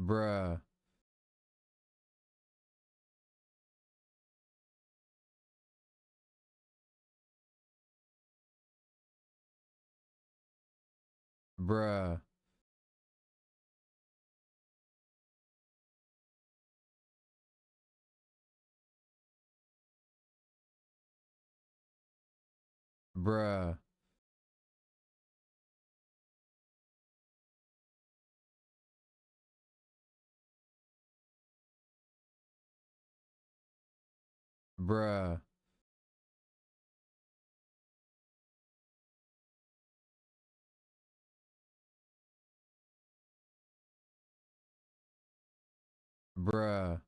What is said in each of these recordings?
Bruh. Bruh. Bruh. Bruh. Bruh.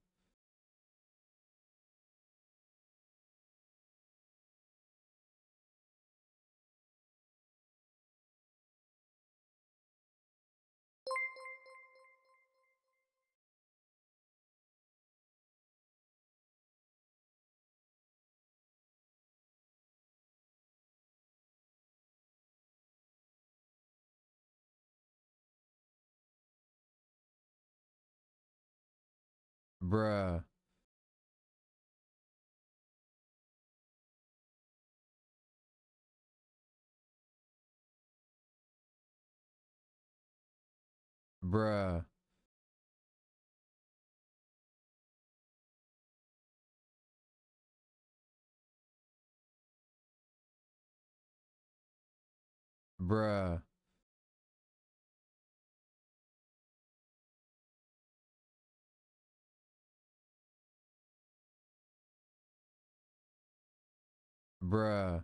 Bruh. Bruh. Bruh. Bruh.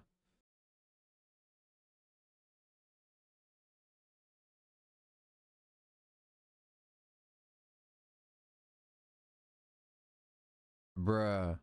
Bruh.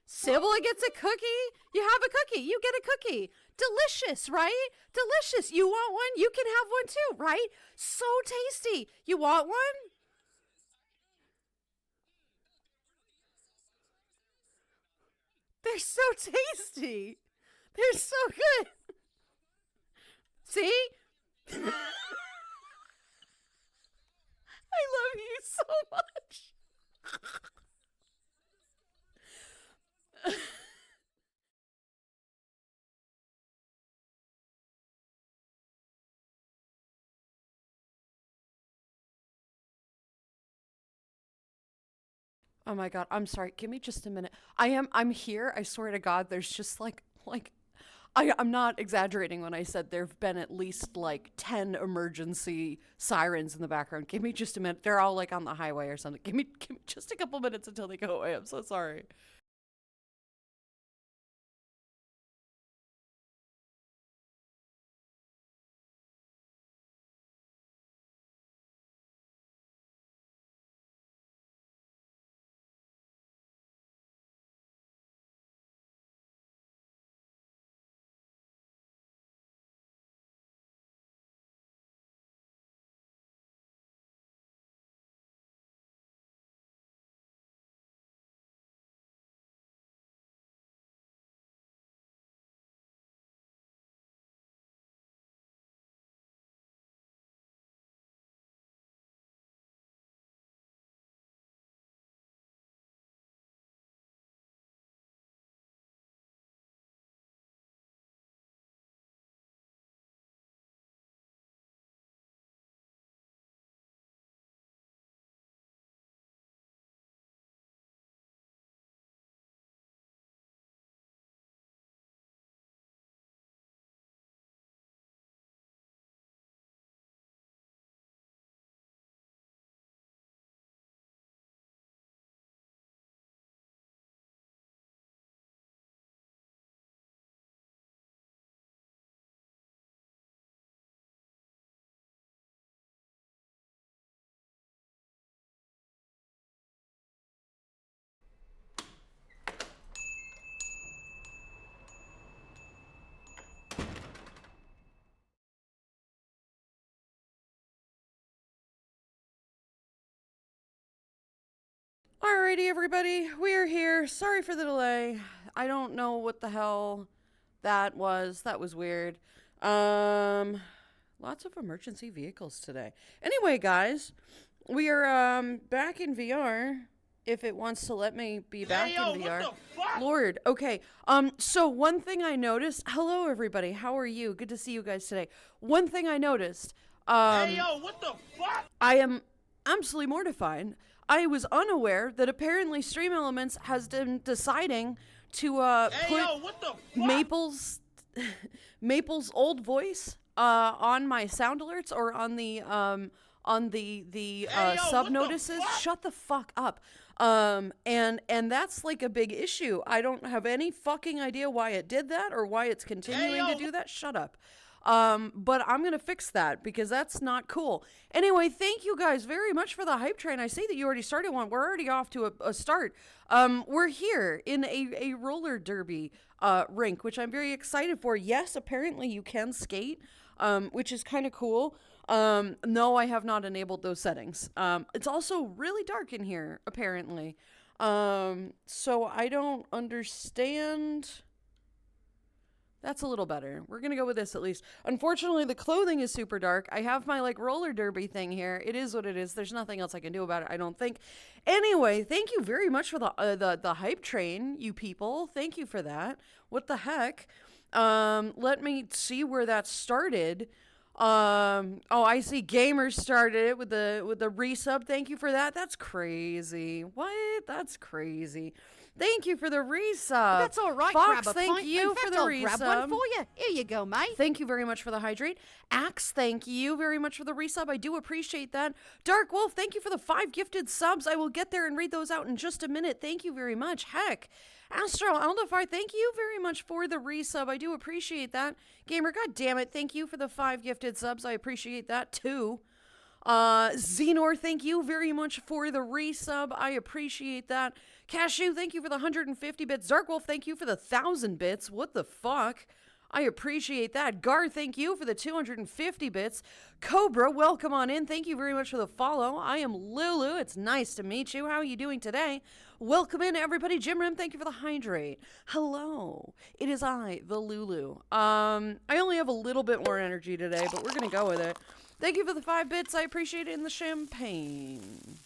Sibla gets a cookie. You have a cookie. You get a cookie. Delicious, right? Delicious. You want one? You can have one too, right? So tasty. You want one? They're so tasty. They're so good. See? I love you so much. Oh my god, I'm sorry. Give me just a minute. I'm here. I swear to god there's just I'm not exaggerating when I said there've been at least like 10 emergency sirens in the background. Give me just a minute. They're all like on the highway or something. Give me just a couple minutes until they go away. I'm so sorry. Alrighty, everybody, we're here. Sorry for the delay. I don't know what the hell that was. That was weird. Lots of emergency vehicles today. Anyway, guys, we are back in VR. If it wants to let me be back in VR. What the fuck? Lord, okay. So one thing I noticed. Hello, everybody. How are you? Good to see you guys today. One thing I noticed. What the fuck? I am absolutely mortified. I was unaware that apparently Stream Elements has been deciding to put what the fuck? Maple's old voice on my sound alerts or on the sub notices. Shut the fuck up. And that's like a big issue. I don't have any fucking idea why it did that or why it's continuing to do that. Shut up. But I'm going to fix that because that's not cool. Anyway, thank you guys very much for the hype train. I see that you already started one. We're already off to a start. We're here in a roller derby, rink, which I'm very excited for. Yes, apparently you can skate, which is kind of cool. No, I have not enabled those settings. It's also really dark in here, apparently. So I don't understand. That's a little better. We're going to go with this at least. Unfortunately, the clothing is super dark. I have my like roller derby thing here. It is what it is. There's nothing else I can do about it, I don't think. Anyway, thank you very much for the hype train, you people. Thank you for that. What the heck? Let me see where that started. Oh, I see Gamers started it with the resub. Thank you for that. That's crazy. What? That's crazy. Thank you for the resub. That's all right, Fox, grab a thank pint. you In fact, for the I'll resub. grab one for you. Here you go, mate. Thank you very much for the hydrate. Axe, thank you very much for the resub. I do appreciate that. Dark Wolf, thank you for the 5 gifted subs. I will get there and read those out in just a minute. Thank you very much. Heck. Astral Aldafar, thank you very much for the resub. I do appreciate that. Gamer, god damn it, thank you for the 5 gifted subs. I appreciate that too. Xenor, thank you very much for the resub. I appreciate that. Cashew, thank you for the 150 bits. Darkwolf, thank you for the 1,000 bits. What the fuck? I appreciate that. Gar, thank you for the 250 bits. Cobra, welcome on in. Thank you very much for the follow. I am Lulu. It's nice to meet you. How are you doing today? Welcome in, everybody. Jim Rim, thank you for the hydrate. Hello. It is I, the Lulu. I only have a little bit more energy today, but we're going to go with it. Thank you for the 5 bits. I appreciate it. In the champagne.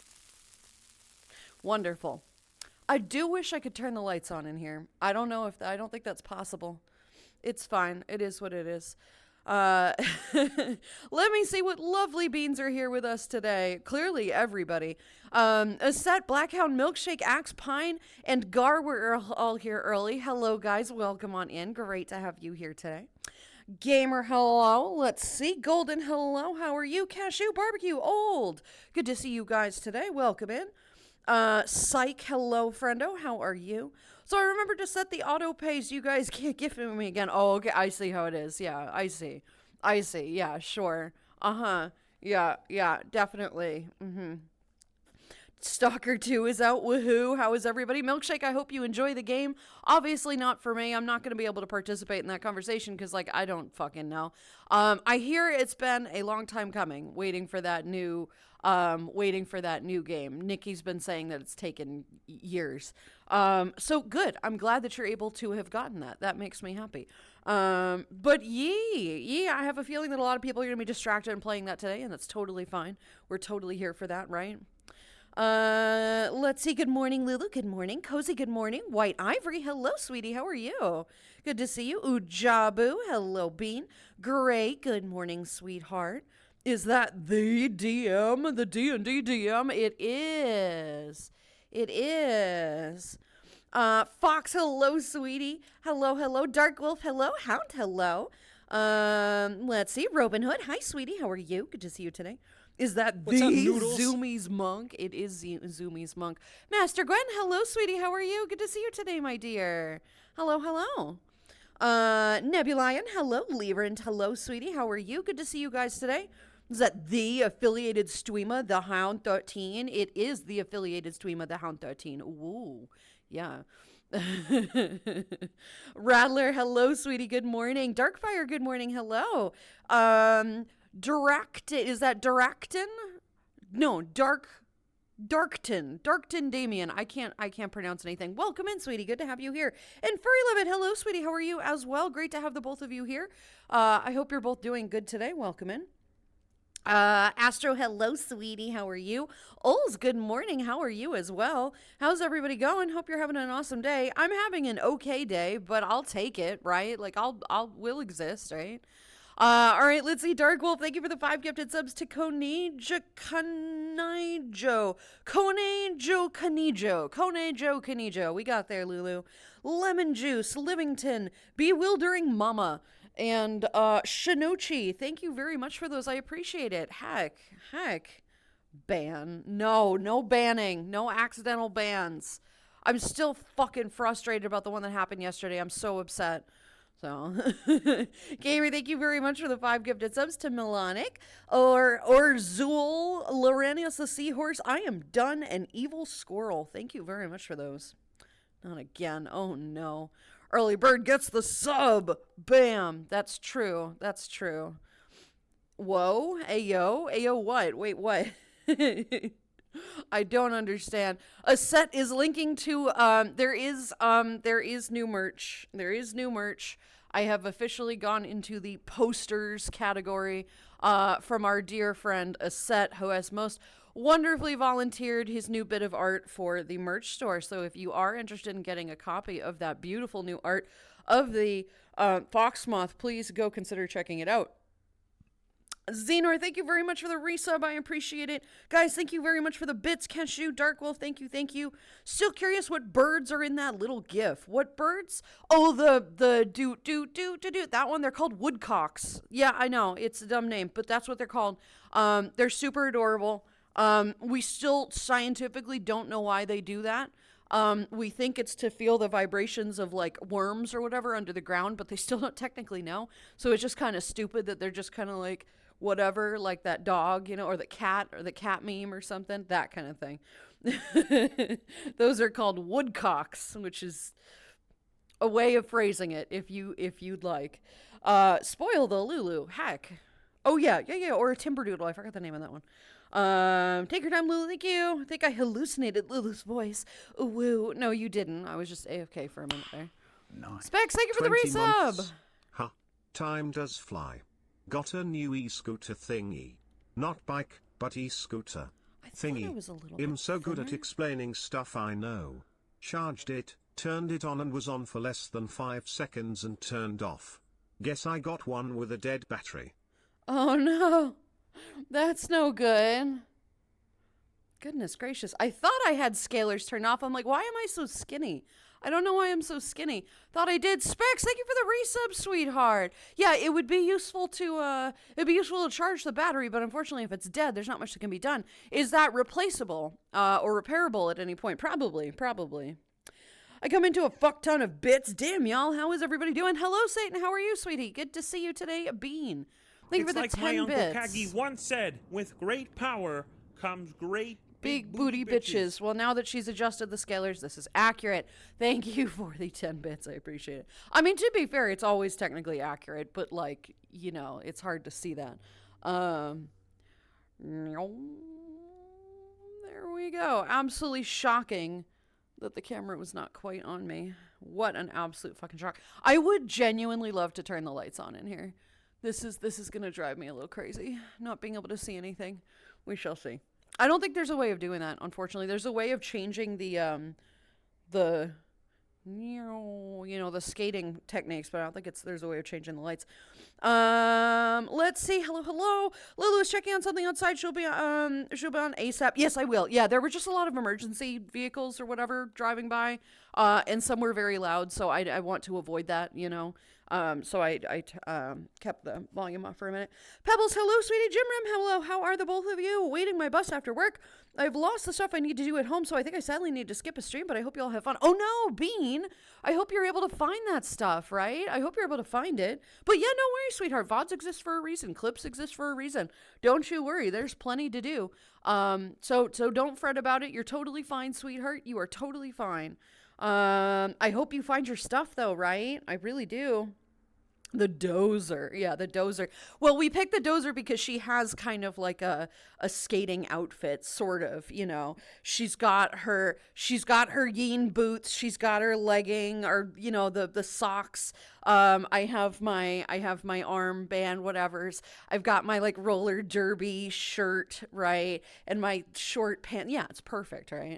Wonderful. I do wish I could turn the lights on in here. I don't know if I don't think that's possible. It's fine. It is what it is. Let me see what lovely beans are here with us today. Clearly, everybody. Aset, Blackhound, Milkshake, Axe, Pine, and Gar were all here early. Hello, guys. Welcome on in. Great to have you here today. Gamer, hello. Let's see. Golden, hello. How are you? Cashew, Barbecue, Old. Good to see you guys today. Welcome in. Psych, hello, friendo. How are you? So I remember to set the auto pay so you guys can't gift me again. Oh, okay. I see how it is. Yeah, I see. Yeah, sure. Yeah, definitely. Stalker 2 is out. Woohoo. How is everybody? Milkshake, I hope you enjoy the game. Obviously not for me. I'm not going to be able to participate in that conversation because, like, I don't fucking know. I hear it's been a long time coming, waiting for that new game. Nikki's been saying that it's taken years. So good. I'm glad that you're able to have gotten that. That makes me happy. But yeah, I have a feeling that a lot of people are going to be distracted in playing that today, and that's totally fine. We're totally here for that, right? Let's see. Good morning, Lulu. Good morning. Cozy, good morning. White Ivory, hello, sweetie. How are you? Good to see you. Ujabu, hello, Bean. Gray, good morning, sweetheart. Is that the DM? The D&D DM? It is. It is. Fox, hello, sweetie. Hello. Dark Wolf, hello. Hound, hello. Let's see. Robin Hood, hi, sweetie. How are you? Good to see you today. Is that What's the up, Noodles? Zoomies Monk? It is Zoomies Monk. Master Gwen, hello, sweetie. How are you? Good to see you today, my dear. Hello. Nebulion, hello. Leverand, hello, sweetie. How are you? Good to see you guys today. Is that the affiliated streamer, the Hound 13? It is the affiliated streamer, the Hound 13. Ooh, yeah. Rattler, hello, sweetie. Good morning. Darkfire, good morning. Hello. Is that Directon? No, Darkton Damien. I can't pronounce anything. Welcome in, sweetie. Good to have you here. And Furry Limit, hello, sweetie. How are you as well? Great to have the both of you here. I hope you're both doing good today. Welcome in. Astro, hello, sweetie. How are you? Ols, good morning. How are you as well? How's everybody going? Hope you're having an awesome day. I'm having an okay day, but I'll take it, right? Like we'll exist, right? All right, let's see. Dark Wolf, thank you for the 5 gifted subs to Konejo Kanijo. We got there, Lulu. Lemon Juice, Livington, Bewildering Mama, and Shinochi. Thank you very much for those. I appreciate it. Heck. Ban. No banning. No accidental bans. I'm still fucking frustrated about the one that happened yesterday. I'm so upset. So, Gamer, thank you very much for the 5 gifted subs to Milanic or Zool, Loranius the Seahorse. I am done. An evil squirrel. Thank you very much for those. Not again. Oh no. Early bird gets the sub. Bam. That's true. Whoa. Ayo what? Wait, what? I don't understand. A set is linking to there is new merch. I have officially gone into the posters category from our dear friend Aset, who has most wonderfully volunteered his new bit of art for the merch store. So if you are interested in getting a copy of that beautiful new art of the Fox Moth, please go consider checking it out. Xenor, thank you very much for the resub. I appreciate it. Guys, thank you very much for the bits. Cashew, Dark Wolf, thank you. Still curious what birds are in that little gif. What birds? Oh, the do. That one, they're called woodcocks. Yeah, I know. It's a dumb name, but that's what they're called. They're super adorable. We still scientifically don't know why they do that. We think it's to feel the vibrations of like worms or whatever under the ground, but they still don't technically know. So it's just kind of stupid that they're just kind of like whatever, like that dog, or the cat meme or something, that kind of thing. Those are called woodcocks, which is a way of phrasing it if you'd like. Spoil the Lulu. Heck. Oh yeah, or a Timberdoodle. I forgot the name of that one. Take your time, Lulu. Thank you. I think I hallucinated Lulu's voice. Ooh, woo. No, you didn't. I was just AFK for a minute there. Nice. Specs, thank you for the 20 resub. months. Ha. Time does fly. Got a new e-scooter thingy. Not bike, but e-scooter. I thought Thingy. it was a little I'm bit so good at thinner. explaining stuff I know. Charged it, turned it on and was on for less than 5 seconds and turned off. Guess I got one with a dead battery. Oh no. That's no good. Goodness gracious. I thought I had scalers turned off. I'm like, why am I so skinny? I don't know why I'm so skinny. Thought I did. Specs, thank you for the resub, sweetheart. Yeah, it would be useful to charge the battery, but unfortunately if it's dead, there's not much that can be done. Is that replaceable or repairable at any point? Probably. I come into a fuck ton of bits. Damn, y'all. How is everybody doing? Hello, Satan. How are you, sweetie? Good to see you today. Bean. Thank you for the It's 10 like my Uncle bits. Kagi once said, with great power comes great Big booty bitches. Well, now that she's adjusted the scalers, this is accurate. Thank you for the 10 bits. I appreciate it. I mean, to be fair, it's always technically accurate, but like, it's hard to see that. There we go. Absolutely shocking that the camera was not quite on me. What an absolute fucking shock. I would genuinely love to turn the lights on in here. This is going to drive me a little crazy, not being able to see anything. We shall see. I don't think there's a way of doing that, unfortunately. There's a way of changing the skating techniques, but I don't think there's a way of changing the lights. Let's see. Hello. Lulu is checking on something outside. She'll be on ASAP. Yes, I will. Yeah, there were just a lot of emergency vehicles or whatever driving by, and some were very loud, so I want to avoid that, So I kept the volume off for a minute. Pebbles, hello, sweetie. Jim Rim, hello. How are the both of you? Waiting my bus after work. I've lost the stuff I need to do at home, so I think I sadly need to skip a stream, but I hope you all have fun. Oh no, Bean. I hope you're able to find that stuff, right? I hope you're able to find it. But yeah, no worries, sweetheart. VODs exist for a reason. Clips exist for a reason. Don't you worry. There's plenty to do. So don't fret about it. You're totally fine, sweetheart. You are totally fine. I hope you find your stuff though, right? I really do. The Dozer. Yeah, the Dozer. Well, we picked the Dozer because she has kind of like a skating outfit, sort of, She's got her Yeen boots, she's got her legging, or the socks. I have my armband, whatever's. I've got my like roller derby shirt, right? And my short pants. Yeah, it's perfect, right?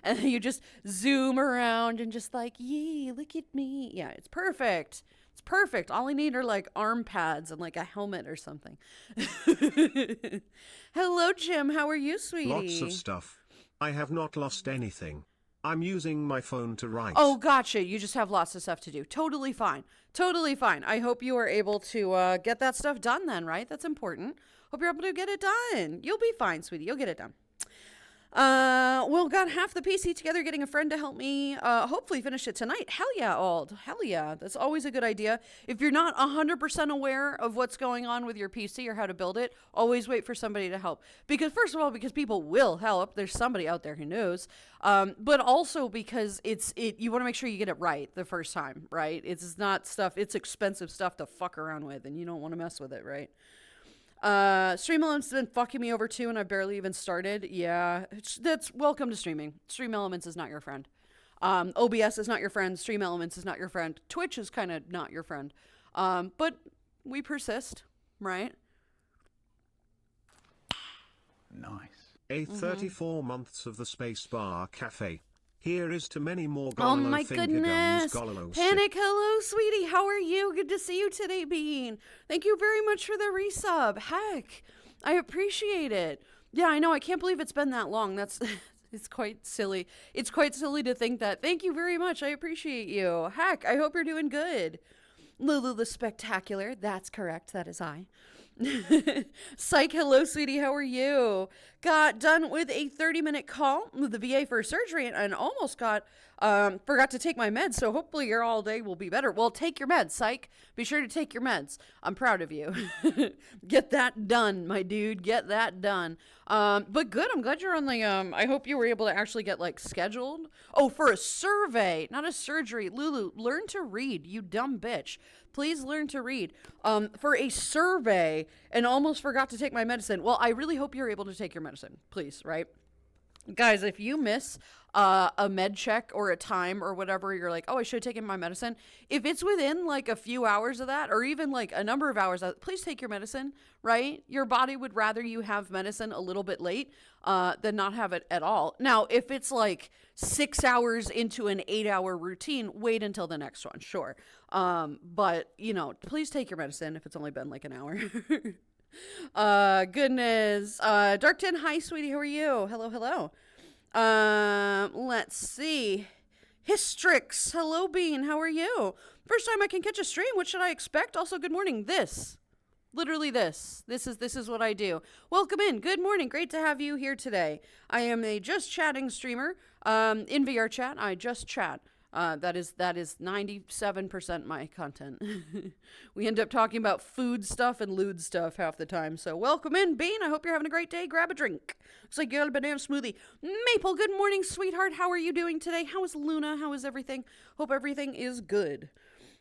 And you just zoom around and just like, yee, look at me. Yeah, it's perfect. It's perfect. All I need are like arm pads and like a helmet or something. Hello, Jim. How are you, sweetie? Lots of stuff. I have not lost anything. I'm using my phone to write. Oh, gotcha. You just have lots of stuff to do. Totally fine. Totally fine. I hope you are able to get that stuff done then, right? That's important. Hope you're able to get it done. You'll be fine, sweetie. You'll get it done. Well, got half the PC together, getting a friend to help me, hopefully finish it tonight. Hell yeah, Ald. Hell yeah. That's always a good idea. If you're not 100% aware of what's going on with your PC or how to build it, always wait for somebody to help. Because first of all, because people will help. There's somebody out there who knows. But also because you want to make sure you get it right the first time, right? It's not stuff, it's expensive stuff to fuck around with and you don't want to mess with it, right? Stream Elements has been fucking me over too, and I barely even started. Yeah, that's welcome to streaming. Stream Elements is not your friend. OBS is not your friend. Stream Elements is not your friend. Twitch is kind of not your friend. But we persist, right? Nice. 34 months of the Spacebar Cafe. Here is to many more Oh Gololo my finger goodness. guns, Gololo Panic, hello, sweetie. How are you? Good to see you today, Bean. Thank you very much for the resub. Heck, I appreciate it. Yeah, I know. I can't believe it's been that long. It's quite silly. It's quite silly to think that. Thank you very much. I appreciate you. Heck, I hope you're doing good. Lulu the Spectacular. That's correct. That is I. Psych, hello, sweetie. How are you? got done with a 30-minute call with the VA for surgery and almost forgot to take my meds. So hopefully your all day will be better. Well, take your meds, psych. Be sure to take your meds. I'm proud of you. Get that done, my dude. Get that done. But good. I'm glad you're on the, I hope you were able to actually get like scheduled. Oh, for a survey, not a surgery. Lulu, learn to read, you dumb bitch. Please learn to read. For a survey and almost forgot to take my medicine. Well, I really hope you're able to take your medicine. Please, right? Guys, if you miss a med check or a time or whatever, you're like, oh, I should have taken my medicine. If it's within like a few hours of that or even like a number of hours, please take your medicine, right? Your body would rather you have medicine a little bit late than not have it at all. Now, if it's like 6 hours into an 8-hour routine, wait until the next one, sure. But, you know, please take your medicine if it's only been like an hour. Goodness. Darkton, hi, sweetie. How are you? Hello, hello. Let's see. Histrix, hello, Bean. How are you? First time I can catch a stream. What should I expect? Also, good morning. Literally this. This is what I do. Welcome in. Good morning. Great to have you here today. I am a just chatting streamer. In VR chat, I just chat. That is 97% my content. We end up talking about food stuff and lewd stuff half the time. So welcome in, Bean. I hope you're having a great day. Grab a drink. Looks like you got a banana smoothie. Maple, good morning, sweetheart. How are you doing today? How is Luna? How is everything? Hope everything is good.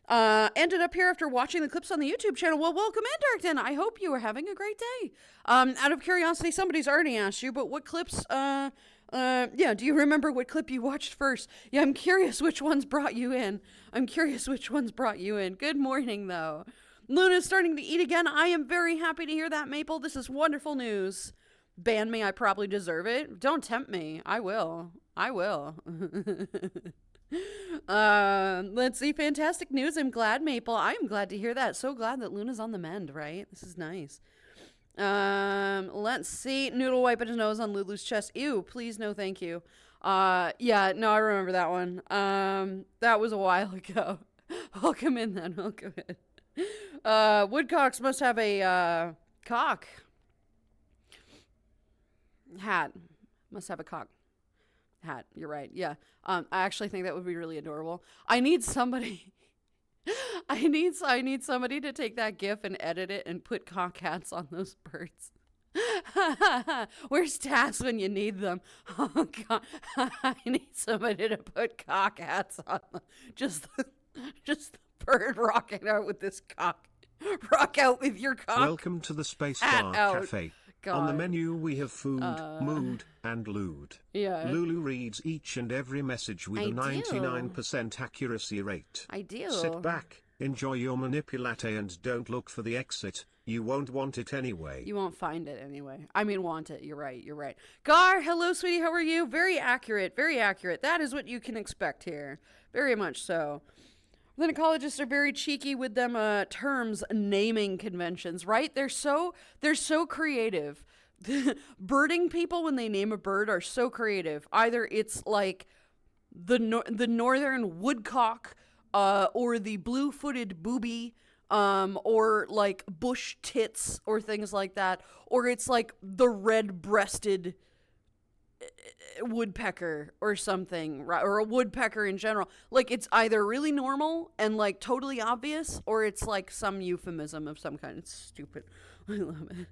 Ended up here after watching the clips on the YouTube channel. Well, welcome in, Darkton. I hope you are having a great day. Out of curiosity, somebody's already asked you, but what clips, yeah, do you remember what clip you watched first? Yeah, I'm curious which ones brought you in. Good morning, though. Luna's starting to eat again. I am very happy to hear that, Maple. This is wonderful news. Ban me, I probably deserve it. Don't tempt me. I will. Let's see. Fantastic news. I'm glad, Maple. I'm glad to hear that. So glad that Luna's on the mend, right? This is nice. Let's see. Noodle wiping his nose on Lulu's chest. Ew, please no thank you. Yeah, no, I remember that one. That was a while ago. Welcome in then, welcome in. Woodcocks must have a, cock. Hat. Must have a cock. Hat, you're right, yeah. I actually think that would be really adorable. I need somebody... I need somebody to take that GIF and edit it and put cock hats on those birds. Where's Tass when you need them? Oh God, I need somebody to put cock hats on them. Just the bird rocking out with this cock. Rock out with your cock. Welcome to the Space Bar Cafe. God. On the menu we have food, mood, and lewd. Yeah. Lulu reads each and every message with a 99% accuracy rate. I do. Sit back, enjoy your manipulate and don't look for the exit. You won't want it anyway. You won't find it anyway. I mean, want it. You're right. Gar, hello, sweetie. How are you? Very accurate. That is what you can expect here. Very much so. Gynecologists are very cheeky with them terms naming conventions, right? They're so creative. Birding people when they name a bird are so creative. Either it's like the northern woodcock or the blue-footed booby or like bush tits or things like that, or it's like the red-breasted woodpecker or something, right? Or a woodpecker in general. Like, it's either really normal and like totally obvious, or it's like some euphemism of some kind. It's stupid. I love it.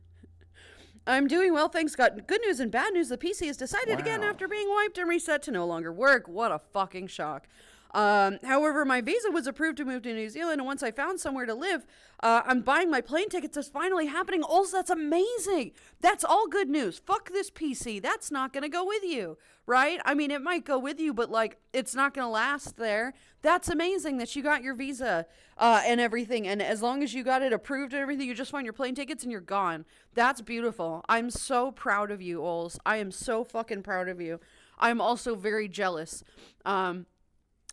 I'm doing well, thanks. Got good news and bad news. The PC has decided again after being wiped and reset to no longer work. What a fucking shock. However, my visa was approved to move to New Zealand, and once I found somewhere to live, I'm buying my plane tickets. It's finally happening. Also, that's amazing. That's all good news. Fuck this PC. That's not gonna go with you, right? I mean, it might go with you, but like, it's not gonna last there. That's amazing that you got your visa, and everything, and as long as you got it approved and everything, you just find your plane tickets and you're gone. That's beautiful. I'm so proud of you, Ols. I am so fucking proud of you. I'm also very jealous.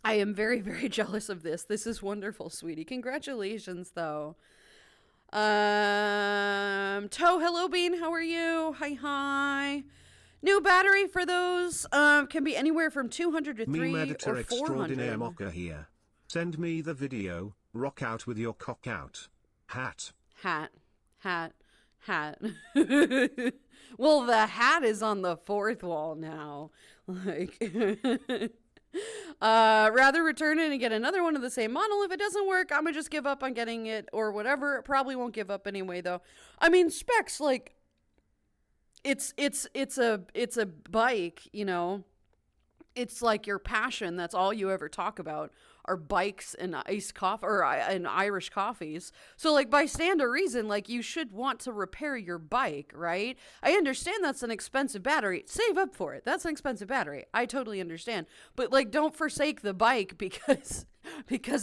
I am very, very jealous of this. This is wonderful, sweetie. Congratulations, though. Toe, hello, Bean. How are you? Hi. New battery for those can be anywhere from 200 to 3 or 400. Mocha here. Send me the video. Rock out with your cock out. Hat. Hat. Well, the hat is on the fourth wall now. Like, rather return it and get another one of the same model. If it doesn't work, I'm gonna just give up on getting it or whatever. It probably won't give up anyway, though. I mean, Specs, like, it's a bike, you know. It's like your passion. That's all you ever talk about are bikes and iced coffee and Irish coffees. So like by standard reason, like you should want to repair your bike, right? I understand that's an expensive battery. Save up for it. That's an expensive battery. I totally understand. But like don't forsake the bike because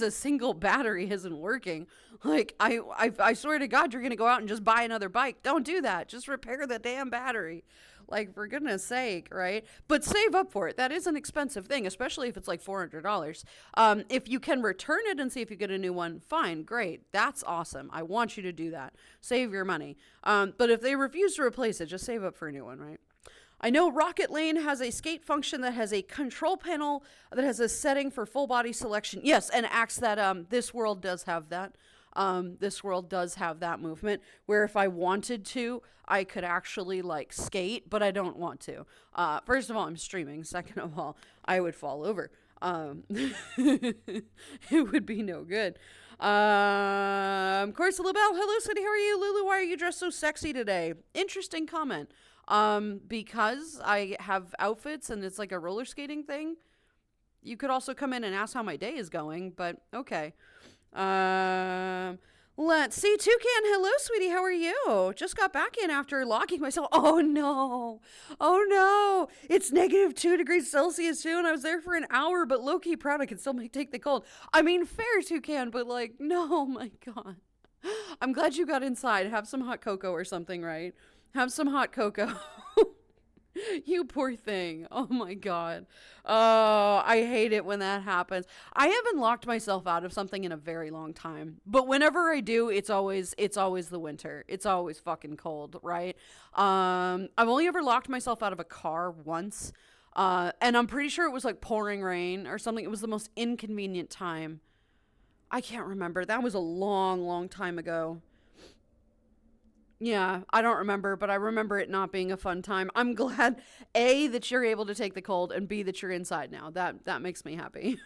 a single battery isn't working. Like I swear to God, you're going to go out and just buy another bike. Don't do that. Just repair the damn battery. Like, for goodness sake, right? But save up for it. That is an expensive thing, especially if it's like $400. If you can return it and see if you get a new one, fine, great. That's awesome. I want you to do that. Save your money. But if they refuse to replace it, just save up for a new one, right? I know Rocket Lane has a skate function that has a control panel that has a setting for full body selection. Yes, and Axe that This World does have that. This World does have that movement where if I wanted to, I could actually like skate, but I don't want to. First of all, I'm streaming. Second of all, I would fall over. It would be no good. Corsa LaBelle, hello, City. How are you? Lulu, why are you dressed so sexy today? Interesting comment. Because I have outfits and it's like a roller skating thing. You could also come in and ask how my day is going, but okay. Let's see. Toucan, hello, sweetie. How are you? Just got back in after locking myself. Oh no. Oh no. It's -2 degrees Celsius too, and I was there for an hour, but low-key proud I can still take the cold. I mean, fair, Toucan, but like, no, my God. I'm glad you got inside. Have some hot cocoa or something, right? Have some hot cocoa. You poor thing. Oh my God. Oh, I hate it when that happens. I haven't locked myself out of something in a very long time. But whenever I do, it's always the winter. It's always fucking cold, right? I've only ever locked myself out of a car once. And I'm pretty sure it was like pouring rain or something. It was the most inconvenient time. I can't remember. That was a long, long time ago. Yeah, I don't remember, but I remember it not being a fun time. I'm glad, A, that you're able to take the cold, and B, that you're inside now. That makes me happy.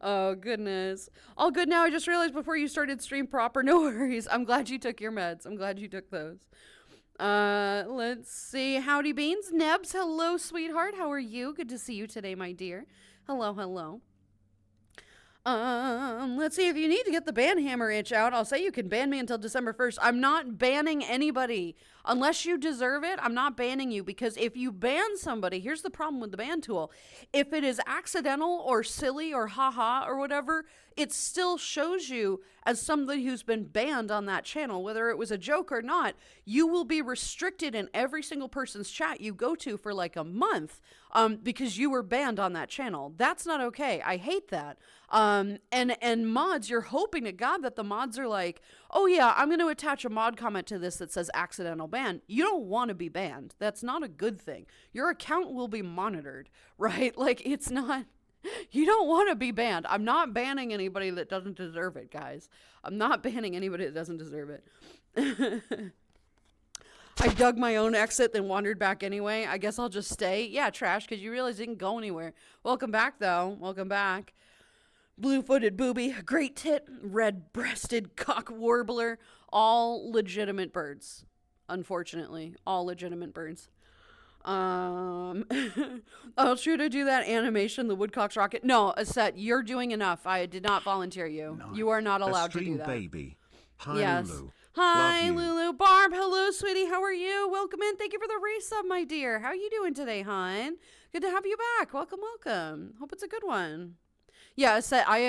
Oh, goodness. All good now. I just realized before you started stream proper. No worries. I'm glad you took your meds. I'm glad you took those. Let's see. Howdy Beans. Nebs, hello, sweetheart. How are you? Good to see you today, my dear. Hello, hello. Let's see, if you need to get the ban hammer itch out, I'll say you can ban me until December 1st. I'm not banning anybody. Unless you deserve it, I'm not banning you, because if you ban somebody, here's the problem with the ban tool. If it is accidental or silly or haha or whatever, it still shows you as somebody who's been banned on that channel, whether it was a joke or not. You will be restricted in every single person's chat you go to for like a month, because you were banned on that channel. That's not okay. I hate that. And mods, you're hoping to God that the mods are like, oh yeah, I'm going to attach a mod comment to this that says accidental ban. You don't want to be banned. That's not a good thing. Your account will be monitored, right? Like, it's not, you don't want to be banned. I'm not banning anybody that doesn't deserve it, guys. I'm not banning anybody that doesn't deserve it. I dug my own exit, then wandered back anyway. I guess I'll just stay. Yeah, Trash, because you realize you didn't go anywhere. Welcome back, though. Welcome back. Blue-footed booby, great tit, red-breasted cock warbler, all legitimate birds. Unfortunately, all legitimate birds. Oh, should I do that animation, the Woodcock's rocket? No, Aset, you're doing enough. I did not volunteer you. Nice. You are not allowed to do that. Baby. Hi, yes. Lulu. Hi, Love you. Lulu. Barb, hello, sweetie. How are you? Welcome in. Thank you for the resub, my dear. How are you doing today, hon? Good to have you back. Welcome, welcome. Hope it's a good one. Yeah,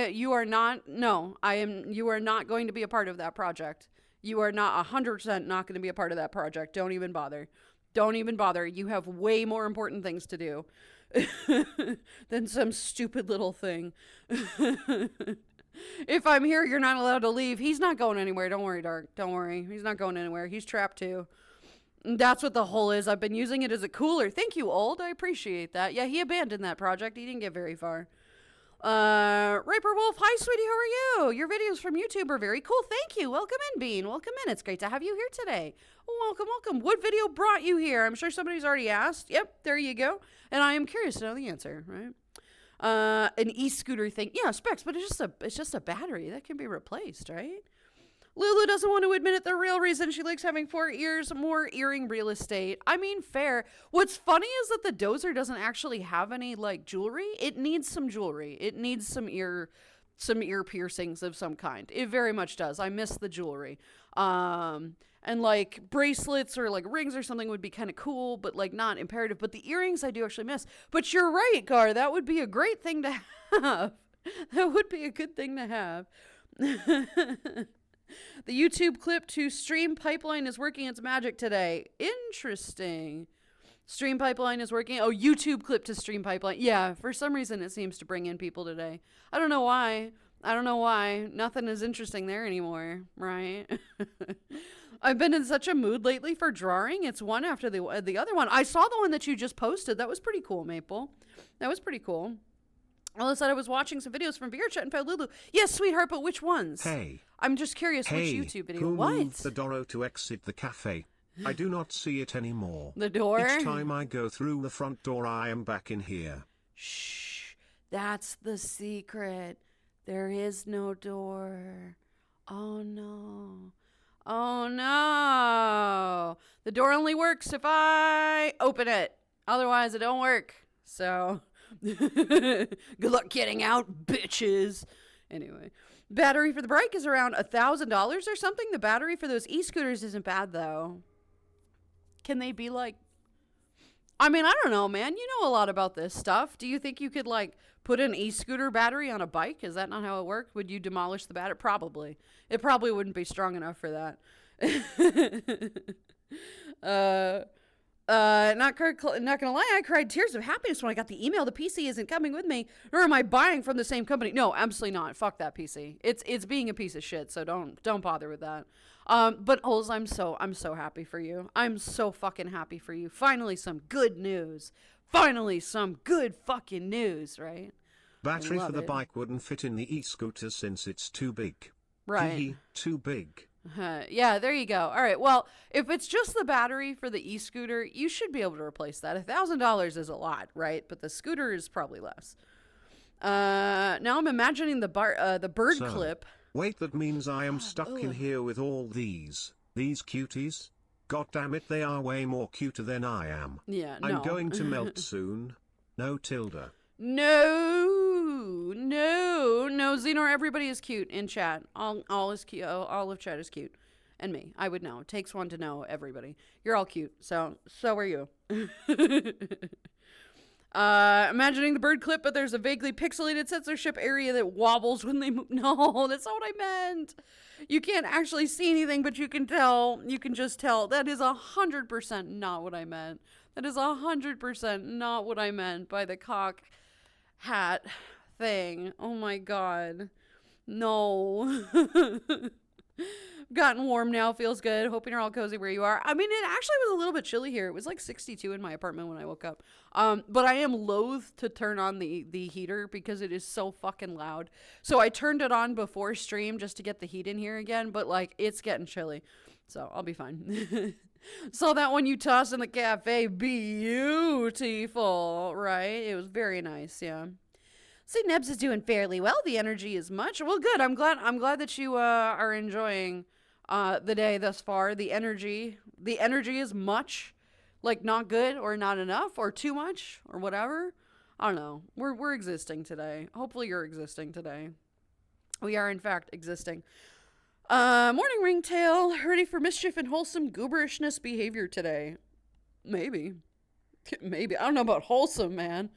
you are not going to be a part of that project. You are not 100% not going to be a part of that project. Don't even bother. Don't even bother. You have way more important things to do than some stupid little thing. If I'm here, you're not allowed to leave. He's not going anywhere. Don't worry, Dark. Don't worry. He's not going anywhere. He's trapped too. That's what the hole is. I've been using it as a cooler. Thank you, Old. I appreciate that. Yeah, he abandoned that project. He didn't get very far. Raper Wolf, hi sweetie, how are you? Your videos from YouTube are very cool. Thank you. Welcome in, Bean. Welcome in. It's great to have you here today. Welcome, welcome. What video brought you here? I'm sure somebody's already asked. Yep, there you go. And I am curious to know the answer, right? An e-scooter thing. Yeah, specs, but it's just a battery that can be replaced, right? Lulu doesn't want to admit it. The real reason she likes having 4 ears, more earring real estate. I mean, fair. What's funny is that the Dozer doesn't actually have any like jewelry. It needs some jewelry. It needs some ear piercings of some kind. It very much does. I miss the jewelry. And like bracelets or like rings or something would be kind of cool, but like not imperative. But the earrings I do actually miss. But you're right, Gar. That would be a great thing to have. That would be a good thing to have. The YouTube clip to Stream Pipeline is working its magic today. Interesting. Stream Pipeline is working. Oh, YouTube clip to Stream Pipeline. Yeah, for some reason it seems to bring in people today. I don't know why. Nothing is interesting there anymore, right? I've been in such a mood lately for drawing. It's one after the other one. I saw the one that you just posted. That was pretty cool, Maple. That was pretty cool. Ella said I was watching some videos from VRChat and found Lulu. Yes, sweetheart, but which ones? Hey. I'm just curious which YouTube video. Who What? moved the Doro to exit the cafe? I do not see it anymore. The door? Each time I go through the front door, I am back in here. Shh. That's the secret. There is no door. Oh no. Oh no. The door only works if I open it. Otherwise, it don't work. So, good luck getting out, bitches. Anyway, battery for the bike is around $1,000 or something. The battery for those e-scooters isn't bad, though. Can they be like... I mean, I don't know, man. You know a lot about this stuff. Do you think you could, like, put an e-scooter battery on a bike? Is that not how it worked? Would you demolish the battery? Probably. It probably wouldn't be strong enough for that. Not gonna lie, I cried tears of happiness when I got the email. The PC isn't coming with me, nor am I buying from the same company. No, absolutely not. Fuck that PC. It's being a piece of shit, so don't bother with that. But Holes, I'm so happy for you. I'm so fucking happy for you. Finally some good news. Finally some good fucking news, right? Battery for the bike wouldn't fit in the e-scooter since it's too big. Right. Too big. Yeah, there you go. All right. Well, if it's just the battery for the e-scooter, you should be able to replace that. $1,000 is a lot, right? But the scooter is probably less. Now I'm imagining the bird clip. Wait, that means I am stuck in here with all these cuties? God damn it, they are way more cuter than I am. Yeah, no. I'm going to melt soon. No tilde. No, Xenor, everybody is cute in chat. All is cute. All of chat is cute. And me, I would know. It takes one to know everybody. You're all cute. So are you. Imagining the bird clip, but there's a vaguely pixelated censorship area that wobbles when they move. No, that's not what I meant. You can't actually see anything, but you can tell. You can just tell. That is 100% not what I meant. That is 100% not what I meant by the cock hat thing. Oh my god. No. Gotten warm now, feels good. Hoping you're all cozy where you are. I mean, it actually was a little bit chilly here. It was like 62 in my apartment when I woke up. But I am loath to turn on the heater because it is so fucking loud. So I turned it on before stream just to get the heat in here again. But like, it's getting chilly. So I'll be fine. Saw that one you tossed in the cafe. Beautiful, right? It was very nice, yeah. See, Nebs is doing fairly well. The energy is much. Well, good. I'm glad that you are enjoying the day thus far. The energy is much, like not good or not enough or too much or whatever. I don't know. We're existing today. Hopefully you're existing today. We are in fact existing. Morning Ringtail, ready for mischief and wholesome gooberishness behavior today. Maybe. I don't know about wholesome, man.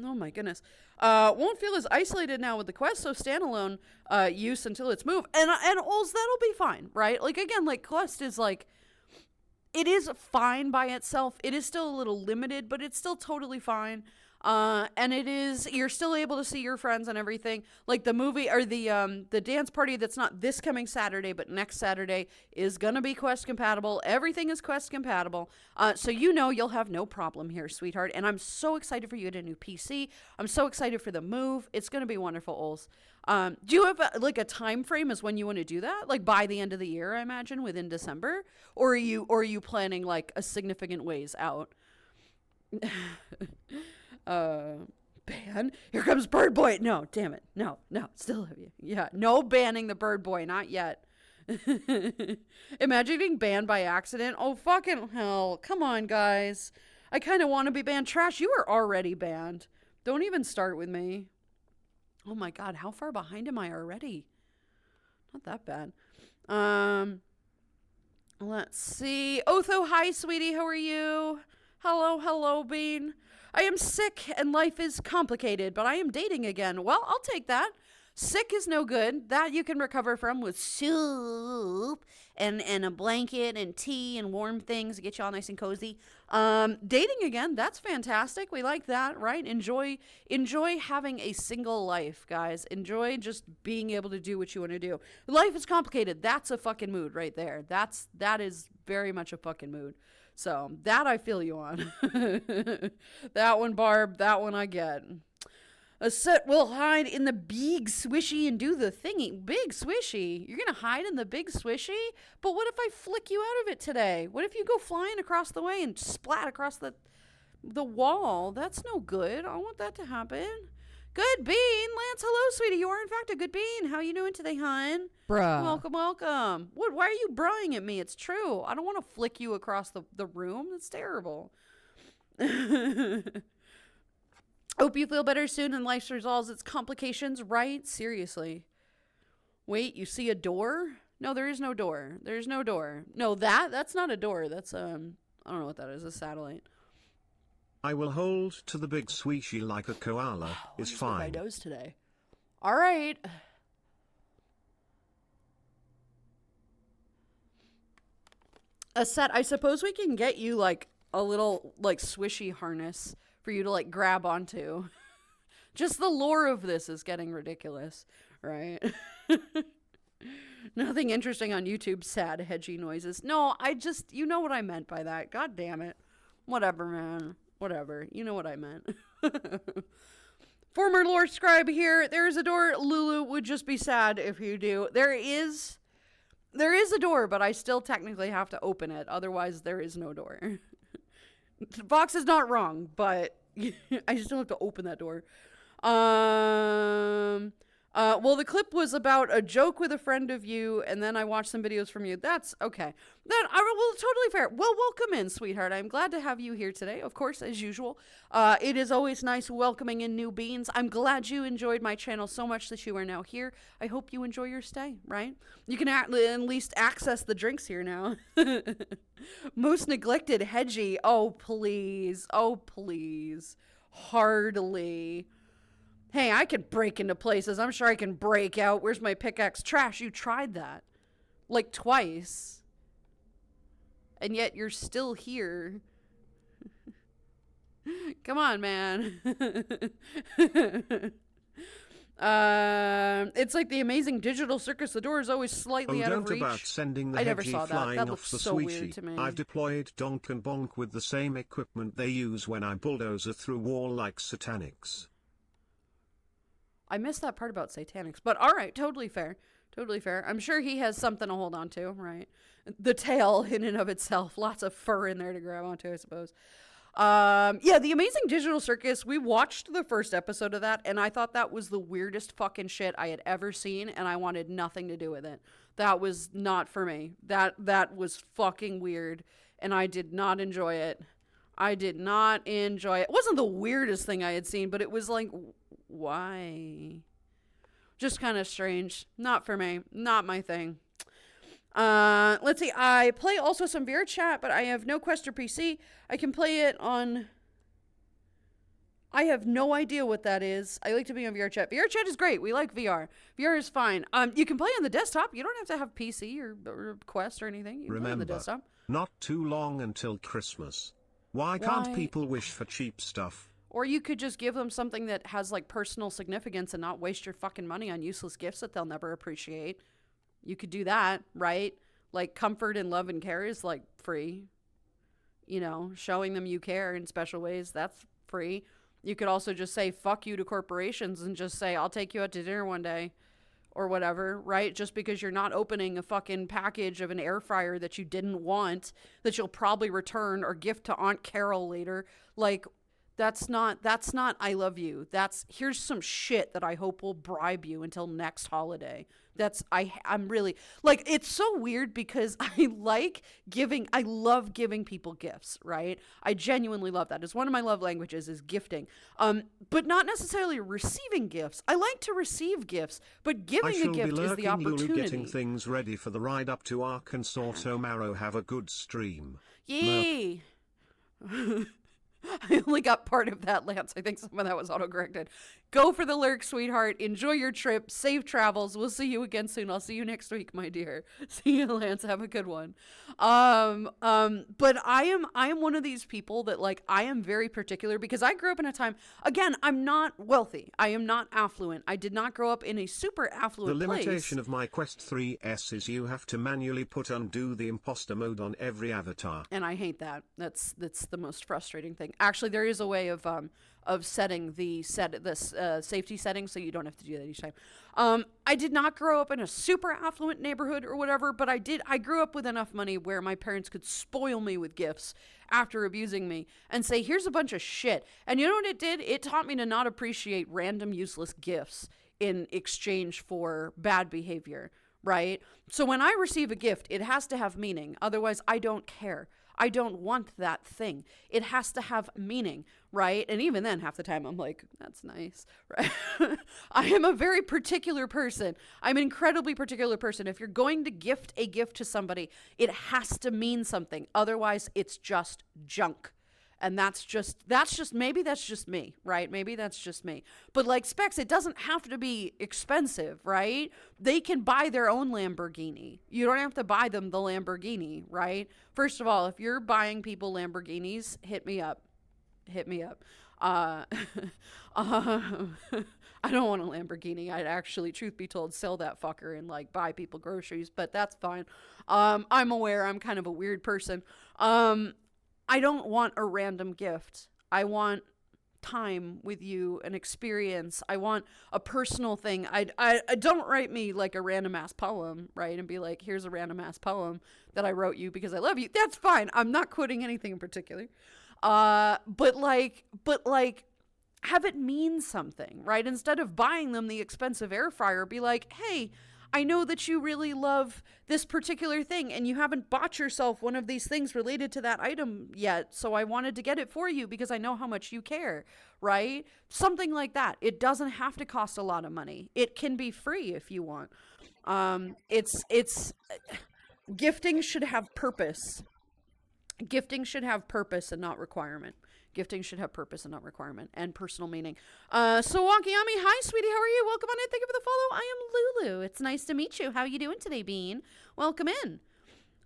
Oh my goodness. Won't feel as isolated now with the Quest, so standalone use until it's moved. And Ols, that'll be fine, right? Like, again, like, Quest is like, it is fine by itself. It is still a little limited, but it's still totally fine. And you're still able to see your friends and everything. Like the movie or the dance party that's not this coming Saturday, but next Saturday is going to be Quest compatible. Everything is Quest compatible. So you'll have no problem here, sweetheart. And I'm so excited for you to get a new PC. I'm so excited for the move. It's going to be wonderful, Ols. Do you have a time frame as when you want to do that? Like by the end of the year, I imagine, within December? Or are you planning like a significant ways out? Ban? Here comes Bird Boy. No, damn it. No, still love you. Yeah, no banning the Bird Boy, not yet. Imagine being banned by accident. Oh, fucking hell. Come on, guys. I kind of want to be banned. Trash, you are already banned. Don't even start with me. Oh my god, how far behind am I already? Not that bad. Let's see. Otho, hi, sweetie. How are you? Hello, Bean. I am sick and life is complicated, but I am dating again. Well, I'll take that. Sick is no good. That you can recover from with soup and a blanket and tea and warm things to get you all nice and cozy. Dating again, that's fantastic. We like that, right? Enjoy having a single life, guys. Enjoy just being able to do what you want to do. Life is complicated. That's a fucking mood right there. That is very much a fucking mood. So that I feel you on. That one, Barb, that one I get. A set will hide in the big swishy and do the thingy. Big swishy? You're going to hide in the big swishy? But what if I flick you out of it today? What if you go flying across the way and splat across the wall? That's no good. I don't want that to happen. Good bean. Lance, hello, sweetie. You are, in fact, a good bean. How you doing today, hon? Bruh. Welcome. What? Why are you bruhing at me? It's true. I don't want to flick you across the room. That's terrible. Hope you feel better soon and life resolves its complications, right? Seriously. Wait, you see a door? No, there is no door. There's no door. No, that's not a door. That's, I don't know what that is, a satellite. I will hold to the big swishy like a koala. Is fine. My nose today. All right. A set. I suppose we can get you like a little like swishy harness for you to like grab onto. Just the lore of this is getting ridiculous, right? Nothing interesting on YouTube. Sad hedgy noises. No, you know what I meant by that. God damn it. Whatever, man. Whatever. You know what I meant. Former lore scribe here. There is a door. Lulu would just be sad if you do. There is a door, but I still technically have to open it. Otherwise, there is no door. Vox is not wrong, but I still have to open that door. Well, the clip was about a joke with a friend of you, and then I watched some videos from you. That's okay. Totally fair. Well, welcome in, sweetheart. I'm glad to have you here today, of course, as usual. It is always nice welcoming in new beings. I'm glad you enjoyed my channel so much that you are now here. I hope you enjoy your stay, right? You can at least access the drinks here now. Most neglected hedgy. Oh, please. Hardly. Hey, I can break into places. I'm sure I can break out. Where's my pickaxe? Trash, you tried that. Like twice. And yet you're still here. Come on, man. It's like the Amazing Digital Circus. The door is always slightly out of reach. About sending the I never hedgy saw that. flying That off looks the so swishy. weird to me. I've deployed Donk and Bonk with the same equipment they use when I bulldozer through wall like Satanics. I missed that part about Satanics, but all right, totally fair. I'm sure he has something to hold on to, right? The tail in and of itself, lots of fur in there to grab onto, I suppose. Yeah, the Amazing Digital Circus, we watched the first episode of that, and I thought that was the weirdest fucking shit I had ever seen, and I wanted nothing to do with it. That was not for me. That was fucking weird, and I did not enjoy it. It wasn't the weirdest thing I had seen, but it was like, why? Just kind of strange. Not for me. Not my thing. Let's see. I play also some VR chat, but I have no Quest or PC. I can play it on... I have no idea what that is. I like to be on VR chat. VR chat is great. We like VR. VR is fine. You can play on the desktop. You don't have to have PC or Quest or anything. You can play on the desktop. Not too long until Christmas. Why can't people wish for cheap stuff? Or you could just give them something that has like personal significance and not waste your fucking money on useless gifts that they'll never appreciate. You could do that, right? Like comfort and love and care is like free. You know, showing them you care in special ways, that's free. You could also just say fuck you to corporations and just say I'll take you out to dinner one day or whatever, right? Just because you're not opening a fucking package of an air fryer that you didn't want, that you'll probably return or gift to Aunt Carol later. Like, that's not I love you. That's here's some shit that I hope will bribe you until next holiday. I'm really like, it's so weird because I love giving people gifts, right? I genuinely love that. It's one of my love languages is gifting. But not necessarily receiving gifts. I like to receive gifts, but giving a gift is the opportunity. Lulu getting things ready for the ride up to Arkansas tomorrow. Have a good stream. Yay. I only got part of that, Lance. I think some of that was autocorrected. Go for the lurk, sweetheart. Enjoy your trip. Safe travels. We'll see you again soon. I'll see you next week, my dear. See you, Lance. Have a good one. But I am one of these people that, like, I am very particular because I grew up in a time, again, I'm not wealthy. I am not affluent. I did not grow up in a super affluent The place. limitation of my Quest 3S is you have to manually undo the imposter mode on every avatar. And I hate that. That's the most frustrating thing. Actually, there is a way of setting the safety settings so you don't have to do that each time. I did not grow up in a super affluent neighborhood or whatever, but I grew up with enough money where my parents could spoil me with gifts after abusing me and say, here's a bunch of shit. And you know what it did? It taught me to not appreciate random useless gifts in exchange for bad behavior, right? So when I receive a gift, it has to have meaning. Otherwise, I don't care. I don't want that thing. It has to have meaning, right? And even then, half the time, I'm like, that's nice, right? I am a very particular person. I'm an incredibly particular person. If you're going to gift a gift to somebody, it has to mean something. Otherwise, it's just junk. And maybe that's just me, right? Maybe that's just me. But like Specs, it doesn't have to be expensive, right? They can buy their own Lamborghini. You don't have to buy them the Lamborghini, right? First of all, if you're buying people Lamborghinis, hit me up. I don't want a Lamborghini. I'd actually, truth be told, sell that fucker and like buy people groceries, but that's fine. I'm aware I'm kind of a weird person. I don't want a random gift. I want time with you, an experience. I want a personal thing. I don't write me like a random ass poem, right? And be like, here's a random ass poem that I wrote you because I love you. That's fine. I'm not quoting anything in particular. But like have it mean something, right? Instead of buying them the expensive air fryer, be like, hey, I know that you really love this particular thing and you haven't bought yourself one of these things related to that item yet. So I wanted to get it for you because I know how much you care, right? Something like that. It doesn't have to cost a lot of money. It can be free if you want. Gifting should have purpose. Gifting should have purpose and not requirement. Gifting should have purpose and not requirement and personal meaning. So Wakiyami, hi sweetie, how are you? Welcome on in. Thank you for the follow. I am Lulu. It's nice to meet you. How are you doing today, Bean? Welcome in.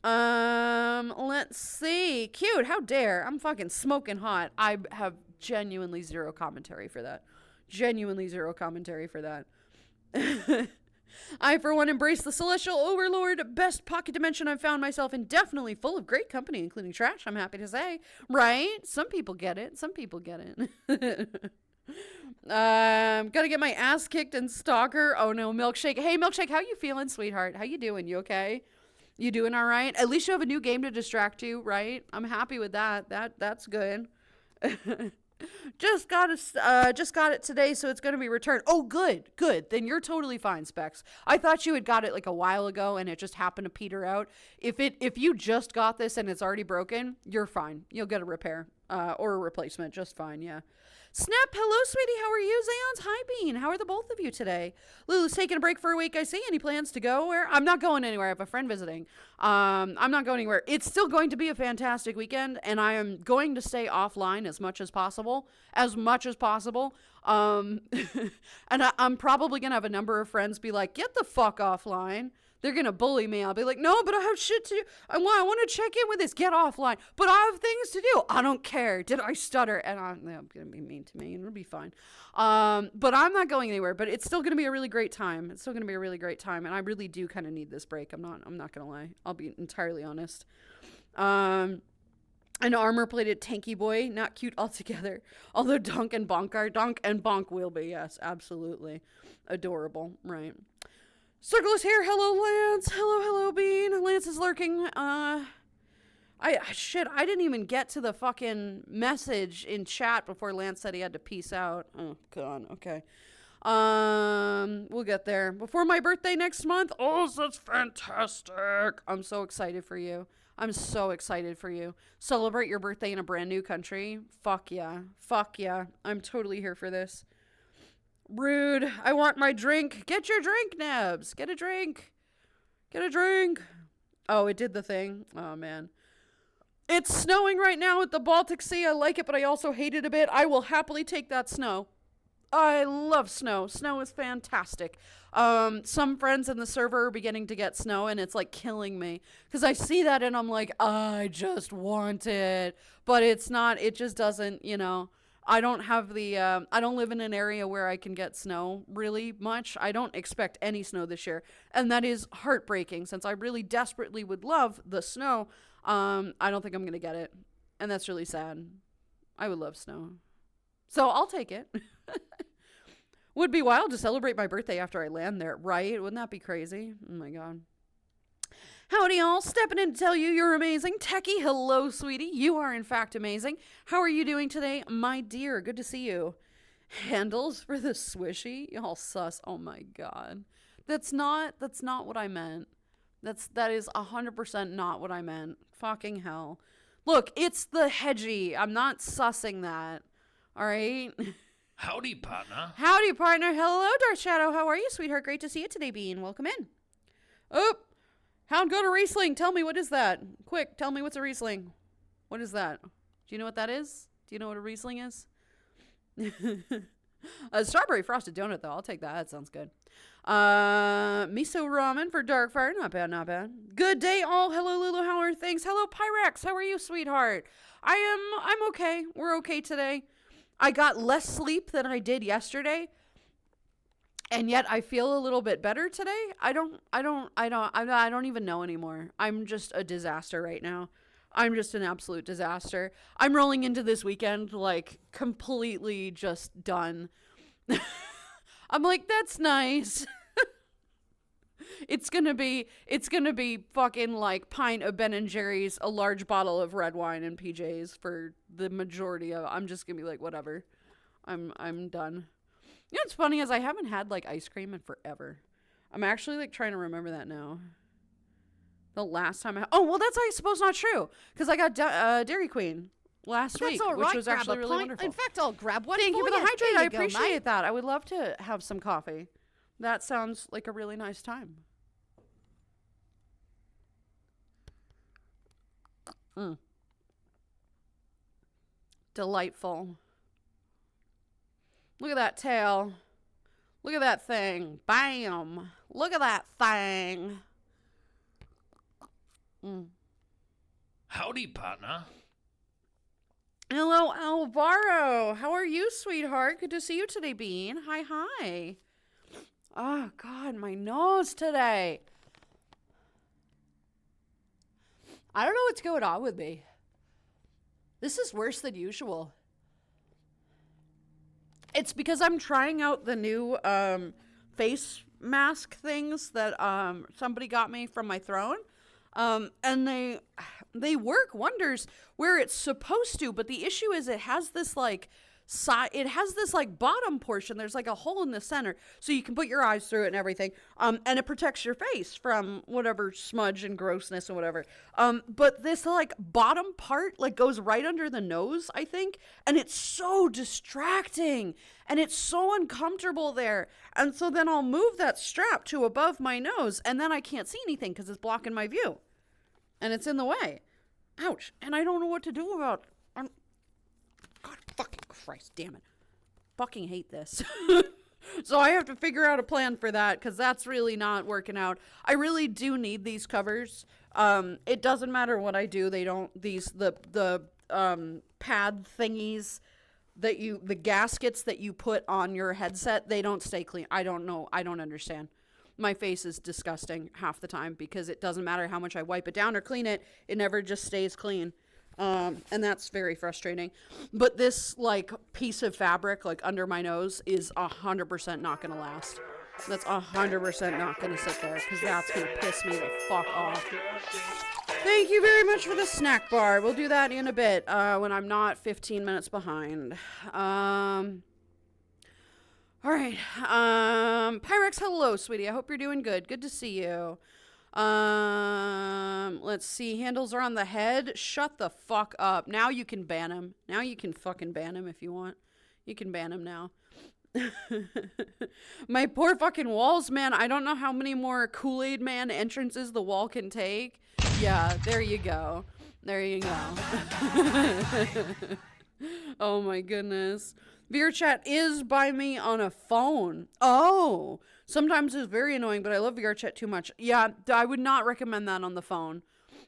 Let's see. Cute. How dare. I'm fucking smoking hot. I have genuinely zero commentary for that. I, for one, embrace the celestial overlord, best pocket dimension I've found myself in, definitely full of great company, including trash, I'm happy to say. Right? Some people get it. Gotta get my ass kicked in Stalker. Oh no, Milkshake. Hey, Milkshake, how you feeling, sweetheart? How you doing? You okay? You doing all right? At least you have a new game to distract you, right? I'm happy with that. That's good. Just got it today, so it's gonna be returned. Oh, good. Then you're totally fine, Specs. I thought you had got it like a while ago, and it just happened to peter out. If you just got this and it's already broken, you're fine. You'll get a repair or a replacement, just fine. Yeah. Snap, hello, sweetie. How are you? Zayons, hi, Bean. How are the both of you today? Lulu's taking a break for a week. I see. Any plans to go? I'm not going anywhere. I have a friend visiting. I'm not going anywhere. It's still going to be a fantastic weekend, and I am going to stay offline as much as possible. And I'm probably going to have a number of friends be like, get the fuck offline. they're going to bully me. I'll be like, no, but I have shit to do. I want to check in with this. Get offline. But I have things to do. I don't care. Did I stutter? And they're going to be mean to me and it'll be fine. But I'm not going anywhere, but it's still going to be a really great time. It's still going to be a really great time. And I really do kind of need this break. I'm not going to lie. I'll be entirely honest. An armor-plated tanky boy, not cute altogether. Although Donk and Bonk are. Donk and Bonk will be, yes, absolutely. Adorable, right. Circle is here. Hello, Lance. Hello, Bean. Lance is lurking. I didn't even get to the fucking message in chat before Lance said he had to peace out. Oh, God, okay. We'll get there. Before my birthday next month. Oh, that's fantastic. I'm so excited for you. I'm so excited for you. Celebrate your birthday in a brand new country. Fuck yeah. Fuck yeah. I'm totally here for this. Rude. I want my drink. Get your drink, Nebs. Get a drink. Get a drink. Oh, it did the thing. Oh, man. It's snowing right now at the Baltic Sea. I like it, but I also hate it a bit. I will happily take that snow. I love snow. Snow is fantastic. Some friends in the server are beginning to get snow, and it's like killing me because I see that and I'm like, I just want it, but it's not. It just doesn't. I don't have the. I don't live in an area where I can get snow really much. I don't expect any snow this year, and that is heartbreaking since I really desperately would love the snow. I don't think I'm gonna get it, and that's really sad. I would love snow, so I'll take it. Would be wild to celebrate my birthday after I land there, right? Wouldn't that be crazy? Oh my God. Howdy all, stepping in to tell you you're amazing. Techie, hello sweetie. You are in fact amazing. How are you doing today? My dear, good to see you. Handles for the swishy? Y'all sus. Oh my God. That's not what I meant. That is 100% not what I meant. Fucking hell. Look, it's the hedgy. I'm not sussing that. All right? Howdy, partner. Howdy, partner. Hello, Darth Shadow. How are you, sweetheart? Great to see you today, Bean. Welcome in. Oh, Hound, go to Riesling. Tell me, what is that? Quick, tell me what's a Riesling. What is that? Do you know what that is? Do you know what a Riesling is? A strawberry frosted donut, though. I'll take that. That sounds good. Miso ramen for Darkfire. Not bad, not bad. Good day, all. Hello, Lulu. How are things? Hello, Pyrex. How are you, sweetheart? I'm okay. We're okay today. I got less sleep than I did yesterday, and yet I feel a little bit better today. I don't even know anymore. I'm just a disaster right now. I'm just an absolute disaster. I'm rolling into this weekend like completely just done. I'm like, that's nice. It's gonna be fucking like pint of Ben & Jerry's, a large bottle of red wine, and PJs for the majority of. I'm just gonna be like, whatever. I'm done. You know what's funny is I haven't had like ice cream in forever. I'm actually like trying to remember that now. The last time that's I suppose not true because I got Dairy Queen last week, all right. which was actually really wonderful. In fact, I'll grab one. Thank you for the hydrate. There I you go, appreciate mate. that. I would love to have some coffee. That sounds like a really nice time. Delightful. Look at that tail. Look at that thing. Bam. Look at that thing. Howdy, partner. Hello, Alvaro. How are you, sweetheart? Good to see you today, Bean. Hi. Oh, God, my nose today. I don't know what's going on with me. This is worse than usual. It's because I'm trying out the new face mask things that somebody got me from my throne. And they work wonders where it's supposed to, but the issue is it has this like bottom portion. There's like a hole in the center so you can put your eyes through it and everything. And it protects your face from whatever smudge and grossness and whatever. But this like bottom part like goes right under the nose, I think. And it's so distracting and it's so uncomfortable there. And so then I'll move that strap to above my nose and then I can't see anything because it's blocking my view. And it's in the way. Ouch. And I don't know what to do about it. God fucking Christ, damn it. Fucking hate this. So I have to figure out a plan for that because that's really not working out. I really do need these covers. It doesn't matter what I do. They don't, the pad thingies that the gaskets that you put on your headset, they don't stay clean. I don't know. I don't understand. My face is disgusting half the time because it doesn't matter how much I wipe it down or clean it. It never just stays clean. And that's very frustrating. But this, like, piece of fabric, like, under my nose is 100% not going to last. That's 100% not going to sit there because that's going to piss me the fuck off. Thank you very much for the snack bar. We'll do that in a bit when I'm not 15 minutes behind. All right. Pyrex, hello, sweetie. I hope you're doing good. Good to see you. Let's see. Handles are on the head. Shut the fuck up. Now you can ban him. Now you can fucking ban him if you want. You can ban him now. My poor fucking walls, man. I don't know how many more Kool-Aid Man entrances the wall can take. Yeah, there you go. There you go. Oh my goodness. VRChat is by me on a phone. Oh, sometimes it's very annoying, but I love VRChat too much. Yeah, I would not recommend that on the phone.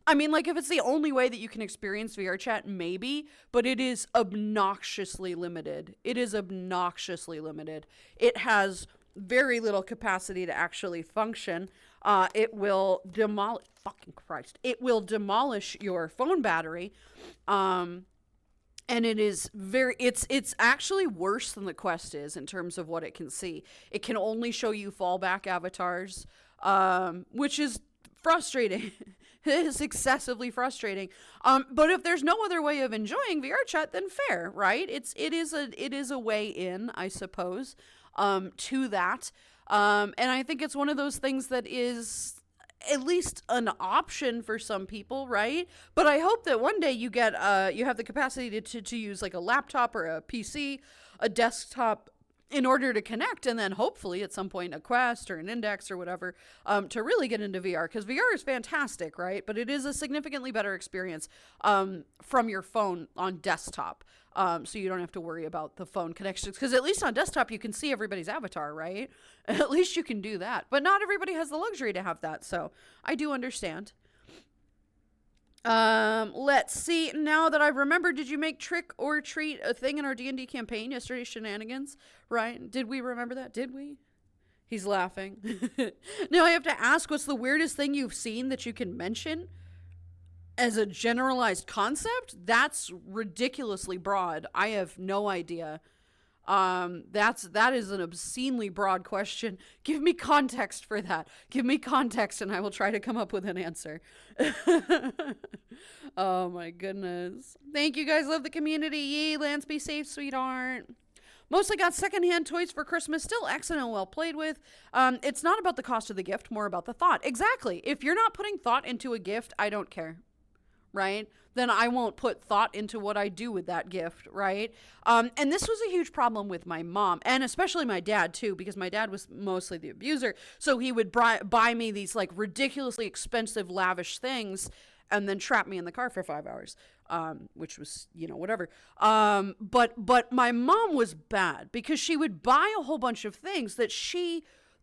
I mean, like, if it's the only way that you can experience VRChat, maybe, but it is obnoxiously limited. It is obnoxiously limited. It has very little capacity to actually function. It will demolish, fucking Christ, it will demolish your phone battery. And it is it's actually worse than the Quest is in terms of what it can see. It can only show you fallback avatars, which is frustrating. It is excessively frustrating. But if there's no other way of enjoying VRChat, then fair, right? It is a way in, I suppose, to that. And I think it's one of those things that is at least an option for some people, right? But I hope that one day you get you have the capacity to use like a laptop or a PC, a desktop, in order to connect, and then hopefully at some point a Quest or an Index or whatever, to really get into VR, because VR is fantastic, right? But it is a significantly better experience from your phone on desktop, so you don't have to worry about the phone connections, because at least on desktop you can see everybody's avatar, right? At least you can do that, but not everybody has the luxury to have that, so I do understand. Let's see. Now that I remember, did you make trick or treat a thing in our D&D campaign, yesterday's shenanigans? Right? Did we remember that? Did we? He's laughing. Now I have to ask, what's the weirdest thing you've seen that you can mention as a generalized concept? That's ridiculously broad. I have no idea. That is an obscenely broad question. Give me context for that. Give me context and I will try to come up with an answer. Oh my goodness. Thank you guys. Love the community. Yee, Lance, be safe, sweetheart. Mostly got secondhand toys for Christmas. Still excellent and well played with. It's not about the cost of the gift, more about the thought. Exactly. If you're not putting thought into a gift, I don't care. Right? Then I won't put thought into what I do with that gift, right? And this was a huge problem with my mom, and especially my dad, too, because my dad was mostly the abuser. So he would buy me these, like, ridiculously expensive, lavish things and then trap me in the car for 5 hours, which was, you know, whatever. But my mom was bad because she would buy a whole bunch of things that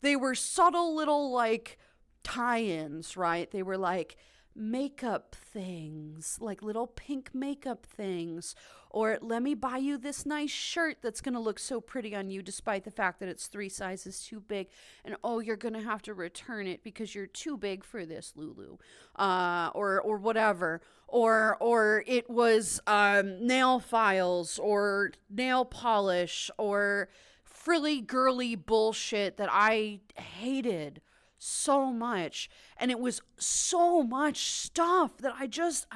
they were subtle little, like, tie-ins, right? They were, like, makeup things, like little pink makeup things, or let me buy you this nice shirt that's gonna look so pretty on you despite the fact that it's 3 sizes too big, and oh, you're gonna have to return it because you're too big for this, Lulu, or whatever, or it was nail files or nail polish or frilly girly bullshit that I hated so much, and it was so much stuff that I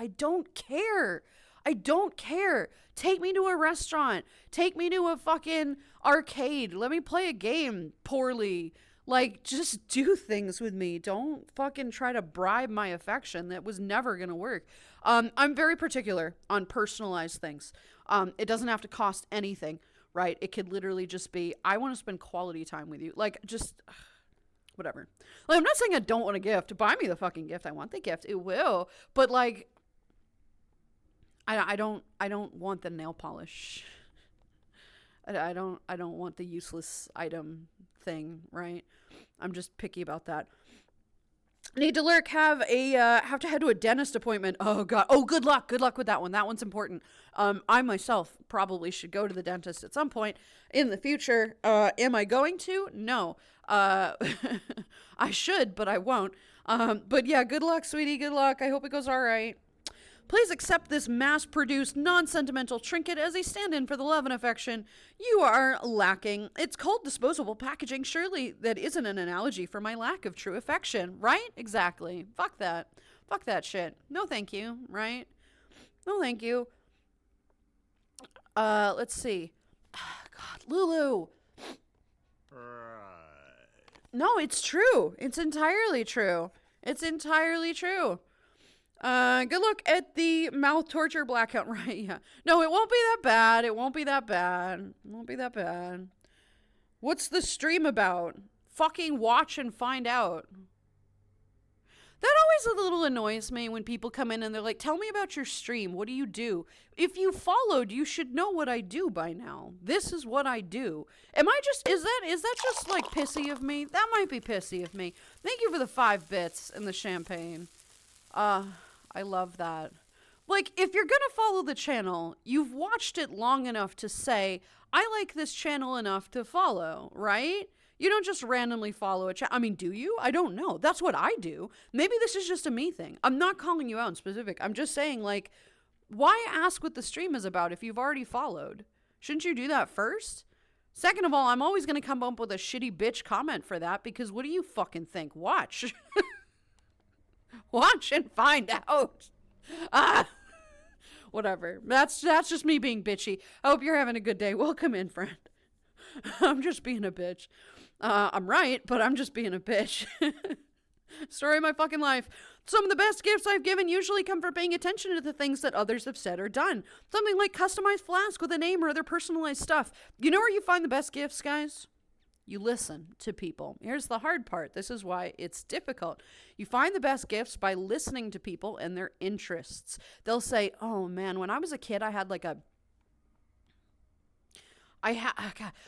don't care. I don't care. Take me to a restaurant. Take me to a fucking arcade. Let me play a game poorly. Like, just do things with me. Don't fucking try to bribe my affection. That was never gonna work. I'm very particular on personalized things. It doesn't have to cost anything, right? It could literally just be, I want to spend quality time with you. Like, just whatever. Like, I'm not saying I don't want a gift. Buy me the fucking gift. I want the gift. It will. But, like, I don't want the nail polish. I don't want the useless item thing, right? I'm just picky about that. Need to lurk, have to head to a dentist appointment. Oh god. Oh, good luck with that one. That one's important. I myself probably should go to the dentist at some point in the future. Am I going to? No. I should, but I won't. But yeah, good luck, sweetie. Good luck. I hope it goes all right. Please accept this mass-produced, non-sentimental trinket as a stand-in for the love and affection you are lacking. It's cold, disposable packaging. Surely that isn't an analogy for my lack of true affection, right? Exactly. Fuck that. Fuck that shit. No thank you, right? No thank you. Let's see. God, Lulu. No, it's true. It's entirely true. It's entirely true. Good look at the mouth torture blackout, right? Yeah. No, it won't be that bad. It won't be that bad. It won't be that bad. What's the stream about? Fucking watch and find out. That always a little annoys me when people come in and they're like, tell me about your stream. What do you do? If you followed, you should know what I do by now. This is what I do. Is that just like pissy of me? That might be pissy of me. Thank you for the 5 bits and the champagne. I love that. Like, if you're gonna follow the channel, you've watched it long enough to say, I like this channel enough to follow, right? You don't just randomly follow a channel. I mean, do you? I don't know. That's what I do. Maybe this is just a me thing. I'm not calling you out in specific. I'm just saying, like, why ask what the stream is about if you've already followed? Shouldn't you do that first? Second of all, I'm always gonna come up with a shitty bitch comment for that because what do you fucking think? Watch. Watch and find out. Whatever. That's just me being bitchy. I hope you're having a good day. Welcome in, friend. I'm just being a bitch. I'm right, but I'm just being a bitch. Story of my fucking life. Some of the best gifts I've given usually come from paying attention to the things that others have said or done. Something like customized flask with a name or other personalized stuff. You know where you find the best gifts, guys? You listen to people. Here's the hard part. This is why it's difficult. You find the best gifts by listening to people and their interests. They'll say, oh man, when I was a kid, I had like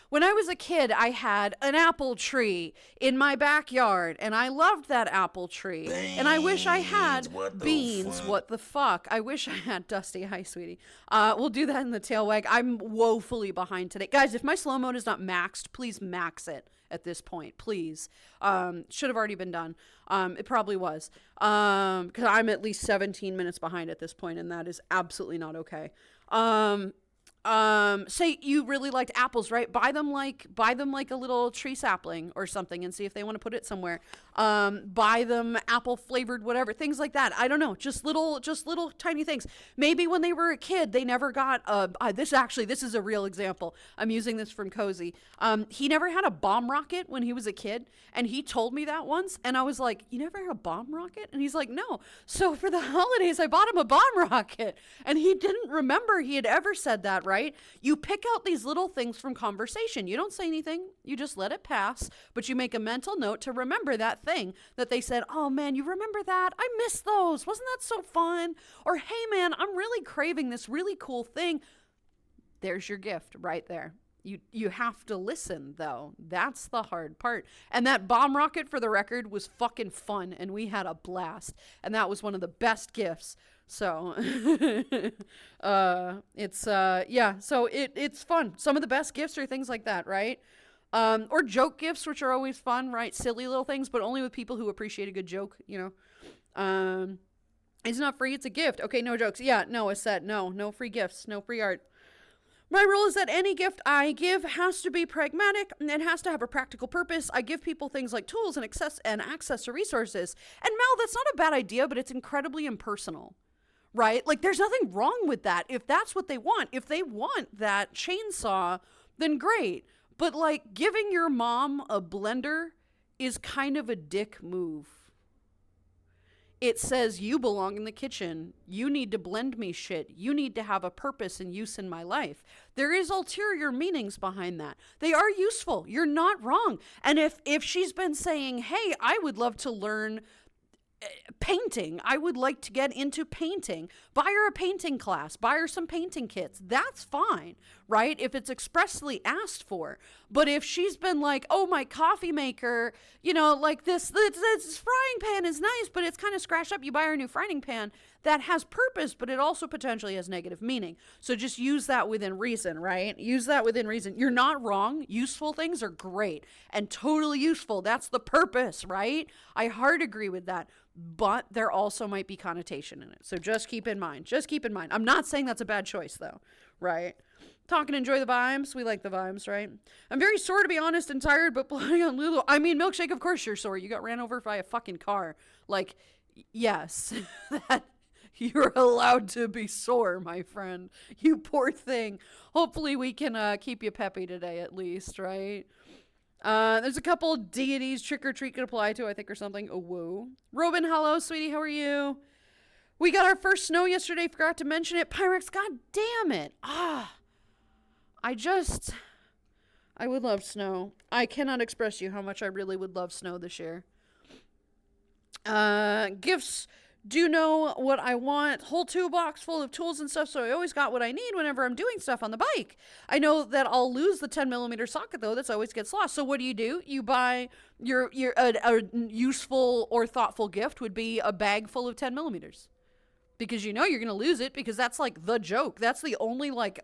when I was a kid, I had an apple tree in my backyard, and I loved that apple tree. And I wish I had beans. What the fuck? I wish I had Dusty. Hi, sweetie. We'll do that in the tail wag. I'm woefully behind today. Guys, if my slow mode is not maxed, please max it at this point, please. Should have already been done. It probably was. Because I'm at least 17 minutes behind at this point, and that is absolutely not okay. Say you really liked apples, right? Buy them like a little tree sapling or something and see if they want to put it somewhere. Buy them apple flavored, whatever, things like that. I don't know. Just little tiny things. Maybe when they were a kid, they never got this is a real example. I'm using this from Cozy. He never had a bomb rocket when he was a kid, and he told me that once, and I was like, you never had a bomb rocket? And he's like, no. So for the holidays, I bought him a bomb rocket, and he didn't remember he had ever said that, right? You pick out these little things from conversation. You don't say anything. You just let it pass, but you make a mental note to remember that thing that they said, oh man, you remember that? I miss those. Wasn't that so fun? Or, hey man, I'm really craving this really cool thing. There's your gift right there. You have to listen, though. That's the hard part. And that bomb rocket, for the record, was fucking fun, and we had a blast. And that was one of the best gifts. So, it's fun. Some of the best gifts are things like that, right? Or joke gifts, which are always fun, right? Silly little things, but only with people who appreciate a good joke, you know? It's not free, it's a gift. Okay, no jokes. Yeah, no, it's that. No free gifts, no free art. My rule is that any gift I give has to be pragmatic and it has to have a practical purpose. I give people things like tools and access to resources. And Mel, that's not a bad idea, but it's incredibly impersonal, right? Like, there's nothing wrong with that if that's what they want. If they want that chainsaw, then great. But, like, giving your mom a blender is kind of a dick move. It says, you belong in the kitchen. You need to blend me shit. You need to have a purpose and use in my life. There is ulterior meanings behind that. They are useful. You're not wrong. And if she's been saying, hey, I would love to learn painting. I would like to get into painting. Buy her a painting class. Buy her some painting kits. That's fine, right? If it's expressly asked for. But if she's been like, oh, my coffee maker, you know, like this frying pan is nice, but it's kind of scratched up. You buy her a new frying pan that has purpose, but it also potentially has negative meaning. So just use that within reason, right? Use that within reason. You're not wrong. Useful things are great and totally useful. That's the purpose, right? I hard agree with that. But there also might be connotation in it. So just keep in mind. Just keep in mind. I'm not saying that's a bad choice, though, right? Talk and enjoy the vibes. We like the vibes, right? I'm very sore, to be honest, and tired, but playing on Lulu. I mean, Milkshake, of course you're sore. You got ran over by a fucking car. Like, yes, that you're allowed to be sore, my friend. You poor thing. Hopefully we can keep you peppy today at least, right? There's a couple deities trick or treat could apply to, I think, or something. Oh, whoa. Robin, hello, sweetie. How are you? We got our first snow yesterday. Forgot to mention it. Pyrex, god damn it. I would love snow. I cannot express to you how much I really would love snow this year. Gifts. Do know what I want. Whole toolbox full of tools and stuff, so I always got what I need whenever I'm doing stuff on the bike. I know that I'll lose the 10mm socket, though. That's always gets lost. So what do? You buy a useful or thoughtful gift would be a bag full of 10mm. Because you know you're going to lose it, because that's like the joke. That's the only like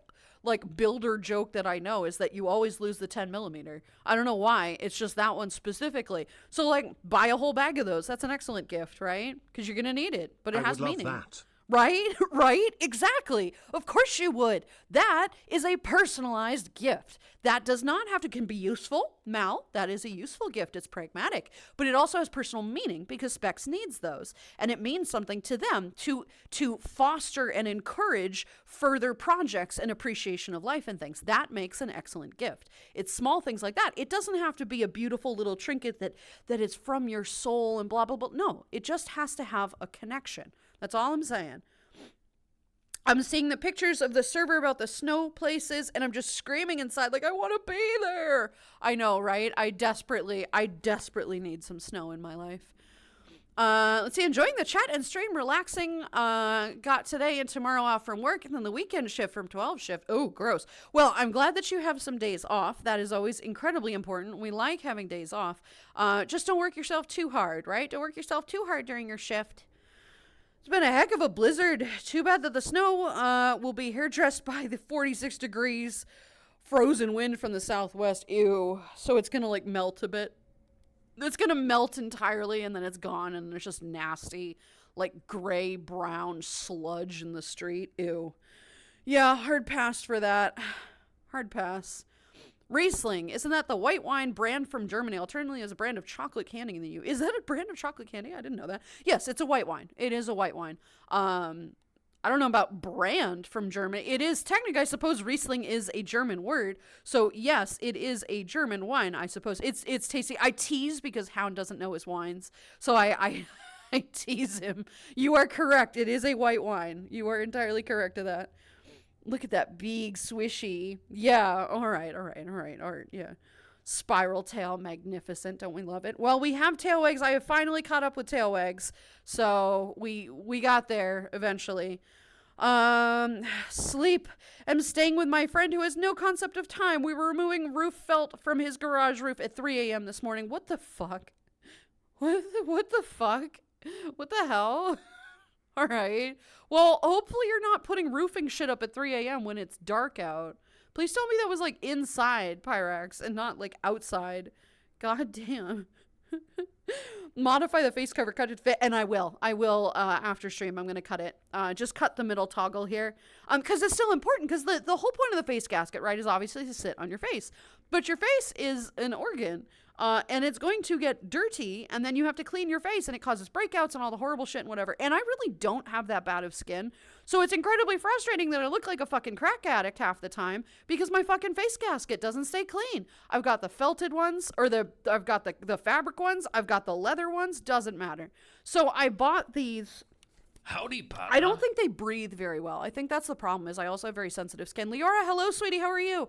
builder joke that I know, is that you always lose the 10mm. I don't know why. It's just that one specifically. So like buy a whole bag of those. That's an excellent gift, right? Because you're going to need it, but it has meaning. That. Right? Right? Exactly. Of course you would. That is a personalized gift. That does not have to can be useful. Mal, that is a useful gift. It's pragmatic. But it also has personal meaning, because Specs needs those. And it means something to them to foster and encourage further projects and appreciation of life and things. That makes an excellent gift. It's small things like that. It doesn't have to be a beautiful little trinket that is from your soul and blah, blah, blah. No, it just has to have a connection. That's all I'm saying. I'm seeing the pictures of the server about the snow places, and I'm just screaming inside like, I want to be there. I know, right? I desperately need some snow in my life. Let's see, enjoying the chat and stream, relaxing. Got today and tomorrow off from work, and then the weekend shift from 12 shift. Oh, gross. Well, I'm glad that you have some days off. That is always incredibly important. We like having days off. Just don't work yourself too hard, right? Don't work yourself too hard during your shift. It's been a heck of a blizzard. Too bad that the snow will be here, dressed by the 46 degrees frozen wind from the southwest. Ew. So it's going to like melt a bit. It's going to melt entirely, and then it's gone, and there's just nasty, like gray, brown sludge in the street. Ew. Yeah, hard pass for that. Hard pass. Riesling, isn't that the white wine brand from Germany? Alternatively, as a brand of chocolate candy in the U. Is that a brand of chocolate candy? I didn't know that. Yes, it's a white wine. It is a white wine. I don't know about brand from Germany. It is technically, I suppose Riesling is a German word. So yes, it is a German wine, I suppose. It's tasty. I tease because Hound doesn't know his wines. So I tease him. You are correct. It is a white wine. You are entirely correct to that. Look at that big swishy. Yeah, all right. Yeah. Spiral tail, magnificent. Don't we love it? Well, we have tail wags. I have finally caught up with tail wags. So we got there eventually. Sleep. I'm staying with my friend who has no concept of time. We were removing roof felt from his garage roof at 3 a.m. this morning. What the fuck? What the fuck? What the hell? All right. Well, hopefully you're not putting roofing shit up at 3 a.m. when it's dark out. Please tell me that was like inside Pyrax and not like outside. God damn. Modify the face cover, cut it fit, and I will after stream. I'm going to cut it. Just cut the middle toggle here. Because it's still important, because the whole point of the face gasket, right, is obviously to sit on your face. But your face is an organ. And it's going to get dirty, and then you have to clean your face, and it causes breakouts and all the horrible shit and whatever. And I really don't have that bad of skin. So it's incredibly frustrating that I look like a fucking crack addict half the time because my fucking face gasket doesn't stay clean. I've got the felted ones, or I've got the fabric ones, I've got the leather ones, doesn't matter. So I bought these. Howdy, partner. I don't think they breathe very well. I think that's the problem, is I also have very sensitive skin. Leora, hello, sweetie. How are you?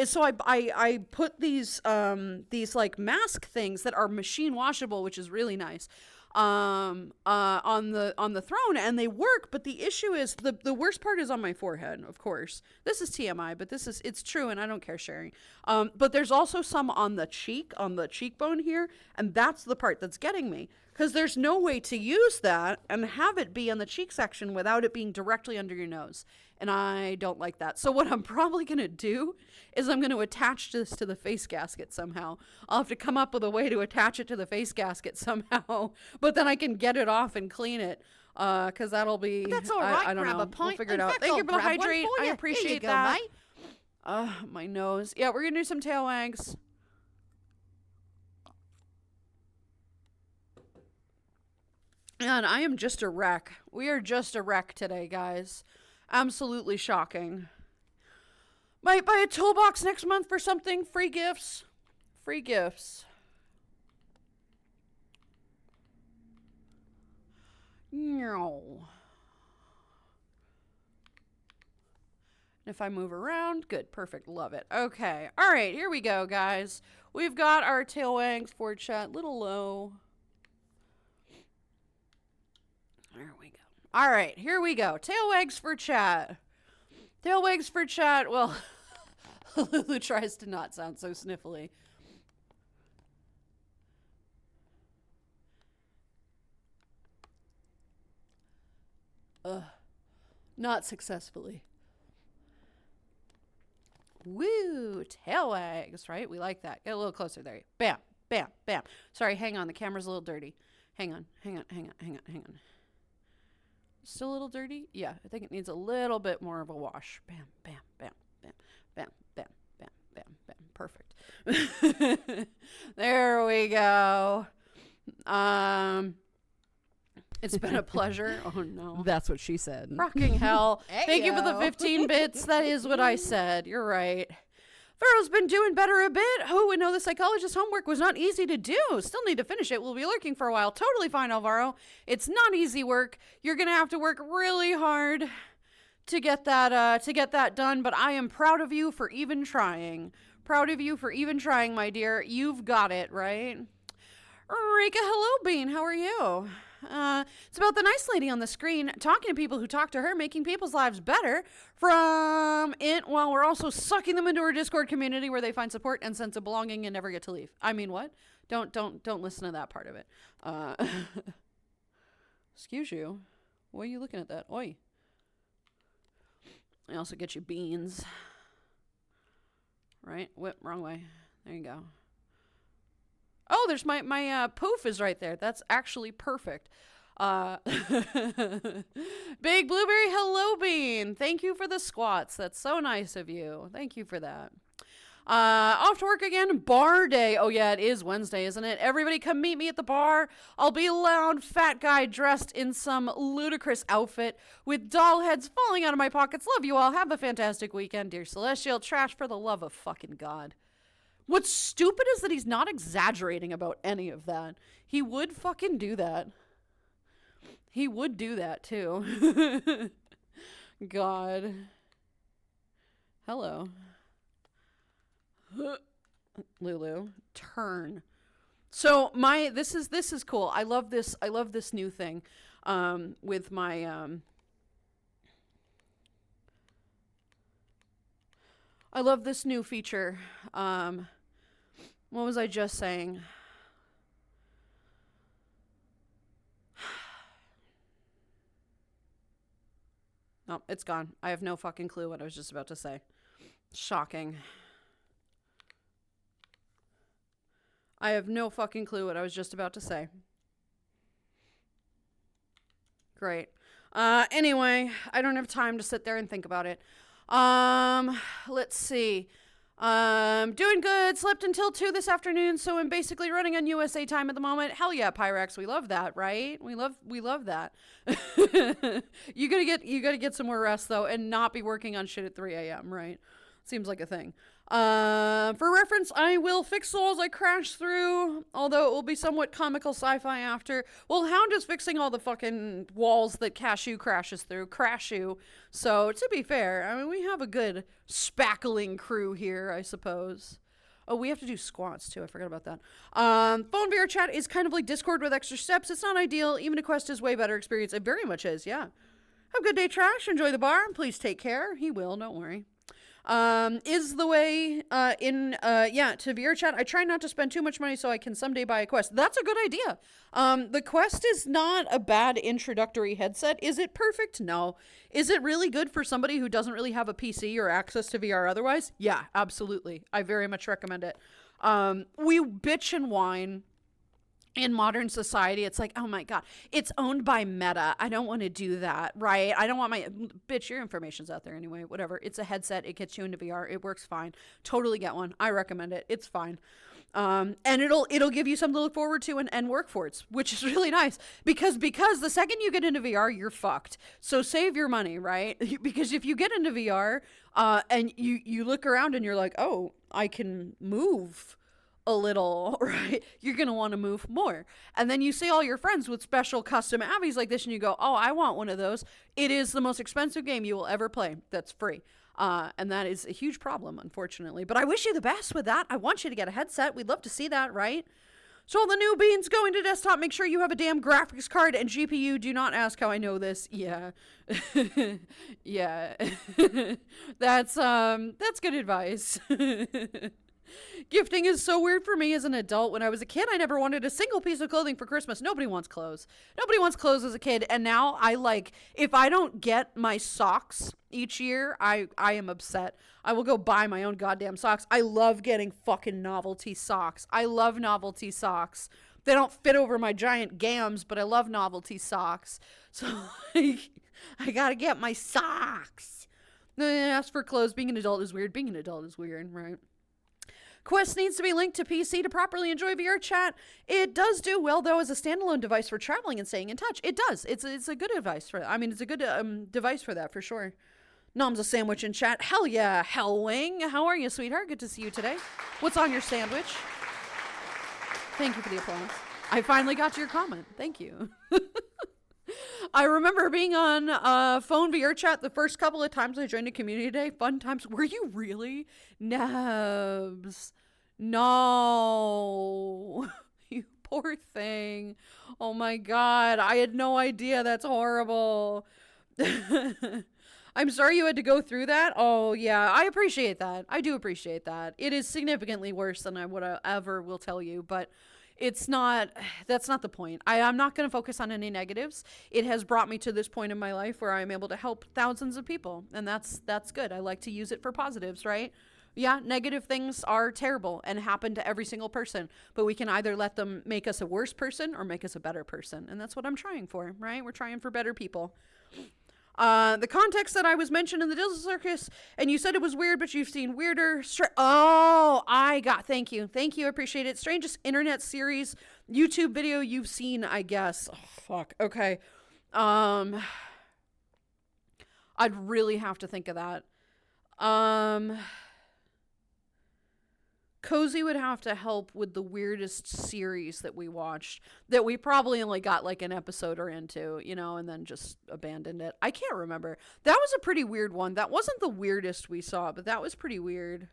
So I put these like mask things that are machine washable, which is really nice. on the throne, and they work. But the issue is the worst part is on my forehead. Of course, this is TMI, but it's true, and I don't care sharing. But there's also some on the cheekbone here, and that's the part that's getting me, because there's no way to use that and have it be on the cheek section without it being directly under your nose. And I don't like that. So what I'm probably going to do is I'm going to attach this to the face gasket somehow. I'll have to come up with a way to attach it to the face gasket somehow. But then I can get it off and clean it. Because that'll be... That's all right. I don't grab know. a pint. We'll figure it In out. fact, Thank you I'll for the grab one hydrate. for I you. appreciate Here you go, that. mate. My nose. Yeah, we're going to do some tail wags. And I am just a wreck. We are just a wreck today, guys. Absolutely shocking. Might buy a toolbox next month for something. Free gifts. Free gifts. No. If I move around, good, perfect, love it. Okay, all right, here we go, guys. We've got our tail wags for chat, little low. There we go. All right, here we go. Tail wags for chat. Tail wags for chat. Well, Lulu tries to not sound so sniffly. Not successfully. Woo, tail wags, right? We like that. Get a little closer there. Bam, bam, bam. Sorry, hang on. The camera's a little dirty. Hang on. Still a little dirty? Yeah, I think it needs a little bit more of a wash. Bam, bam, bam, bam, bam, bam, bam, bam, bam. Perfect. There we go. It's been a pleasure. Oh, no. That's what she said. Fucking hell. Thank you for the Ayo. 15 bits. That is what I said. You're right. Pharaoh's been doing better a bit. Who would know the psychologist's homework was not easy to do? Still need to finish it. We'll be lurking for a while. Totally fine, Alvaro. It's not easy work. You're going to have to work really hard to get that done, but I am proud of you for even trying. Proud of you for even trying, my dear. You've got it, right? Rika, hello, Bean. How are you? It's about the nice lady on the screen talking to people who talk to her, making people's lives better from it, while we're also sucking them into our Discord community where they find support and sense of belonging and never get to leave. I mean, what? Don't listen to that part of it. Excuse you. Why are you looking at that? Oi. I also get you beans. Right? Whip, wrong way. There you go. Oh, there's my poof is right there. That's actually perfect. Big Blueberry, hello, Bean. Thank you for the squats. That's so nice of you. Thank you for that. Off to work again. Bar day. Oh, yeah, it is Wednesday, isn't it? Everybody come meet me at the bar. I'll be a loud, fat guy dressed in some ludicrous outfit with doll heads falling out of my pockets. Love you all. Have a fantastic weekend, dear Celestial. Trash for the love of fucking God. What's stupid is that he's not exaggerating about any of that. He would fucking do that. He would do that, too. God. Hello. Lulu. Turn. So this is cool. I love this new thing. With my I love this new feature. What was I just saying? No, it's gone. I have no fucking clue what I was just about to say. Shocking. I have no fucking clue what I was just about to say. Great. Anyway, I don't have time to sit there and think about it. Let's see. Doing good. Slept until 2 this afternoon, so I'm basically running on USA time at the moment. Hell yeah, Pyrex. We love that, right? We love that. You gotta get some more rest though, and not be working on shit at 3 a.m., right? Seems like a thing. For reference, I will fix souls I crash through, although it will be somewhat comical sci-fi after. Well, Hound is fixing all the fucking walls that Cashew crashes through. Crashew. So, to be fair, I mean, we have a good spackling crew here, I suppose. Oh, we have to do squats too. I forgot about that. Phone VR chat is kind of like Discord with extra steps. It's not ideal. Even a Quest is way better experience. It very much is, yeah. Have a good day, Trash. Enjoy the bar. Please take care. He will, don't worry. Is the way, to VR chat. I try not to spend too much money so I can someday buy a Quest. That's a good idea. The Quest is not a bad introductory headset. Is it perfect? No. Is it really good for somebody who doesn't really have a PC or access to VR otherwise? Yeah, absolutely. I very much recommend it. We bitch and whine in modern society. It's like, oh my God, it's owned by Meta. I don't want to do that, right? I don't want my, bitch, your information's out there anyway, whatever. It's a headset. It gets you into VR. It works fine. Totally get one. I recommend it. It's fine. And it'll give you something to look forward to and work for it, which is really nice because the second you get into VR, you're fucked. So save your money, right? Because if you get into VR, and you look around and you're like, oh, I can move a little, right? You're going to want to move more. And then you see all your friends with special custom Abbeys like this and you go, oh, I want one of those. It is the most expensive game you will ever play that's free. And that is a huge problem, unfortunately. But I wish you the best with that. I want you to get a headset. We'd love to see that, right? So all the new beans going to desktop, make sure you have a damn graphics card and GPU. Do not ask how I know this. Yeah. Yeah. That's good advice. Gifting is so weird for me as an adult. When I was a kid, I never wanted a single piece of clothing for Christmas. Nobody wants clothes. Nobody wants clothes as a kid. And now if I don't get my socks each year, I am upset. I will go buy my own goddamn socks. I love getting fucking novelty socks. I love novelty socks. They don't fit over my giant gams, but I love novelty socks. So I gotta get my socks. As for clothes, being an adult is weird. Being an adult is weird, right? Quest needs to be linked to PC to properly enjoy VR chat. It does do well, though, as a standalone device for traveling and staying in touch. It does. It's a good device for that. I mean, it's a good device for that, for sure. Nom's a sandwich in chat. Hell yeah, Hellwing. How are you, sweetheart? Good to see you today. What's on your sandwich? Thank you for the applause. I finally got to your comment. Thank you. I remember being on phone VR chat the first couple of times I joined a community day. Fun times. Were you really? Nebs. No. You poor thing. Oh my God. I had no idea. That's horrible. I'm sorry you had to go through that. Oh yeah, I appreciate that. I do appreciate that. It is significantly worse than I would ever will tell you, but that's not the point. I'm not going to focus on any negatives. It has brought me to this point in my life where I'm able to help thousands of people, and that's good. I like to use it for positives, right? Yeah, negative things are terrible and happen to every single person, but we can either let them make us a worse person or make us a better person, and that's what I'm trying for, right? We're trying for better people. The context that I was mentioned in the Dizzle Circus, and you said it was weird, but you've seen weirder. Thank you, I appreciate it. Strangest internet series, YouTube video you've seen, I guess. Oh, fuck. Okay. I'd really have to think of that. Cozy would have to help with the weirdest series that we watched that we probably only got like an episode or into, and then just abandoned it. I can't remember. That was a pretty weird one. That wasn't the weirdest we saw, but that was pretty weird.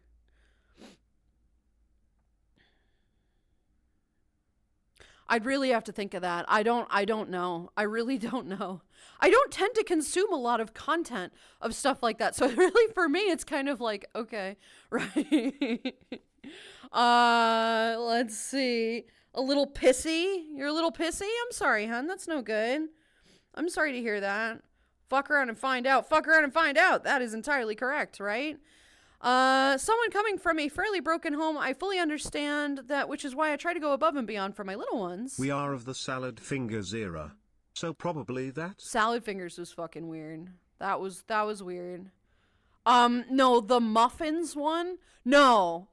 I'd really have to think of that. I don't know. I really don't know. I don't tend to consume a lot of content of stuff like that. So really for me, it's kind of like, okay, right? Let's see. A little pissy? You're a little pissy? I'm sorry, hun. That's no good. I'm sorry to hear that. Fuck around and find out. Fuck around and find out. That is entirely correct, right? Someone coming from a fairly broken home, I fully understand that, which is why I try to go above and beyond for my little ones. We are of the salad fingers era. So probably that. Salad fingers was fucking weird. That was weird. No, the muffins one? No.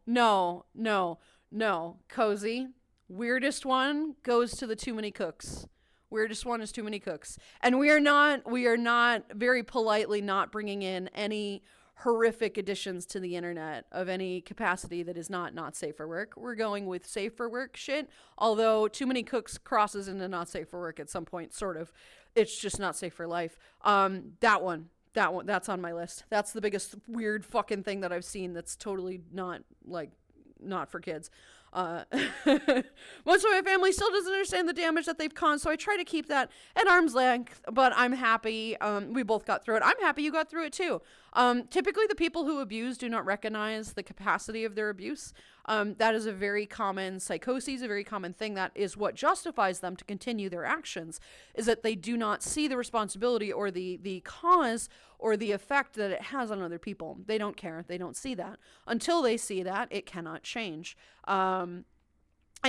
Cozy. Weirdest one goes to the Too Many Cooks. Weirdest one is Too Many Cooks. And we are not very politely not bringing in any horrific additions to the internet of any capacity that is not safe for work. We're going with safe for work shit, although Too Many Cooks crosses into not safe for work at some point, sort of. It's just not safe for life. That one, that's on my list. That's the biggest weird fucking thing that I've seen that's totally not, like, not for kids. Most of my family still doesn't understand the damage that they've caused, so I try to keep that at arm's length, but I'm happy we both got through it. I'm happy you got through it too. Typically the people who abuse do not recognize the capacity of their abuse. That is a very common psychosis, a very common thing. That is what justifies them to continue their actions, is that they do not see the responsibility or the cause or the effect that it has on other people. They don't care. They don't see that. Until they see that, it cannot change. And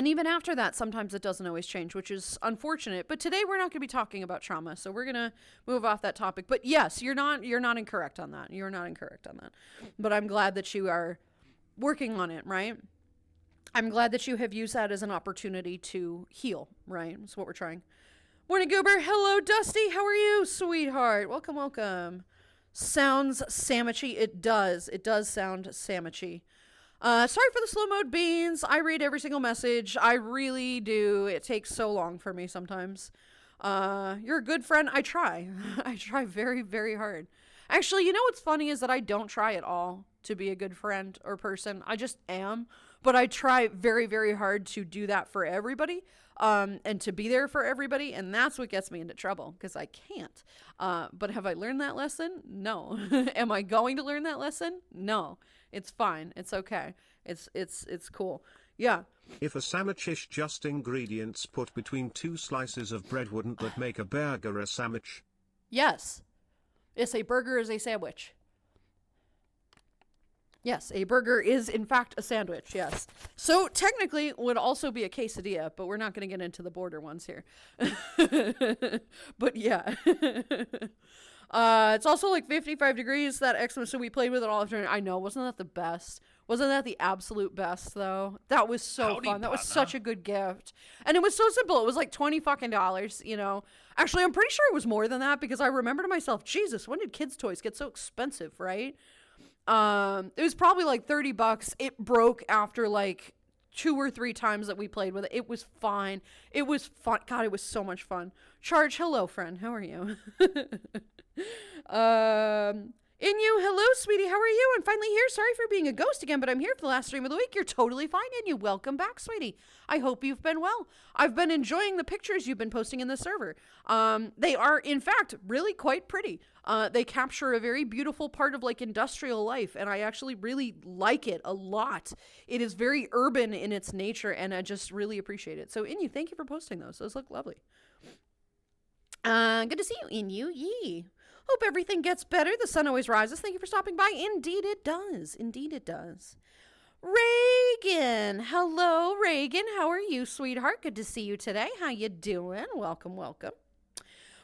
even after that, sometimes it doesn't always change, which is unfortunate. But today we're not going to be talking about trauma, so we're going to move off that topic. But yes, you're not incorrect on that. You're not incorrect on that. But I'm glad that you are working on it, right? I'm glad that you have used that as an opportunity to heal, right? That's what we're trying. Morning, Goober. Hello, Dusty. How are you, sweetheart? Welcome, welcome. Sounds sandwichy. It does. It does sound sandwichy. Sorry for the slow mode, Beans. I read every single message. I really do. It takes so long for me sometimes. You're a good friend. I try. I try very, very hard. Actually, you know what's funny is that I don't try at all to be a good friend or person. I just am. But I try very, very hard to do that for everybody, and to be there for everybody. And that's what gets me into trouble, because I can't. But have I learned that lesson? No. Am I going to learn that lesson? No. It's fine. It's okay. It's cool. Yeah. If a sandwich is just ingredients put between two slices of bread, wouldn't that make a burger a sandwich? Yes. Yes, a burger is a sandwich. Yes, a burger is in fact a sandwich, yes. So technically it would also be a quesadilla, but we're not going to get into the border ones here. But yeah. It's also like 55 degrees, that Xmas, so we played with it all afternoon. I know, wasn't that the best? Wasn't that the absolute best, though? That was so Howdy, fun. That was partner. such a good gift. And it was so simple. It was like $20 fucking, you know. Actually, I'm pretty sure it was more than that, because I remember to myself, Jesus, when did kids' toys get so expensive, right? It was probably like $30. It broke after like 2 or 3 times that we played with it. It was fine. It was fun. God, it was so much fun. Charge, hello, friend. How are you? Inyu, hello, sweetie. How are you? I'm finally here. Sorry for being a ghost again, but I'm here for the last stream of the week. You're totally fine, Inyu. Welcome back, sweetie. I hope you've been well. I've been enjoying the pictures you've been posting in the server. They are, in fact, really quite pretty. They capture a very beautiful part of like industrial life, and I actually really like it a lot. It is very urban in its nature, and I just really appreciate it. So, Inyu, thank you for posting those. Those look lovely. Good to see you, Inyu. Yee. Hope everything gets better. The sun always rises. Thank you for stopping by. Indeed it does. Indeed it does. Reagan. Hello, Reagan. How are you, sweetheart? Good to see you today. How you doing? Welcome, welcome.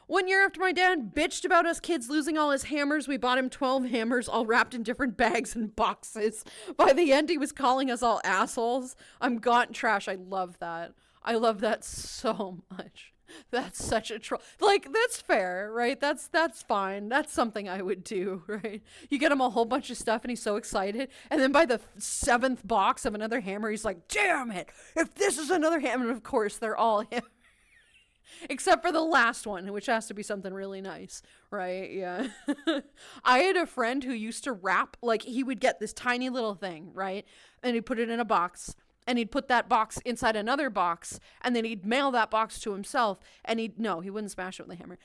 1 year after my dad bitched about us kids losing all his hammers, we bought him 12 hammers all wrapped in different bags and boxes. By the end, he was calling us all assholes. I'm gaunt trash. I love that. I love that so much. That's such a troll. Like, that's fair, right? That's fine. That's something I would do, right? You get him a whole bunch of stuff and he's so excited. And then by the 7th box of another hammer, he's like, damn it. If this is another hammer, and of course, they're all him. Except for the last one, which has to be something really nice, right? Yeah. I had a friend who used to wrap, like, he would get this tiny little thing, right? And he'd put it in a box. And he'd put that box inside another box, and then he'd mail that box to himself, and he wouldn't smash it with a hammer.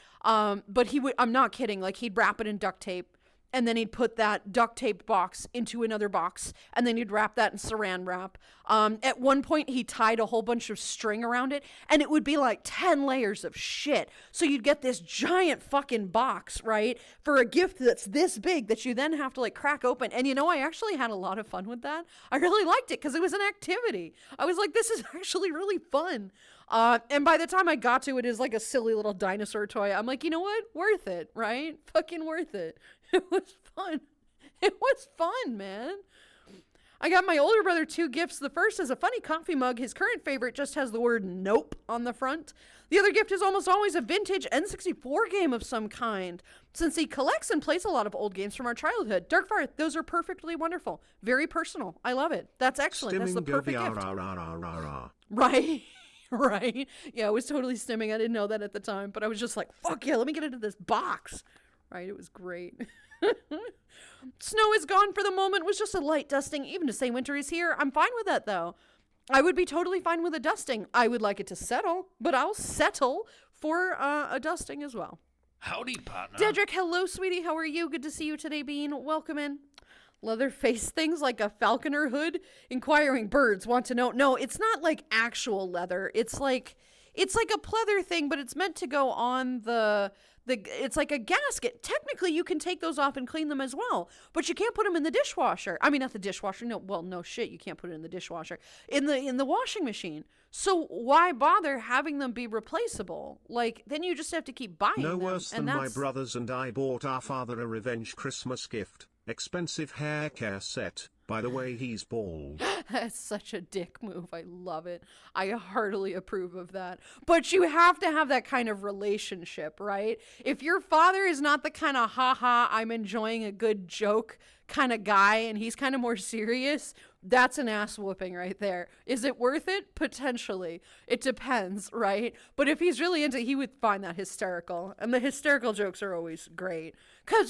But he would, I'm not kidding, like he'd wrap it in duct tape, and then he'd put that duct taped box into another box, and then he'd wrap that in saran wrap. At one point, he tied a whole bunch of string around it, and it would be like 10 layers of shit. So you'd get this giant fucking box, right, for a gift that's this big that you then have to like crack open. And you know, I actually had a lot of fun with that. I really liked it because it was an activity. I was like, this is actually really fun. And by the time I got to it, is like a silly little dinosaur toy. I'm like, you know what? Worth it, right? Fucking worth it. It was fun. It was fun, man. I got my older brother 2 gifts. The first is a funny coffee mug. His current favorite just has the word nope on the front. The other gift is almost always a vintage N64 game of some kind, since he collects and plays a lot of old games from our childhood. Darkfire, those are perfectly wonderful. Very personal. I love it. That's excellent. That's the perfect gift. Right. Right. Yeah, I was totally stimming. I didn't know that at the time, but I was just like, fuck yeah, let me get into this box. Right. It was great. Snow is gone for the moment, was just a light dusting. Even to say winter is here, I'm fine with that though. I would be totally fine with a dusting. I would like it to settle, but I'll settle for a dusting as well. Howdy, partner. Dedrick, hello, sweetie. How are you? Good to see you today, Bean. Welcome in. Leather face things like a falconer hood. Inquiring birds want to know. No, it's not like actual leather. It's like a pleather thing, but it's meant to go on it's like a gasket. Technically, you can take those off and clean them as well, but you can't put them in the dishwasher. I mean, not the dishwasher. No, well, no shit, you can't put it in the dishwasher. In the washing machine. So why bother having them be replaceable? Like, then you just have to keep buying them. No worse than my brothers and I bought our father a revenge Christmas gift. Expensive hair care set. By the way, he's bald. That's such a dick move. I love it. I heartily approve of that. But you have to have that kind of relationship, right? If your father is not the kind of haha, I'm enjoying a good joke kind of guy, and he's kind of more serious, that's an ass whooping right there. Is it worth it? Potentially. It depends, right? But if he's really into, he would find that hysterical. And the hysterical jokes are always great.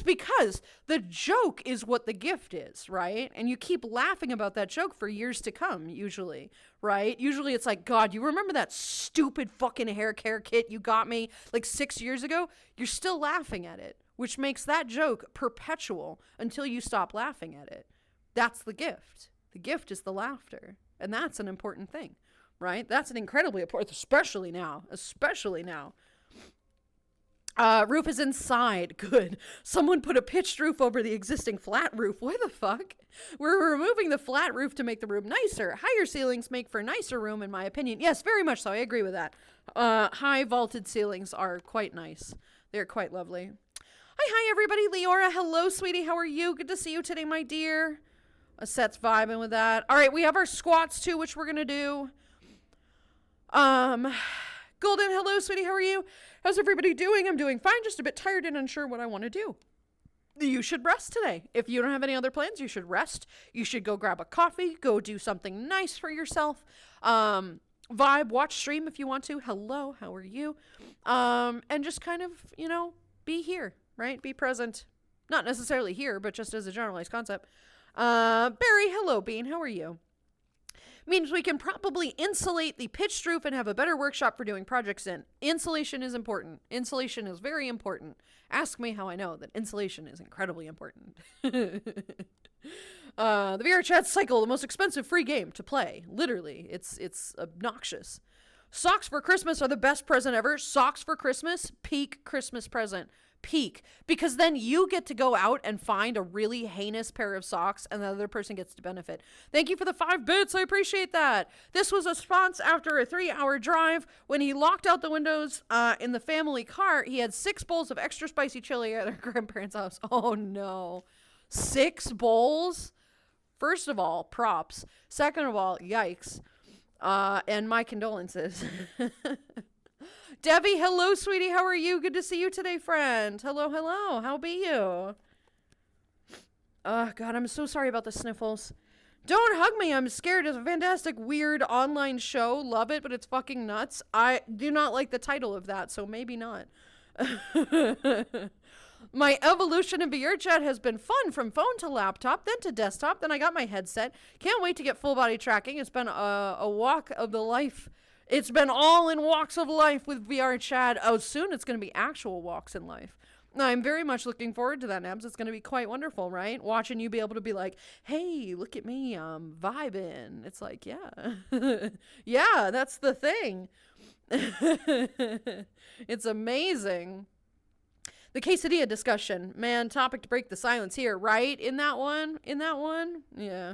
Because the joke is what the gift is, right? And you keep laughing about that joke for years to come, usually, right? Usually it's like, God, you remember that stupid fucking hair care kit you got me like 6 years ago? You're still laughing at it, which makes that joke perpetual until you stop laughing at it. That's the gift. The gift is the laughter. And that's an important thing, right? That's an incredibly important, especially now. Roof is inside. Good. Someone put a pitched roof over the existing flat roof. Why the fuck? We're removing the flat roof to make the room nicer. Higher ceilings make for a nicer room, in my opinion. Yes, very much so. I agree with that. High vaulted ceilings are quite nice. They're quite lovely. Hi, everybody. Leora, hello, sweetie. How are you? Good to see you today, my dear. Set's vibing with that. All right, we have our squats too, which we're gonna do. Golden, hello, sweetie. How are you? How's everybody doing? I'm doing fine. Just a bit tired and unsure what I want to do. You should rest today. If you don't have any other plans, you should rest. You should go grab a coffee. Go do something nice for yourself. Vibe, watch, stream if you want to. Hello, how are you? And just kind of, be here, right? Be present. Not necessarily here, but just as a generalized concept. Barry, hello, Bean. How are you? Means we can probably insulate the pitched roof and have a better workshop for doing projects in. Insulation is important. Insulation is very important. Ask me how I know that insulation is incredibly important. The VR chat cycle, the most expensive free game to play. Literally, it's obnoxious. Socks for Christmas are the best present ever. Socks for Christmas, peak Christmas present. Peak, because then you get to go out and find a really heinous pair of socks and the other person gets to benefit. Thank you for the 5 bits. I appreciate that. This was a response after a 3-hour drive. When he locked out the windows in the family car, he had 6 bowls of extra spicy chili at our grandparents' house. Oh no. 6 bowls? First of all, props. Second of all, yikes. And my condolences. Debbie, hello, sweetie. How are you? Good to see you today, friend. Hello, hello. How be you? Oh, God, I'm so sorry about the sniffles. Don't hug me. I'm scared. It's a fantastic, weird online show. Love it, but it's fucking nuts. I do not like the title of that, so maybe not. My evolution in VR chat has been fun, from phone to laptop, then to desktop, then I got my headset. Can't wait to get full body tracking. It's been a walk of the life. It's been all in walks of life with VR chat. Oh, soon it's going to be actual walks in life. I'm very much looking forward to that, Nebs. It's going to be quite wonderful, right? Watching you be able to be like, hey, look at me, I'm vibing. It's like, yeah. Yeah, that's the thing. It's amazing. The quesadilla discussion. Man, topic to break the silence here, right? In that one? Yeah.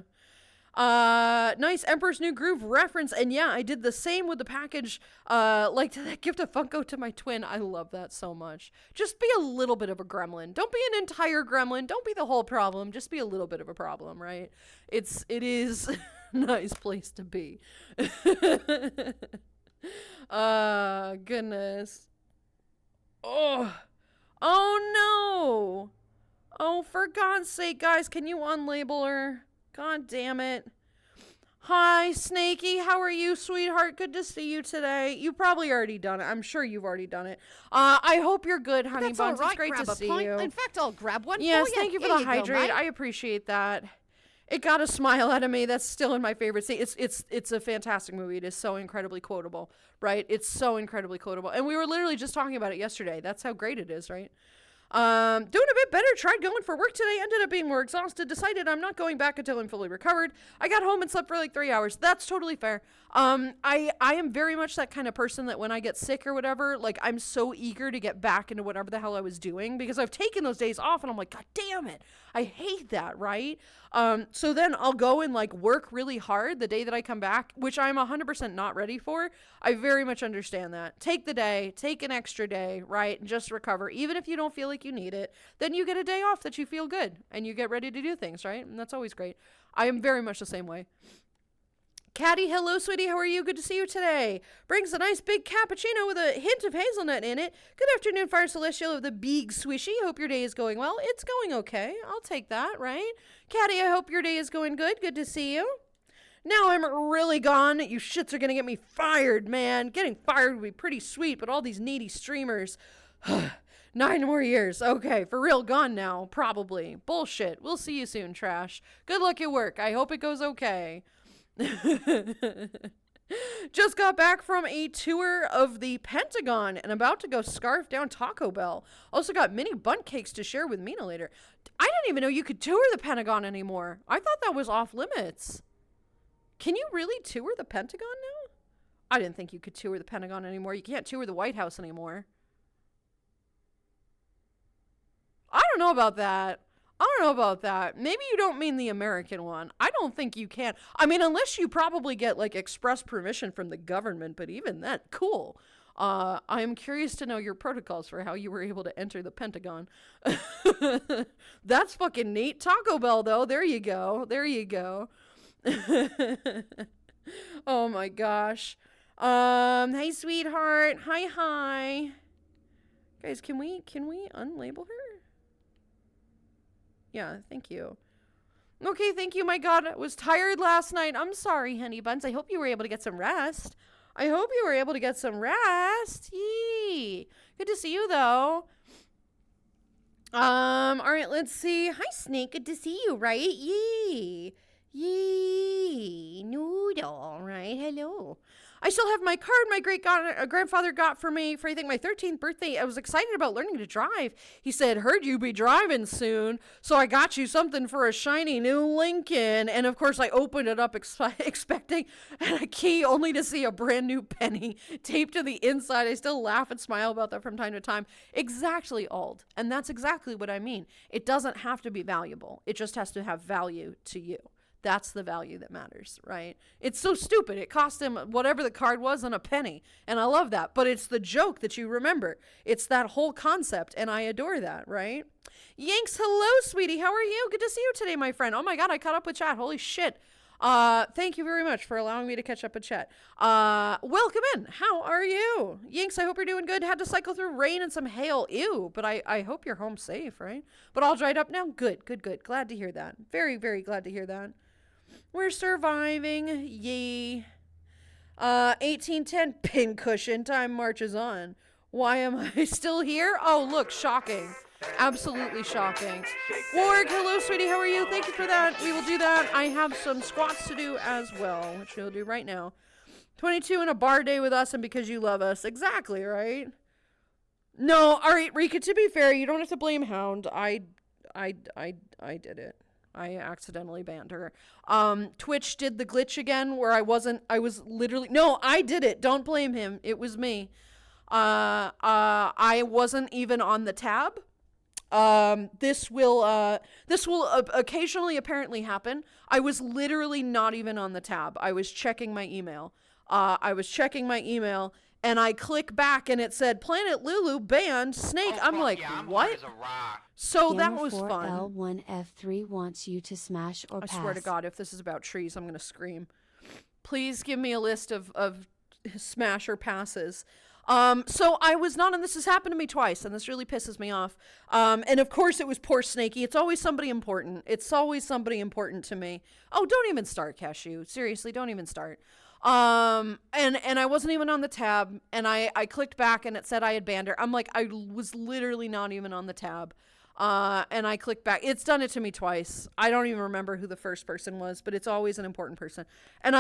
Nice Emperor's New Groove reference. And yeah, I did the same with the package, like to that gift of Funko to my twin. I love that so much. Just be a little bit of a gremlin. Don't be an entire gremlin. Don't be the whole problem. Just be a little bit of a problem, right? It is a nice place to be. Goodness. Oh no. Oh, for God's sake, guys, can you unlabel her? God damn it. Hi, Snakey. How are you, sweetheart? Good to see you today. You probably already done it. I'm sure you've already done it. I hope you're good, honey That's all buns. right, It's great grab to a see pint. you. In fact, I'll grab one Yes, for you. thank you for Here the go, hydrate. mate. I appreciate that. It got a smile out of me. That's still in my favorite scene. It's a fantastic movie. It is so incredibly quotable, right? It's so incredibly quotable. And we were literally just talking about it yesterday. That's how great it is, right? Doing a bit better. Tried going for work today. Ended up being more exhausted. Decided I'm not going back until I'm fully recovered. I got home and slept for like 3 hours. That's totally fair. I am very much that kind of person that when I get sick or whatever, like I'm so eager to get back into whatever the hell I was doing because I've taken those days off and I'm like, God damn it. I hate that, right? So then I'll go and like work really hard the day that I come back, which I'm 100% not ready for. I very much understand that. Take the day, take an extra day, right? And just recover. Even if you don't feel like you need it, then you get a day off that you feel good and you get ready to do things, right? And that's always great. I am very much the same way. Caddy, hello, sweetie. How are you? Good to see you today. Brings a nice big cappuccino with a hint of hazelnut in it. Good afternoon, Fire Celestial of the Big Swishy. Hope your day is going well. It's going okay. I'll take that, right? Caddy, I hope your day is going good. Good to see you. Now I'm really gone. You shits are going to get me fired, man. Getting fired would be pretty sweet, but all these needy streamers. 9 more years. Okay, for real, gone now. Probably. Bullshit. We'll see you soon, trash. Good luck at work. I hope it goes okay. Just got back from a tour of the Pentagon and about to go scarf down Taco Bell. Also got mini bunt cakes to share with Mina later. I didn't even know you could tour the Pentagon anymore. I thought that was off limits. Can you really tour the Pentagon now? I didn't think you could tour the Pentagon anymore. You can't tour the White House anymore. I don't know about that. Maybe you don't mean the American one. I don't think you can. I mean, unless you probably get like express permission from the government, but even that, cool. I am curious to know your protocols for how you were able to enter the Pentagon. That's fucking neat. Taco Bell, though. There you go. Oh my gosh. Hey, sweetheart. Hi. Guys, can we unlabel her? Yeah, thank you. Okay, thank you. My God, I was tired last night. I'm sorry, honey buns. I hope you were able to get some rest. Yee. Good to see you, though. All right, let's see. Hi, Snake. Good to see you, right? Yee. Noodle, right? Hello. I still have my card my grandfather got for me for, I think, my 13th birthday. I was excited about learning to drive. He said, heard you be driving soon, so I got you something for a shiny new Lincoln. And, of course, I opened it up expecting a key only to see a brand new penny taped to the inside. I still laugh and smile about that from time to time. Exactly, Ald. And that's exactly what I mean. It doesn't have to be valuable. It just has to have value to you. That's the value that matters, right? It's so stupid. It cost him whatever the card was and a penny. And I love that. But it's the joke that you remember. It's that whole concept. And I adore that, right? Yanks, hello, sweetie. How are you? Good to see you today, my friend. Oh my God, I caught up with chat. Holy shit. Thank you very much for allowing me to catch up with chat. Welcome in. How are you? Yanks, I hope you're doing good. Had to cycle through rain and some hail. Ew. But I hope you're home safe, right? But all dried up now? Good. Glad to hear that. Very, very glad to hear that. We're surviving. Yay. 1810 pincushion. Time marches on. Why am I still here? Oh, look. Shocking. Absolutely shocking. Warg, hello, sweetie. How are you? Thank you for that. We will do that. I have some squats to do as well, which we'll do right now. 22 and a bar day with us and because you love us. Exactly, right? No. All right, Rika, to be fair, you don't have to blame Hound. I did it. I accidentally banned her. Twitch did the glitch again where I did it. Don't blame him. It was me. I wasn't even on the tab. This will occasionally apparently happen. I was literally not even on the tab. I was checking my email. And I click back and it said Planet Lulu banned Snake. I'm like, what? So that was fun. L1F3 wants you to smash or pass. I swear to God, if this is about trees, I'm going to scream. Please give me a list of smash or passes. So I was not, and this has happened to me twice, and this really pisses me off. And of course it was poor Snakey. It's always somebody important. It's always somebody important to me. Oh, don't even start, Cashew. Seriously, don't even start. And I wasn't even on the tab, and I clicked back and it said I had banned her. I'm like, I was literally not even on the tab. And I clicked back. It's done it to me twice. I don't even remember who the first person was, but it's always an important person. And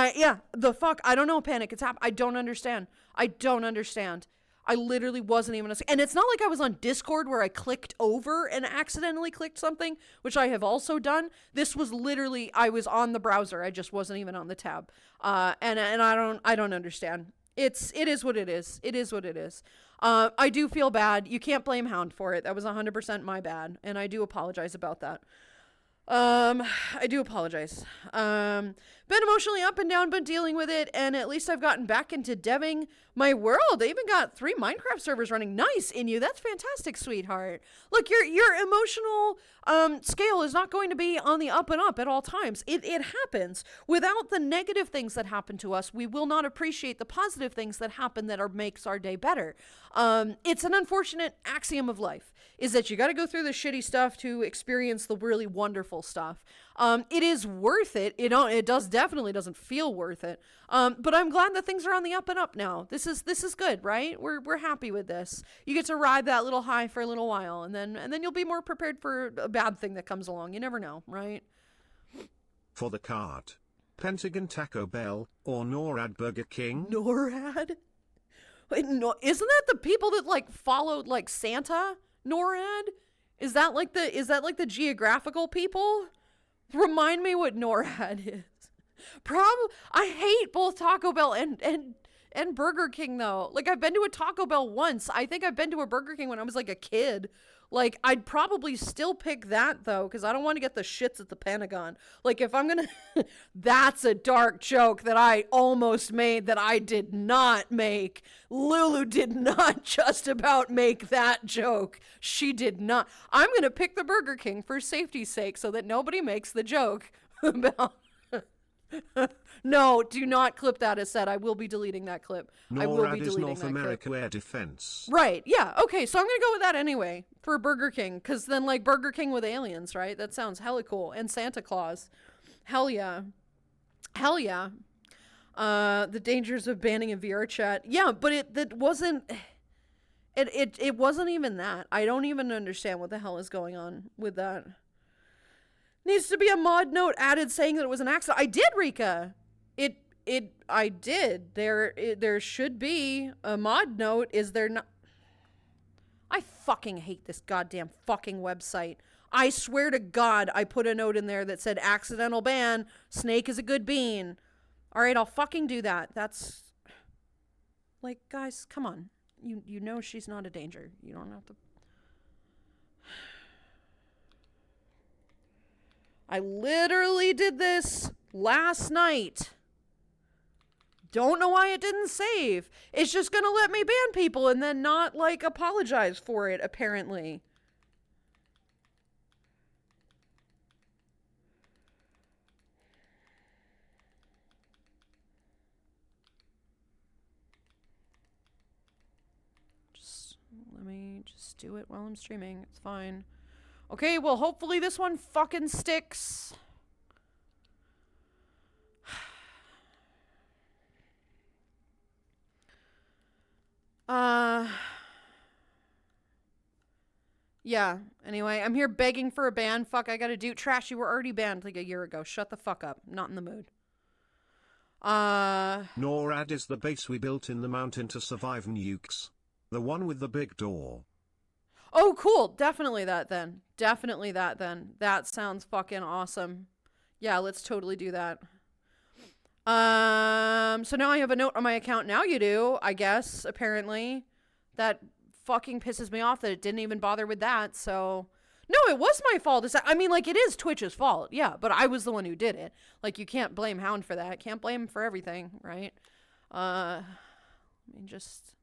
the fuck, I don't know, Panic. It's happened. I don't understand. I literally wasn't even, and it's not like I was on Discord where I clicked over and accidentally clicked something, which I have also done. This was literally, I was on the browser. I just wasn't even on the tab. And I don't understand. It is what it is. It is what it is. I do feel bad. You can't blame Hound for it. That was 100% my bad. And I do apologize about that. I do apologize. Been emotionally up and down, but dealing with it, and at least I've gotten back into deving my world. I even got 3 Minecraft servers running. Nice, Inu. That's fantastic, sweetheart. Look, your emotional scale is not going to be on the up and up at all times. It happens. Without the negative things that happen to us, we will not appreciate the positive things that happen that makes our day better. It's an unfortunate axiom of life, is that you got to go through the shitty stuff to experience the really wonderful stuff. It is worth it. It definitely doesn't feel worth it. But I'm glad that things are on the up and up now. This is good, right? We're happy with this. You get to ride that little high for a little while, and then you'll be more prepared for a bad thing that comes along. You never know, right? For the card. Pentagon Taco Bell or NORAD Burger King? NORAD? Wait, no, isn't that the people that like followed like Santa? NORAD? Is that like the geographical people? Remind me what NORAD is. I hate both Taco Bell and Burger King though. Like, I've been to a Taco Bell once. I think I've been to a Burger King when I was like a kid. Like, I'd probably still pick that though, because I don't want to get the shits at the Pentagon. Like, if I'm gonna that's a dark joke that I almost made that I did not make. Lulu did not just about make that joke. She did not. I'm gonna pick the Burger King for safety's sake so that nobody makes the joke about No, do not clip that as said. I will be deleting that clip. I will be NORAD is deleting North that America clip. Air Defense. Right, yeah, okay, so I'm gonna go with that anyway for Burger King, because then, like, Burger King with aliens, right? That sounds hella cool. And Santa Claus. Hell yeah. Hell yeah. The dangers of banning a VR chat. Yeah, but it wasn't even that. I don't even understand what the hell is going on with that. Needs to be a mod note added saying that it was an accident. I did, Rika. I did. There should be a mod note. Is there not? I fucking hate this goddamn fucking website. I swear to God, I put a note in there that said accidental ban. Snake is a good bean. All right, I'll fucking do that. That's like, guys, come on. You know she's not a danger. You don't have to. I literally did this last night. Don't know why it didn't save. It's just gonna let me ban people and then not, like, apologize for it, apparently. Let me just do it while I'm streaming. It's fine. Okay, well, hopefully this one fucking sticks. Yeah, anyway, I'm here begging for a ban. Fuck, I gotta do. Trash, you were already banned like a year ago. Shut the fuck up. Not in the mood. NORAD is the base we built in the mountain to survive nukes. The one with the big door. Oh, cool. Definitely that then. Definitely that then. That sounds fucking awesome. Yeah, let's totally do that. So now I have a note on my account. Now you do, I guess, apparently. That fucking pisses me off that it didn't even bother with that, so... No, it was my fault. I mean, like, it is Twitch's fault, yeah, but I was the one who did it. Like, you can't blame Hound for that. Can't blame him for everything, right? I mean, just...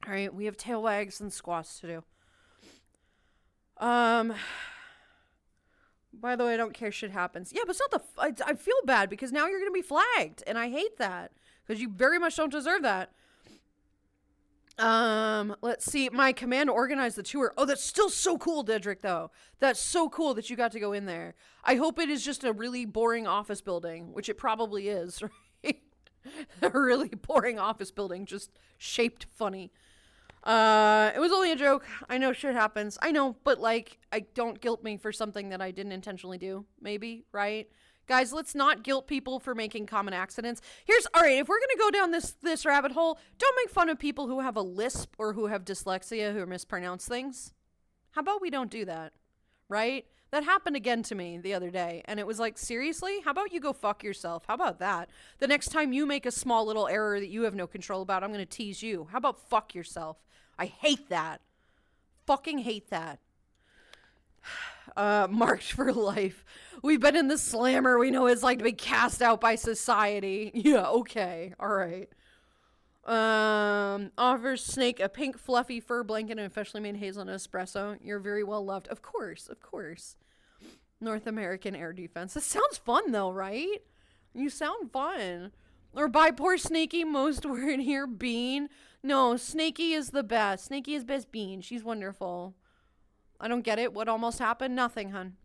Alright, we have tail wags and squats to do. By the way, I don't care shit happens. Yeah, but it's not I feel bad because now you're going to be flagged. And I hate that because you very much don't deserve that. Let's see. My command organized the tour. Oh, that's still so cool, Dedrick, though. That's so cool that you got to go in there. I hope it is just a really boring office building, which it probably is, right? A really boring office building, just shaped funny. It was only a joke. I know shit happens. I know, but like, don't guilt me for something that I didn't intentionally do. Maybe, right? Guys, let's not guilt people for making common accidents. All right, if we're going to go down this rabbit hole, don't make fun of people who have a lisp or who have dyslexia, who mispronounce things. How about we don't do that, right? That happened again to me the other day, and it was like, seriously? How about you go fuck yourself? How about that? The next time you make a small little error that you have no control about, I'm going to tease you. How about fuck yourself? I hate that. Fucking hate that. Marked for life. We've been in the slammer. We know what it's like to be cast out by society. Yeah, okay. All right. Offers Snake a pink fluffy fur blanket and a freshly made hazelnut espresso. You're very well loved. Of course. North American Air Defense. This sounds fun though, right? You sound fun. Or buy poor Snakey most word here, Bean. No, Snakey is the best. Snakey is best Bean. She's wonderful. I don't get it. What almost happened? Nothing, hun.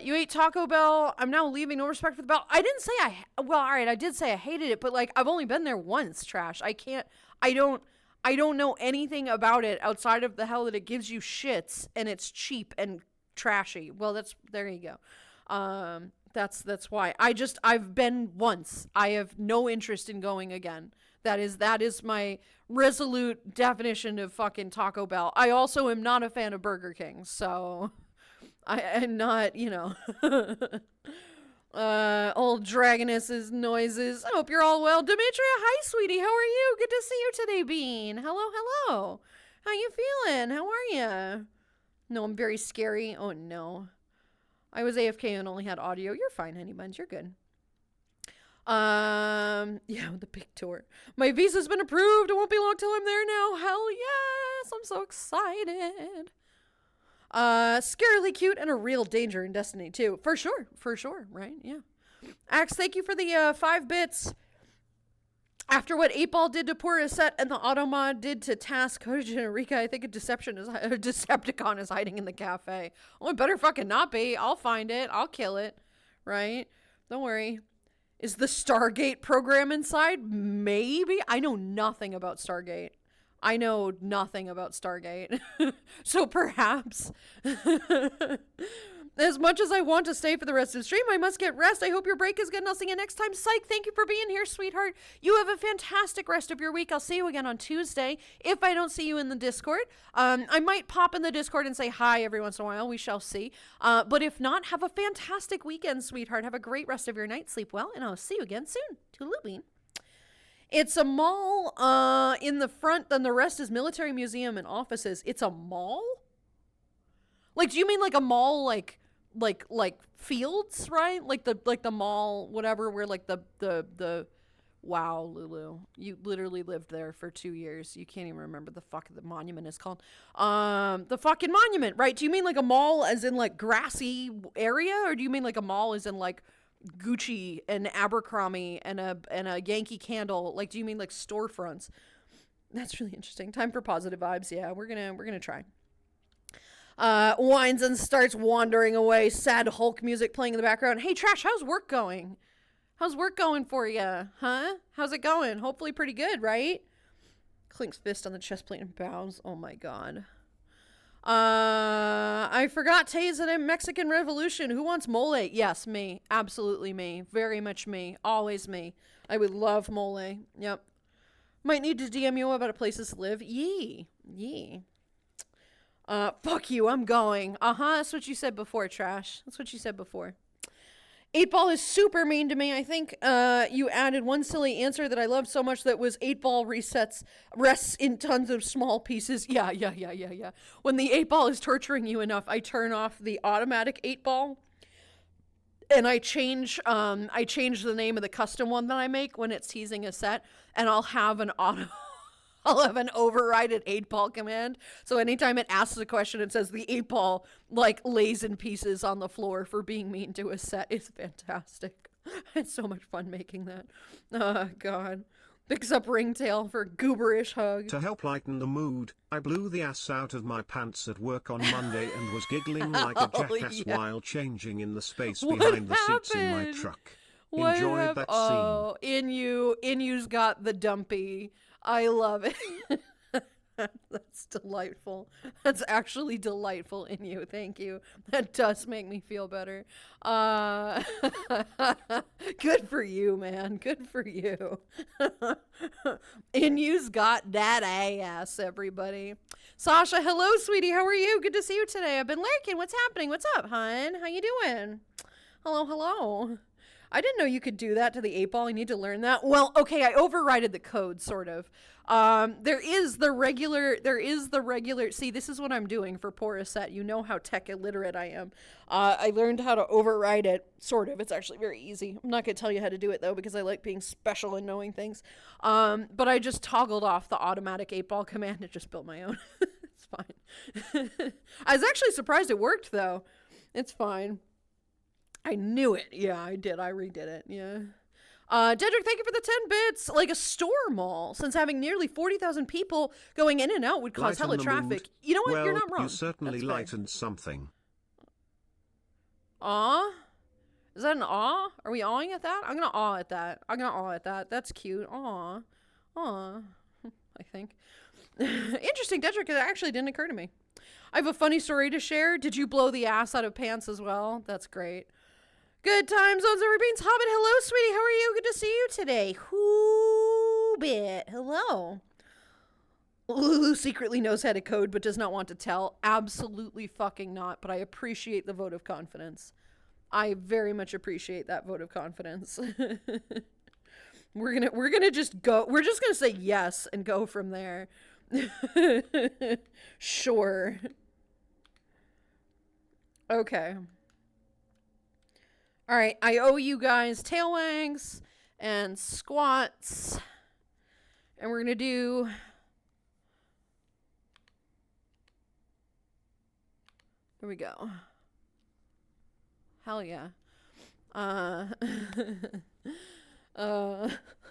You ate Taco Bell. I'm now leaving. No respect for the bell. I didn't say well, all right. I did say I hated it, but like, I've only been there once, Trash. I don't know anything about it outside of the hell that it gives you shits and it's cheap and trashy. Well, there you go. That's why. I've been once. I have no interest in going again. That is my resolute definition of fucking Taco Bell. I also am not a fan of Burger King, so I'm not, old Dragoness's noises. I hope you're all well. Demetria, hi, sweetie. How are you? Good to see you today, Bean. Hello. How you feeling? How are you? No, I'm very scary. Oh, no. I was AFK and only had audio. You're fine, honey buns. You're good. Yeah, the big tour. My visa's been approved. It won't be long till I'm there now. Hell yes. I'm so excited. Scarily cute and a real danger in Destiny 2. For sure, right? Yeah. Axe, thank you for the 5 bits. After what 8-Ball did to poor Aset and the Automod did to Task Hojin and Rika, I think a Decepticon is hiding in the cafe. Oh, it better fucking not be. I'll find it. I'll kill it. Right? Don't worry. Is the Stargate program inside? Maybe. I know nothing about Stargate. So perhaps. As much as I want to stay for the rest of the stream, I must get rest. I hope your break is good and I'll see you next time. Psych, thank you for being here, sweetheart. You have a fantastic rest of your week. I'll see you again on Tuesday. If I don't see you in the Discord, I might pop in the Discord and say hi every once in a while. We shall see. But if not, have a fantastic weekend, sweetheart. Have a great rest of your night. Sleep well, and I'll see you again soon. Toodaloo. It's a mall in the front, then the rest is military museum and offices. It's a mall? Like, do you mean like a mall like fields, right? Like the mall, whatever, where like the wow, Lulu. You literally lived there for 2 years. You can't even remember the fuck the monument is called. The fucking monument, right? Do you mean like a mall as in like grassy area? Or do you mean like a mall as in like Gucci and Abercrombie and a Yankee Candle? Like, do you mean like storefronts? That's really interesting. Time for positive vibes. Yeah, we're gonna try. Whines and starts wandering away. Sad Hulk music playing in the background. Hey, Trash, how's work going? How's work going for you? Huh? How's it going? Hopefully pretty good, right? Clinks fist on the chest plate and bows. Oh my god. I forgot Taze at a Mexican Revolution. Who wants mole? Yes, me. Absolutely me. Very much me. Always me. I would love mole. Yep. Might need to DM you about places to live. Yee. Fuck you, I'm going. That's what you said before, Trash. That's what you said before. 8-Ball is super mean to me. I think you added one silly answer that I loved so much that was 8-Ball rests in tons of small pieces. Yeah. When the 8-Ball is torturing you enough, I turn off the automatic 8-Ball and I change the name of the custom one that I make when it's teasing a set, and I'll have an I'll have an overrided 8-ball command. So anytime it asks a question, it says the 8-ball like lays in pieces on the floor for being mean to a set. It's fantastic. It's so much fun making that. Oh, God. Picks up Ringtail for a gooberish hug. To help lighten the mood, I blew the ass out of my pants at work on Monday and was giggling like a Oh, jackass yeah. while changing in the space What behind the seats in my happened? truck. What Enjoyed that scene. Oh, Inu's got the dumpy. I love it. That's delightful. That's actually delightful, Inu. Thank you. That does make me feel better. Good for you, man. Good for you. Inu's got that ass, everybody. Sasha, hello, sweetie. How are you? Good to see you today. I've been lurking. What's happening? What's up, hun? How you doing? Hello, hello. I didn't know you could do that to the 8-ball. I need to learn that. Well, okay, I overrided the code, sort of. There is the regular, see, this is what I'm doing for Porosette. You know how tech illiterate I am. I learned how to override it, sort of. It's actually very easy. I'm not going to tell you how to do it, though, because I like being special and knowing things. But I just toggled off the automatic 8-ball command and just built my own. It's fine. I was actually surprised it worked, though. It's fine. I knew it. Yeah, I did. I redid it. Yeah. Dedrick, thank you for the 10 bits. Like a store mall, since having nearly 40,000 people going in and out would cause Lighten hella the traffic. mood. You know what? Well, You're not wrong. you certainly That's fair. lightened something. Aw? Is that an aw? Are we awing at that? I'm gonna aw at that. I'm gonna aw at that. That's cute. Aw. Aw. I think. Interesting, Dedrick. It actually didn't occur to me. I have a funny story to share. Did you blow the ass out of pants as well? That's great. Good times, Zones Over Beans. Hobbit, hello, sweetie. How are you? Good to see you today. Hoobit, hello. Lulu secretly knows how to code but does not want to tell. Absolutely fucking not, but I appreciate the vote of confidence. I very much appreciate that vote of confidence. We're gonna just go. We're just gonna say yes and go from there. Sure. Okay. All right, I owe you guys tail wags and squats. And we're going to do... Here we go. Hell yeah. I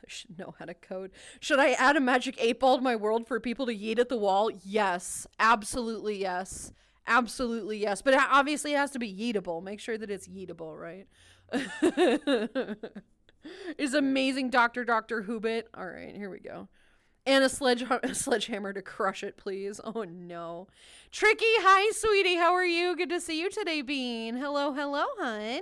should know how to code. Should I add a magic 8-ball to my world for people to yeet at the wall? Yes. Absolutely yes. Absolutely yes. But it obviously has to be yeetable. Make sure that it's yeetable, right? Is amazing Dr. Hoobit. All right, here we go. And a sledgehammer to crush it, please. Oh, no. Tricky, hi, sweetie. How are you? Good to see you today, Bean. Hello, hello, hun.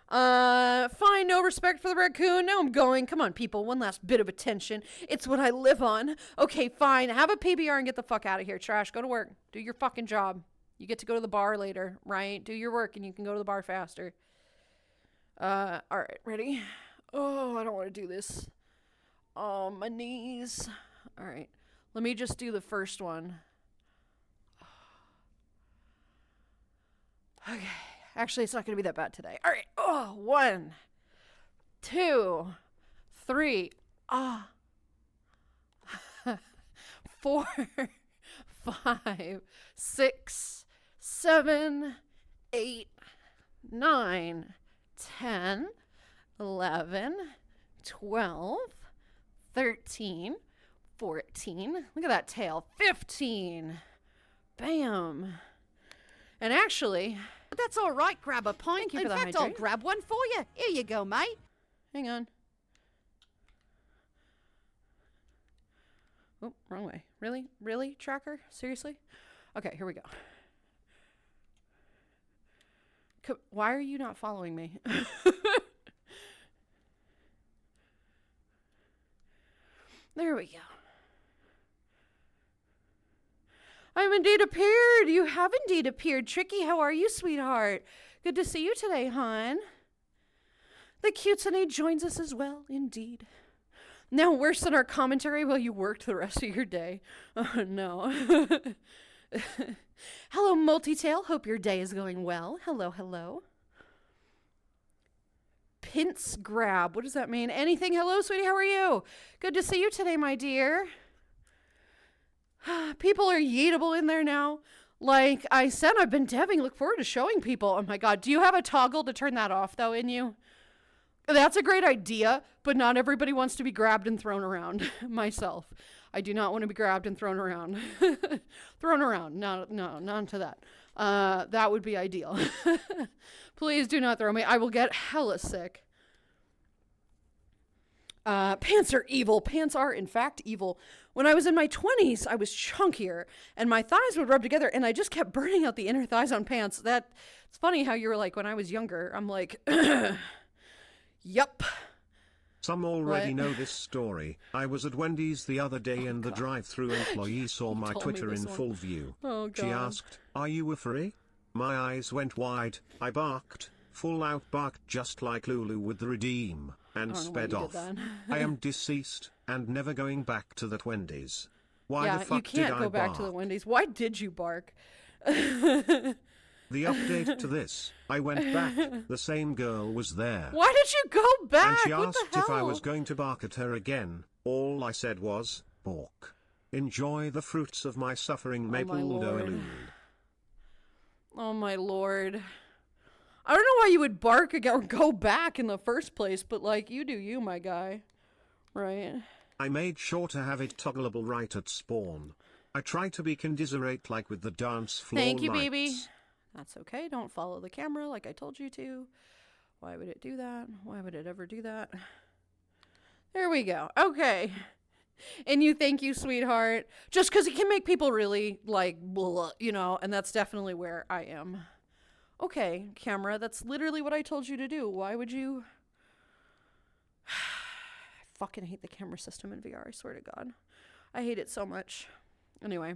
Fine, no respect for the raccoon. Now I'm going. Come on, people. One last bit of attention. It's what I live on. Okay, fine. Have a PBR and get the fuck out of here. Trash, go to work. Do your fucking job. You get to go to the bar later, right? Do your work and you can go to the bar faster. All right, ready? Oh, I don't want to do this. Oh, my knees. All right. Let me just do the first one. Okay. Actually, it's not going to be that bad today. All right. Oh, 1, 2, 3. 4, 5, 6, 7, 8, 9, 10, 11, 12, 13, 14. Look at that tail. 15. Bam. And actually... That's all right, grab a pint. Thank you In for the fact, I'll hydrate. grab one for you. Here you go, mate. Hang on. Oh, wrong way. Really? Really, tracker? Seriously? Okay, here we go. Why are you not following me? There we go. I've indeed appeared. You have indeed appeared. Tricky, how are you, sweetheart? Good to see you today, hon. The Cutesune joins us as well, indeed. Now worse than our commentary while you worked the rest of your day. Oh, no. Hello, Multitail. Hope your day is going well. Hello, hello. Pince grab. What does that mean? Anything? Hello, sweetie. How are you? Good to see you today, my dear. People are yeetable in there now. Like I said, I've been dabbing. Look forward to showing people. Oh my God. Do you have a toggle to turn that off though in you? That's a great idea, but not everybody wants to be grabbed and thrown around. Myself. I do not want to be grabbed and thrown around. Thrown around. No, not to that. That would be ideal. Please do not throw me. I will get hella sick. Pants are evil. Pants are, in fact, evil. When I was in my 20s, I was chunkier, and my thighs would rub together, and I just kept burning out the inner thighs on pants. It's funny how you were like, when I was younger, I'm like, yup. Some already What? know this story. I was at Wendy's the other day and the drive-thru employee saw my told me Twitter this in one. full view. Oh, She God. asked, "Are you a furry?" My eyes went wide. I barked, full out barked just like Lulu with the redeem, and I don't know why sped you did off. that. I am deceased and never going back to that Wendy's. Why Yeah, the fuck you can't did go I back to the bark? Wendy's. Why did you bark? The update to this, I went back, the same girl was there. Why did you go back? And she What asked the hell? if I was going to bark at her again. All I said was, "Balk. Enjoy the fruits of my suffering, my Maple lord. Dolul." Oh my lord. I don't know why you would bark again or go back in the first place, but like, you do you, my guy. Right? I made sure to have it toggleable right at spawn. I try to be condiserate like with the dance floor Thank you, lights. baby. That's okay. Don't follow the camera like I told you to. Why would it do that? Why would it ever do that? There we go. Okay. And you thank you, sweetheart. Just because it can make people really, like, blah, you know, and that's definitely where I am. Okay, camera, that's literally what I told you to do. Why would you... I fucking hate the camera system in VR, I swear to God. I hate it so much. Anyway.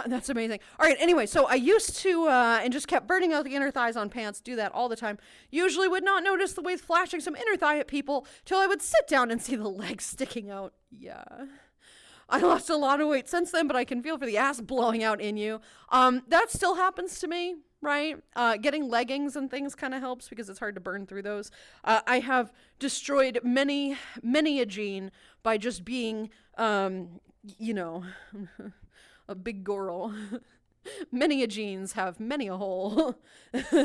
That's amazing. All right, anyway, so I used to, and just kept burning out the inner thighs on pants, do that all the time. Usually would not notice the way flashing some inner thigh at people till I would sit down and see the legs sticking out. Yeah. I lost a lot of weight since then, but I can feel for the ass blowing out in you. That still happens to me, right? Getting leggings and things kind of helps because it's hard to burn through those. I have destroyed many a gene by just being, you know... a big girl. Many a jeans have many a hole. It's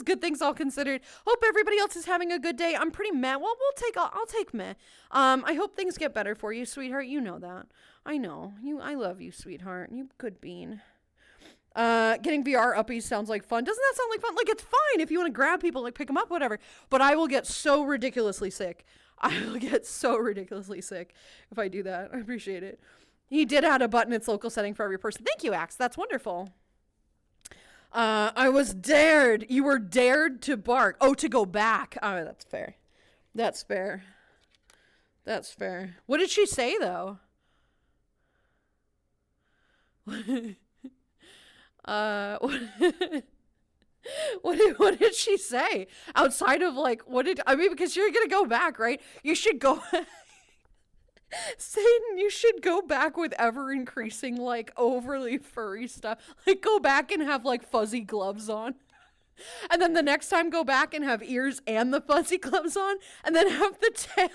good things all considered. Hope everybody else is having a good day. I'm pretty meh. Well, I'll take meh. I hope things get better for you, sweetheart. You know that. I know. I love you, sweetheart. You good bean. Getting VR uppies sounds like fun. Doesn't that sound like fun? Like, it's fine if you want to grab people, like pick them up, whatever. But I will get so ridiculously sick. I will get so ridiculously sick if I do that. I appreciate it. He did add a button, its local setting for every person. Thank you, Axe. That's wonderful. I was dared. You were dared to bark. Oh, to go back. Oh, that's fair. That's fair. That's fair. What did she say, though? What did she say? Outside of like, because you're gonna go back, right? You should go Satan, you should go back with ever increasing like overly furry stuff. Like go back and have like fuzzy gloves on. And then the next time go back and have ears and the fuzzy gloves on, and then have the tail.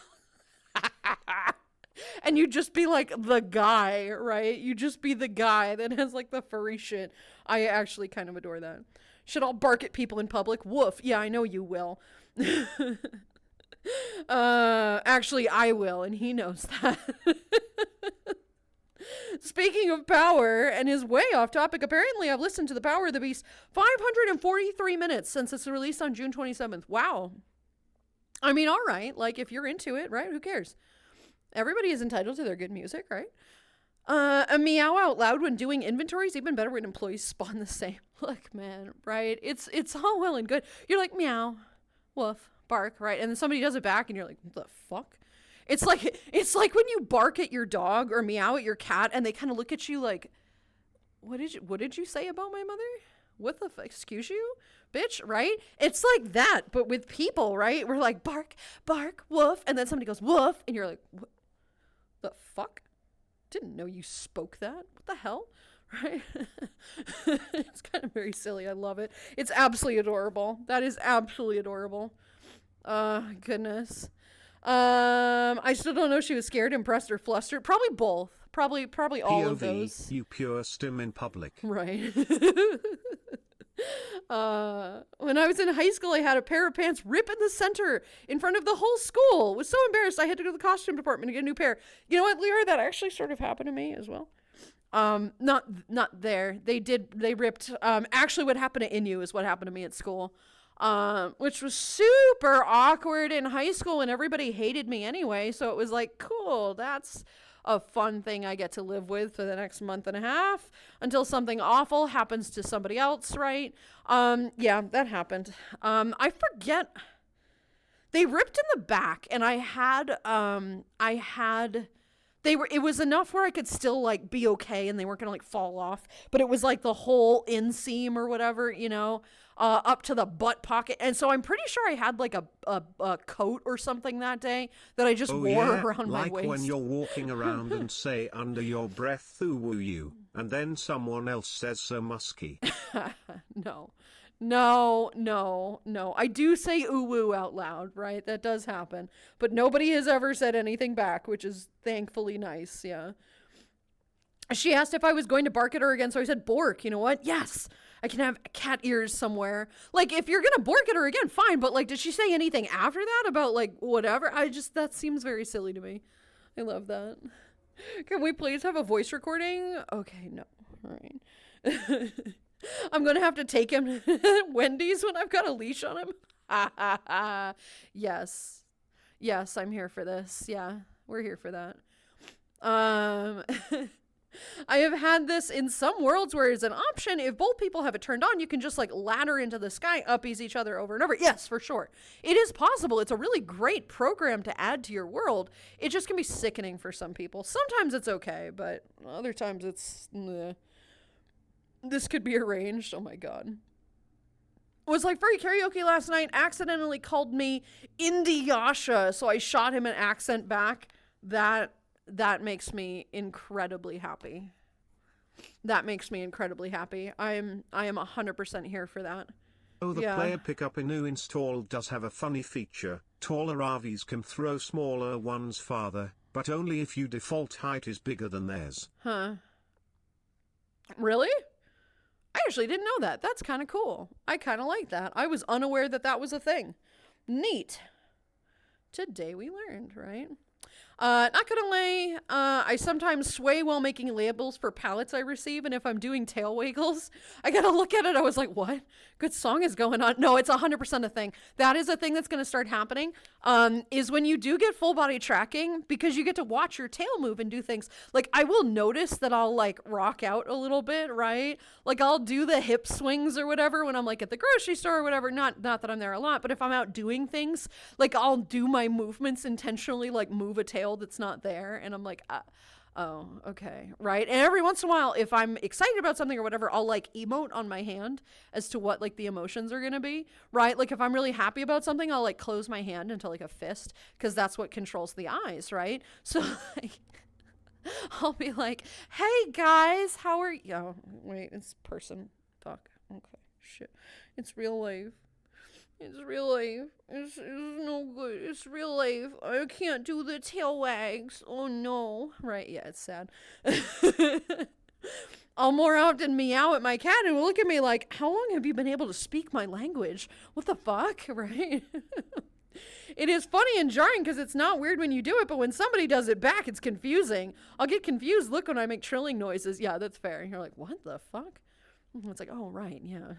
And you just be like the guy, right? You just be the guy that has like the furry shit. I actually kind of adore that. Should all bark at people in public? Woof. Yeah, I know you will. Actually, I will, and he knows that. Speaking of power, and is way off topic, apparently I've listened to The Power of the Beast 543 minutes since it's released on June 27th. Wow. I mean, all right. Like, if you're into it, right? Who cares? Everybody is entitled to their good music, right? A meow out loud when doing inventories, even better when employees spawn the same. Look, man, right? It's all well and good. You're like, meow, woof, bark, right? And then somebody does it back and you're like, what the fuck? It's like when you bark at your dog or meow at your cat and they kind of look at you like, what did you say about my mother? What the fuck? Excuse you? Bitch, right? It's like that, but with people, right? We're like, bark, bark, woof. And then somebody goes, woof. And you're like, what the fuck? Didn't know you spoke that. What the hell? Right? It's kind of very silly. I love it. It's absolutely adorable. That is absolutely adorable. Goodness. I still don't know if she was scared, impressed, or flustered. Probably both. Probably all of POV, those. you pure stim in public. Right. When I was in high school, I had a pair of pants rip in the center in front of the whole school. Was so embarrassed. I had to go to the costume department to get a new pair. You know what, Lear? That actually sort of happened to me as well. Not there. They ripped. Actually, what happened to Inu is what happened to me at school. Which was super awkward in high school, and everybody hated me anyway. So it was like, cool, that's a fun thing I get to live with for the next month and a half until something awful happens to somebody else, right? Yeah, that happened. I forget. They ripped in the back, and it was enough where I could still like be okay and they weren't gonna like fall off, but it was like the whole inseam or whatever, up to the butt pocket. And so I'm pretty sure I had like a coat or something that day that I just wore around my like waist. when you're walking around and say under your breath, "Ooh, woo you," and then someone else says, "So musky." No. I do say ooh woo out loud, right? That does happen. But nobody has ever said anything back, which is thankfully nice, yeah. She asked if I was going to bark at her again, so I said bork. You know what? Yes. I can have cat ears somewhere. Like, if you're gonna bork at her again, fine, but like, did she say anything after that about like whatever? That seems very silly to me. I love that. Can we please have a voice recording? Okay, no. All right. I'm gonna have to take him to Wendy's when I've got a leash on him. Yes, I'm here for this. Yeah, we're here for that. I have had this in some worlds where it's an option. If both people have it turned on, you can just like ladder into the sky, uppies each other over and over. Yes, for sure. It is possible. It's a really great program to add to your world. It just can be sickening for some people. Sometimes it's okay, but other times it's... This could be arranged. Oh my god. Was like furry karaoke last night, accidentally called me Indyasha, so I shot him an accent back. That makes me incredibly happy. I am 100% here for that. Oh, the player pickup in new install does have a funny feature. Taller RVs can throw smaller ones farther, but only if your default height is bigger than theirs. Huh. Really? I actually didn't know that. That's kind of cool. I kind of like that. I was unaware that was a thing. Neat. Today we learned, right? Not gonna lie, I sometimes sway while making labels for palettes I receive, and if I'm doing tail wiggles, I gotta look at it. I was like, what? Good song is going on. No, it's 100% a thing. That is a thing that's gonna start happening, is when you do get full body tracking, because you get to watch your tail move and do things. Like, I will notice that I'll, like, rock out a little bit, right? Like, I'll do the hip swings or whatever when I'm, like, at the grocery store or whatever. Not that I'm there a lot, but if I'm out doing things, like, I'll do my movements intentionally, like, move a tail that's not there, and I'm like, oh, okay, right? And every once in a while, if I'm excited about something or whatever, I'll like emote on my hand as to what like the emotions are gonna be, right? Like if I'm really happy about something, I'll like close my hand into like a fist, because that's what controls the eyes, right? So like, I'll be like, hey guys, how are you? Oh, wait, it's person. Fuck. Okay, shit. It's real life. It's real life. It's no good. It's real life. I can't do the tail wags. Oh no. Right, yeah, it's sad. I'll more often meow at my cat and will look at me like, how long have you been able to speak my language? What the fuck, right? It is funny and jarring because it's not weird when you do it, but when somebody does it back, it's confusing. I'll get confused look when I make trilling noises. Yeah, that's fair. You're like, what the fuck? It's like, oh, right, yeah.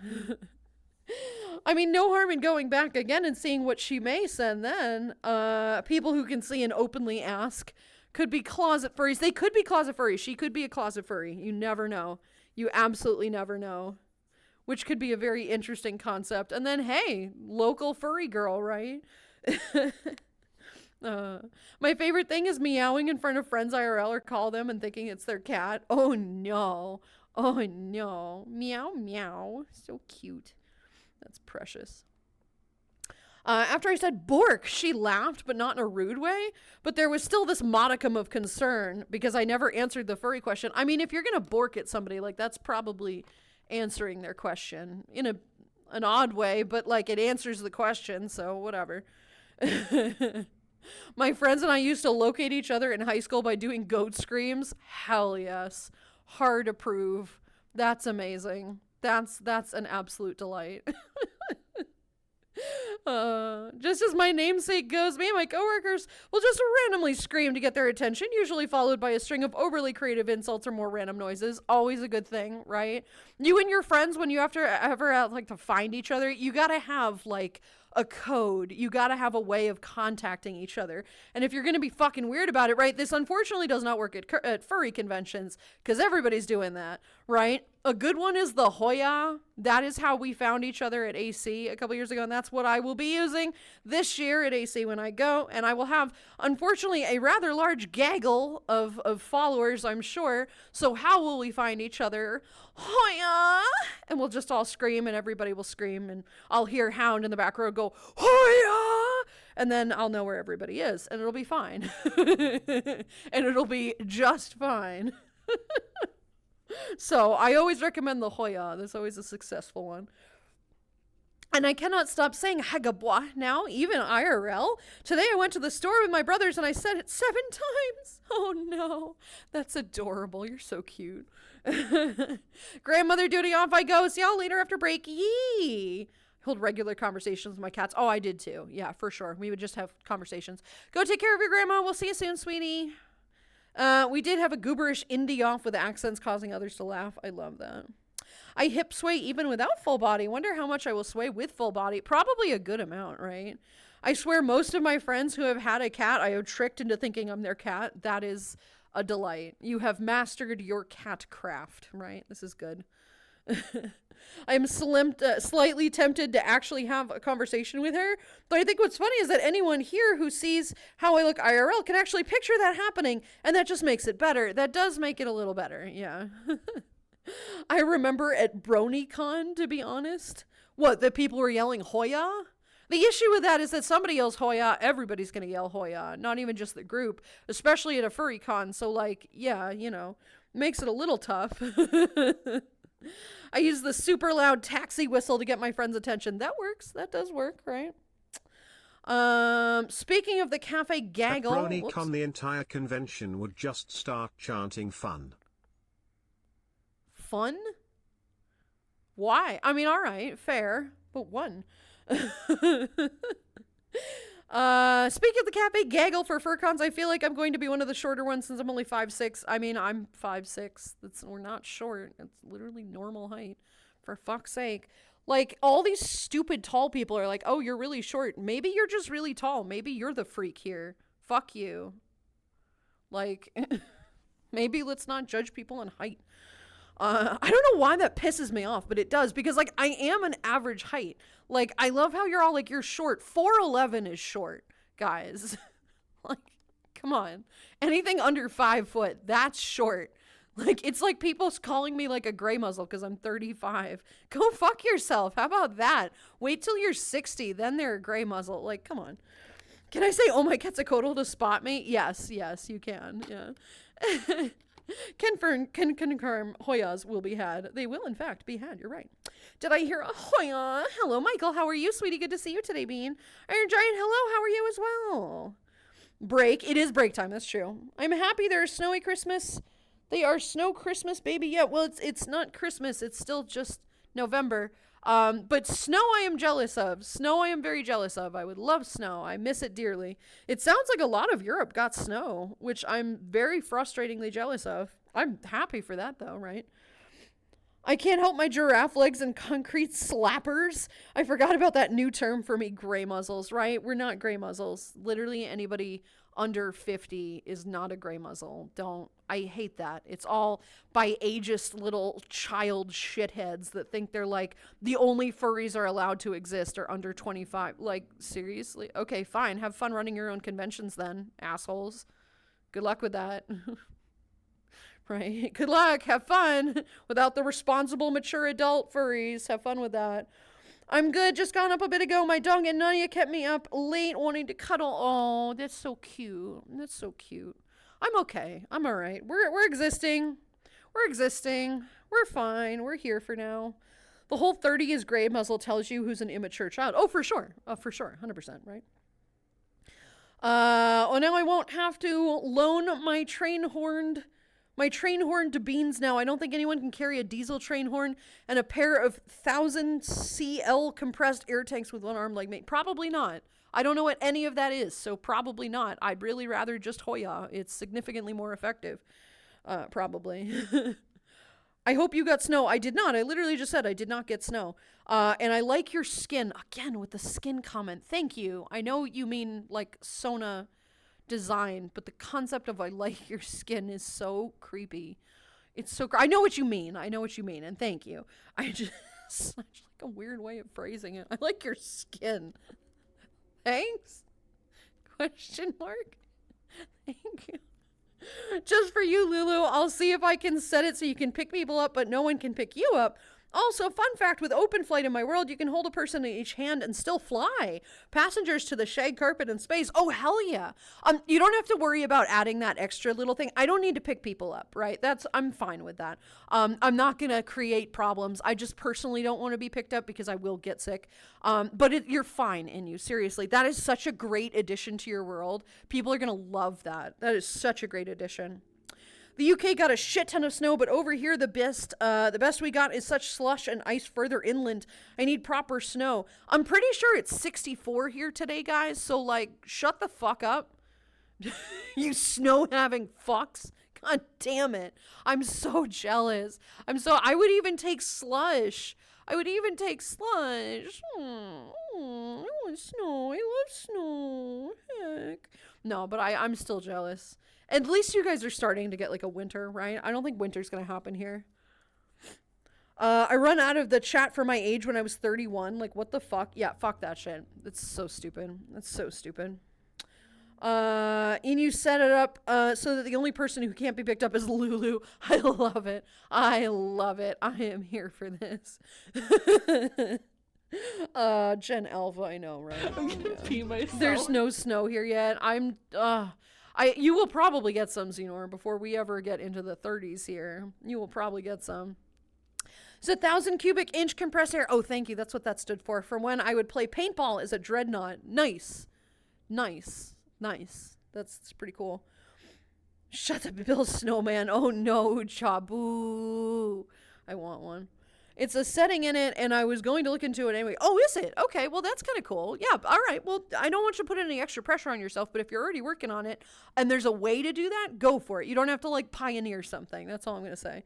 I mean, no harm in going back again and seeing what she may send then. People who can see and openly ask could be closet furries. They could be closet furries. She could be a closet furry. You never know. You absolutely never know. Which could be a very interesting concept. And then, hey, local furry girl, right? My favorite thing is meowing in front of friends IRL or call them and thinking it's their cat. Oh, no. Oh, no. Meow, meow. So cute. That's precious. After I said bork, she laughed, but not in a rude way. But there was still this modicum of concern because I never answered the furry question. I mean, if you're going to bork at somebody, like that's probably answering their question in an odd way, but like it answers the question, so whatever. My friends and I used to locate each other in high school by doing goat screams. Hell yes. Hard approve. That's amazing. That's an absolute delight. Just as my namesake goes, me and my coworkers will just randomly scream to get their attention, usually followed by a string of overly creative insults or more random noises. Always a good thing, right? You and your friends, when you ever like to find each other, you gotta have like a code. You gotta have a way of contacting each other. And if you're gonna be fucking weird about it, right? This unfortunately does not work at furry conventions because everybody's doing that, right? A good one is the Hoya. That is how we found each other at AC a couple years ago, and that's what I will be using this year at AC when I go. And I will have, unfortunately, a rather large gaggle of followers, I'm sure. So how will we find each other? Hoya! And we'll just all scream, and everybody will scream, and I'll hear Hound in the back row go, Hoya! And then I'll know where everybody is, and it'll be fine. And it'll be just fine. So I always recommend the Hoya. There's always a successful one. And I cannot stop saying Hagabwa now, even IRL. Today I went to the store with my brothers and I said it 7 times. Oh no, that's adorable. You're so cute. Grandmother duty off I go. See y'all later after break. Yee. Hold regular conversations with my cats. Oh, I did too. Yeah, for sure. We would just have conversations. Go take care of your grandma. We'll see you soon, sweetie. We did have a gooberish indie off with accents causing others to laugh. I love that. I hip sway even without full body. Wonder how much I will sway with full body. Probably a good amount, right? I swear most of my friends who have had a cat, I have tricked into thinking I'm their cat. That is a delight. You have mastered your cat craft, right? This is good. I am slightly tempted to actually have a conversation with her. But I think what's funny is that anyone here who sees how I look IRL can actually picture that happening. And that just makes it better. That does make it a little better. Yeah. I remember at BronyCon, to be honest, that people were yelling Hoya? The issue with that is that somebody yells Hoya, everybody's going to yell Hoya, not even just the group, especially at a furry con. So like, yeah, makes it a little tough. I use the super loud taxi whistle to get my friend's attention. That works. That does work, right? Speaking of the cafe gaggle. At BronyCon, the entire convention would just start chanting fun. Fun? Why? I mean, all right, fair, but one. Speaking of the cafe gaggle for furcons, I feel like I'm going to be one of the shorter ones since I'm only 5'6". I mean, I'm 5'6". We're not short. It's literally normal height. For fuck's sake. Like, all these stupid tall people are like, oh, you're really short. Maybe you're just really tall. Maybe you're the freak here. Fuck you. Like, maybe let's not judge people on height. I don't know why that pisses me off, but it does, because like I am an average height. Like, I love how you're all like, you're short. 4'11" is short, guys. Like, come on. Anything under 5 foot, that's short. Like, it's like people calling me like a gray muzzle because I'm 35. Go fuck yourself. How about that? Wait till you're 60, then they're a gray muzzle. Like, come on. Can I say, oh my Quetzalcoatl to spot me? Yes, you can. Yeah. Can confirm Hoyas will be had. They will, in fact, be had. You're right. Did I hear a Hoya? Hello, Michael. How are you, sweetie? Good to see you today, Bean. Iron Giant, hello. How are you as well? Break. It is break time. That's true. I'm happy there's snowy Christmas. They are snow Christmas, baby. Yeah, well, it's not Christmas. It's still just November. But snow I am jealous of. Snow I am very jealous of. I would love snow. I miss it dearly. It sounds like a lot of Europe got snow, which I'm very frustratingly jealous of. I'm happy for that, though, right? I can't help my giraffe legs and concrete slappers. I forgot about that new term for me, gray muzzles, right? We're not gray muzzles. Literally anybody under 50 is not a gray muzzle. I hate that. It's all by ageist little child shitheads that think they're like, the only furries are allowed to exist are under 25. Like, seriously? Okay, fine. Have fun running your own conventions then, assholes. Good luck with that. Right? Good luck. Have fun. Without the responsible, mature adult furries. Have fun with that. I'm good. Just got up a bit ago. My dog and Nanya kept me up late wanting to cuddle. Oh, that's so cute. That's so cute. I'm okay. I'm all right. We're existing. We're existing. We're fine. We're here for now. The whole 30 is gray muzzle tells you who's an immature child. Oh, for sure. For sure. 100%, right? Oh, now I won't have to loan my train horn to Beans now. I don't think anyone can carry a diesel train horn and a pair of 1,000 CL compressed air tanks with one arm like me. Probably not. I don't know what any of that is, so probably not. I'd really rather just Hoya. It's significantly more effective. Probably. I hope you got snow. I did not. I literally just said I did not get snow. And I like your skin. Again, with the skin comment. Thank you. I know you mean like Sona design, but the concept of I like your skin is so creepy. It's so I know what you mean. I know what you mean. And thank you. I just such like a weird way of phrasing it. I like your skin. Thanks? Question mark? Thank you. Just for you, Lulu. I'll see if I can set it so you can pick people up, but no one can pick you up. Also, fun fact, with open flight in my world, you can hold a person in each hand and still fly. Passengers to the shag carpet in space. Oh, hell yeah. You don't have to worry about adding that extra little thing. I don't need to pick people up, right? I'm fine with that. I'm not going to create problems. I just personally don't want to be picked up because I will get sick. But you're fine in you. Seriously, that is such a great addition to your world. People are going to love that. That is such a great addition. The UK got a shit ton of snow, but over here the best we got is such slush and ice further inland. I need proper snow. I'm pretty sure it's 64 here today, guys, so like shut the fuck up. You snow having fucks. God damn it. I'm so jealous. I would even take slush. I want snow. I love snow. Heck. No, but I'm still jealous. At least you guys are starting to get like a winter, right? I don't think winter's gonna happen here. I run out of the chat for my age when I was 31. Like, what the fuck? Yeah, fuck that shit. That's so stupid. Inu set it up so that the only person who can't be picked up is Lulu. I love it. I am here for this. Gen Alpha, I know, right? I'm gonna pee myself. There's no snow here yet. You will probably get some, Xenor, before we ever get into the 30s here. You will probably get some. It's 1,000 cubic inch compressed air. Oh, thank you. That's what that stood for. From when I would play paintball as a dreadnought. Nice. That's pretty cool. Shut up, Bill Snowman. Oh no, Chabu. I want one. It's a setting in it, and I was going to look into it anyway. Oh, is it? Okay, well, that's kind of cool. Yeah, all right. Well, I don't want you to put any extra pressure on yourself, but if you're already working on it, and there's a way to do that, go for it. You don't have to, like, pioneer something. That's all I'm going to say.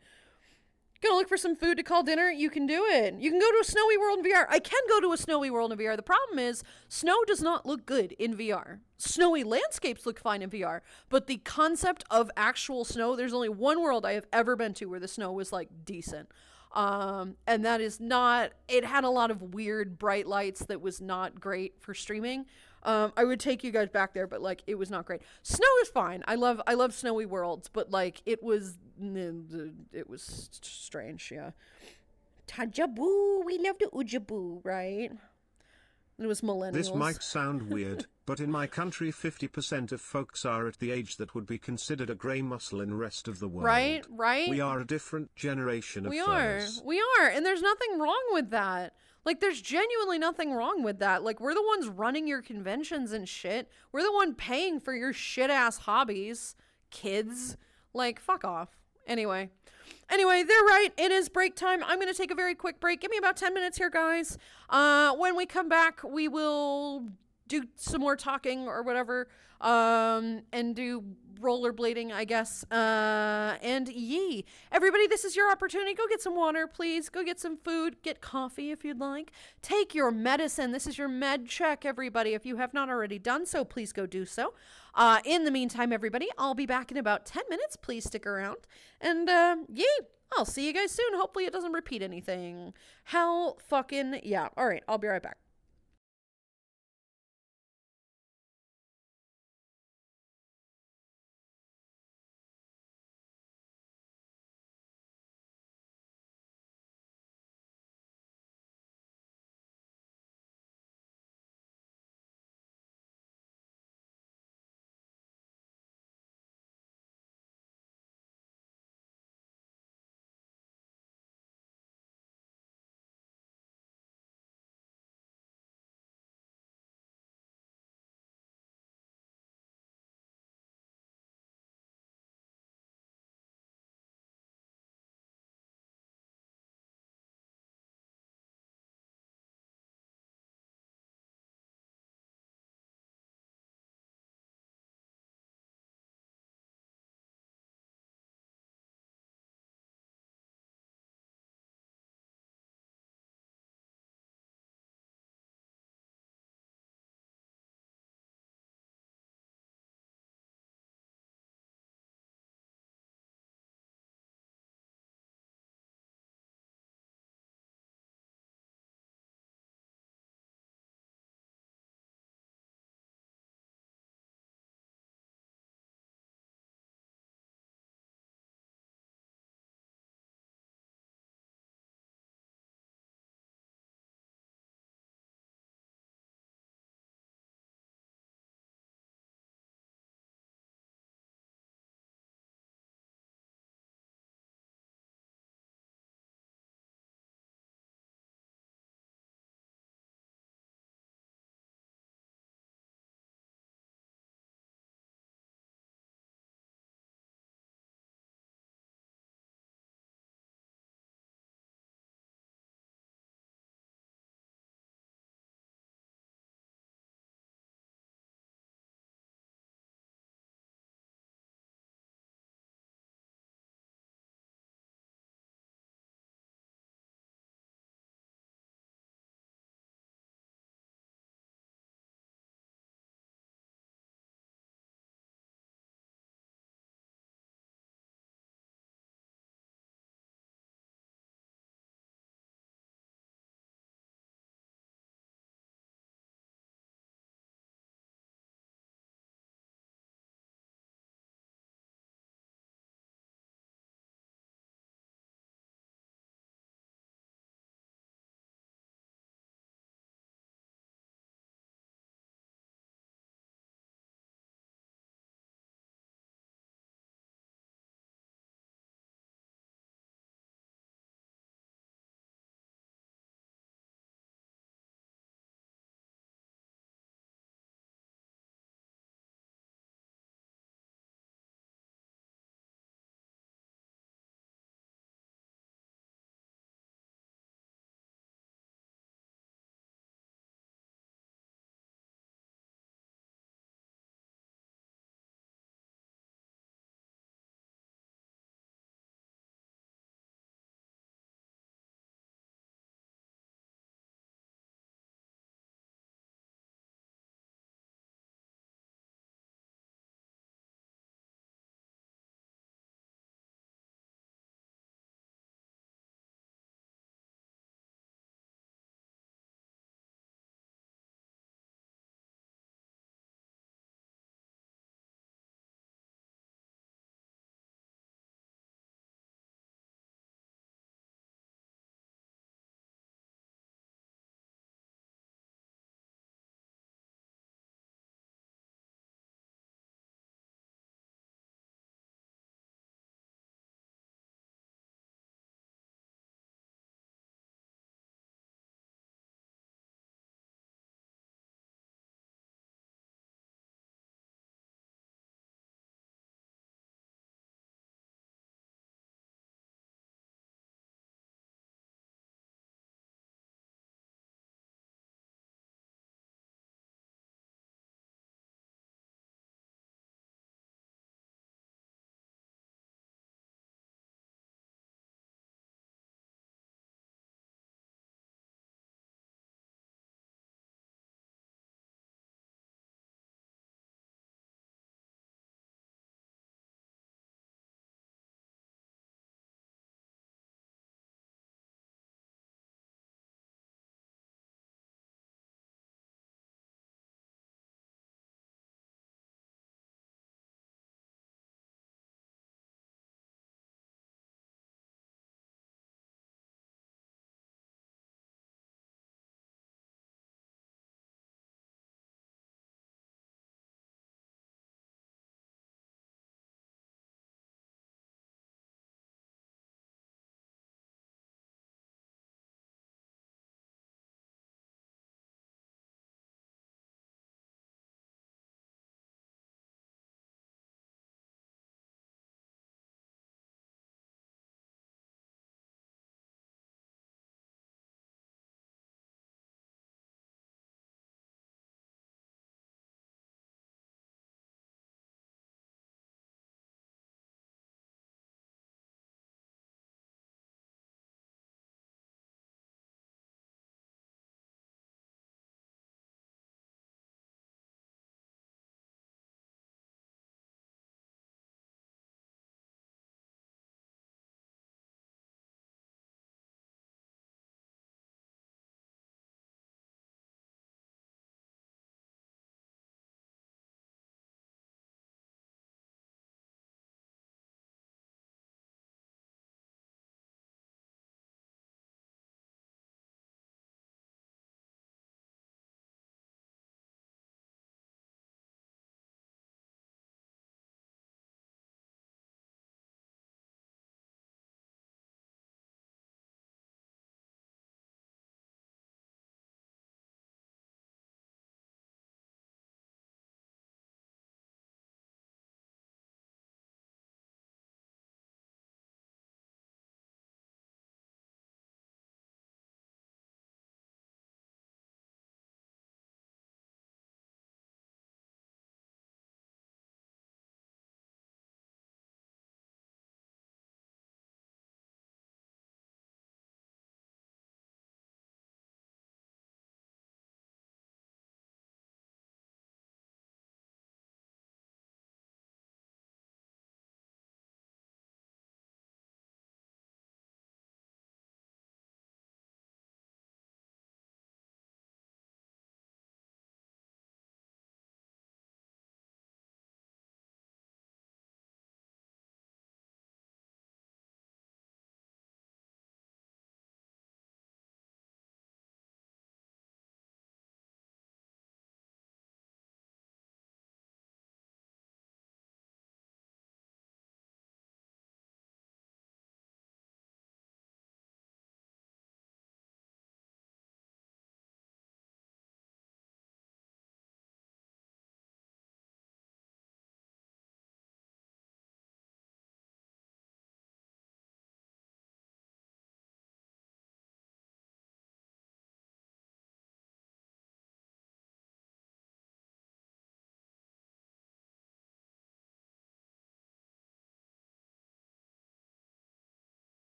Gonna look for some food to call dinner? You can do it. You can go to a snowy world in VR. I can go to a snowy world in VR. The problem is, snow does not look good in VR. Snowy landscapes look fine in VR, but the concept of actual snow, there's only one world I have ever been to where the snow was, like, decent. And that is not, it had a lot of weird bright lights that was not great for streaming. I would take you guys back there, but like, it was not great. Snow is fine. I love snowy worlds, but like, it was strange. Yeah. Tajaboo. We love the Ujaboo, right? It was millennials. This might sound weird, but in my country 50% of folks are at the age that would be considered a grey muscle in the rest of the world. Right? We are a different generation of We furs. are, and there's nothing wrong with that. Like, there's genuinely nothing wrong with that. Like, we're the ones running your conventions and shit. We're the one paying for your shit-ass hobbies, kids. Like, fuck off. Anyway, they're right. It is break time. I'm going to take a very quick break. Give me about 10 minutes here, guys. When we come back, we will do some more talking or whatever, and do rollerblading, I guess. And yee. Everybody, this is your opportunity. Go get some water, please. Go get some food. Get coffee if you'd like. Take your medicine. This is your med check, everybody. If you have not already done so, please go do so. In the meantime, everybody, I'll be back in about 10 minutes. Please stick around. And, yee. I'll see you guys soon. Hopefully it doesn't repeat anything. Hell fucking yeah. All right, I'll be right back.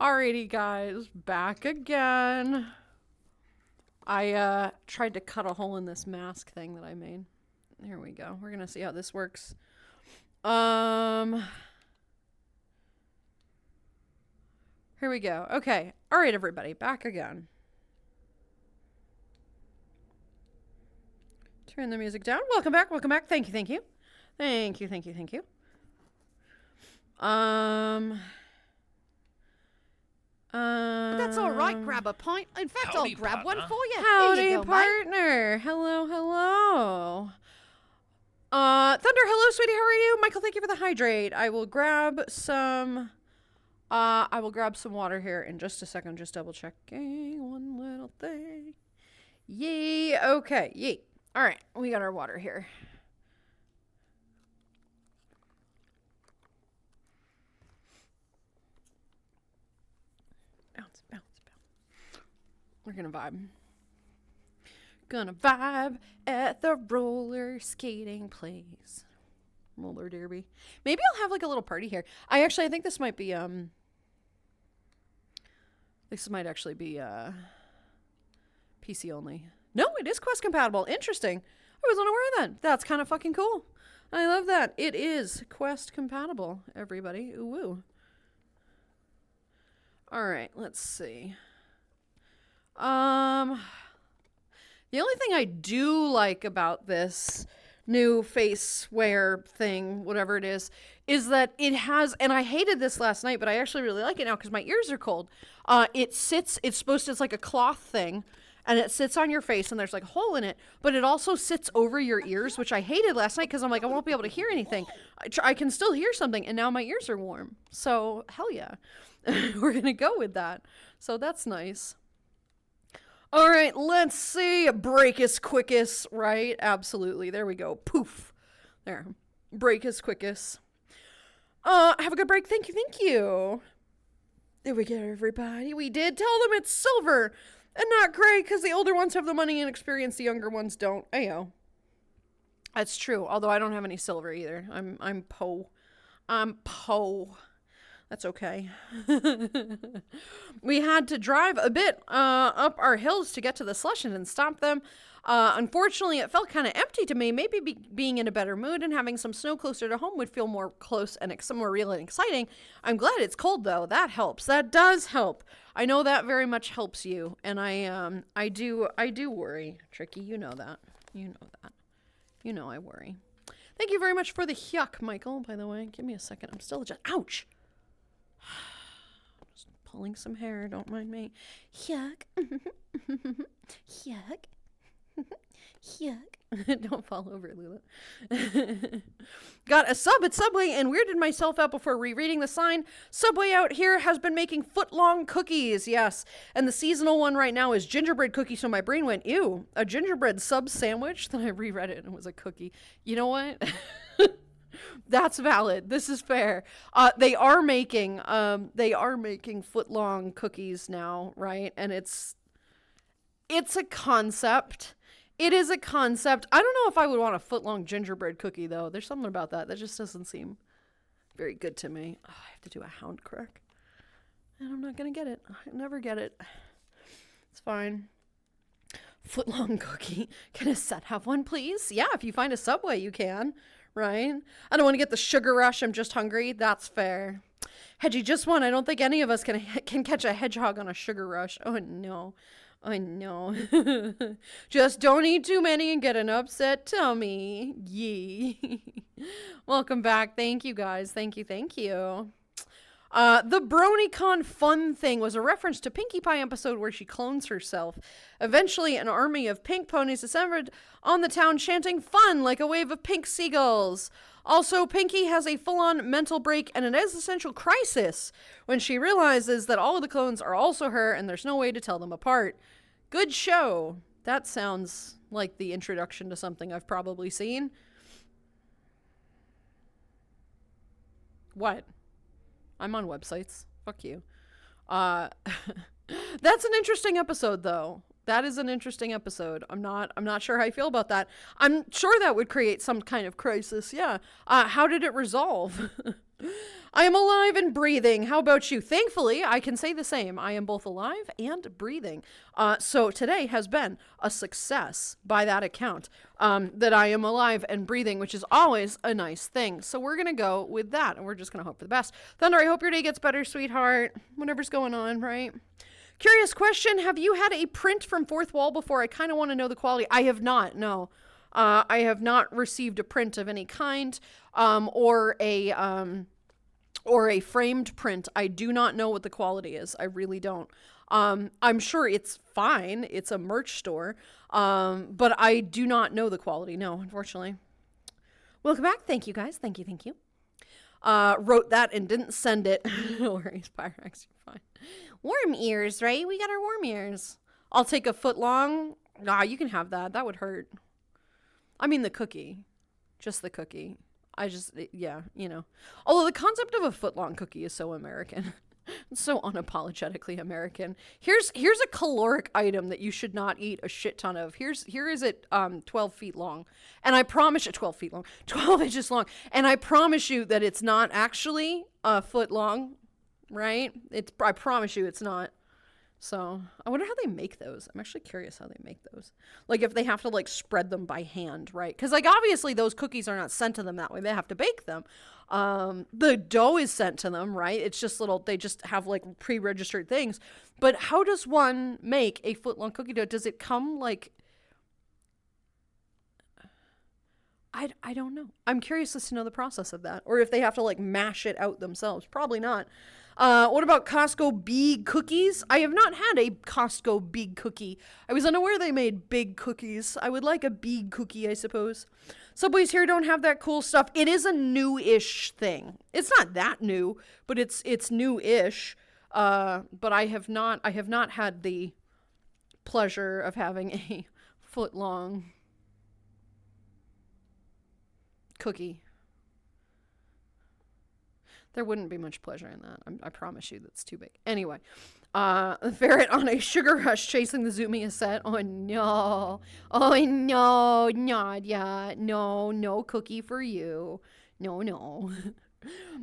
Alrighty, guys, back again. I tried to cut a hole in this mask thing that I made. Here we go. We're gonna see how this works. Here we go. Okay. All right, everybody, back again. Turn the music down. Welcome back. Welcome back. Thank you. Thank you. Thank you. Thank you. Thank you. That's all right. Grab a pint. In fact, Howdy, I'll grab one partner. for you. Howdy, Here you go, mate. partner. Hello, hello. Thunder, hello, sweetie. How are you? Michael, thank you for the hydrate. I will grab some water here in just a second. Just double checking one little thing. Yee. Okay. Yee. All right. We got our water here. Bounce, bounce, bounce. We're gonna vibe. Gonna vibe at the roller skating place. Roller derby. Maybe I'll have like a little party here. I think this might be this might actually be PC only. No, it is Quest compatible. Interesting. I was unaware of that. That's kind of fucking cool. I love that. It is Quest compatible, everybody. Ooh woo. All right, let's see. The only thing I do like about this new face wear thing, whatever it is that it has, and I hated this last night, but I actually really like it now because my ears are cold. It's like a cloth thing, and it sits on your face, and there's like a hole in it, but it also sits over your ears, which I hated last night because I'm like, I won't be able to hear anything. I can still hear something, and now my ears are warm. So, hell yeah. We're going to go with that. So that's nice. All right, let's see. Breakus Quickus, right? Absolutely. There we go. Poof. There. Breakus Quickus. Have a good break. Thank you. Thank you. There we go, everybody. We did tell them it's silver and not gray because the older ones have the money and experience. The younger ones don't. Ayo. That's true. Although I don't have any silver either. I'm po. I'm po. That's okay. We had to drive a bit up our hills to get to the slushin and stop them. Unfortunately, it felt kind of empty to me. Maybe being in a better mood and having some snow closer to home would feel more close and some more real and exciting. I'm glad it's cold, though. That helps. That does help. I know that very much helps you. And I do worry. Tricky, you know that. You know that. You know I worry. Thank you very much for the yuck, Michael, by the way. Give me a second. I'm still just... Ouch! Just pulling some hair, don't mind me. Yuck. Yuck. Yuck. Don't fall over, Lula. Got a sub at Subway and weirded myself out before rereading the sign. Subway out here has been making foot-long cookies, yes. And the seasonal one right now is gingerbread cookie, so my brain went, ew, a gingerbread sub sandwich? Then I reread it and it was a cookie. You know what? That's valid. This is fair. They are making foot-long cookies now, right? And it's a concept. It is a concept. I don't know if I would want a foot-long gingerbread cookie, though. There's something about that just doesn't seem very good to me. Oh, I have to do a hound crack. And I'm not going to get it. I never get it. It's fine. Foot-long cookie. Can a set have one, please? Yeah, if you find a Subway, you can. Right? I don't want to get the sugar rush. I'm just hungry. That's fair. Hedgie just won. I don't think any of us can catch a hedgehog on a sugar rush. Oh, no. I know. Just don't eat too many and get an upset tummy. Yee. Welcome back. Thank you, guys. Thank you. Thank you. The BronyCon fun thing was a reference to Pinkie Pie episode where she clones herself. Eventually, an army of pink ponies assembled on the town chanting fun like a wave of pink seagulls. Also, Pinkie has a full-on mental break and an existential crisis when she realizes that all of the clones are also her and there's no way to tell them apart. Good show. That sounds like the introduction to something I've probably seen. What? I'm on websites. Fuck you. That's an interesting episode, though. That is an interesting episode. I'm not sure how I feel about that. I'm sure that would create some kind of crisis. Yeah. How did it resolve? I am alive and breathing. How about you? Thankfully, I can say the same. I am both alive and breathing. So today has been a success by that account, that I am alive and breathing, which is always a nice thing. So we're going to go with that, and we're just going to hope for the best. Thunder, I hope your day gets better, sweetheart. Whatever's going on, right? Curious question. Have you had a print from Fourth Wall before? I kind of want to know the quality. I have not, no. I have not received a print of any kind, or a framed print. I do not know what the quality is. I really don't. I'm sure it's fine. It's a merch store. But I do not know the quality. No, unfortunately. Welcome back. Thank you, guys. Thank you. Thank you. Wrote that and didn't send it. No worries, Pyrex. You're fine. Warm ears, right? We got our warm ears. I'll take a foot long. Nah, you can have that. That would hurt. I mean the cookie. Just the cookie. Yeah, you know. Although the concept of a foot-long cookie is so American. It's so unapologetically American. Here's a caloric item that you should not eat a shit ton of. Here is it 12 feet long. And I promise you, 12 feet long. 12 inches long. And I promise you that it's not actually a foot long, right? I promise you it's not. So I wonder how they make those. I'm actually curious how they make those. Like if they have to like spread them by hand, right? Because like obviously those cookies are not sent to them that way. They have to bake them. The dough is sent to them, right? It's just they just have like pre-registered things. But how does one make a foot-long cookie dough? Does it come like... I don't know. I'm curious as to know the process of that. Or if they have to like mash it out themselves. Probably not. What about Costco Big cookies? I have not had a Costco Big cookie. I was unaware they made big cookies. I would like a big cookie, I suppose. Subways here don't have that cool stuff. It is a new-ish thing. It's not that new, but it's new-ish. But I have not had the pleasure of having a foot-long cookie. There wouldn't be much pleasure in that. I promise you that's too big. Anyway, ferret on a sugar rush chasing the Zumia set. Oh no. Oh no, Nadia. No cookie for you. No.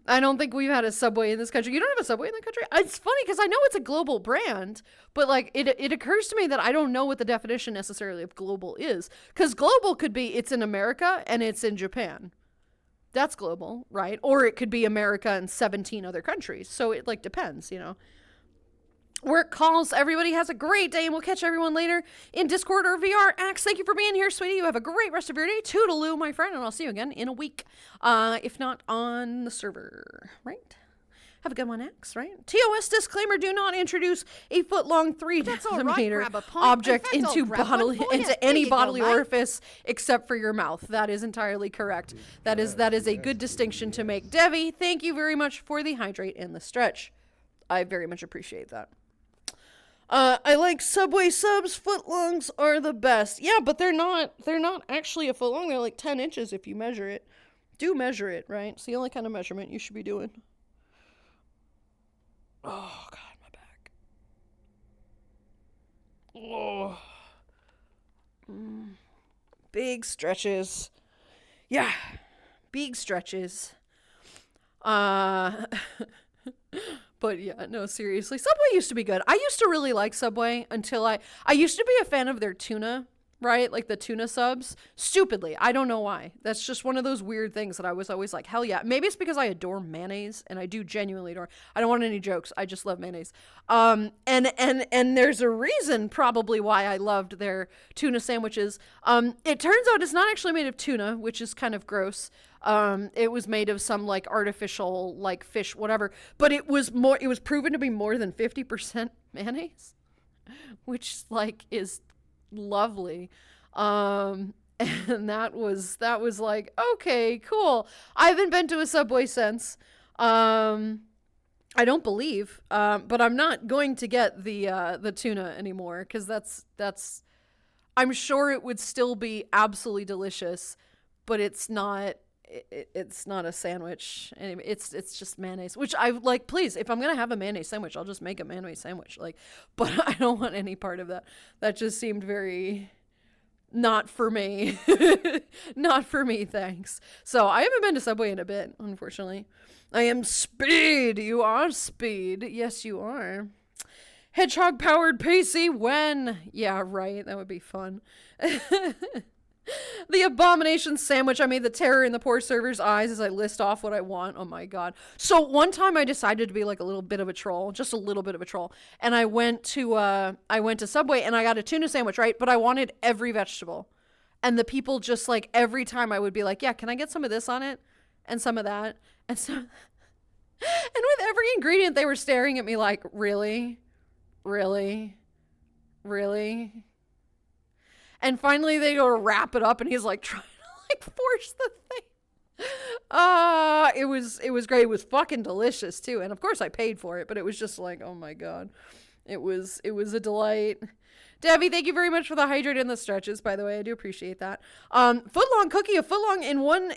I don't think we've had a Subway in this country. You don't have a Subway in the country? It's funny because I know it's a global brand, but like it occurs to me that I don't know what the definition necessarily of global is. Because global could be it's in America and it's in Japan. That's global, right? Or it could be America and 17 other countries. So it like depends, you know. Work calls. Everybody has a great day, and we'll catch everyone later in Discord or VR. Axe, thank you for being here, sweetie. You have a great rest of your day. Toodaloo, my friend, and I'll see you again in a week. If not on the server, right? Have a good one, Axe, right? TOS disclaimer, do not introduce a foot-long 3-decimeter object into any bodily orifice except for your mouth. That is entirely correct. That is a good distinction to make. Devi, thank you very much for the hydrate and the stretch. I very much appreciate that. I like Subway subs. Footlongs are the best. Yeah, but they're not actually a foot long. They're like 10 inches if you measure it. Do measure it, right? It's the only kind of measurement you should be doing. Oh, God, my back. Oh. Big stretches. Yeah, big stretches. But yeah, no, seriously. Subway used to be good. I used to really like Subway until I used to be a fan of their tuna, right? Like the tuna subs. Stupidly. I don't know why. That's just one of those weird things that I was always like, hell yeah. Maybe it's because I adore mayonnaise, and I do genuinely adore. I don't want any jokes. I just love mayonnaise. And there's a reason probably why I loved their tuna sandwiches. It turns out it's not actually made of tuna, which is kind of gross. It was made of some like artificial like fish, whatever, but it was proven to be more than 50% mayonnaise, which like is lovely. And that was like, okay, cool. I haven't been to a Subway since. I don't believe, but I'm not going to get the tuna anymore, because that's I'm sure it would still be absolutely delicious, but it's not it's not a sandwich. Anyway, it's just mayonnaise, which I like. Please, if I'm gonna have a mayonnaise sandwich, I'll just make a mayonnaise sandwich. Like, but I don't want any part of that. That just seemed very not for me. Not for me, thanks. So I haven't been to Subway in a bit, unfortunately. I am Speed. You are Speed. Yes, you are. Hedgehog powered PC when? Yeah, right. That would be fun. The abomination sandwich. I made the terror in the poor server's eyes as I list off what I want. Oh my god. So one time I decided to be like a little bit of a troll, just a little bit of a troll. And I went to Subway and I got a tuna sandwich, right? But I wanted every vegetable. And the people just like every time I would be like, yeah, can I get some of this on it? And some of that. And so and with every ingredient they were staring at me like, really? Really? Really? And finally they go to wrap it up and he's like trying to like force the thing. It was great. It was fucking delicious too. And of course I paid for it, but it was just like, oh my god. It was a delight. Debbie, thank you very much for the hydrate and the stretches, by the way. I do appreciate that. Footlong cookie, a footlong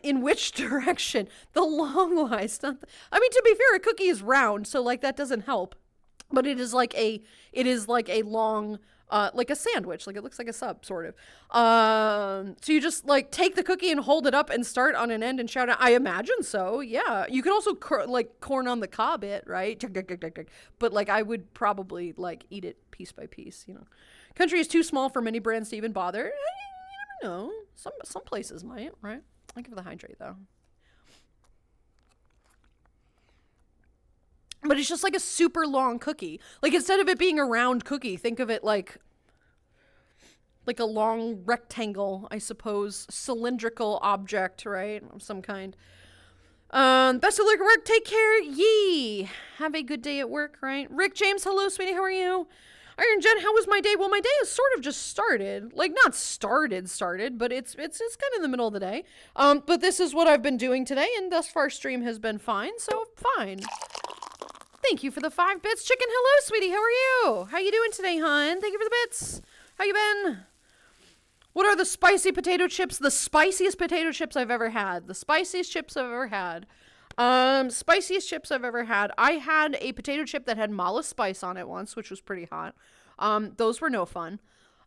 in which direction? The long lies. I mean, to be fair, a cookie is round, so like that doesn't help. But it is like a long, like a sandwich. Like it looks like a sub, sort of. So you just like take the cookie and hold it up and start on an end and shout out. I imagine so. Yeah. You could also like corn on the cob it, right? But like I would probably like eat it piece by piece, you know. Country is too small for many brands to even bother. You never know. Some places might, right? I'll give it the hydrate though. But it's just like a super long cookie. Like instead of it being a round cookie, think of it like a long rectangle, I suppose, cylindrical object, right? Of some kind. Best of luck at work. Take care. Yee. Have a good day at work, right? Rick James, hello, sweetie. How are you? Iron Jen, how was my day? Well, my day has sort of just started. Like, not started, but it's kind of in the middle of the day. But this is what I've been doing today, and thus far stream has been fine, so fine. Thank you for the 5 bits. Chicken, hello, sweetie. How are you? How you doing today, hon? Thank you for the bits. How you been? What are the spicy potato chips? The spiciest potato chips I've ever had. The spiciest chips I've ever had. Spiciest chips I've ever had. I had a potato chip that had mala spice on it once, which was pretty hot. Those were no fun.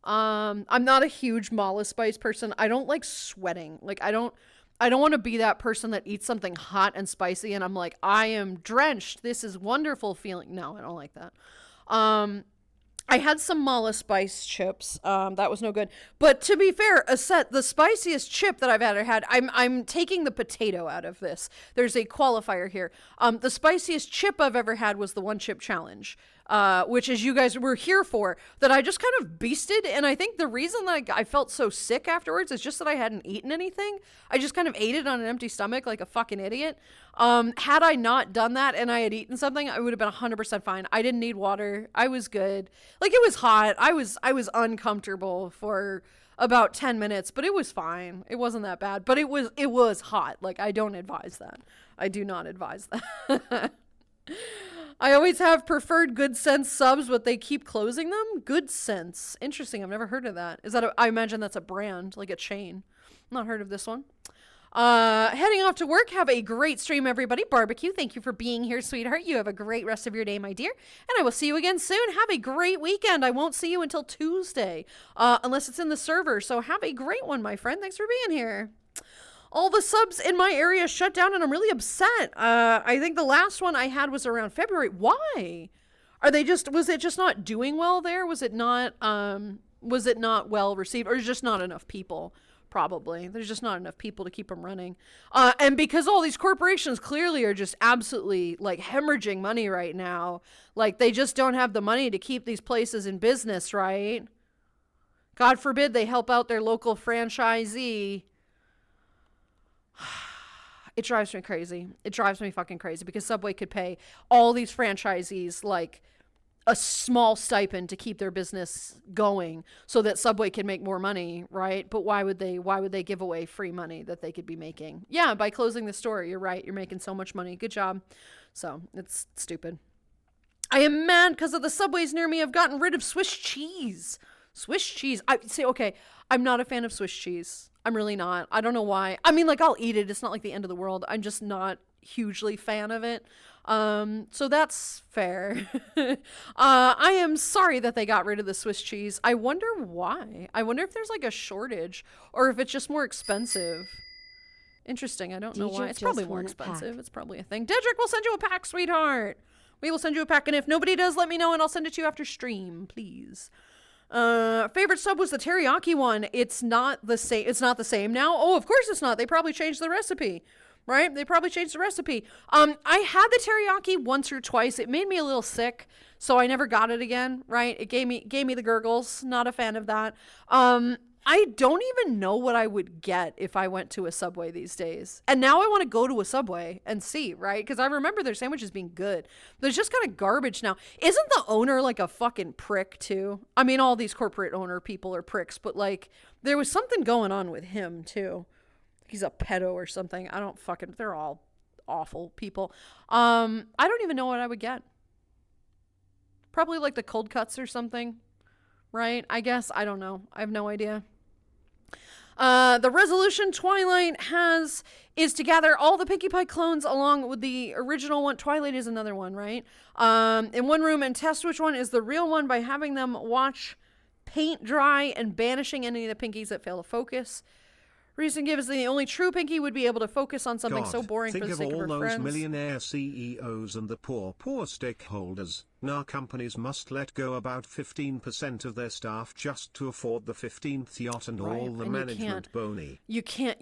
I'm not a huge mala spice person. I don't like sweating. Like, I don't want to be that person that eats something hot and spicy and I'm like, I am drenched. This is wonderful feeling. No, I don't like that. I had some mala spice chips. That was no good. But to be fair, the spiciest chip that I've ever had, I'm taking the potato out of this. There's a qualifier here. The spiciest chip I've ever had was the one chip challenge. Which as you guys were here for, that I just kind of beasted. And I think the reason that I felt so sick afterwards is just that I hadn't eaten anything. I just kind of ate it on an empty stomach like a fucking idiot. Had I not done that and I had eaten something, I would have been 100% fine. I didn't need water. I was good. Like, it was hot. I was uncomfortable for about 10 minutes, but it was fine. It wasn't that bad, but it was hot. Like, I don't advise that. I do not advise that. I always have preferred Good Sense subs, but they keep closing them? Good Sense. Interesting. I've never heard of that. I imagine that's a brand, like a chain. Not heard of this one. Heading off to work. Have a great stream, everybody. Barbecue, thank you for being here, sweetheart. You have a great rest of your day, my dear. And I will see you again soon. Have a great weekend. I won't see you until Tuesday, unless it's in the server. So have a great one, my friend. Thanks for being here. All the subs in my area shut down and I'm really upset. I think the last one I had was around February. Why? Was it just not doing well there? Was it not well received, or just not enough people? Probably. There's just not enough people to keep them running. And because all these corporations clearly are just absolutely like hemorrhaging money right now. Like, they just don't have the money to keep these places in business, right? God forbid they help out their local franchisee. It drives me crazy. It drives me fucking crazy because Subway could pay all these franchisees like a small stipend to keep their business going so that Subway can make more money, right? But why would they give away free money that they could be making? Yeah, by closing the store, you're right. You're making so much money. Good job. So it's stupid. I am mad because of the Subways near me have gotten rid of Swiss cheese. Swiss cheese. I say, okay, I'm not a fan of Swiss cheese. I'm really not. I don't know why. I mean, like, I'll eat it. It's not like the end of the world. I'm just not hugely fan of it. So that's fair. I am sorry that they got rid of the Swiss cheese. I wonder why. I wonder if there's like a shortage or if it's just more expensive. Interesting. I don't know why. Dedrick It's probably just more won a pack. expensive. It's probably a thing. Dedrick will send you a pack, sweetheart. We will send you a pack. And if nobody does, let me know and I'll send it to you after stream, please. Favorite sub was the teriyaki one. It's not the same. It's not the same now. Oh, of course it's not. They probably changed the recipe. Right? They probably changed the recipe. I had the teriyaki once or twice. It made me a little sick, so I never got it again, right? It gave me the gurgles. Not a fan of that. I don't even know what I would get if I went to a Subway these days. And now I want to go to a Subway and see, right? Because I remember their sandwiches being good. But it's just kind of garbage now. Isn't the owner like a fucking prick too? I mean, all these corporate owner people are pricks, but like there was something going on with him too. He's a pedo or something. I don't fucking, they're all awful people. I don't even know what I would get. Probably like the cold cuts or something, right? I guess. I don't know. I have no idea. The resolution Twilight is to gather all the Pinkie Pie clones along with the original one. Twilight is another one, right? In one room and test which one is the real one by having them watch paint dry and banishing any of the Pinkies that fail to focus. Reason gives the only true Pinkie would be able to focus on something God, so boring for think the of sake of all her those friends. millionaire CEOs and the poor stakeholders. Now companies must let go about 15% of their staff just to afford the 15th yacht and Right, all the and management boney. You can't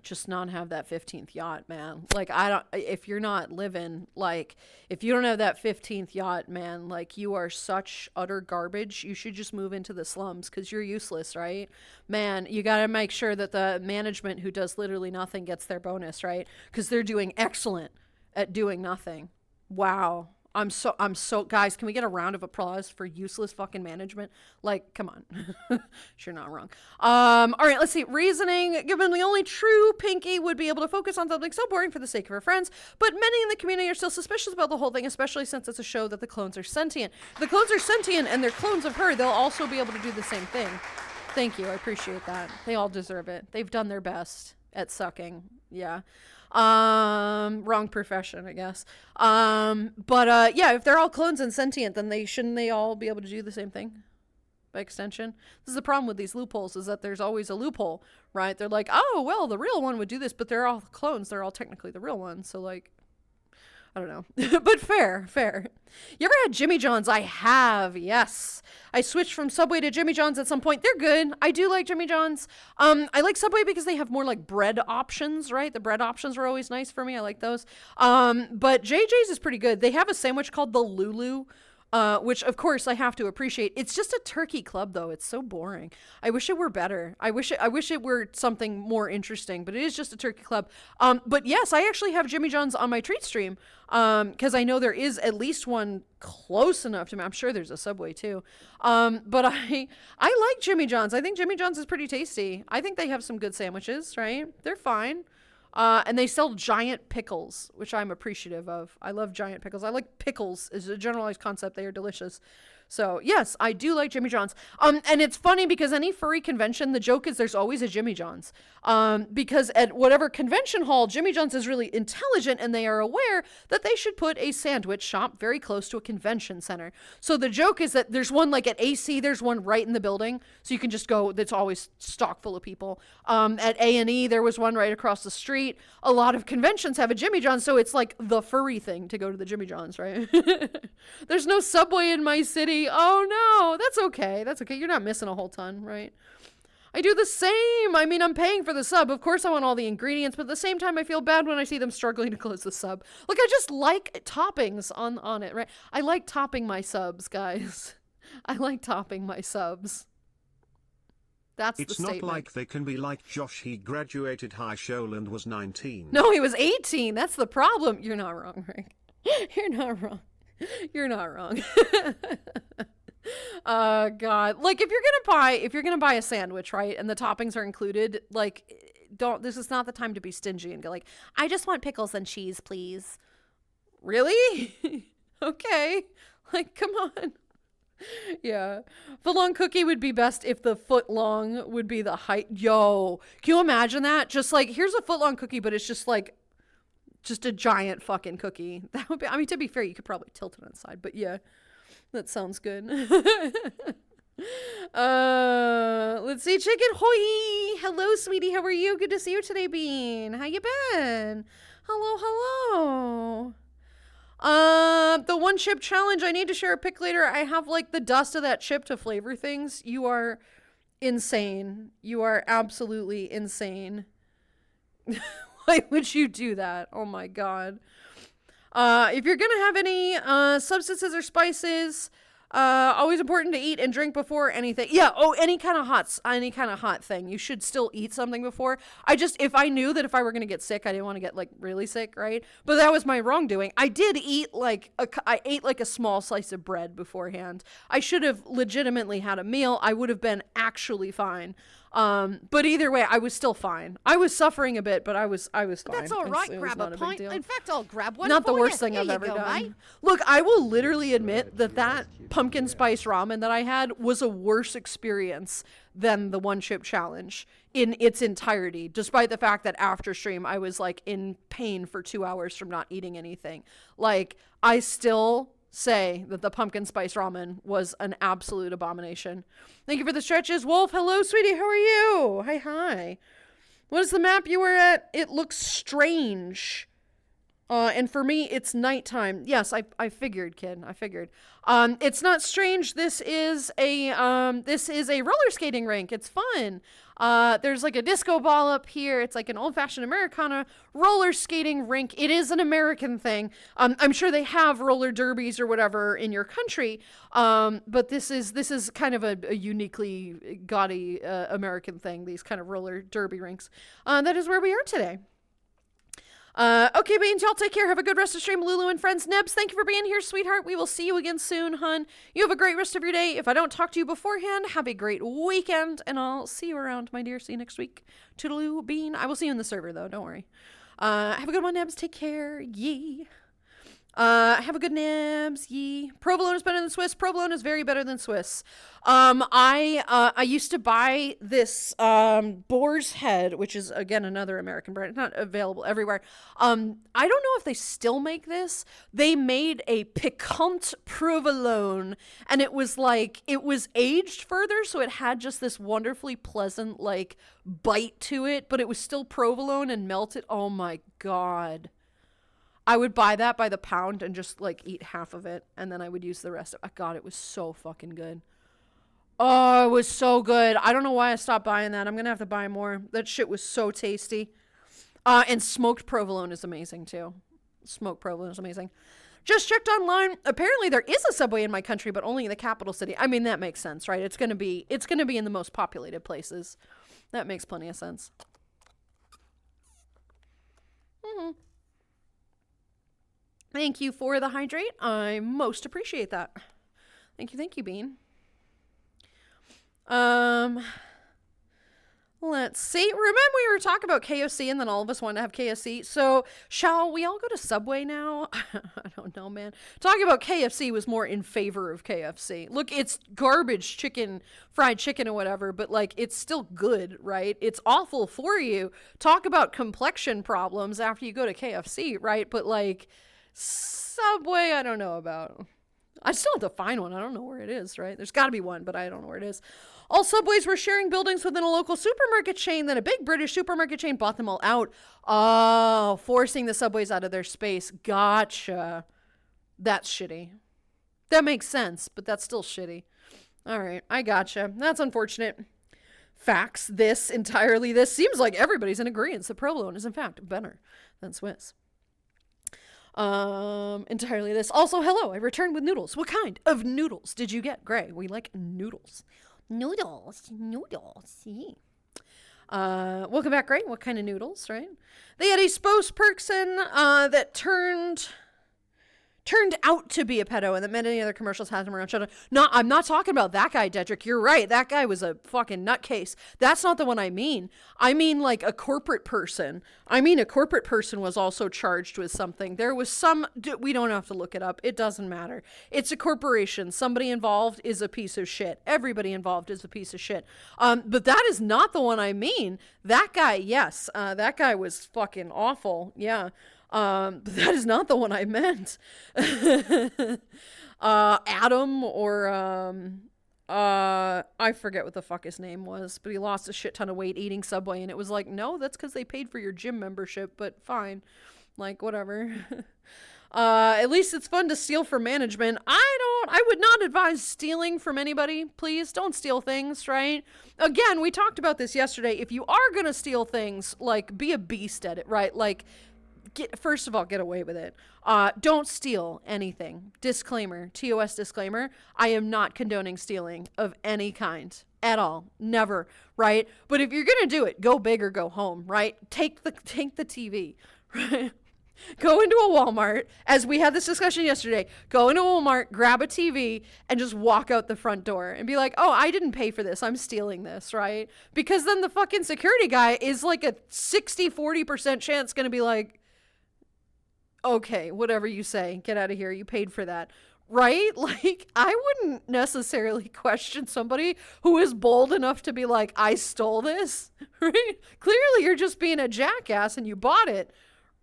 just not have that 15th yacht, man. Like, if you're not living, like, if you don't have that 15th yacht, man, like, you are such utter garbage. You should just move into the slums because you're useless, right? Man, you got to make sure that the management who does literally nothing gets their bonus, right? Because they're doing excellent at doing nothing. Wow. I'm so guys, can we get a round of applause for useless fucking management? Like, come on. Sure, not wrong. All right, let's see. Reasoning, given the only true Pinkie would be able to focus on something so boring for the sake of her friends, but many in the community are still suspicious about the whole thing, especially since it's a show that the clones are sentient. If the clones are sentient and they're clones of her, they'll also be able to do the same thing. Thank you. I appreciate that. They all deserve it. They've done their best at sucking. Yeah. Wrong profession, I guess. But yeah, if they're all clones and sentient, then shouldn't they all be able to do the same thing by extension? This is the problem with these loopholes, is that there's always a loophole, right? They're like, oh, well, the real one would do this, but they're all clones. They're all technically the real one. So like, I don't know, but fair. You ever had Jimmy John's? I have, yes. I switched from Subway to Jimmy John's at some point. They're good. I do like Jimmy John's. I like Subway because they have more like bread options, right? The bread options are always nice for me. I like those. But JJ's is pretty good. They have a sandwich called the Lulu, which of course I have to appreciate. It's just a turkey club though. It's so boring. I wish it were better. I wish it were something more interesting, but it is just a turkey club. But yes, I actually have Jimmy John's on my treat stream. Cause I know there is at least one close enough to me. I'm sure there's a Subway too. But I like Jimmy John's. I think Jimmy John's is pretty tasty. I think they have some good sandwiches, right? They're fine. And they sell giant pickles, which I'm appreciative of. I love giant pickles. I like pickles as a generalized concept. They are delicious. So yes, I do like Jimmy John's. And it's funny because any furry convention, the joke is there's always a Jimmy John's. Because at whatever convention hall, Jimmy John's is really intelligent and they are aware that they should put a sandwich shop very close to a convention center. So the joke is that there's one like at AC, there's one right in the building. So you can just go, that's always stock full of people. At A&E, there was one right across the street. A lot of conventions have a Jimmy John's. So it's like the furry thing to go to the Jimmy John's, right? There's no Subway in my city. Oh no, that's okay. That's okay. You're not missing a whole ton, right? I do the same. I mean, I'm paying for the sub. Of course I want all the ingredients, but at the same time I feel bad when I see them struggling to close the sub. Look, I just like toppings on it, right? I like topping my subs, guys. I like topping my subs. That's the statement. It's not like they can be like Josh. He graduated high school and was 19. No, he was 18. That's the problem. You're not wrong, Rick. You're not wrong. You're not wrong. God. Like if you're gonna buy a sandwich, right, and the toppings are included, like this is not the time to be stingy and go like, I just want pickles and cheese, please. Really? Okay. Like, come on. Yeah. Footlong cookie would be best if the foot long would be the height. Yo, can you imagine that? Just like, here's a footlong cookie, but it's just like, just a giant fucking cookie. That would be, I mean, to be fair, you could probably tilt it on the side, but yeah, that sounds good. Let's see, Chicken Hoy. Hello, sweetie. How are you? Good to see you today, Bean. How you been? Hello. The one chip challenge. I need to share a pic later. I have like the dust of that chip to flavor things. You are insane. You are absolutely insane. Why would you do that? Oh my God. If you're gonna have any substances or spices, always important to eat and drink before anything. Yeah. Oh, any kind of hot thing. You should still eat something before. If I knew that if I were going to get sick, I didn't want to get like really sick, right? But that was my wrongdoing. I did eat I ate like a small slice of bread beforehand. I should have legitimately had a meal. I would have been actually fine. But either way, I was still fine. I was suffering a bit, but I was fine. That's all right. Grab a pint. In fact, I'll grab one. Not the for worst you. thing Here I've you ever go, done. mate. Look, I will literally admit that pumpkin spice ramen that I had was a worse experience than the one chip challenge in its entirety, despite the fact that after stream I was like in pain for 2 hours from not eating anything. Like, I still say that the pumpkin spice ramen was an absolute abomination. Thank you for the stretches. Wolf, hello, sweetie. How are you? Hi. What is the map you were at? It looks strange. And for me, it's nighttime. Yes, I figured, kid. I figured. It's not strange. This is a roller skating rink. It's fun. There's like a disco ball up here. It's like an old-fashioned Americana roller skating rink. It is an American thing. I'm sure they have roller derbies or whatever in your country. But this is kind of a uniquely gaudy American thing. These kind of roller derby rinks. That is where we are today. Okay, Beans, y'all take care. Have a good rest of stream. Lulu and friends. Nebs, thank you for being here, sweetheart. We will see you again soon, hun. You have a great rest of your day. If I don't talk to you beforehand, have a great weekend, and I'll see you around, my dear. See you next week. Toodaloo, Bean. I will see you in the server, though. Don't worry. Have a good one, Nebs. Take care. Yee. Have a good Nebs. Yee. Provolone is better than Swiss. Provolone is very better than Swiss. I used to buy this Boar's Head, which is again another American brand. It's not available everywhere. I don't know if they still make this. They made a piquant provolone, and it was aged further, so it had just this wonderfully pleasant like bite to it, but it was still provolone and melted. Oh my God. I would buy that by the pound and just like eat half of it, and then I would use the rest of it. God, it was so fucking good. Oh, it was so good. I don't know why I stopped buying that. I'm gonna have to buy more. That shit was so tasty. And smoked provolone is amazing too. Smoked provolone is amazing. Just checked online. Apparently there is a Subway in my country, but only in the capital city. I mean, that makes sense, right? It's gonna be in the most populated places. That makes plenty of sense. Thank you for the hydrate. I most appreciate that. Thank you, Bean. Let's see. Remember we were talking about KFC and then all of us wanted to have KFC. So shall we all go to Subway now? I don't know, man. Talking about KFC was more in favor of KFC. Look, it's garbage chicken, fried chicken or whatever, but like it's still good, right? It's awful for you. Talk about complexion problems after you go to KFC, right? But like Subway, I don't know about. I still have to find one. I don't know where it is, right? There's got to be one, but I don't know where it is. All Subways were sharing buildings within a local supermarket chain. Then a big British supermarket chain bought them all out. Oh, forcing the Subways out of their space. Gotcha. That's shitty. That makes sense, but that's still shitty. All right, I gotcha. That's unfortunate. Facts. This seems like everybody's in agreement. The provolone is in fact better than Swiss. Entirely this. Also, hello, I returned with noodles. What kind of noodles did you get, Gray? We like noodles. Noodles. See. Welcome back, Gray. What kind of noodles, right? They had a spokesperson that turned turned out to be a pedo and that many other commercials had him around children. No, I'm not talking about that guy, Dedrick. You're right. That guy was a fucking nutcase. That's not the one I mean. I mean like a corporate person. I mean a corporate person was also charged with something. There was some, we don't have to look it up. It doesn't matter. It's a corporation. Somebody involved is a piece of shit. Everybody involved is a piece of shit. But that is not the one I mean. That guy, yes. That guy was fucking awful. Yeah. But that is not the one I meant. Adam or, I forget what the fuck his name was, but he lost a shit ton of weight eating Subway, and it was like, no, that's because they paid for your gym membership, but fine. Like, whatever. At least it's fun to steal from management. I would not advise stealing from anybody. Please don't steal things, right? Again, we talked about this yesterday. If you are gonna steal things, like, be a beast at it, right? Like, first of all, get away with it. Don't steal anything. Disclaimer, TOS disclaimer. I am not condoning stealing of any kind at all. Never, right? But if you're going to do it, go big or go home, right? Take the TV, right? Go into a Walmart, as we had this discussion yesterday, go into a Walmart, grab a TV, and just walk out the front door and be like, oh, I didn't pay for this. I'm stealing this, right? Because then the fucking security guy is like a 40% chance going to be like, okay, whatever you say, get out of here. You paid for that. Right? Like, I wouldn't necessarily question somebody who is bold enough to be like, I stole this, right? Clearly, you're just being a jackass and you bought it,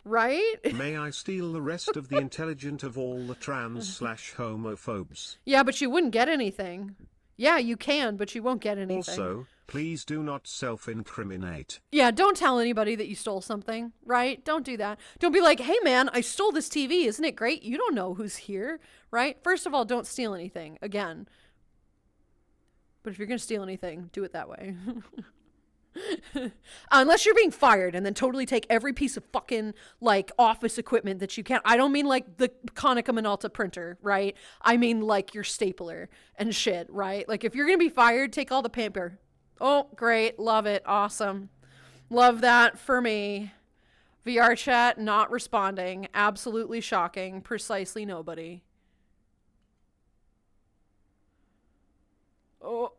right? May I steal the rest of the intelligent of all the trans/homophobes? Yeah, but you wouldn't get anything. Yeah, you can, but you won't get anything. Also, please do not self-incriminate. Yeah, don't tell anybody that you stole something, right? Don't do that. Don't be like, hey man, I stole this TV. Isn't it great? You don't know who's here, right? First of all, don't steal anything, again. But if you're going to steal anything, do it that way. Unless you're being fired and then totally take every piece of fucking like office equipment that you can. I don't mean like the Konica Minolta printer, right? I mean like your stapler and shit, right? Like if you're going to be fired, take all the paper. Oh, great. Love it. Awesome. Love that for me. VR chat not responding. Absolutely shocking. Precisely nobody. Oh.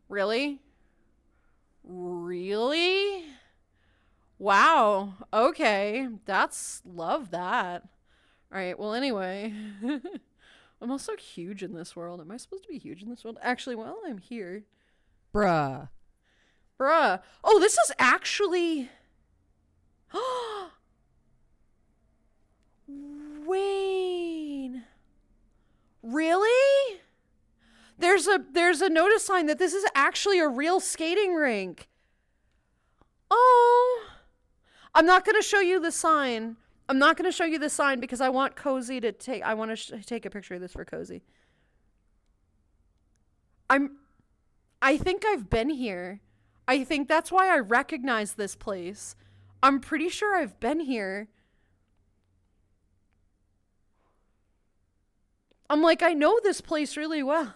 Really? Really? Wow. Okay. Love that. All right. Well, anyway. I'm also huge in this world. Am I supposed to be huge in this world? Actually, well, I'm here. Bruh. Oh, this is actually... Wayne. Really? There's a notice sign that this is actually a real skating rink. Oh. I'm not going to show you the sign. Because I want Cozy to take... I want to take a picture of this for Cozy. I think I've been here. I think that's why I recognize this place. I'm pretty sure I've been here. I'm like, I know this place really well.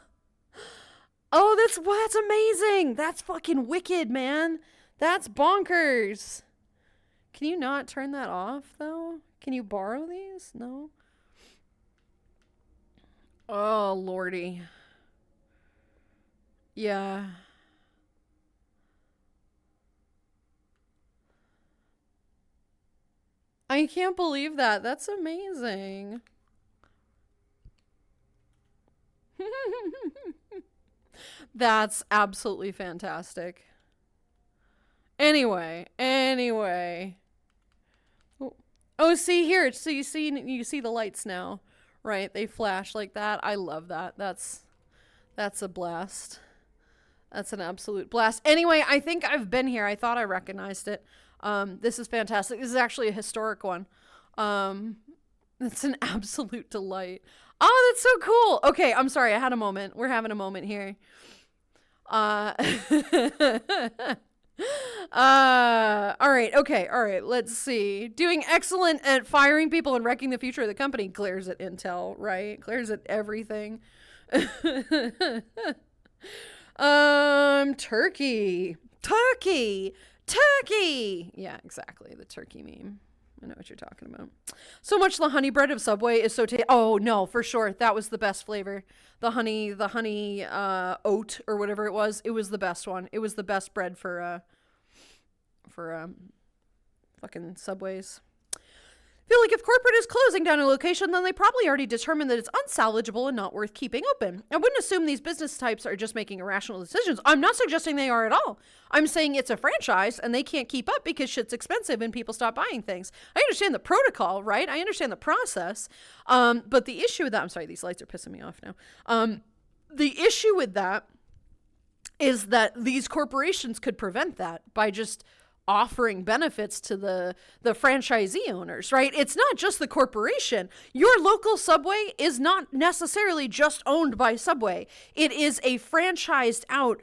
Oh, that's amazing. That's fucking wicked, man. That's bonkers. Can you not turn that off, though? Can you borrow these? No? Oh, lordy. Yeah. I can't believe that. That's amazing. That's absolutely fantastic. Anyway. Oh, see here. So you see the lights now, right? They flash like that. I love that. That's a blast. That's an absolute blast. Anyway, I think I've been here. I thought I recognized it. This is fantastic. This is actually a historic one. It's an absolute delight. Oh, that's so cool. Okay, I'm sorry. I had a moment. We're having a moment here. All right. Okay. All right. Let's see. Doing excellent at firing people and wrecking the future of the company. Glares at Intel, right? Glares at everything. Turkey. Yeah, exactly. The turkey meme. I know what you're talking about. So much the honey bread of Subway is so tasty. Oh no, for sure. That was the best flavor. The honey oat or whatever it was. It was the best one. It was the best bread for fucking Subways. Feel like if corporate is closing down a location, then they probably already determined that it's unsalvageable and not worth keeping open. I wouldn't assume these business types are just making irrational decisions. I'm not suggesting they are at all. I'm saying it's a franchise and they can't keep up because shit's expensive and people stop buying things. I understand the protocol, right? I understand the process. But the issue with that, I'm sorry, these lights are pissing me off now. The issue with that is that these corporations could prevent that by just offering benefits to the franchisee owners, right? It's not just the corporation. Your local Subway is not necessarily just owned by Subway. It is a franchised out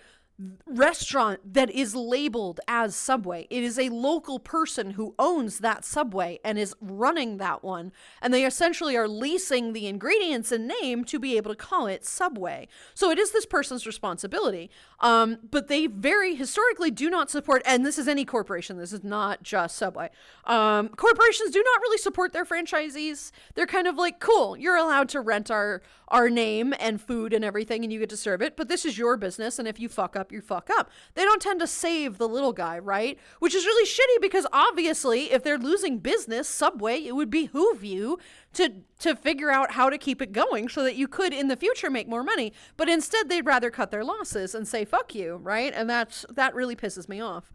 restaurant that is labeled as Subway. It is a local person who owns that Subway and is running that one. And they essentially are leasing the ingredients and name to be able to call it Subway. So it is this person's responsibility. But they very historically do not support, and this is any corporation, this is not just Subway. Corporations do not really support their franchisees. They're kind of like, cool, you're allowed to rent our name and food and everything and you get to serve it, but this is your business, and if you fuck up, you fuck up. They don't tend to save the little guy, right? Which is really shitty because obviously if they're losing business, Subway, it would behoove you to figure out how to keep it going so that you could in the future make more money. But instead they'd rather cut their losses and say fuck you, right? And that really pisses me off.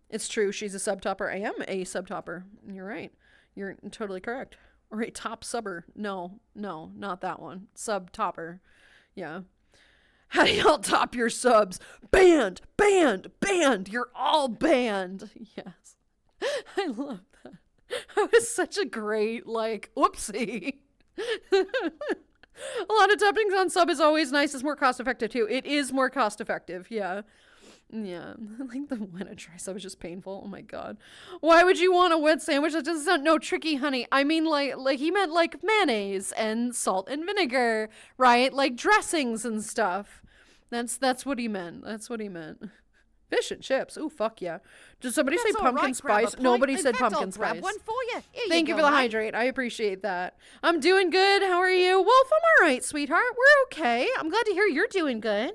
It's true, she's a subtopper. I am a subtopper. You're right. You're totally correct. Or a top subber. No, not that one. Sub-topper. Yeah. How do y'all top your subs? Banned! You're all banned. Yes. I love that. That was such a great, whoopsie. A lot of toppings on sub is always nice. It's more cost effective too. It is more cost effective. Yeah. Yeah, like the when I try sub is just painful. Oh my god, why would you want a wet sandwich? That doesn't sound no tricky, honey. I mean, like he meant like mayonnaise and salt and vinegar, right? Like dressings and stuff. That's what he meant. That's what he meant. Fish and chips. Ooh, fuck yeah. Did somebody say pumpkin spice? Nobody said pumpkin spice. Grab one for you. Thank you for the hydrate. I appreciate that. I'm doing good. How are you? Wolf, I'm all right, sweetheart. We're okay. I'm glad to hear you're doing good.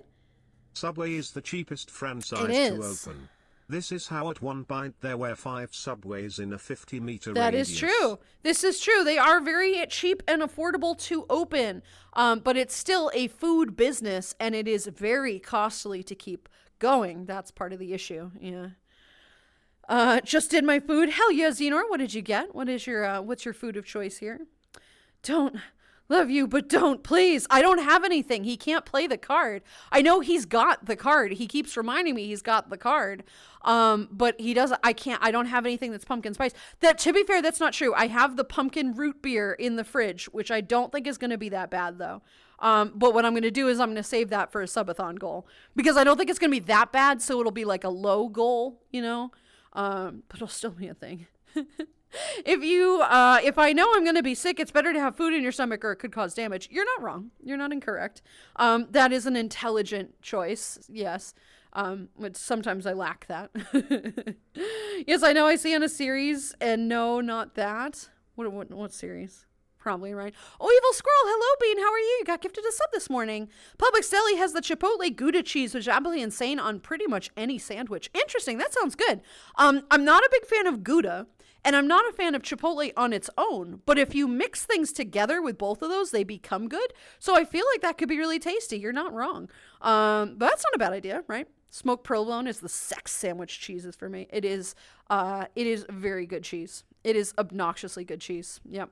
Subway is the cheapest franchise to open. This is how at one bite there were 5 Subways in a 50-meter radius. That is true. This is true. They are very cheap and affordable to open, but it's still a food business, and it is very costly to keep going. That's part of the issue. Yeah. Just did my food. Hell yeah, Xenor. What did you get? What is your what's your food of choice here? Don't love you, but don't, please. I don't have anything. He can't play the card. I know he's got the card. He keeps reminding me he's got the card. But he doesn't, I don't have anything that's pumpkin spice. That, to be fair, that's not true. I have the pumpkin root beer in the fridge, which I don't think is going to be that bad though. But what I'm going to do is I'm going to save that for a subathon goal because I don't think it's going to be that bad. So it'll be like a low goal, but it'll still be a thing. If I know I'm going to be sick, it's better to have food in your stomach or it could cause damage. You're not wrong. You're not incorrect. That is an intelligent choice. Yes. But sometimes I lack that. Yes, I know I see on a series and no, not that. What series? Probably right. Oh, Evil Squirrel. Hello, Bean. How are you? You got gifted a sub this morning. Publix Deli has the Chipotle Gouda cheese, which is absolutely insane on pretty much any sandwich. Interesting. That sounds good. I'm not a big fan of Gouda. And I'm not a fan of Chipotle on its own, but if you mix things together with both of those, they become good. So I feel like that could be really tasty. You're not wrong. But that's not a bad idea, right? Smoked provolone is the sex sandwich cheeses for me. It is very good cheese. It is obnoxiously good cheese. Yep.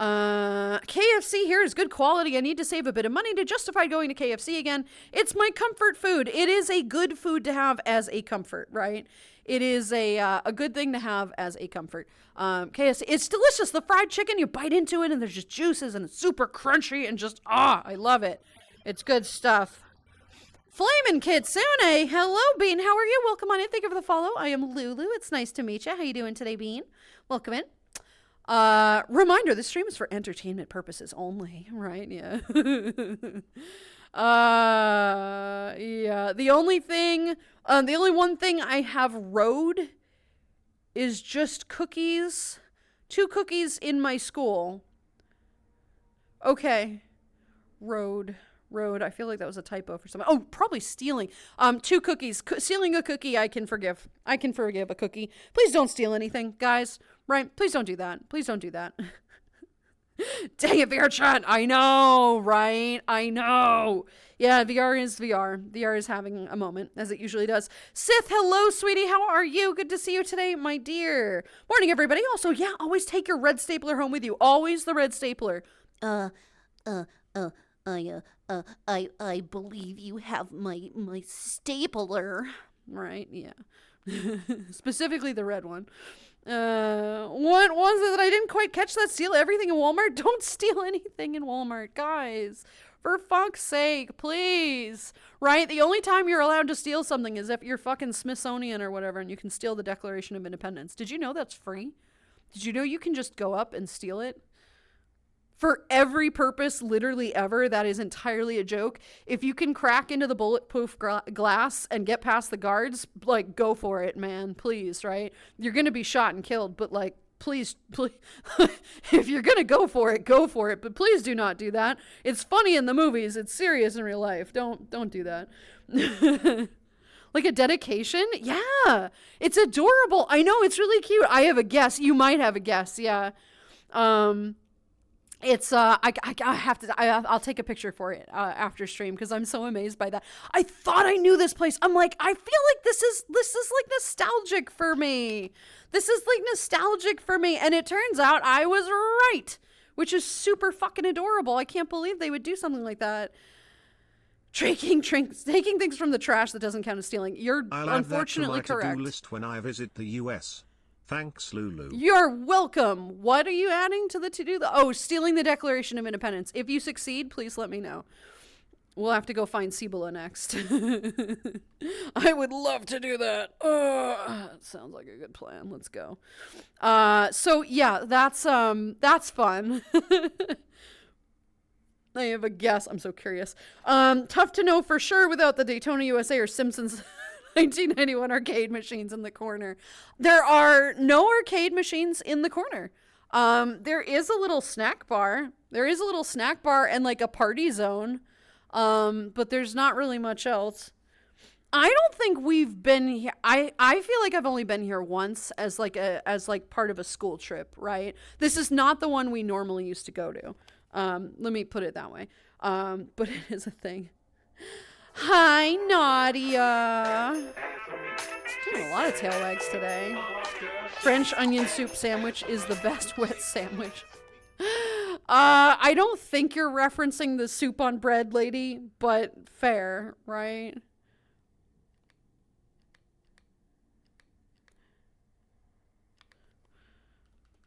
KFC here is good quality. I need to save a bit of money to justify going to KFC again. It's my comfort food. It is a good food to have as a comfort, right? It is a good thing to have as a comfort. KFC, it's delicious. The fried chicken, you bite into it and there's just juices and it's super crunchy and just, I love it. It's good stuff. Flamin' Kitsune, hello, Bean. How are you? Welcome on in. Thank you for the follow. I am Lulu. It's nice to meet you. How you doing today, Bean? Welcome in. Reminder, this stream is for entertainment purposes only, right? Yeah. Yeah. The only one thing I have road is just cookies. 2 cookies in my school. Okay. Road. I feel like that was a typo for someone. Oh, probably stealing. 2 cookies. Stealing a cookie, I can forgive. I can forgive a cookie. Please don't steal anything, guys. Right? Please don't do that. Please don't do that. Dang it, VR chat. I know, right? I know. Yeah, VR is VR. VR is having a moment, as it usually does. Sith, hello, sweetie. How are you? Good to see you today, my dear. Morning, everybody. Also, yeah, always take your red stapler home with you. Always the red stapler. I believe you have my stapler. Right, yeah. Specifically the red one. What was it that I didn't quite catch that? Steal everything in Walmart? Don't steal anything in Walmart, guys. For fuck's sake, please. Right? The only time you're allowed to steal something is if you're fucking Smithsonian or whatever and you can steal the Declaration of Independence. Did you know that's free? Did you know you can just go up and steal it? For every purpose, literally ever, that is entirely a joke. If you can crack into the bulletproof glass and get past the guards, like, go for it, man. Please, right? You're going to be shot and killed, but, like, please, if you're going to go for it, go for it. But please do not do that. It's funny in the movies. It's serious in real life. Don't do that. Like a dedication? Yeah. It's adorable. I know, it's really cute. I have a guess. You might have a guess, yeah. It's I'll take a picture for it after stream because I'm so amazed by that. I thought I knew this place. I'm like, I feel like this is like nostalgic for me. This is like nostalgic for me, and it turns out I was right, which is super fucking adorable. I can't believe they would do something like that. Taking things from the trash that doesn't count as stealing. You're unfortunately correct. I'll add that to my to-do list when I visit the US. Thanks, Lulu. You're welcome. What are you adding to the to-do? Oh, stealing the Declaration of Independence. If you succeed, please let me know. We'll have to go find Cibola next. I would love to do that. That sounds like a good plan. Let's go. So yeah, that's fun. I have a guess. I'm so curious. Tough to know for sure without the Daytona USA or Simpsons 1991 arcade machines in the corner. There are no arcade machines in the corner. There is a little snack bar. There is a little snack bar and like a party zone. But there's not really much else. I don't think we've been here. I feel like I've only been here once as part of a school trip, right? This is not the one we normally used to go to. Let me put it that way. But it is a thing. Hi, Nadia. Doing a lot of tail wags today. French onion soup sandwich is the best wet sandwich. I don't think you're referencing the soup on bread lady, but fair, right?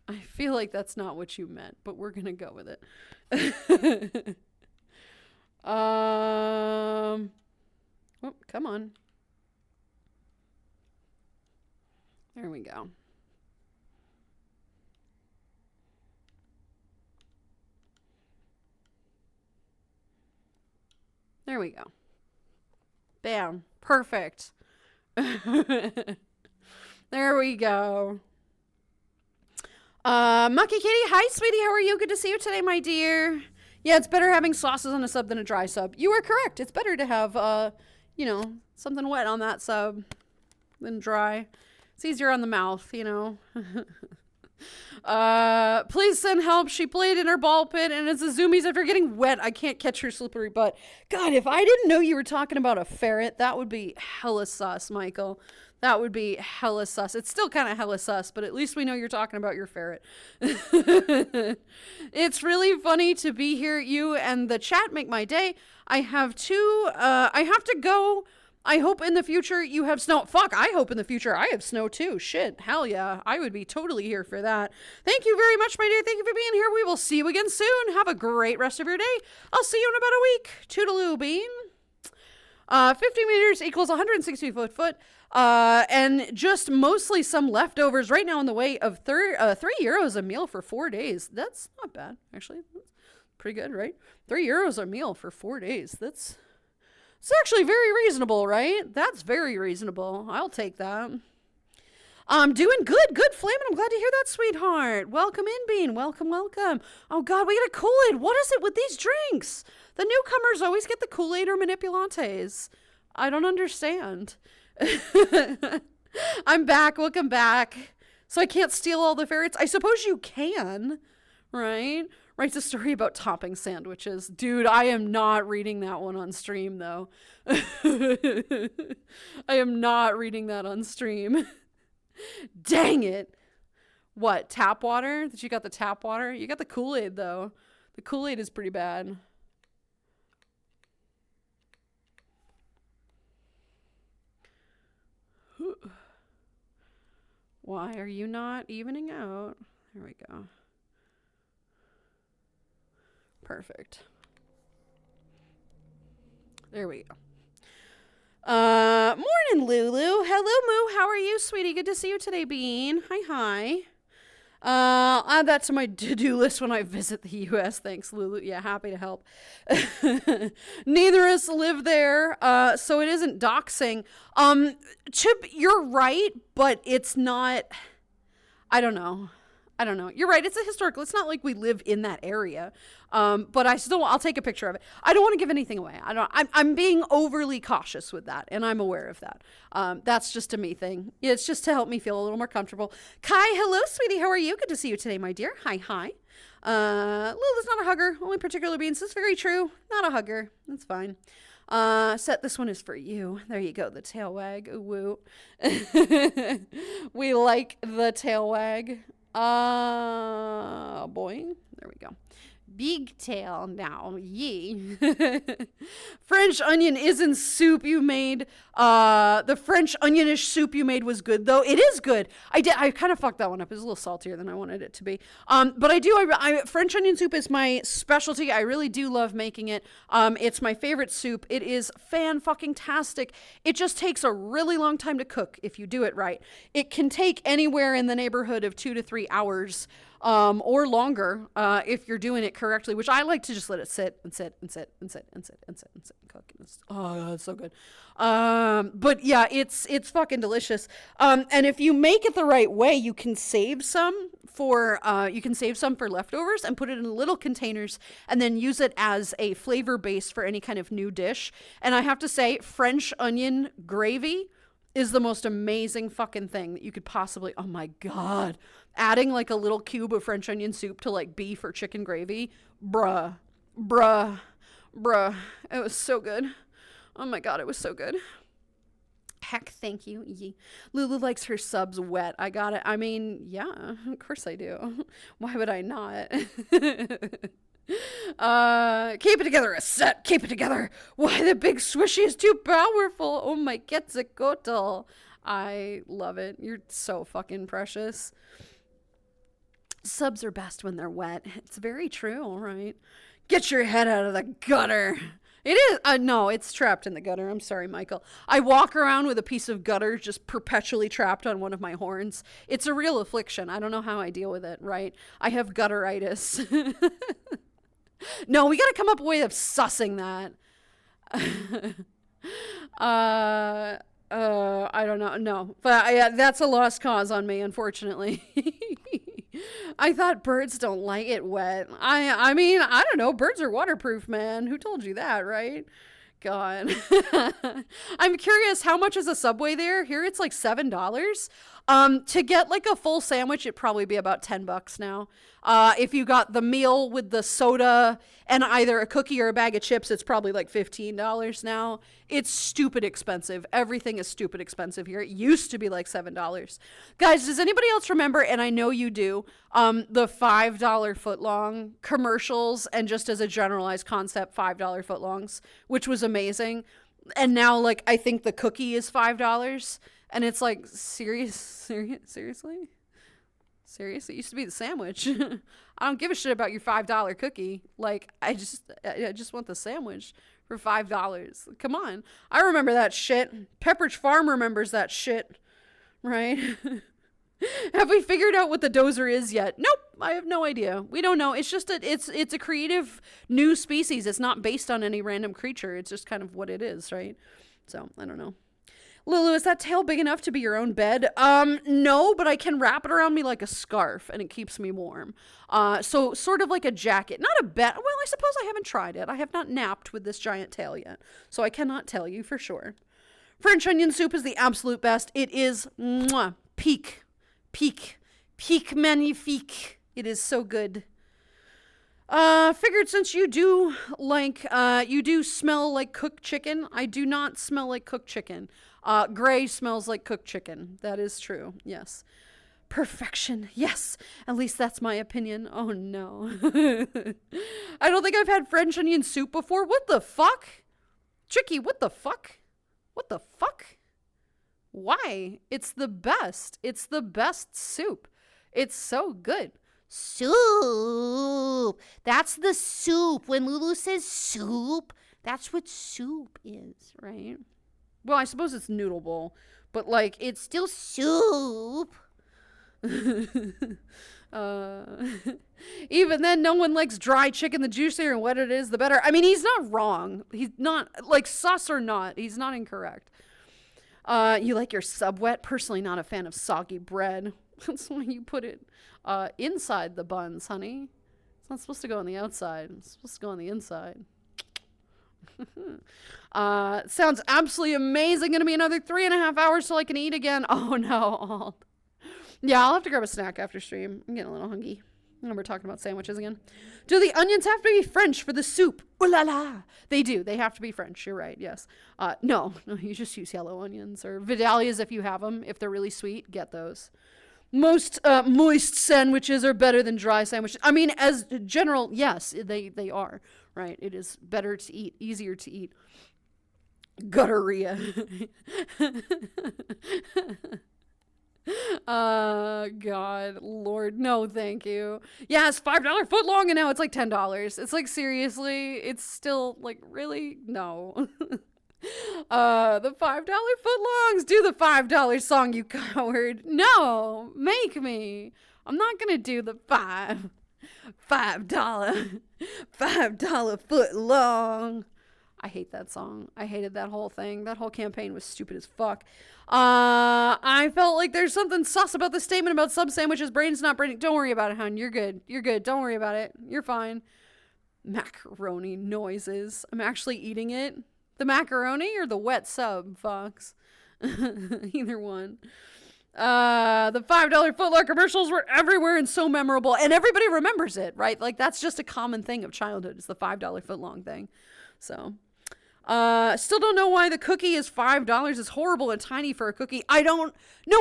I feel like that's not what you meant, but we're gonna go with it. Oh, come on. There we go. There we go. Bam. Perfect. There we go. Mucky Kitty, hi sweetie, how are you? Good to see you today, my dear. Yeah, it's better having sauces on a sub than a dry sub. You are correct. It's better to have, something wet on that sub than dry. It's easier on the mouth, you know. Please send help. She played in her ball pit and it's a zoomies after getting wet. I can't catch her slippery butt. God, if I didn't know you were talking about a ferret, that would be hella sus, Michael. That would be hella sus. It's still kind of hella sus, but at least we know you're talking about your ferret. It's really funny to be here. You and the chat make my day. I have to go. I hope in the future you have snow. Fuck, I hope in the future I have snow too. Shit, hell yeah. I would be totally here for that. Thank you very much, my dear. Thank you for being here. We will see you again soon. Have a great rest of your day. I'll see you in about a week. Toodaloo, bean. 50 meters equals 160 foot. And just mostly some leftovers right now in the way of €3 a meal for 4 days. That's not bad, actually. That's pretty good, right? €3 a meal for 4 days. It's actually very reasonable, right? That's very reasonable. I'll take that. I'm doing good, Flamin'. I'm glad to hear that, sweetheart. Welcome in, Bean. Welcome. Oh, God, we got a Kool-Aid. What is it with these drinks? The newcomers always get the Kool-Aid or Manipulantes. I don't understand. I'm back. Welcome back. So I can't steal all the ferrets? I suppose you can, right? Writes a story about topping sandwiches. Dude, I am not reading that one on stream, though. I am not reading that on stream. Dang it. What, tap water? That you got the tap water? You got the Kool-Aid, though. The Kool-Aid is pretty bad. Why are you not evening out? There we go. Perfect. There we go. Morning, Lulu. Hello, Moo. How are you, sweetie? Good to see you today, Bean. Hi. I'll add that to my to-do list when I visit the U.S. Thanks, Lulu. Yeah, happy to help. Neither of us live there, so it isn't doxing. Chip, you're right, but it's not... I don't know. You're right. It's a historical. It's not like we live in that area. But I'll take a picture of it. I don't want to give anything away. I'm being overly cautious with that, and I'm aware of that. That's just a me thing. It's just to help me feel a little more comfortable. Kai, hello, sweetie. How are you? Good to see you today, my dear. Hi. Lulu's not a hugger. Only particular beans. This is very true. Not a hugger. That's fine. Set, this one is for you. There you go, the tail wag. Ooh, woo. We like the tail wag. Boing. There we go. Big tail now. Yee. French onion isn't soup you made. The French onionish soup you made was good, though. It is good. I kind of fucked that one up. It was a little saltier than I wanted it to be. But French onion soup is my specialty. I really do love making it. It's my favorite soup. It is fan-fucking-tastic. It just takes a really long time to cook if you do it right. It can take anywhere in the neighborhood of 2 to 3 hours. Or longer, if you're doing it correctly, which I like to just let it sit and cook. Oh, it's so good. But yeah, it's fucking delicious. And if you make it the right way, you can save some for leftovers and put it in little containers and then use it as a flavor base for any kind of new dish. And I have to say, French onion gravy is the most amazing fucking thing that you could possibly, oh my God. Adding like a little cube of French onion soup to like beef or chicken gravy. Bruh. It was so good. Oh my God, it was so good. Heck, thank you. Yee. Lulu likes her subs wet. I got it. I mean, yeah, of course I do. Why would I not? Keep it together, a set. Keep it together. Why, the big swishy is too powerful. Oh my Quetzalcoatl. I love it. You're so fucking precious. Subs are best when they're wet. It's very true, right? Get your head out of the gutter. It is. No, it's trapped in the gutter. I'm sorry, Michael. I walk around with a piece of gutter just perpetually trapped on one of my horns. It's a real affliction. I don't know how I deal with it, right? I have gutteritis. No, we got to come up with a way of sussing that. I don't know. No, but that's a lost cause on me, unfortunately. I thought birds don't like it wet. I mean, I don't know. Birds are waterproof, man. Who told you that, right? God. I'm curious, how much is a Subway there? Here it's like $7. To get like a full sandwich, it'd probably be about $10 now. If you got the meal with the soda and either a cookie or a bag of chips, it's probably like $15 now. It's stupid expensive. Everything is stupid expensive here. It used to be like $7. Guys, does anybody else remember, and I know you do, the $5 footlong commercials and just as a generalized concept, $5 footlongs, which was amazing. And now, like, I think the cookie is $5. And it's like, seriously? Seriously? It used to be the sandwich. I don't give a shit about your $5 cookie. Like, I just want the sandwich for $5. Come on. I remember that shit. Pepperidge Farm remembers that shit. Right? Have we figured out what the dozer is yet? Nope. I have no idea. We don't know. It's just it's a creative new species. It's not based on any random creature. It's just kind of what it is, right? So, I don't know. Lulu, is that tail big enough to be your own bed? No, but I can wrap it around me like a scarf and it keeps me warm. So sort of like a jacket, not a bed. Well, I suppose I haven't tried it. I have not napped with this giant tail yet, so I cannot tell you for sure. French onion soup is the absolute best. It is peak magnifique. It is so good. Figured since you do smell like cooked chicken. I do not smell like cooked chicken. Gray smells like cooked chicken. That is true. Yes. Perfection. Yes. At least that's my opinion. Oh no. I don't think I've had French onion soup before. What the fuck? Tricky, what the fuck? What the fuck? Why? It's the best. It's the best soup. It's so good. Soup. That's the soup. When Lulu says soup, that's what soup is, right? Well, I suppose it's noodle bowl, but like it's still Soup. even then, no one likes dry chicken. The juicier and wetter it is, the better. I mean, he's not wrong. He's not, like, sus or not, he's not incorrect. You like your sub wet? Personally, not a fan of soggy bread. That's why you put it inside the buns, honey. It's not supposed to go on the outside. It's supposed to go on the inside. Sounds absolutely amazing. Gonna be another 3.5 hours till I can eat again. Oh no. Yeah, I'll have to grab a snack after stream. I'm getting a little hungry. And we're talking about sandwiches again. Do the onions have to be French for the soup? Ooh la la. They do. They have to be French. You're right. Yes. No, you just use yellow onions or Vidalias if you have them. If they're really sweet, get those. Most moist sandwiches are better than dry sandwiches. I mean, as general, yes, they are, right? It is better to eat, easier to eat. Gutteria. God, Lord, no, thank you. Yeah, it's $5 foot long, and now it's like $10. It's like, seriously, it's still like, really? No. The $5 footlongs. Do the $5 song, you coward. No, make me. I'm not gonna do the $5 footlong. I hate that song. I hated that whole thing. That whole campaign was stupid as fuck. I felt like there's something sus about the statement about sub sandwiches. Brain's not braining. Don't worry about it, hon. You're good. You're good. Don't worry about it. You're fine. Macaroni noises. I'm actually eating it. The macaroni or the wet sub, Fox? Either one. The $5 footlong commercials were everywhere and so memorable. And everybody remembers it, right? Like, that's just a common thing of childhood. It's the $5 footlong thing. So... still don't know why the cookie is $5. It's horrible and tiny for a cookie. No,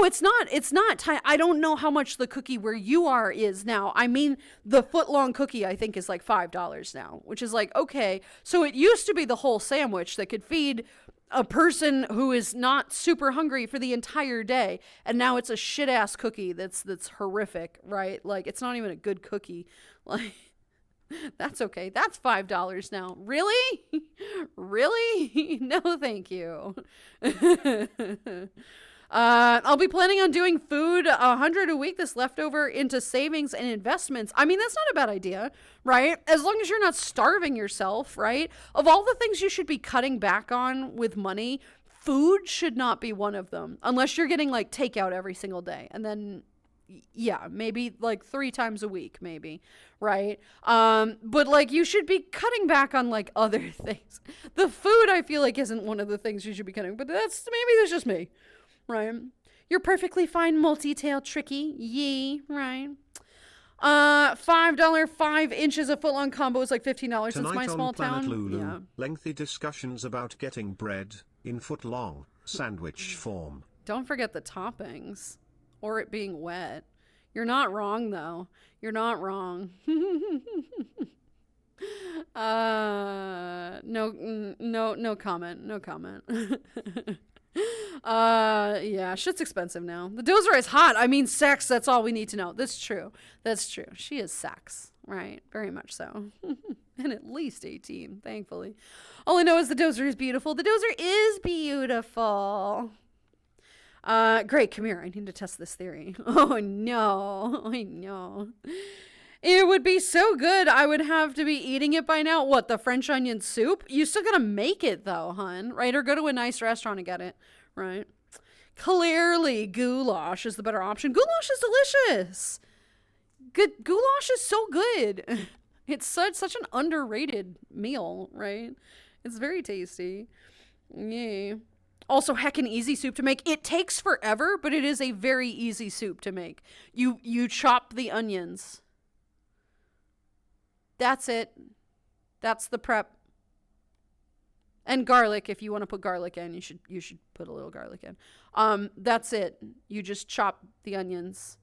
it's not. It's not tiny. I don't know how much the cookie where you are is now. I mean, the foot-long cookie, I think, is like $5 now, which is like, okay. So it used to be the whole sandwich that could feed a person who is not super hungry for the entire day. And now it's a shit-ass cookie that's horrific, right? Like, it's not even a good cookie. Like... That's okay. That's $5 now. Really? Really? No, thank you. I'll be planning on doing food 100 a week this leftover into savings and investments. I mean, that's not a bad idea, right? As long as you're not starving yourself, right? Of all the things you should be cutting back on with money, food should not be one of them. Unless you're getting like takeout every single day. And then... yeah, maybe like 3 times a week, maybe, right? But like you should be cutting back on like other things. The food, I feel like, isn't one of the things you should be cutting, but that's just me, right? You're perfectly fine, multi-tail tricky, yee, right? $5 5 inches of footlong combo is like $15. It's my small Planet town. Lulu, Yeah. lengthy discussions about getting bread in footlong sandwich form. Don't forget the toppings. Or it being wet. You're not wrong, though. You're not wrong. No comment. No comment. Yeah, shit's expensive now. The dozer is hot. I mean, sex, that's all we need to know. That's true. That's true. She is sex, right? Very much so. And at least 18, thankfully. All I know is the dozer is beautiful. The dozer is beautiful. Great, come here. I need to test this theory. Oh no, I know. It would be so good. I would have to be eating it by now. What, the French onion soup? You still gotta make it though, hun, right? Or go to a nice restaurant and get it, right? Clearly, goulash is the better option. Goulash is delicious. Good goulash is so good. It's such an underrated meal, right? It's very tasty. Yay. Also, heckin' easy soup to make. It takes forever, but it is a very easy soup to make. You chop the onions. That's it. That's the prep. And garlic, if you want to put garlic in, you should put a little garlic in. That's it. You just chop the onions.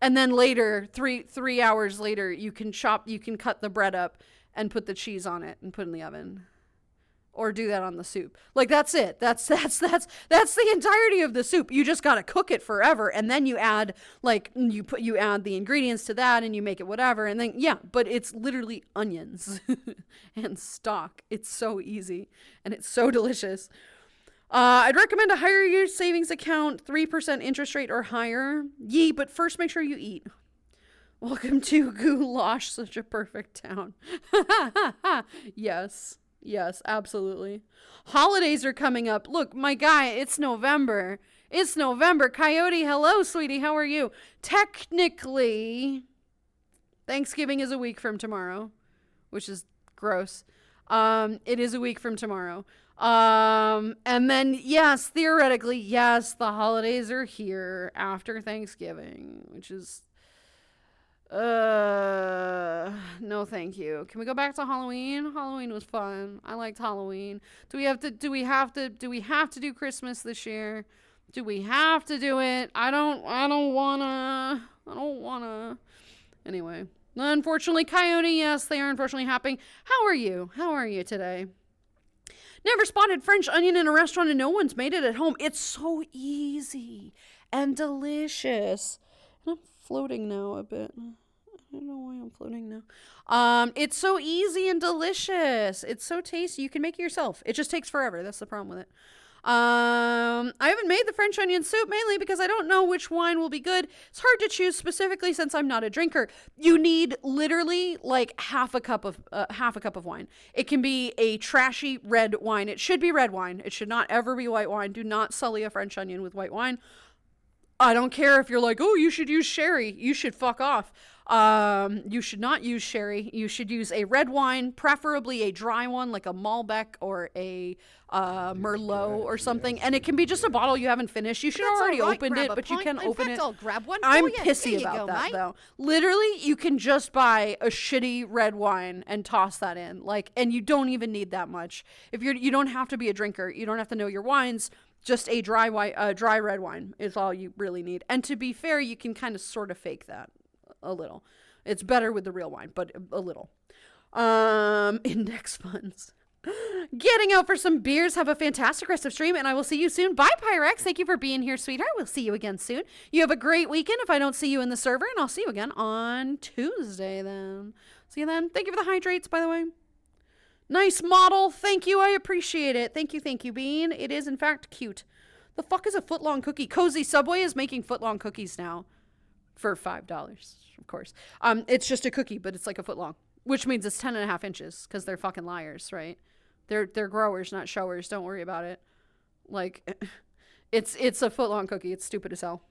And then later, three hours later, you can cut the bread up and put the cheese on it and put it in the oven. Or do that on the soup. Like, that's it. That's the entirety of the soup. You just gotta cook it forever, and then you add, like, you add the ingredients to that, and you make it whatever, and then, yeah, but it's literally onions and stock. It's so easy, and it's so delicious. I'd recommend a higher year savings account, 3% interest rate or higher. Yee, but first make sure you eat. Welcome to Goulash, such a perfect town. Yes, absolutely. Holidays are coming up. Look, my guy, it's November. It's November. Coyote, hello, sweetie. How are you? Technically, Thanksgiving is a week from tomorrow, which is gross. It is a week from tomorrow. And then, yes, theoretically, yes, the holidays are here after Thanksgiving, which is... no thank you. Can we go back to Halloween? Halloween was fun. I liked Halloween. Do we have to do Christmas this year? Do we have to do it? I don't wanna. Anyway. Unfortunately, Coyote, yes, they are unfortunately happening. How are you? How are you today? Never spotted French onion in a restaurant and no one's made it at home. It's so easy and delicious. And I'm floating now a bit. I don't know why I'm floating now. It's so easy and delicious. It's so tasty. You can make it yourself. It just takes forever. That's the problem with it. I haven't made the French onion soup mainly because I don't know which wine will be good. It's hard to choose specifically since I'm not a drinker. You need literally like half a cup of wine. It can be a trashy red wine. It should be red wine. It should not ever be white wine. Do not sully a French onion with white wine. I don't care if you're like, oh, you should use sherry. You should fuck off. You should not use sherry. You should use a red wine, preferably a dry one like a Malbec or a Merlot or something. And it can be just a bottle you haven't finished. You should have already opened it, but you can open it. I'll grab one. I'm pissy about that though. Literally, you can just buy a shitty red wine and toss that in. Like, and you don't even need that much. You don't have to be a drinker. You don't have to know your wines. Just a dry red wine is all you really need. And to be fair, you can kind of sort of fake that a little. It's better with the real wine, but a little. Index funds. Getting out for some beers. Have a fantastic rest of stream, and I will see you soon. Bye, Pyrex. Thank you for being here, sweetheart. We'll see you again soon. You have a great weekend if I don't see you in the server, and I'll see you again on Tuesday then. See you then. Thank you for the hydrates, by the way. Nice model. Thank you. I appreciate it. Thank you, Bean. It is, in fact, cute. The fuck is a footlong cookie? Cozy Subway is making footlong cookies now for $5, of course. It's just a cookie, but it's like a foot long, which means it's 10.5 inches because they're fucking liars, right? They're growers, not showers. Don't worry about it. Like, it's a footlong cookie. It's stupid as hell.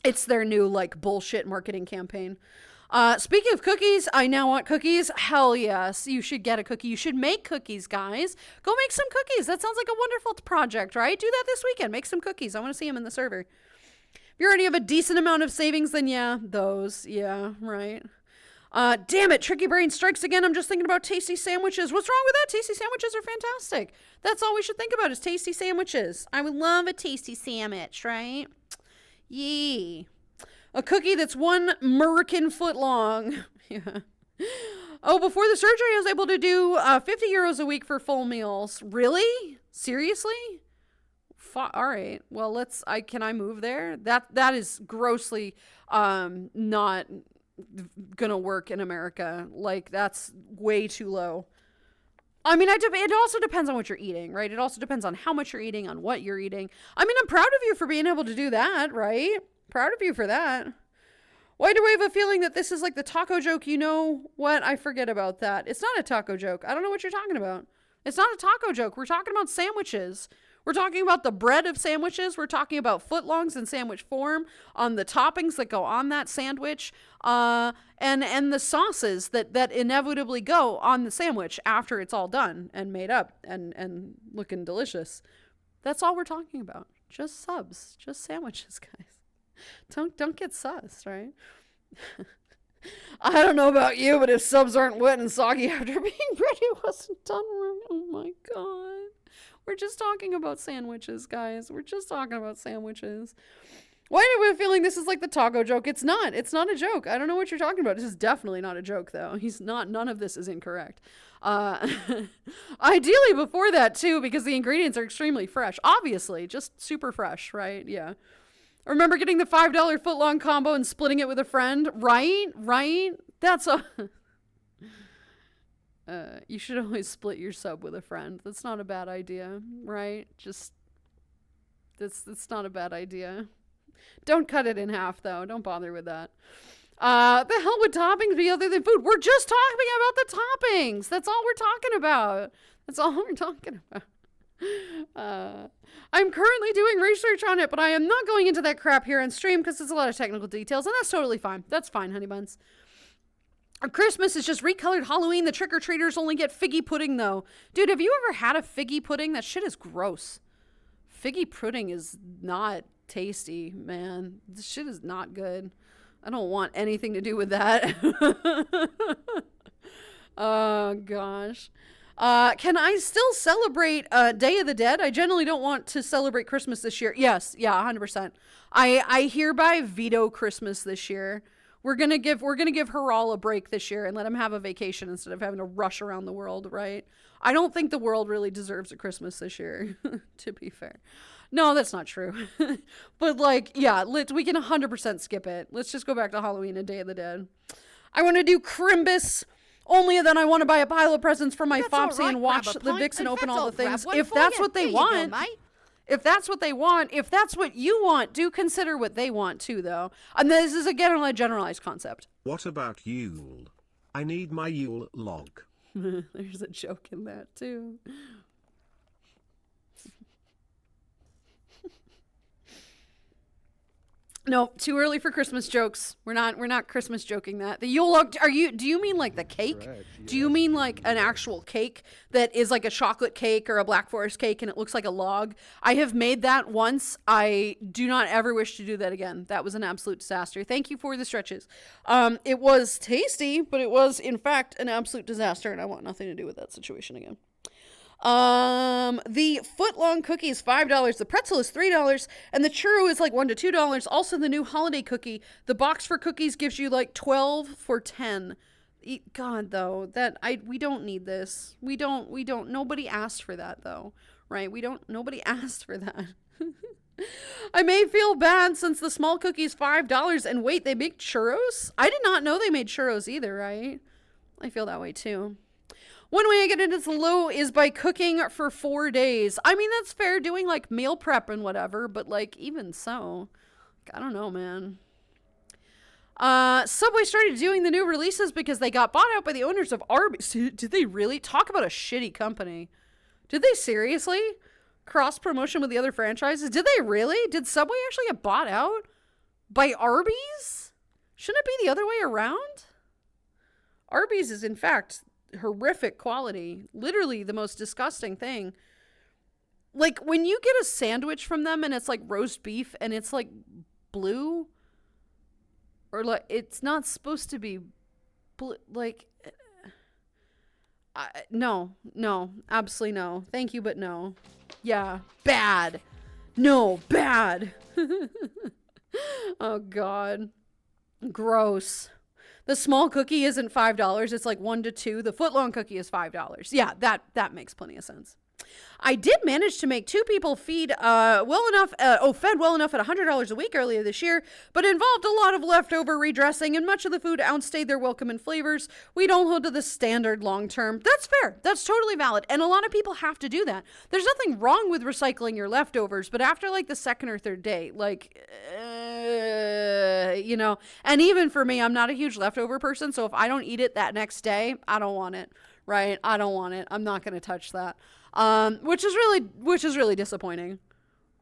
It's their new, like, bullshit marketing campaign. Speaking of cookies, I now want cookies. Hell yes, you should get a cookie. You should make cookies, guys. Go make some cookies. That sounds like a wonderful project, right? Do that this weekend. Make some cookies. I want to see them in the server. If you already have a decent amount of savings, then yeah, those. Yeah, right. Damn it, Tricky Brain strikes again. I'm just thinking about tasty sandwiches. What's wrong with that? Tasty sandwiches are fantastic. That's all we should think about is tasty sandwiches. I would love a tasty sandwich, right? Yee. A cookie that's 1 American foot long. Yeah. Oh, before the surgery, I was able to do 50 euros a week for full meals. Really? Seriously? All right. Well, can I move there? That is grossly not gonna work in America. Like, that's way too low. I mean, it also depends on what you're eating, right? It also depends on how much you're eating, on what you're eating. I mean, I'm proud of you for being able to do that, right? Proud of you for that. Why do I have a feeling that this is like the taco joke? You know what? I forget about that. It's not a taco joke. I don't know what you're talking about. It's not a taco joke. We're talking about sandwiches. We're talking about the bread of sandwiches. We're talking about footlongs in sandwich form on the toppings that go on that sandwich, and the sauces that inevitably go on the sandwich after it's all done and made up and looking delicious. That's all we're talking about. Just subs, just sandwiches, guys. Don't get sus, right? I don't know about you, but if subs aren't wet and soggy after being bread, it wasn't done right. Oh my God. We're just talking about sandwiches, guys. We're just talking about sandwiches. Why do we feeling this is like the taco joke? It's not. It's not a joke. I don't know what you're talking about. This is definitely not a joke, though. None of this is incorrect. Ideally before that, too, because the ingredients are extremely fresh. Obviously, just super fresh, right? Yeah. Remember getting the $5 footlong combo and splitting it with a friend? Right? That's a... you should always split your sub with a friend. That's not a bad idea, right? Just... That's not a bad idea. Don't cut it in half, though. Don't bother with that. The hell would toppings be other than food? We're just talking about the toppings. That's all we're talking about. That's all we're talking about. I'm currently doing research on it, but I am not going into that crap here on stream because it's a lot of technical details, and that's totally fine. That's fine, honey buns. Christmas is just recolored Halloween. The trick-or-treaters only get figgy pudding, though. Dude, have you ever had a figgy pudding? That shit is gross. Figgy pudding is not tasty, man. This shit is not good. I don't want anything to do with that. Oh, gosh. Can I still celebrate Day of the Dead? I generally don't want to celebrate Christmas this year. Yes, yeah, 100%. I hereby veto Christmas this year. We're gonna give Haral a break this year and let him have a vacation instead of having to rush around the world, right? I don't think the world really deserves a Christmas this year, to be fair. No, that's not true. But like, yeah, we can 100% skip it. Let's just go back to Halloween and Day of the Dead. I want to do Crimbus. Only then I want to buy a pile of presents for my Fopsy and watch the Vixen open all the things. If that's what they want, if that's what they want, if that's what you want, do consider what they want too, though. And this is again a generalized concept. What about Yule? I need my Yule log. There's a joke in that too. No, too early for Christmas jokes. We're not Christmas joking that. The Yule log, do you mean like the cake? Correct, yeah. Do you mean like an actual cake that is like a chocolate cake or a Black Forest cake and it looks like a log? I have made that once. I do not ever wish to do that again. That was an absolute disaster. Thank you for the stretches. It was tasty, but it was in fact an absolute disaster and I want nothing to do with that situation again. The footlong cookie is $5, the pretzel is $3, and the churro is like $1 to $2. Also, the new holiday cookie, the box for cookies gives you like 12 for $10. God, though, we don't need this. We don't, nobody asked for that, though, right? Nobody asked for that. I may feel bad since the small cookie is $5, and wait, they make churros? I did not know they made churros either, right? I feel that way, too. One way I get into the low is by cooking for 4 days. I mean, that's fair, doing like meal prep and whatever, but like even so, I don't know, man. Subway started doing the new releases because they got bought out by the owners of Arby's. Did they really? Talk about a shitty company. Did they seriously? Cross promotion with the other franchises? Did they really? Did Subway actually get bought out by Arby's? Shouldn't it be the other way around? Arby's is in fact horrific quality, literally the most disgusting thing. Like when you get a sandwich from them and it's like roast beef and it's like blue, or like it's not supposed to be blue, like no, absolutely no, thank you, but no. Yeah, bad. No, bad. Oh god, gross. The small cookie isn't $5. It's like $1 to $2. The footlong cookie is $5. Yeah, that makes plenty of sense. I did manage to make 2 people fed well enough at $100 a week earlier this year, but it involved a lot of leftover redressing, and much of the food outstayed their welcome in flavors. We don't hold to the standard long term. That's fair. That's totally valid. And a lot of people have to do that. There's nothing wrong with recycling your leftovers, but after like the second or third day, like, and even for me, I'm not a huge leftover person, so if I don't eat it that next day, I don't want it. right? I don't want it. I'm not going to touch that. Which is really disappointing.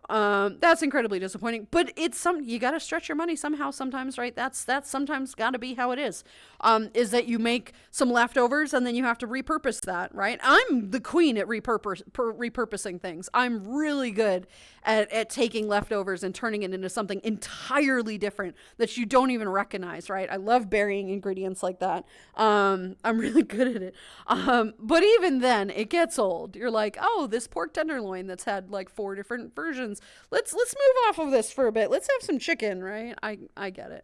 That's incredibly disappointing, but you gotta stretch your money somehow sometimes, right? That's sometimes gotta be how it is that you make some leftovers and then you have to repurpose that, right? I'm the queen at repurposing things. I'm really good at taking leftovers and turning it into something entirely different that you don't even recognize, right? I love burying ingredients like that. I'm really good at it. But even then it gets old. You're like, oh, this pork tenderloin that's had like 4 different versions. Let's move off of this for a bit. Let's have some chicken, right? I get it.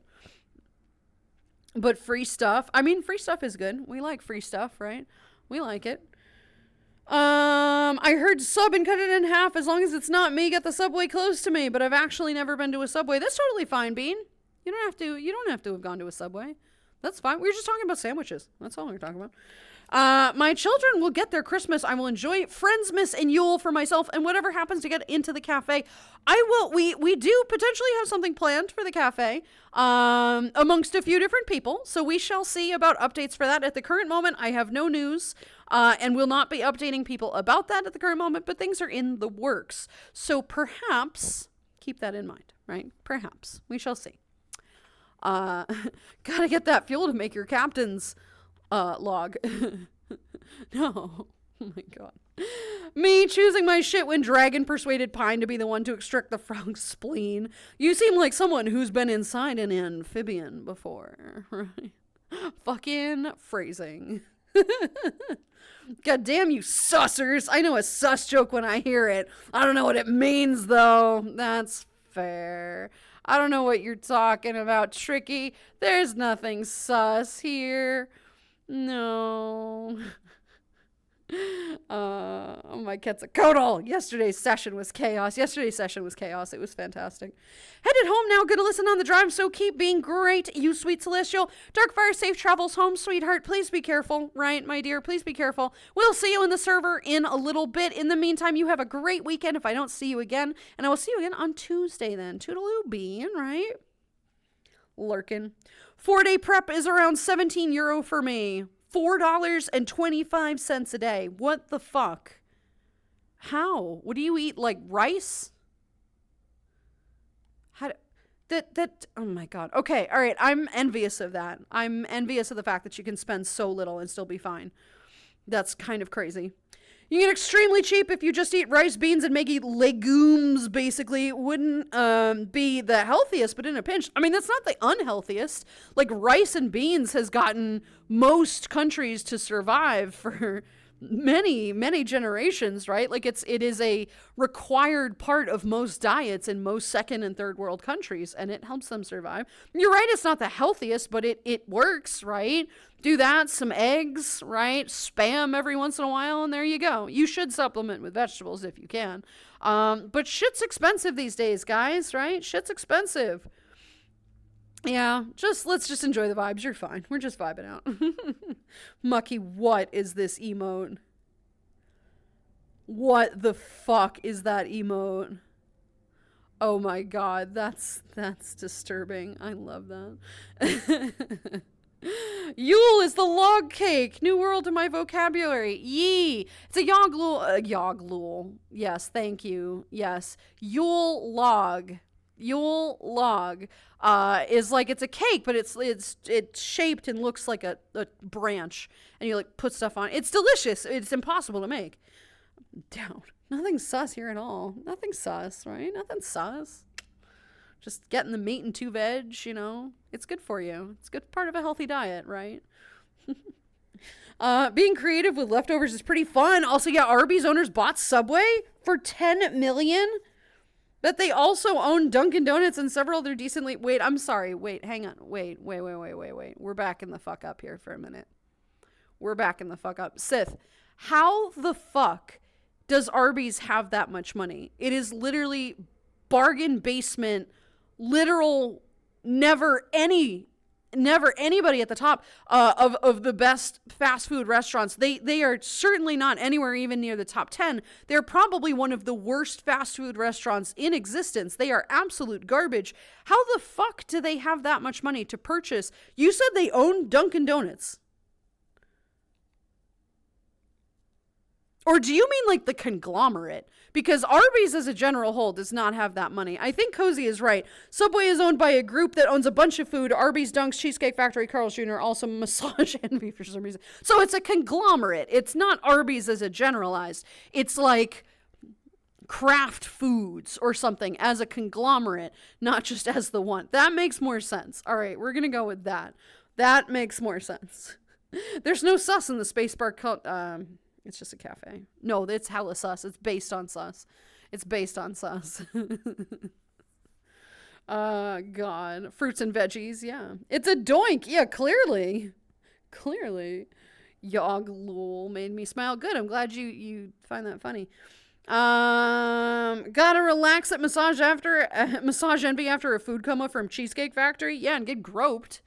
But free stuff is good. We like free stuff, right? We like it. I heard sub and cut it in half. As long as it's not me, get the Subway close to me. But I've actually never been to a Subway. That's totally fine, Bean. You don't have to have gone to a Subway. That's fine. We were just talking about sandwiches. That's all we were talking about. My children will get their Christmas. I will enjoy Friendsmas and Yule for myself, and whatever happens to get into the cafe, I will. We do potentially have something planned for the cafe, amongst a few different people. So we shall see about updates for that. At the current moment, I have no news, and will not be updating people about that at the current moment. But things are in the works. So perhaps keep that in mind, right? Perhaps we shall see. Gotta get that fuel to make your captain's log. No. Oh my god. Me choosing my shit when Dragon persuaded Pine to be the one to extract the frog's spleen. You seem like someone who's been inside an amphibian before, right? Fucking phrasing. God damn you sussers. I know a sus joke when I hear it. I don't know what it means though. That's fair. I don't know what you're talking about, Tricky. There's nothing sus here. No. My Quetzalcoatl. Yesterday's session was chaos. It was fantastic. Headed home now. Gonna listen on the drive, so keep being great, you sweet celestial. Darkfire, safe travels home, sweetheart. Please be careful, right, my dear? Please be careful. We'll see you in the server in a little bit. In the meantime, you have a great weekend if I don't see you again. And I will see you again on Tuesday then. Toodaloo, Bean, right? Lurkin. 4-day prep is around €17 for me. $4.25 a day. What the fuck? How? What do you eat? Like rice? Oh my god. Okay, all right. I'm envious of that. I'm envious of the fact that you can spend so little and still be fine. That's kind of crazy. You get extremely cheap if you just eat rice, beans, and maybe legumes, basically. It wouldn't be the healthiest, but in a pinch. I mean, that's not the unhealthiest. Like, rice and beans has gotten most countries to survive for many, many generations, right? Like, it is a required part of most diets in most second and third world countries, and it helps them survive. You're right, it's not the healthiest, but it works, right? Do that, some eggs, right? Spam every once in a while, and there you go. You should supplement with vegetables if you can. But shit's expensive these days, guys, right? Shit's expensive. Yeah, let's just enjoy the vibes. You're fine. We're just vibing out. Mucky, what is this emote? What the fuck is that emote? Oh my god, that's disturbing. I love that. Yule is the log cake. New world to my vocabulary. Yee. It's a yoglul. Yes, thank you. Yes. Yule log. Yule log is like, it's a cake, but it's shaped and looks like a branch, and you like put stuff on. It's delicious. It's impossible to make. Down. Nothing sus here at all. Nothing sus, right? Nothing sus. Just getting the meat and 2 veg, you know. It's good for you. It's a good part of a healthy diet, right? Being creative with leftovers is pretty fun. Also, yeah, Arby's owners bought Subway for $10 million. But they also own Dunkin' Donuts and several other decently... Wait, I'm sorry. Wait, hang on. Wait. We're backing the fuck up here for a minute. We're backing the fuck up. Sith, how the fuck does Arby's have that much money? It is literally bargain basement, literal, never anybody at the top of the best fast food restaurants. They are certainly not anywhere even near the top 10. They're probably one of the worst fast food restaurants in existence. They are absolute garbage. How the fuck do they have that much money to purchase? You said they own Dunkin' Donuts. Or do you mean like the conglomerate? Because Arby's as a general whole does not have that money. I think Cozy is right. Subway is owned by a group that owns a bunch of food. Arby's, Dunks, Cheesecake Factory, Carl's Jr., also Massage Envy for some reason. So it's a conglomerate. It's not Arby's as a generalized. It's like Kraft Foods or something as a conglomerate, not just as the one. That makes more sense. All right, we're going to go with that. That makes more sense. There's no sus in the Space Bar it's just a cafe. No, it's hella sus. It's based on sus. It's based on sus. God. Fruits and veggies, yeah. It's a doink. Yeah, clearly. Clearly. Yog lol made me smile. Good. I'm glad you find that funny. Gotta relax at Massage Envy after a food coma from Cheesecake Factory. Yeah, and get groped.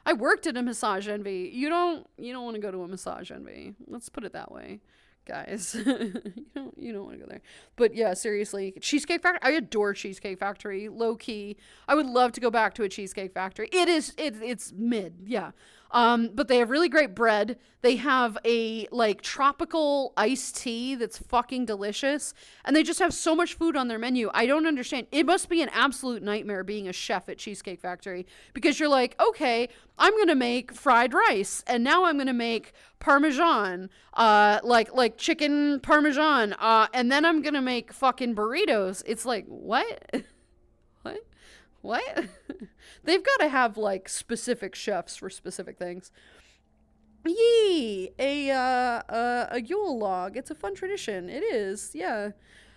I worked at a Massage Envy. You don't want to go to a Massage Envy. Let's put it that way, guys. you don't want to go there. But yeah, seriously, Cheesecake Factory. I adore Cheesecake Factory. Low key, I would love to go back to a Cheesecake Factory. It's mid, yeah. But they have really great bread. They have a like tropical iced tea that's fucking delicious. And they just have so much food on their menu. I don't understand. It must be an absolute nightmare being a chef at Cheesecake Factory, because you're like, okay, I'm going to make fried rice, and now I'm going to make Parmesan, like chicken Parmesan, and then I'm going to make fucking burritos. It's like, what? What? They've got to have like specific chefs for specific things. Yee, a Yule log. It's a fun tradition. It is, yeah.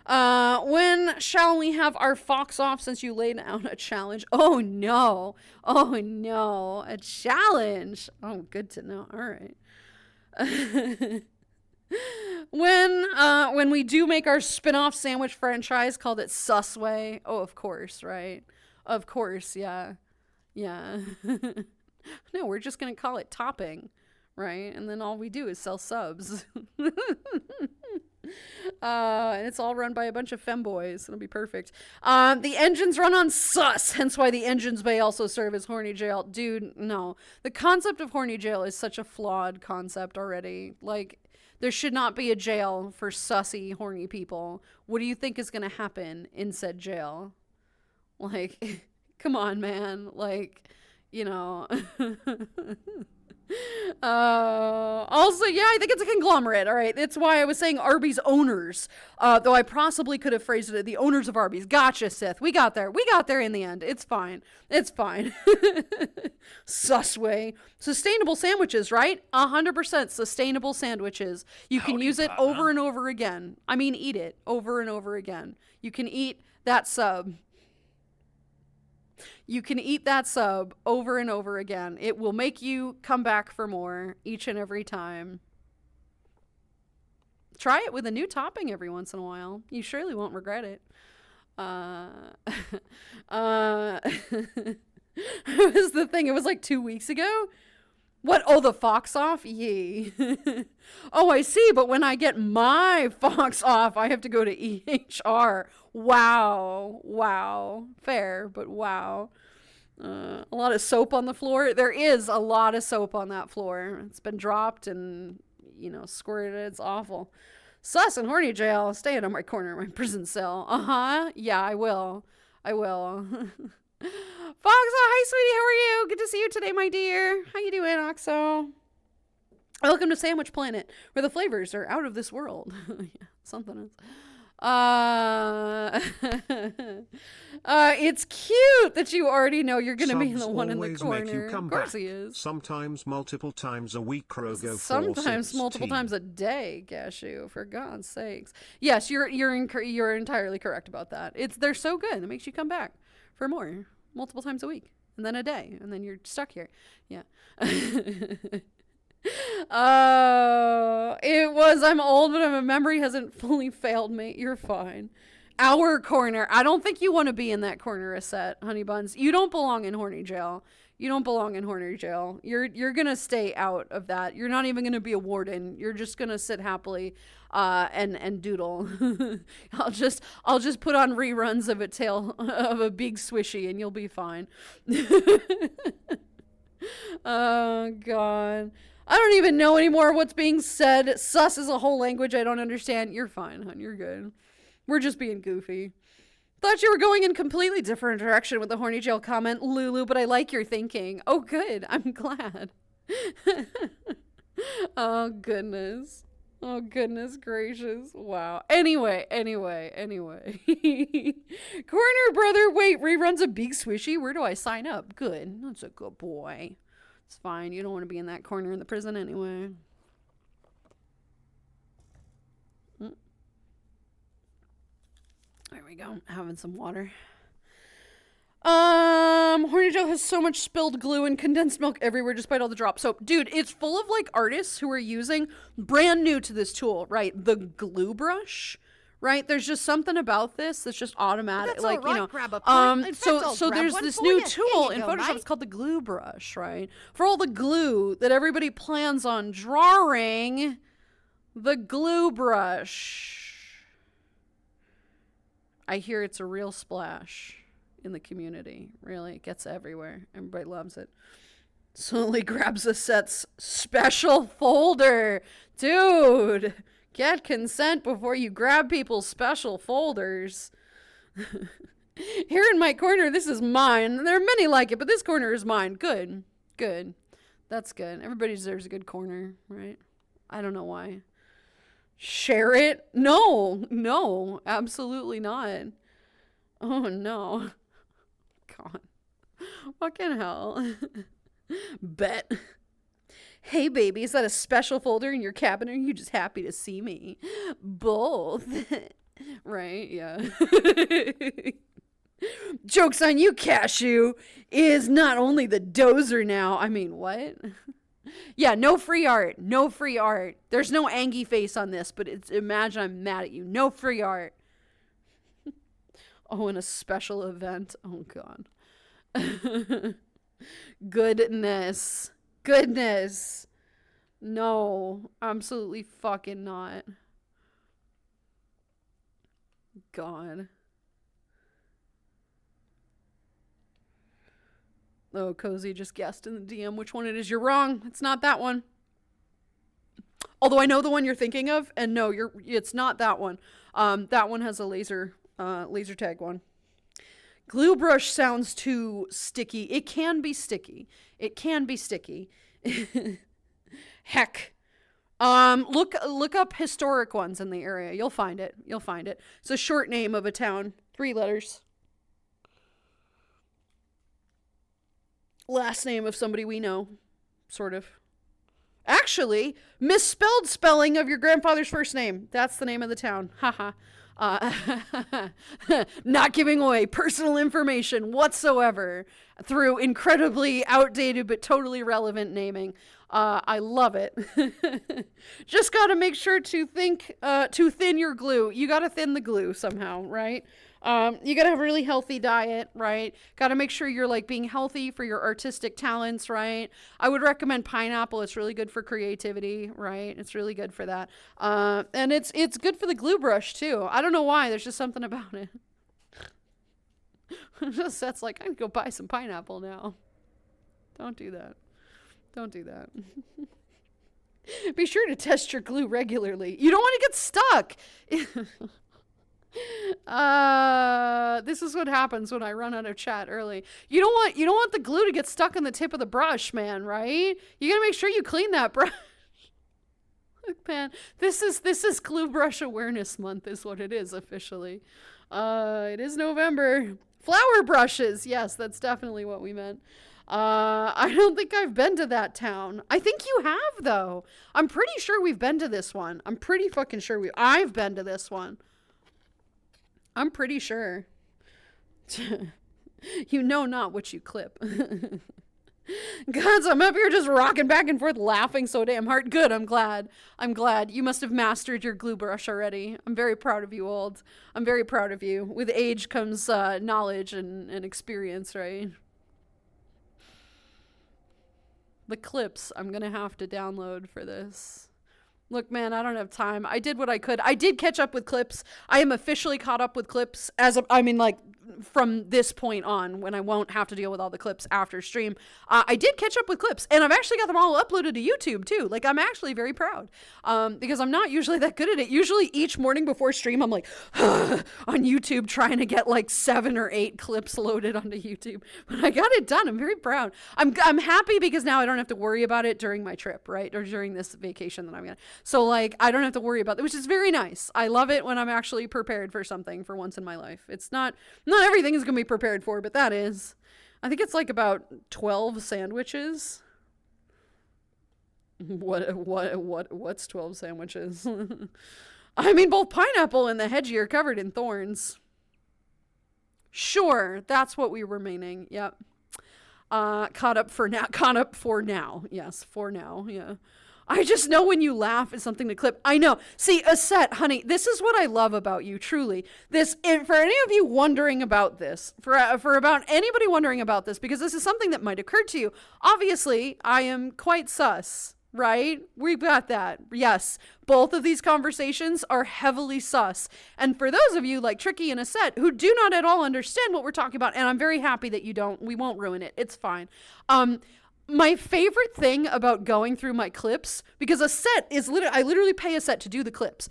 When shall we have our fox off, since you laid out a challenge? Oh no, a challenge. Oh, good to know. All right. When we do make our spin-off sandwich franchise, called it Susway. Oh, of course, right? Of course, yeah. Yeah. No, we're just going to call it Topping, right? And then all we do is sell subs. And it's all run by a bunch of femboys. It'll be perfect. The engines run on sus, hence why the engines may also serve as horny jail. Dude, no. The concept of horny jail is such a flawed concept already. Like, there should not be a jail for sussy, horny people. What do you think is going to happen in said jail? Like, come on, man. Like, you know. Also, yeah, I think it's a conglomerate. All right. That's why I was saying Arby's owners. Though I possibly could have phrased it, the owners of Arby's. Gotcha, Sith. We got there. We got there in the end. It's fine. It's fine. Susway. Sustainable sandwiches, right? 100% sustainable sandwiches. You can use it over and over again. I mean, eat it over and over again. You can eat that sub. You can eat that sub over and over again. It will make you come back for more each and every time. Try it with a new topping every once in a while. You surely won't regret it. It was the thing. It was like 2 weeks ago. What? Oh, the fox off? Yee. Oh, I see. But when I get my fox off, I have to go to EHR. Wow. Wow. Fair, but wow. A lot of soap on the floor. There is a lot of soap on that floor. It's been dropped and, you know, squirted. It's awful. Sus and horny jail. Stay in my corner of my prison cell. Uh-huh. Yeah, I will. Foxa, hi sweetie, how are you? Good to see you today, my dear. How you doing, Oxo? Welcome to Sandwich Planet, where the flavors are out of this world. Yeah, something else. It's cute that you already know you're gonna be the one in the corner. Make you come of course back. he is. Sometimes multiple times a week, Krogo. Sometimes multiple times a day, Gashu. For God's sakes. Yes, you're entirely correct about that. They're so good. It makes you come back for more. Multiple times a week, and then a day, and then you're stuck here. Yeah. I'm old, but my memory hasn't fully failed me. You're fine. Our corner. I don't think you want to be in that corner, Aset, honey buns. You don't belong in horny jail. You're gonna stay out of that. You're not even gonna be a warden. You're just gonna sit happily and doodle. I'll just put on reruns of a Big Swishy and you'll be fine. Oh God. I don't even know anymore what's being said. Sus is a whole language I don't understand. You're fine, hon. You're good. We're just being goofy. Thought you were going in completely different direction with the horny jail comment, Lulu, but I like your thinking. Oh, good. I'm glad. Oh, goodness. Oh, goodness gracious. Wow. Anyway. Corner brother, wait, reruns of Big Swishy? Where do I sign up? Good. That's a good boy. It's fine. You don't want to be in that corner in the prison anyway. There we go. Having some water. Horny Joe has so much spilled glue and condensed milk everywhere despite all the drops. So, dude, it's full of, like, artists who are using, brand new to this tool, right? The glue brush, right? There's just something about this that's just automatic. That's like, all right, you know, grab a point. so Grab there's one this for new you. tool Here in you go, Photoshop. right? It's called the glue brush, right? For all the glue that everybody plans on drawing, the glue brush. I hear it's a real splash in the community. Really, it gets everywhere. Everybody loves it. Slowly grabs a set's special folder. Dude, get consent before you grab people's special folders. Here in my corner, this is mine. There are many like it, but this corner is mine. Good. Good. That's good. Everybody deserves a good corner, right? I don't know why. Share it? No, absolutely not. Oh, no. God. Fucking hell. Bet. Hey, baby, is that a special folder in your cabinet, or are you just happy to see me? Both. Right? Yeah. Joke's on you, Cashew. Is not only the dozer now. I mean, what? Yeah, no free art. No free art. There's no Angie face on this, but it's imagine I'm mad at you. No free art. Oh, in a special event. Oh, God. Goodness. No, absolutely fucking not. God. Oh, Cozy just guessed in the DM which one it is. You're wrong. It's not that one. Although I know the one you're thinking of, and no, it's not that one. That one has a laser tag one. Glue brush sounds too sticky. It can be sticky. Heck. Look up historic ones in the area. You'll find it. It's a short name of a town. 3 letters. Last name of somebody we know. Sort of. Actually, misspelled spelling of your grandfather's first name. That's the name of the town. Haha. Not giving away personal information whatsoever through incredibly outdated but totally relevant naming. I love it. Just gotta make sure to thin your glue. You gotta thin the glue somehow, right? You gotta have a really healthy diet, right? Gotta make sure you're like being healthy for your artistic talents, right? I would recommend pineapple. It's really good for creativity, right? It's really good for that. And it's good for the glue brush too. I don't know why. There's just something about it. Just that's like, I can go buy some pineapple now. Don't do that. Be sure to test your glue regularly. You don't want to get stuck. This is what happens when I run out of chat early. You don't want the glue to get stuck in the tip of the brush, man, right? You gotta make sure you clean that brush. Look, man, this is Glue Brush Awareness Month is what it is officially. It is November. Flower brushes. Yes, that's definitely what we meant. I don't think I've been to that town. I think you have, though. I'm pretty sure we've been to this one. I'm pretty fucking sure I've been to this one. I'm pretty sure. You know not what you clip. God, I'm up here just rocking back and forth laughing so damn hard. Good, I'm glad. You must have mastered your glue brush already. I'm very proud of you, Old. I'm very proud of you. With age comes knowledge and experience, right? The clips I'm going to have to download for this. Look, man, I don't have time. I did what I could. I did catch up with clips. I am officially caught up with clips from this point on, when I won't have to deal with all the clips after stream, I did catch up with clips, and I've actually got them all uploaded to YouTube too. Like, I'm actually very proud, because I'm not usually that good at it. Usually each morning before stream, I'm like on YouTube trying to get like 7 or 8 clips loaded onto YouTube, but I got it done. I'm very proud. I'm happy because now I don't have to worry about it during my trip, right? Or during this vacation that I'm gonna. So like, I don't have to worry about it, which is very nice. I love it when I'm actually prepared for something for once in my life. It's not everything is going to be prepared for, but that is. I think it's like about 12 sandwiches. What's 12 sandwiches? I mean, both pineapple and the hedgie are covered in thorns. Sure, that's what we were meaning. Yep. Caught up for now. Yes, for now. Yeah. I just know when you laugh is something to clip. I know. See, Aset, honey, this is what I love about you, truly. For any of you wondering about this, for about anybody wondering about this, because this is something that might occur to you. Obviously, I am quite sus, right? We've got that. Yes, both of these conversations are heavily sus. And for those of you like Tricky and Aset who do not at all understand what we're talking about, and I'm very happy that you don't, we won't ruin it. It's fine. My favorite thing about going through my clips, because Aset is I literally pay Aset to do the clips.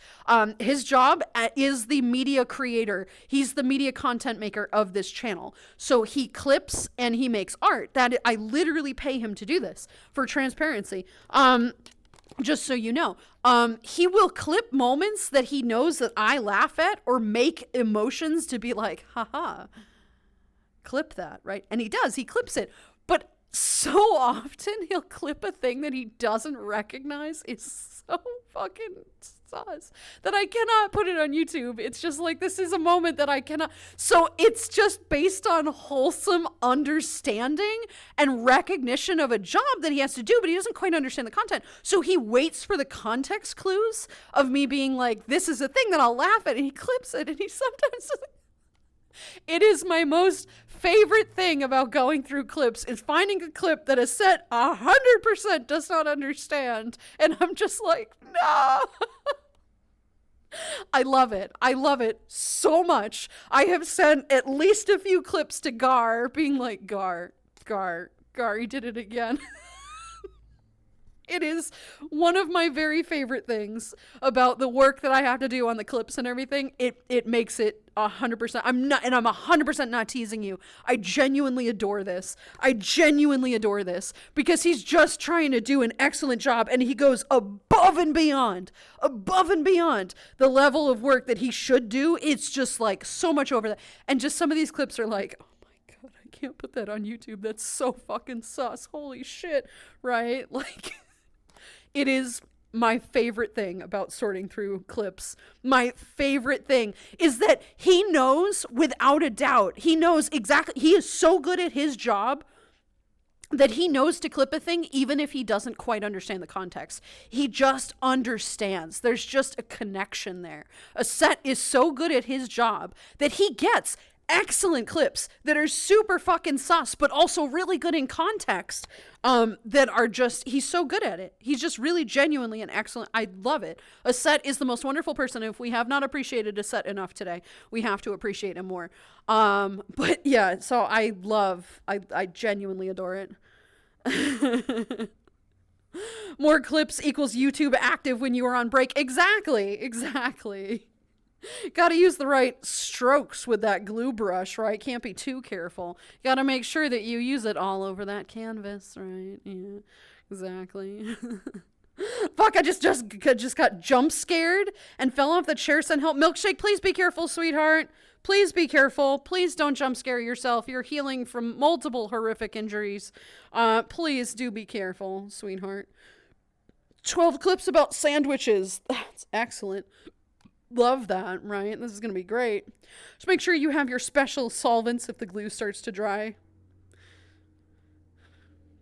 His job is the media creator. He's the media content maker of this channel. So he clips and he makes art. That I literally pay him to do this for transparency. Just so you know, he will clip moments that he knows that I laugh at or make emotions to be like, haha, clip that, right? And he does, he clips it. But so often he'll clip a thing that he doesn't recognize. It's so fucking sus that I cannot put it on YouTube. It's just like, this is a moment that I cannot. So it's just based on wholesome understanding and recognition of a job that he has to do, but he doesn't quite understand the content. So he waits for the context clues of me being like, this is a thing that I'll laugh at, and he clips it, and he sometimes it is my most favorite thing about going through clips is finding a clip that Aset 100% does not understand. And I'm just like, no. I love it. I love it so much. I have sent at least a few clips to Gar being like, Gar, he did it again. It is one of my very favorite things about the work that I have to do on the clips and everything. It makes it 100%. I'm 100% not teasing you. I genuinely adore this. Because he's just trying to do an excellent job, and he goes above and beyond the level of work that he should do. It's just like so much over that. And just some of these clips are like, oh my God, I can't put that on YouTube. That's so fucking sus. Holy shit. Right? Like, it is my favorite thing about sorting through clips. My favorite thing is that he knows without a doubt, he knows exactly, he is so good at his job that he knows to clip a thing even if he doesn't quite understand the context. He just understands. There's just a connection there. Aset is so good at his job that he gets excellent clips that are super fucking sus, but also really good in context, that are just, he's so good at it. He's just really genuinely an excellent, I love it. Aset is the most wonderful person. If we have not appreciated Aset enough today, we have to appreciate him more. But yeah, so I genuinely adore it. More clips equals YouTube active when you are on break. Exactly. Got to use the right strokes with that glue brush, right? Can't be too careful. Got to make sure that you use it all over that canvas, right? Yeah, exactly. Fuck, I just got jump scared and fell off the chair. Send help. Milkshake, please be careful, sweetheart. Please be careful. Please don't jump scare yourself. You're healing from multiple horrific injuries. Please do be careful, sweetheart. 12 clips about sandwiches. That's excellent. Love that, right? This is going to be great. Just make sure you have your special solvents if the glue starts to dry.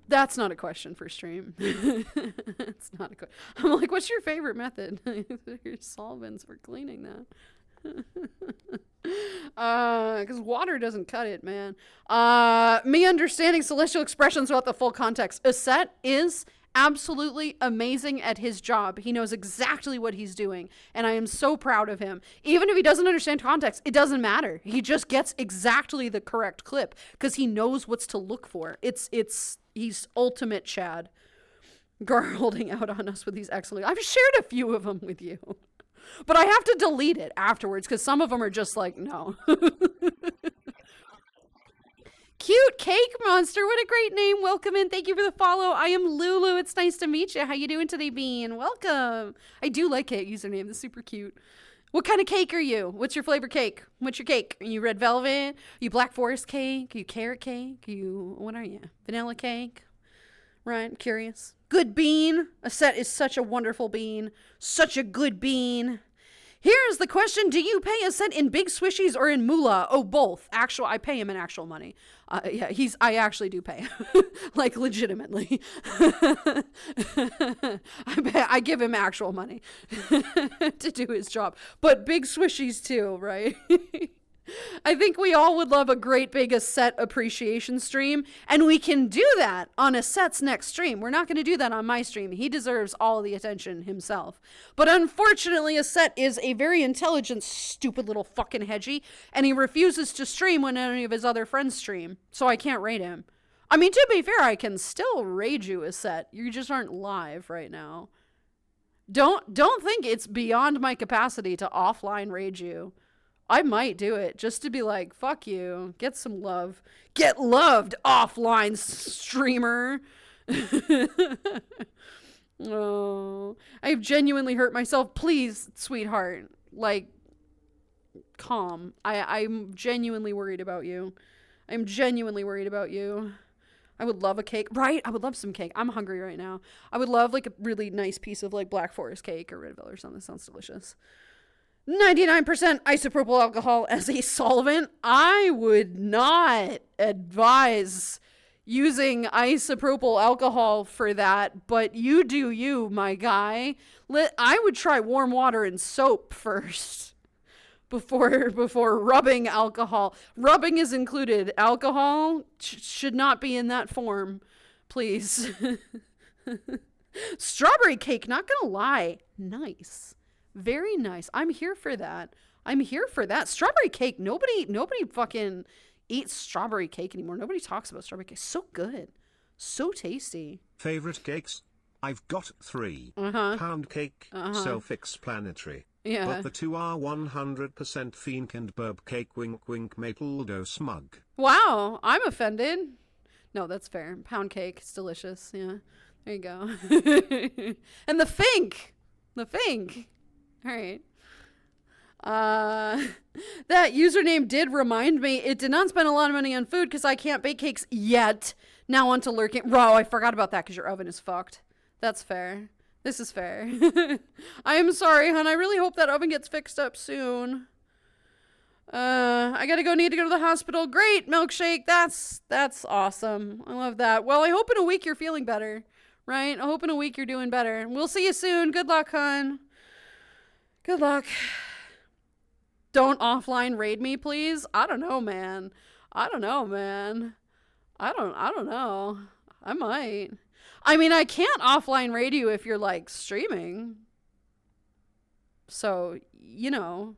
That's not a question for stream. It's not a question. I'm like, what's your favorite method? Your solvents for cleaning that. Because water doesn't cut it, man. Me understanding celestial expressions without the full context. Aset is absolutely amazing at his job. He knows exactly what he's doing, and I am so proud of him. Even if he doesn't understand context, it doesn't matter. He just gets exactly the correct clip because he knows what's to look for. He's ultimate Chad. Gar holding out on us with these excellent. I've shared a few of them with you, but I have to delete it afterwards because some of them are just like, no. Cute Cake Monster, what a great name. Welcome in. Thank you for the follow. I am Lulu. It's nice to meet you. How you doing today, Bean? Welcome. I do like that username. That's super cute. What kind of cake are you? What's your flavor cake? What's your cake? Are you red velvet? Are you black forest cake? Are you carrot cake? What are you? Vanilla cake? Right, I'm curious. Good bean. A set is such a wonderful bean. Such a good bean. Here's the question. Do you pay a cent in big swishies or in moolah? Oh, both. I pay him in actual money. Yeah, I actually do pay. Like, legitimately. I give him actual money to do his job. But big swishies too, right? I think we all would love a great big Aset appreciation stream, and we can do that on Aset's next stream. We're not going to do that on my stream. He deserves all the attention himself. But unfortunately, Aset is a very intelligent, stupid little fucking hedgie, and he refuses to stream when any of his other friends stream, so I can't raid him. I mean, to be fair, I can still raid you, Aset. You just aren't live right now. Don't think it's beyond my capacity to offline raid you. I might do it just to be like, fuck you, get some love. Get loved, offline streamer. Oh, I've genuinely hurt myself. Please, sweetheart, like, calm. I'm genuinely worried about you. I'm genuinely worried about you. I would love a cake, right? I would love some cake. I'm hungry right now. I would love like a really nice piece of like Black Forest cake or Red Velvet or something. That sounds delicious. 99% isopropyl alcohol as a solvent. I would not advise using isopropyl alcohol for that, but you do you, my guy. I would try warm water and soap first before rubbing alcohol. Rubbing is included. Alcohol should not be in that form, please. Strawberry cake, not gonna lie, nice. Very nice. I'm here for that. Strawberry cake. Nobody fucking eats strawberry cake anymore. Nobody talks about strawberry cake. So good. So tasty. Favorite cakes? I've got 3. Pound cake, self-explanatory. Yeah. But the 2 are 100% Fink and Burb cake, wink wink, maple dough smug. Wow, I'm offended. No, that's fair. Pound cake. It's delicious. Yeah. There you go. And the Fink. All right. That username did remind me, it did not spend a lot of money on food because I can't bake cakes yet. Now on to lurking. Bro, I forgot about that because your oven is fucked. That's fair. This is fair. I am sorry, hon. I really hope that oven gets fixed up soon. I need to go to the hospital. Great, milkshake. That's awesome. I love that. Well, I hope in a week you're feeling better, right? I hope in a week you're doing better. We'll see you soon. Good luck, hon. Good luck. Don't offline raid me, please. I don't know, man. I don't know. I might. I mean, I can't offline raid you if you're like streaming. So, you know.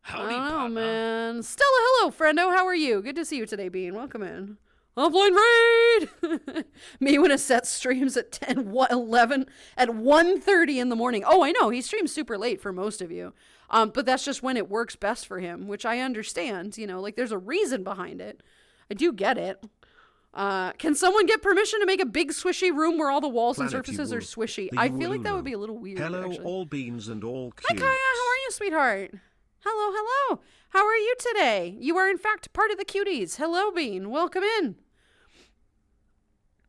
Howdy, I don't know, partner. man. Stella, hello, friendo. How are you? Good to see you today, Bean. Welcome in. Offline raid! Me when Aset streams at 11, at 1:30 in the morning. Oh, I know. He streams super late for most of you. But that's just when it works best for him, which I understand. You know, like there's a reason behind it. I do get it. Can someone get permission to make a big swishy room where all the walls and surfaces are swishy? I feel like that would be a little weird. Hello, actually. all beans and all cubes. Hi, Kaya. How are you, sweetheart? Hello. How are you today? You are, in fact, part of the cuties. Hello, Bean. Welcome in.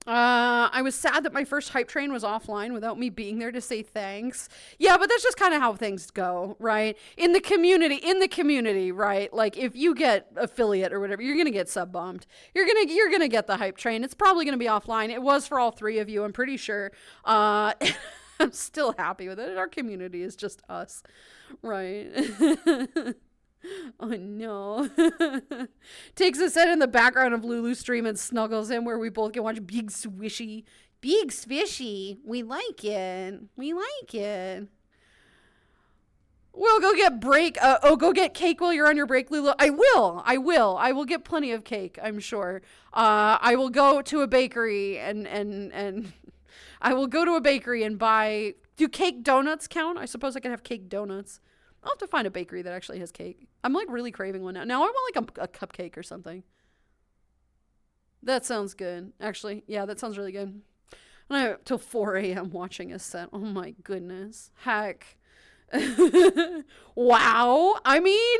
I was sad that my first hype train was offline without me being there to say thanks. Yeah, but that's just kind of how things go, right? In the community, right? Like if you get affiliate or whatever, you're going to get sub bombed. You're going to get the hype train. It's probably going to be offline. It was for all 3 of you, I'm pretty sure. I'm still happy with it. Our community is just us, right? Oh no. Takes a set in the background of Lulu's stream and snuggles in where we both can watch Big Swishy. Big Swishy. We like it. We like it. We'll go get go get cake while you're on your break, Lulu. I will get plenty of cake, I'm sure. I will go to a bakery and I will go to a bakery and buy. Do cake donuts count? I suppose I can have cake donuts. I'll have to find a bakery that actually has cake. I'm like really craving one now. Now I want like a cupcake or something. That sounds good. Actually, yeah, that sounds really good. And I till 4 a.m. watching a set. Oh my goodness. Heck. Wow. I mean,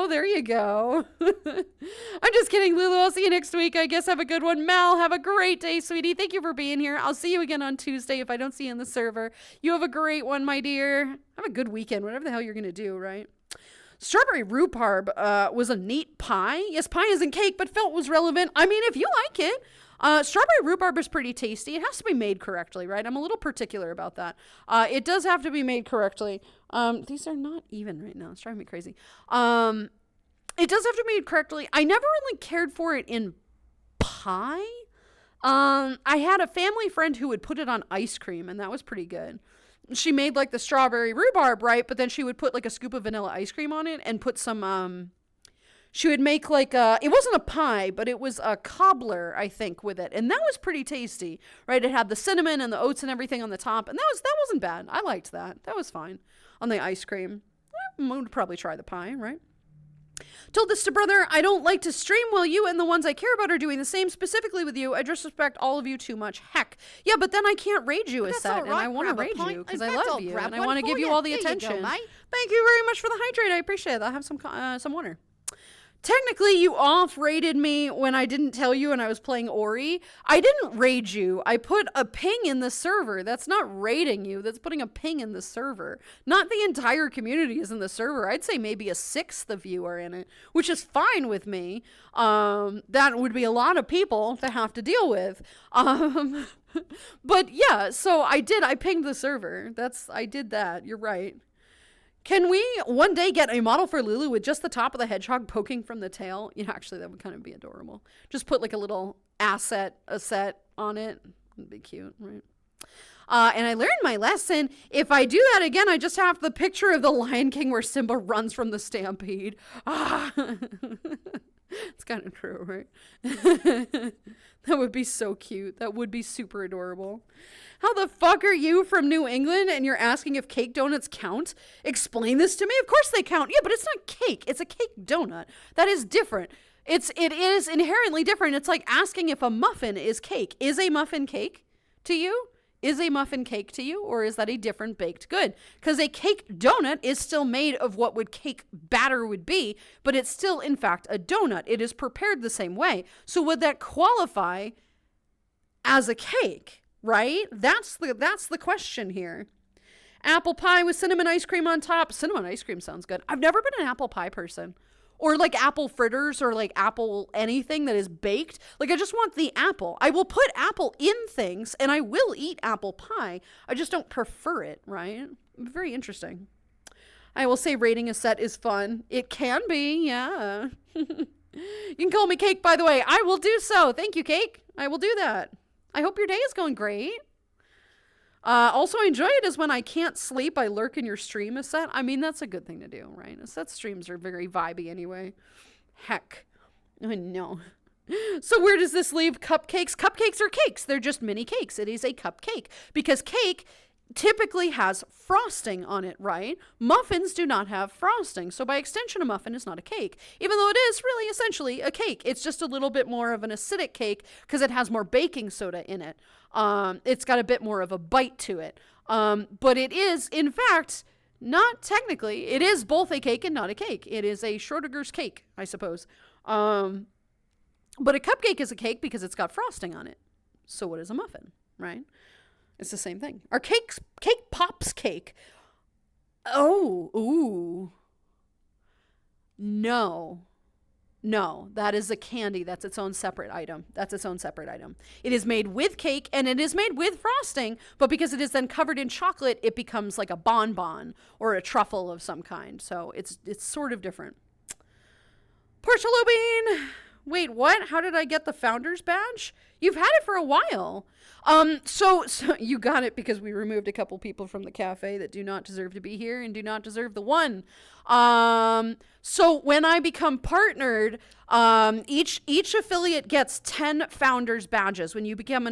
there you go. I'm just kidding, Lulu. I'll see you next week. I guess have a good one. Mal, have a great day, sweetie. Thank you for being here. I'll see you again on Tuesday if I don't see you in the server. You have a great one, my dear. Have a good weekend, whatever the hell you're going to do, right? Strawberry rhubarb was a neat pie. Yes, pie isn't cake, but felt was relevant. I mean, if you like it. Strawberry rhubarb is pretty tasty. It has to be made correctly, right? I'm a little particular about that. It does have to be made correctly. These are not even right now. It's driving me crazy. It does have to be made correctly. I never really cared for it in pie. I had a family friend who would put it on ice cream, and that was pretty good. She made like the strawberry rhubarb, right? But then she would put like a scoop of vanilla ice cream on it and put some, she would make like it wasn't a pie, but it was a cobbler, I think, with it. And that was pretty tasty, right? It had the cinnamon and the oats and everything on the top. And that wasn't bad. I liked that. That was fine on the ice cream. I would probably try the pie, right? Told this to brother, I don't like to stream while you and the ones I care about are doing the same, specifically with you. I disrespect all of you too much. Heck. Yeah, but then I can't raid you a set, and I want to raid you because I love you, and I want to give you all the attention. Thank you very much for the hydrate. I appreciate it. I'll have some water. Technically, you off-rated me when I didn't tell you and I was playing Ori. I didn't raid you. I put a ping in the server. That's not raiding you. That's putting a ping in the server. Not the entire community is in the server. I'd say maybe a sixth of you are in it, which is fine with me. That would be a lot of people to have to deal with. But yeah, so I pinged the server. I did that. You're right. Can we one day get a model for Lulu with just the top of the hedgehog poking from the tail? Yeah, actually, that would kind of be adorable. Just put like a little a set on it. It'd be cute, right? And I learned my lesson. If I do that again, I just have the picture of the Lion King where Simba runs from the stampede. It's kind of true, right? That would be so cute. That would be super adorable. How the fuck are you from New England and you're asking if cake donuts count? Explain this to me. Of course they count. Yeah, but it's not cake. It's a cake donut. That is different. It is inherently different. It's like asking if a muffin is cake. Is a muffin cake to you? Is a muffin cake to you, or is that a different baked good? Because a cake donut is still made of what would cake batter would be, but it's still, in fact, a donut. It is prepared the same way. So would that qualify as a cake, right? That's the question here. Apple pie with cinnamon ice cream on top. Cinnamon ice cream sounds good. I've never been an apple pie person. Or like apple fritters or like apple anything that is baked. Like I just want the apple. I will put apple in things and I will eat apple pie. I just don't prefer it, right? Very interesting. I will say rating a set is fun. It can be, yeah. You can call me Cake, by the way. I will do so. Thank you, Cake. I will do that. I hope your day is going great. Also, enjoy it is when I can't sleep, I lurk in your stream a set. I mean, that's a good thing to do, right? A set streams are very vibey anyway. Heck. I know. So where does this leave cupcakes? Cupcakes are cakes. They're just mini cakes. It is a cupcake because cake typically has frosting on it, right? Muffins do not have frosting. So by extension, a muffin is not a cake, even though it is really essentially a cake. It's just a little bit more of an acidic cake because it has more baking soda in it. It's got a bit more of a bite to it. But it is, in fact, not technically, it is both a cake and not a cake. It is a Schrodinger's cake, I suppose. But a cupcake is a cake because it's got frosting on it. So what is a muffin, right? It's the same thing. Are cake pops cake? Oh, ooh. No, that is a candy. That's its own separate item. It is made with cake and it is made with frosting, but because it is then covered in chocolate, it becomes like a bonbon or a truffle of some kind. So it's sort of different. Portia Lubine. Wait, what? How did I get the founder's badge? You've had it for a while. So you got it because we removed a couple people from the cafe that do not deserve to be here and do not deserve the one. So when I become partnered, each affiliate gets 10 founders badges. When you become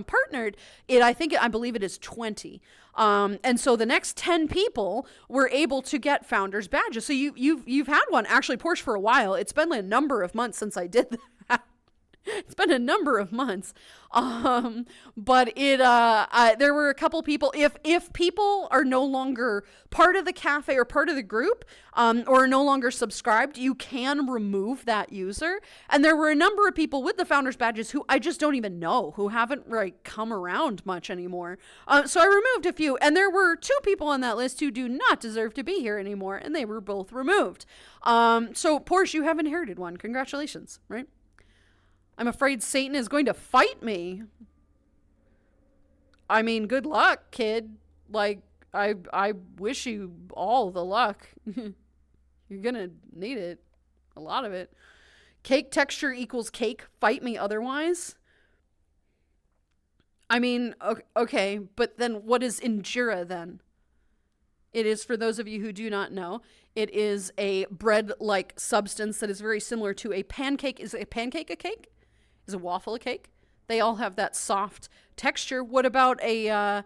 partnered, I believe it is 20. And so the next 10 people were able to get founders badges. So you've had one, actually, Porsche, for a while. It's been a number of months since I did that. It's been a number of months. But there were a couple people, if people are no longer part of the cafe or part of the group, or are no longer subscribed, you can remove that user. And there were a number of people with the founders badges who I just don't even know, who haven't come around much anymore. So I removed a few, and there were 2 people on that list who do not deserve to be here anymore, and they were both removed. So Porsche, you have inherited one. Congratulations, right? I'm afraid Satan is going to fight me. I mean, good luck, kid. Like, I wish you all the luck. You're gonna need it. A lot of it. Cake texture equals cake. Fight me otherwise. I mean, okay, but then what is injera then? It is, for those of you who do not know, it is a bread-like substance that is very similar to a pancake. Is a pancake a cake? Is a waffle a cake? They all have that soft texture. What about a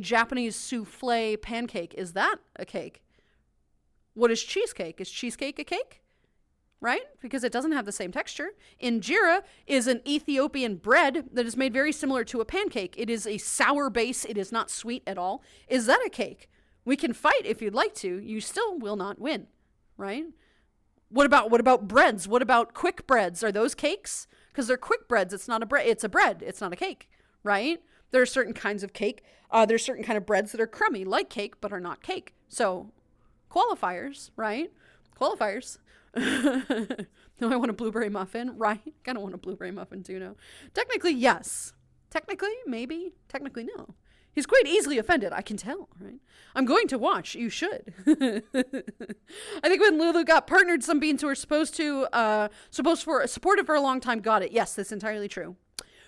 Japanese souffle pancake? Is that a cake? What is cheesecake? Is cheesecake a cake? Right? Because it doesn't have the same texture. Injera is an Ethiopian bread that is made very similar to a pancake. It is a sour base. It is not sweet at all. Is that a cake? We can fight if you'd like to. You still will not win, right? What about breads? What about quick breads? Are those cakes? Because they're quick breads. It's not a bread. It's a bread. It's not a cake, right? There are certain kinds of cake. There's certain kind of breads that are crummy, like cake, but are not cake. So qualifiers, right? Qualifiers. No, I want a blueberry muffin, right? I kind of want a blueberry muffin too, no? Technically, yes. Technically, maybe. Technically, no. He's quite easily offended, I can tell, right? I'm going to watch. You should. I think when Lulu got partnered, some beings who were supported for a long time got it. Yes, that's entirely true.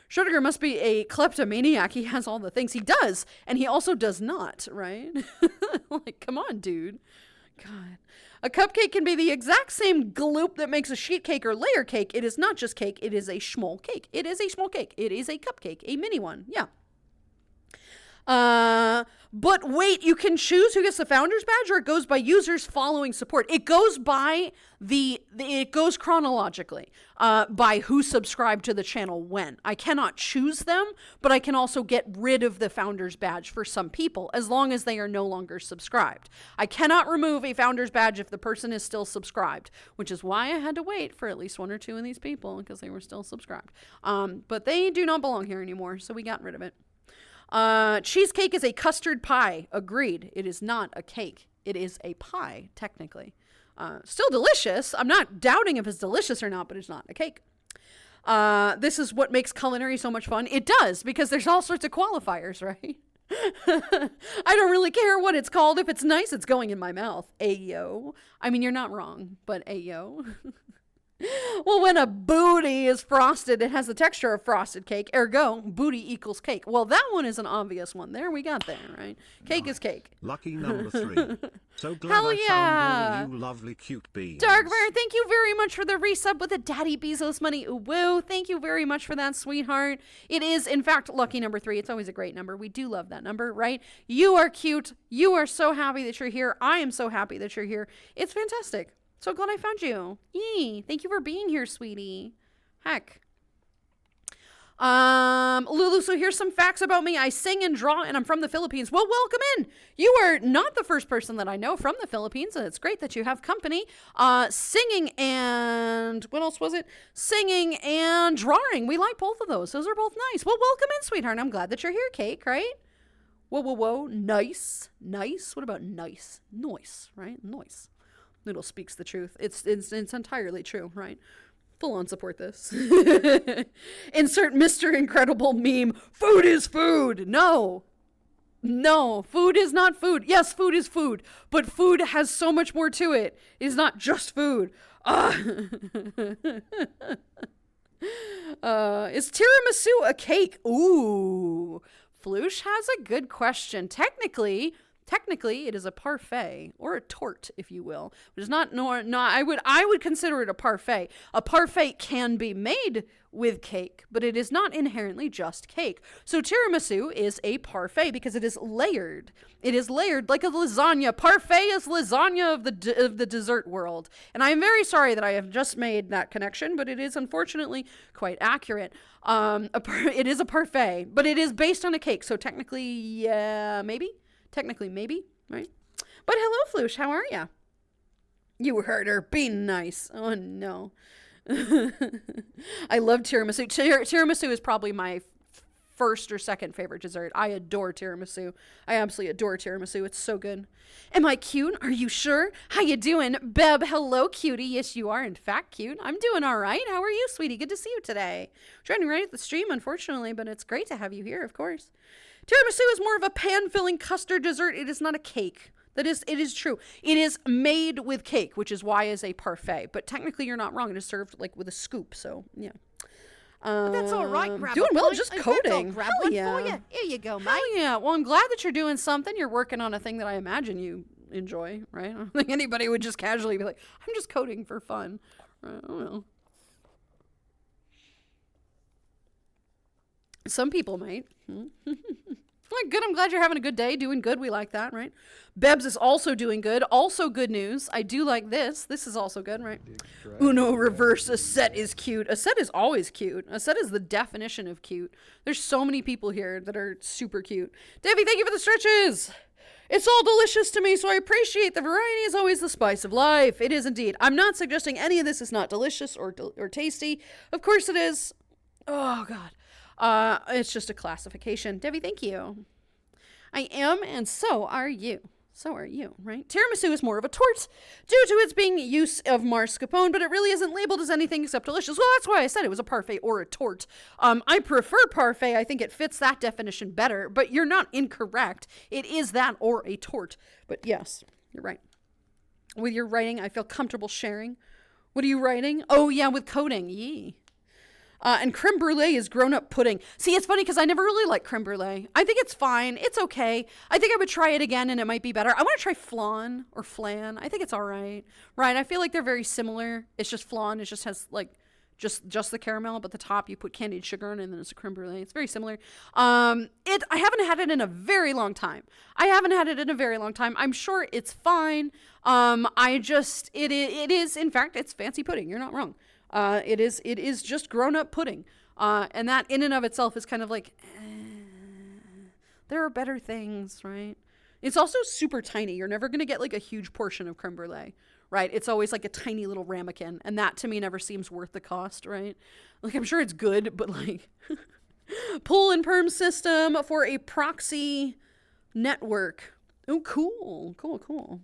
Schrodinger must be a kleptomaniac. He has all the things. He does, and he also does not, right? Like, come on, dude. God. A cupcake can be the exact same gloop that makes a sheet cake or layer cake. It is not just cake. It is a schmoll cake. It is a small cake. It is a cupcake, a mini one. Yeah. But wait, you can choose who gets the founder's badge, or it goes by users following support. It goes by it goes chronologically, by who subscribed to the channel when. I cannot choose them, but I can also get rid of the founder's badge for some people, as long as they are no longer subscribed. I cannot remove a founder's badge if the person is still subscribed, which is why I had to wait for at least 1 or 2 of these people, because they were still subscribed. But they do not belong here anymore, so we got rid of it. Cheesecake is a custard pie. Agreed. It is not a cake. It is a pie, technically. Still delicious. I'm not doubting if it's delicious or not, but it's not a cake. This is what makes culinary so much fun. It does, because there's all sorts of qualifiers, right? I don't really care what it's called. If it's nice, it's going in my mouth. Ayo. I mean, you're not wrong, but ayo. Well, when a booty is frosted, it has the texture of frosted cake. Ergo, booty equals cake. Well, that one is an obvious one. There, we got there, right? Cake is cake. Lucky number 3. So glad Hell I yeah. found all you lovely cute beans. Darkbear, thank you very much for the resub with the Daddy Bezos money. Ooh, woo. Thank you very much for that, sweetheart. It is, in fact, lucky number 3. It's always a great number. We do love that number, right? You are cute. You are so happy that you're here. I am so happy that you're here. It's fantastic. So glad I found you. Yee. Thank you for being here, sweetie. Heck. Lulu, so here's some facts about me. I sing and draw, and I'm from the Philippines. Well, welcome in. You are not the first person that I know from the Philippines, and it's great that you have company. Singing and... what else was it? Singing and drawing. We like both of those. Those are both nice. Well, welcome in, sweetheart. I'm glad that you're here, Cake, right? Whoa, whoa, whoa. Nice. Nice? What about nice? Nice, right? Nice. Noodle speaks the truth. It's entirely true, right? Full on support this. Insert Mr. Incredible meme. Food is food. No. No, food is not food. Yes, food is food, but food has so much more to it. It is not just food. Is tiramisu a cake? Ooh, Floosh has a good question. Technically, it is a parfait or a tort, if you will. It is not. I would consider it a parfait. A parfait can be made with cake, but it is not inherently just cake. So tiramisu is a parfait because it is layered. It is layered like a lasagna. Parfait is lasagna of the dessert world. And I am very sorry that I have just made that connection, but it is unfortunately quite accurate. It is a parfait, but it is based on a cake. So technically, yeah, maybe. Technically, maybe, right? But hello, Floosh, how are ya? You heard her. Be nice. Oh, no. I love tiramisu. Tiramisu is probably my first or second favorite dessert. I adore tiramisu. I absolutely adore tiramisu. It's so good. Am I cute? Are you sure? How you doing? Beb, hello, cutie. Yes, you are, in fact, cute. I'm doing all right. How are you, sweetie? Good to see you today. Joining right at the stream, unfortunately, but it's great to have you here, of course. Tiramisu is more of a pan-filling custard dessert. It is not a cake. It is true. It is made with cake, which is why it's a parfait. But technically, you're not wrong. It is served like with a scoop. So yeah. But that's all right. Grab doing a well, pint. just In fact, I'll coding. grab Hell one yeah. for you. Here you go, mate. Hell yeah. Well, I'm glad that you're doing something. You're working on a thing that I imagine you enjoy, right? I don't think anybody would just casually be like, I'm just coding for fun. I don't know. Some people might. Good. I'm glad you're having a good day. Doing good. We like that, right? Bebs is also doing good. Also good news. I do like this. This is also good, right? Uno reverse. A set is cute. A set is always cute. A set is the definition of cute. There's so many people here that are super cute. Debbie, thank you for the stretches. It's all delicious to me, so I appreciate the variety is always the spice of life. It is indeed. I'm not suggesting any of this is not delicious or tasty. Of course it is. Oh, God. It's just a classification. Debbie, thank you. I am, and so are you. So are you, right? Tiramisu is more of a tort due to its being use of mascarpone, but it really isn't labeled as anything except delicious. Well, that's why I said it was a parfait or a tort. I prefer parfait. I think it fits that definition better, but you're not incorrect. It is that or a tort. But yes, you're right. With your writing, I feel comfortable sharing. What are you writing? Oh, yeah, with coding. Yee. And creme brulee is grown-up pudding. See, it's funny because I never really liked creme brulee. I think it's fine. It's okay. I think I would try it again and it might be better. I want to try flan or flan. I think it's all right. Right? I feel like they're very similar. It's just flan. It just has like just the caramel, but the top you put candied sugar in and then it's a creme brulee. It's very similar. I haven't had it in a very long time. I'm sure it's fine. It is, in fact, it's fancy pudding. You're not wrong. It is just grown-up pudding. And that in and of itself is kind of like, there are better things, right? It's also super tiny. You're never going to get like a huge portion of creme brulee, right? It's always like a tiny little ramekin. And that to me never seems worth the cost, right? Like, I'm sure it's good, but like, pull and perm system for a proxy network. Oh, cool.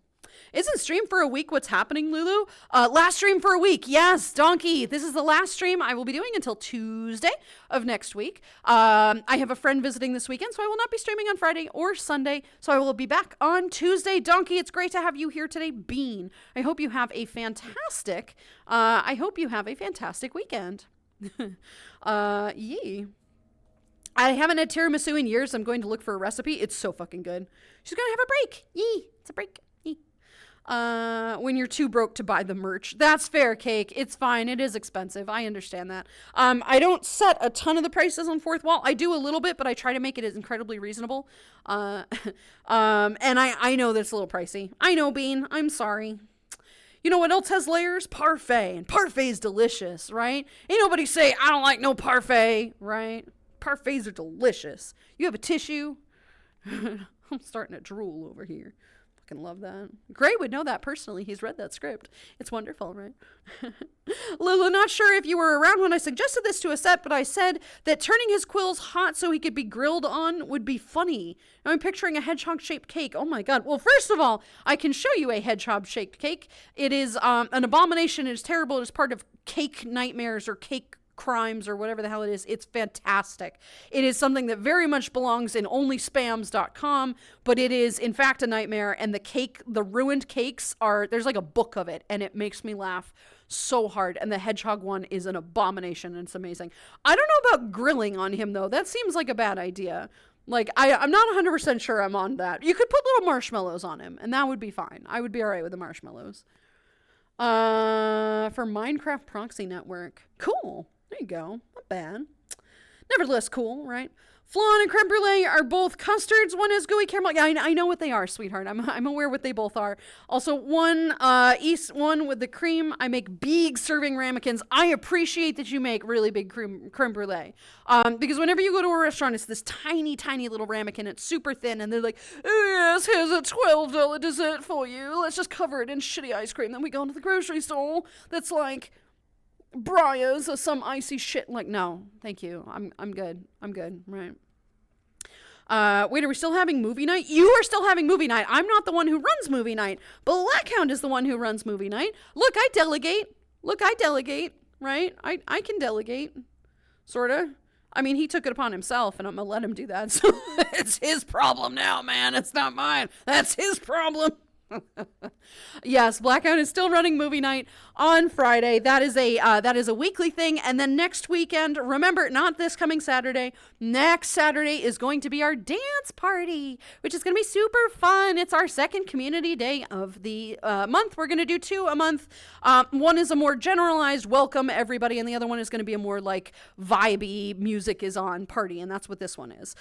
Isn't stream for a week what's happening, Lulu? Last stream for a week. Yes, Donkey. This is the last stream I will be doing until Tuesday of next week. I have a friend visiting this weekend, so I will not be streaming on Friday or Sunday. So I will be back on Tuesday. Donkey, it's great to have you here today. Bean, I hope you have a fantastic weekend. Yee. I haven't had tiramisu in years. I'm going to look for a recipe. It's so fucking good. She's going to have a break. Yee. It's a break. When you're too broke to buy the merch. That's fair, Cake. It's fine. It is expensive. I understand that. I don't set a ton of the prices on Fourth Wall. I do a little bit, but I try to make it as incredibly reasonable. And I know that it's a little pricey. I know, Bean. I'm sorry. You know what else has layers? Parfait. And parfait's delicious, right? Ain't nobody say, I don't like no parfait, right? Parfaits are delicious. You have a tissue? I'm starting to drool over here. Fucking love that. Gray would know that personally. He's read that script. It's wonderful, right? Lulu, not sure if you were around when I suggested this to a set, but I said that turning his quills hot so he could be grilled on would be funny. Now I'm picturing a hedgehog-shaped cake. Oh my god. Well, first of all, I can show you a hedgehog-shaped cake. It is an abomination. It is terrible. It is part of cake nightmares or cake crimes or whatever the hell it is. It's fantastic. It is something that very much belongs in onlyspams.com, but it is in fact a nightmare. And the ruined cakes there's like a book of it, and it makes me laugh so hard. And the hedgehog one is an abomination, and it's amazing. I don't know about grilling on him though. That seems like a bad idea. Like, I'm not 100% sure I'm on that. You could put little marshmallows on him, and that would be fine. I would be all right with the marshmallows. For Minecraft Proxy Network. Cool. There you go. Not bad. Nevertheless cool, right? Flan and creme brulee are both custards. One is gooey caramel. Yeah, I know what they are, sweetheart. I'm aware what they both are. Also, one with the cream. I make big serving ramekins. I appreciate that you make really big creme brulee. Because whenever you go to a restaurant, it's this tiny, tiny little ramekin. It's super thin, and they're like, oh, yes, here's a $12 dessert for you. Let's just cover it in shitty ice cream. Then we go into the grocery store that's like Breyers or some icy shit. Like, no, thank you. I'm good. Right. Wait, are we still having movie night? You are still having movie night. I'm not the one who runs movie night. Blackhound is the one who runs movie night. Look, I delegate, right? I can delegate. Sorta. I mean, he took it upon himself, and I'm gonna let him do that. So it's his problem now, man. It's not mine. That's his problem. Yes, Blackout is still running movie night on Friday. That is a weekly thing. And then next weekend, remember, not this coming Saturday, next Saturday is going to be our dance party, which is going to be super fun. It's our second community day of the month. We're going to do 2 a month. One is a more generalized welcome everybody, and the other one is going to be a more like vibey music is on party, and that's what this one is.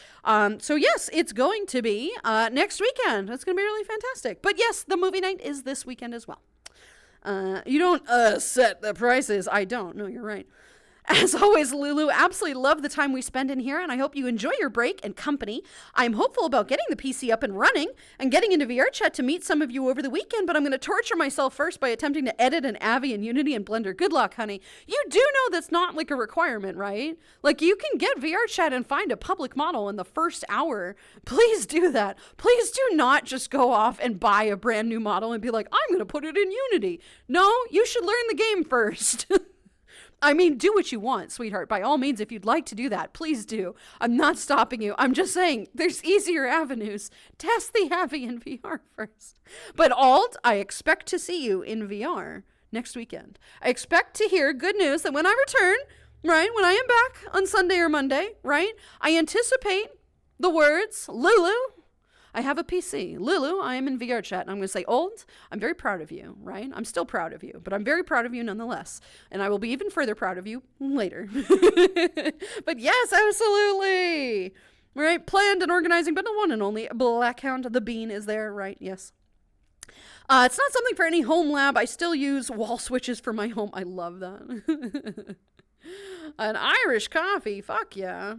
So yes, it's going to be next weekend. It's going to be really fantastic. But yes, the movie night is this weekend as well. You don't set the prices. I don't. No, you're right. As always, Lulu, absolutely love the time we spend in here, and I hope you enjoy your break and company. I'm hopeful about getting the PC up and running and getting into VR chat to meet some of you over the weekend, but I'm going to torture myself first by attempting to edit an Avi in Unity and Blender. Good luck, honey. You do know that's not like a requirement, right? Like, you can get VR chat and find a public model in the first hour. Please do that. Please do not just go off and buy a brand new model and be like, I'm going to put it in Unity. No, you should learn the game first. I mean, do what you want, sweetheart. By all means, if you'd like to do that, please do. I'm not stopping you. I'm just saying there's easier avenues. Test the Avi in VR first. But Alt, I expect to see you in VR next weekend. I expect to hear good news that when I return, right, when I am back on Sunday or Monday, right, I anticipate the words, Lulu, I have a PC. Lulu, I am in VR chat. And I'm going to say, Old, I'm very proud of you, right? I'm still proud of you, but I'm very proud of you nonetheless. And I will be even further proud of you later. But yes, absolutely. Right? Planned and organizing, but the one and only Blackhound, the bean is there, right? Yes. It's not something for any home lab. I still use wall switches for my home. I love that. An Irish coffee. Fuck yeah.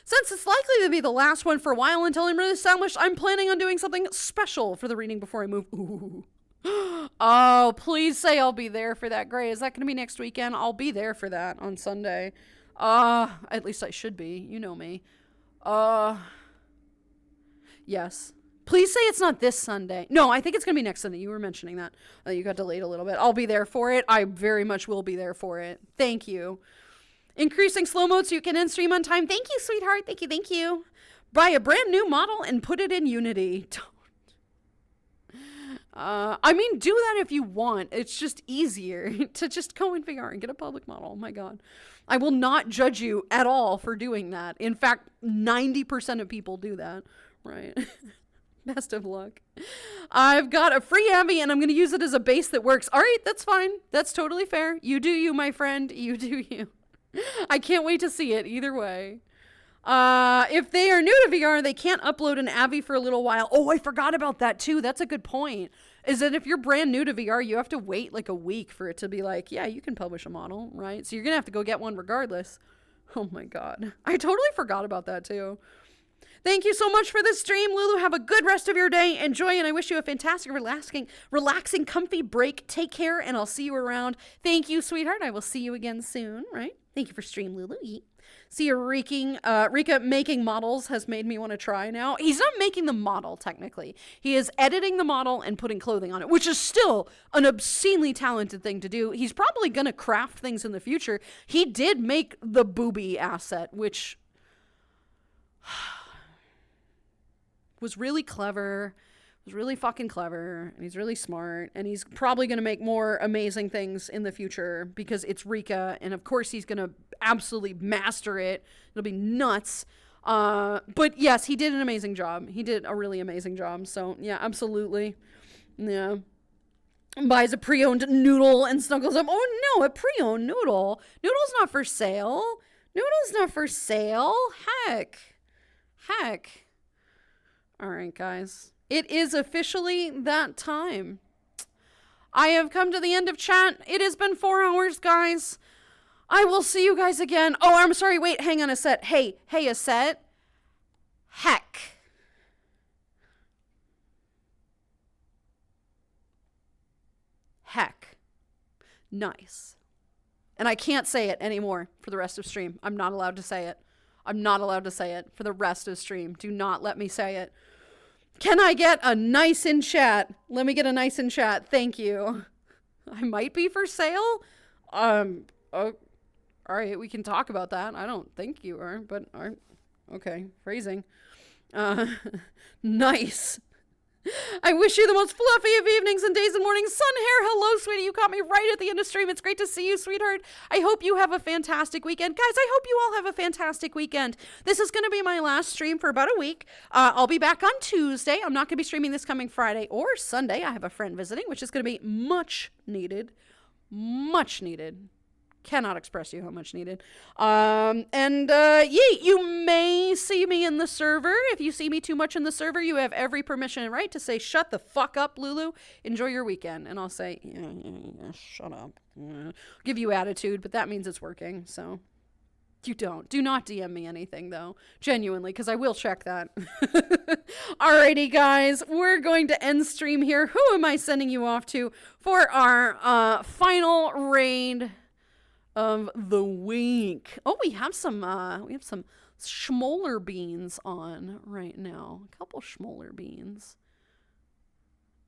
Since it's likely to be the last one for a while until I'm really established, I'm planning on doing something special for the reading before I move. Ooh. Oh, please say I'll be there for that, Gray. Is that going to be next weekend? I'll be there for that on Sunday. At least I should be. You know me. Yes. Please say it's not this Sunday. No, I think it's going to be next Sunday. You were mentioning that. You got delayed a little bit. I'll be there for it. I very much will be there for it. Thank you. Increasing slow mode so you can end stream on time. Thank you, sweetheart. Thank you. Buy a brand new model and put it in Unity. Don't. I mean, do that if you want. It's just easier to just go in VR and get a public model. Oh my God. I will not judge you at all for doing that. In fact, 90% of people do that, right? Best of luck. I've got a free Avi and I'm going to use it as a base that works. All right, that's fine. That's totally fair. You do you, my friend. You do you. I can't wait to see it either way. If they are new to VR, they can't upload an Avi for a little while. Oh, I forgot about that too. That's a good point. Is that if you're brand new to VR, you have to wait like a week for it to be like, yeah, you can publish a model, right? So you're going to have to go get one regardless. Oh my God. I totally forgot about that too. Thank you so much for this stream, Lulu. Have a good rest of your day. Enjoy, and I wish you a fantastic, relaxing, comfy break. Take care, and I'll see you around. Thank you, sweetheart. I will see you again soon, right? Thank you for stream, Lulu. See, Rika making models has made me want to try now. He's not making the model, technically. He is editing the model and putting clothing on it, which is still an obscenely talented thing to do. He's probably going to craft things in the future. He did make the booby asset, which was really clever. Was really fucking clever, and he's really smart, and he's probably going to make more amazing things in the future because it's Rika, and of course he's going to absolutely master it. It'll be nuts. But yes, he did an amazing job. He did a really amazing job. So yeah, absolutely. Yeah. Buys a pre-owned noodle and snuggles up. Oh no, a pre-owned noodle. Noodle's not for sale. Noodle's not for sale. Heck. All right, guys. It is officially that time. I have come to the end of chat. It has been 4 hours, guys. I will see you guys again. Oh, I'm sorry. Wait, hang on a set. Hey, a set. Heck. Nice. And I can't say it anymore for the rest of stream. I'm not allowed to say it. I'm not allowed to say it for the rest of stream. Do not let me say it. Can I get a nice in chat? Let me get a nice in chat. Thank you. I might be for sale. Oh, all right, we can talk about that. I don't think you are, but okay, phrasing. Nice. I wish you the most fluffy of evenings and days and mornings. Sun hair, hello, sweetie. You caught me right at the end of stream. It's great to see you, sweetheart. I hope you have a fantastic weekend. Guys, I hope you all have a fantastic weekend. This is going to be my last stream for about a week. I'll be back on Tuesday. I'm not going to be streaming this coming Friday or Sunday. I have a friend visiting, which is going to be much needed. Much needed. Cannot express you how much needed. You may see me in the server. If you see me too much in the server, you have every permission and right to say, shut the fuck up, Lulu. Enjoy your weekend. And I'll say, yeah, shut up. Give you attitude, but that means it's working, so. You don't. Do not DM me anything, though. Genuinely, because I will check that. Alrighty, guys. We're going to end stream here. Who am I sending you off to for our final raid of the week? Oh, we have some Schmoller beans on right now. A couple Schmoller beans.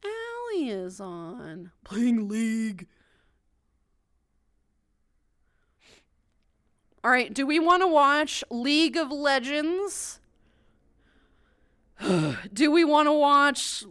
Allie is on. Playing League. All right, do we want to watch League of Legends? Do we want to watch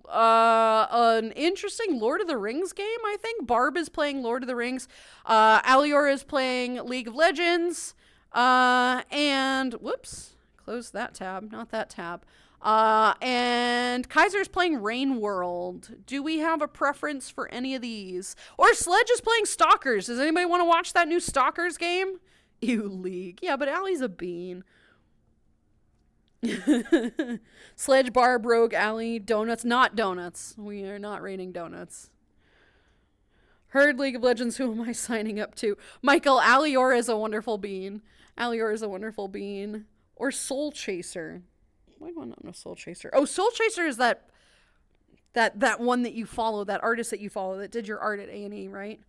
an interesting Lord of the Rings game, I think? Barb is playing Lord of the Rings. Alior is playing League of Legends. And, whoops, close that tab, not that tab. And Kaiser's playing Rain World. Do we have a preference for any of these? Or Sledge is playing Stalkers. Does anybody want to watch that new Stalkers game? Ew, League. Yeah, but Allie's a bean. Sledge, Barb, Rogue, Allie, Donuts. Not Donuts. We are not rating Donuts. Heard League of Legends. Who am I signing up to? Michael, Alior is a wonderful bean. Alior is a wonderful bean. Or Soul Chaser. Why do I not know Soul Chaser? Oh, Soul Chaser is that one that you follow, that artist that you follow that did your art at A&E, right?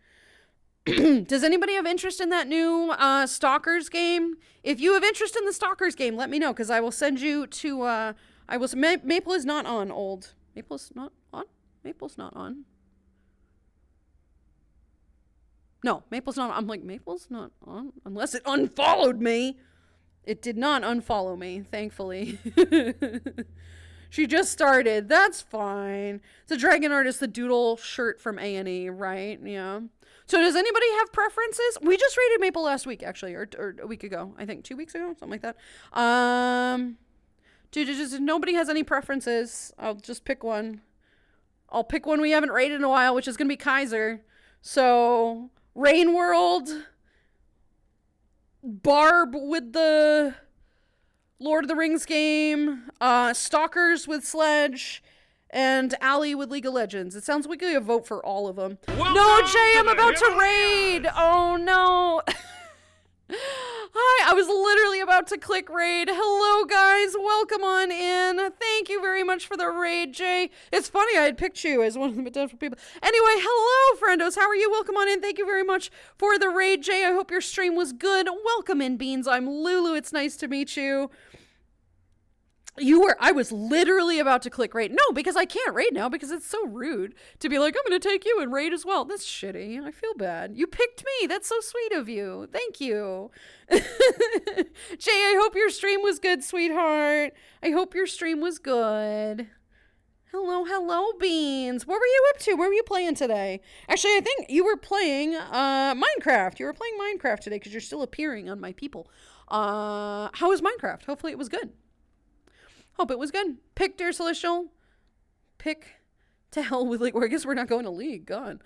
Does anybody have interest in that new Stalkers game? If you have interest in the Stalkers game, let me know, because I will send you to Maple is not on, old. Maple's not on? Maple's not on. No, Maple's not on. I'm like, Maple's not on? Unless it unfollowed me. It did not unfollow me, thankfully. She just started. That's fine. It's a dragon artist, the doodle shirt from A&E, right? Yeah. So does anybody have preferences? We just rated Maple last week, actually, or a week ago. I think 2 weeks ago, something like that. Just nobody has any preferences. I'll just pick one. I'll pick one we haven't rated in a while, which is going to be Kaiser. So, Rain World, Barb with the Lord of the Rings game, Stalkers with Sledge, and Allie with League of Legends. It sounds like we could vote for all of them. No, Jay, I'm about to raid! Oh, no. Hi, I was literally about to click raid. Hello, guys. Welcome on in. Thank you very much for the raid, Jay. It's funny, I had picked you as one of the potential people. Anyway, hello, friendos. How are you? Welcome on in. Thank you very much for the raid, Jay. I hope your stream was good. Welcome in, Beans. I'm Lulu. It's nice to meet you. I was literally about to click raid. No, because I can't raid now because it's so rude to be like, I'm going to take you and raid as well. That's shitty. I feel bad. You picked me. That's so sweet of you. Thank you. Jay, I hope your stream was good, sweetheart. I hope your stream was good. Hello, Beans. What were you up to? What were you playing today? Actually, I think you were playing Minecraft. You were playing Minecraft today because you're still appearing on my people. How was Minecraft? Hopefully it was good. Hope it was good. Pick, dear Celestial. Pick to hell with League. Well, I guess we're not going to League. God.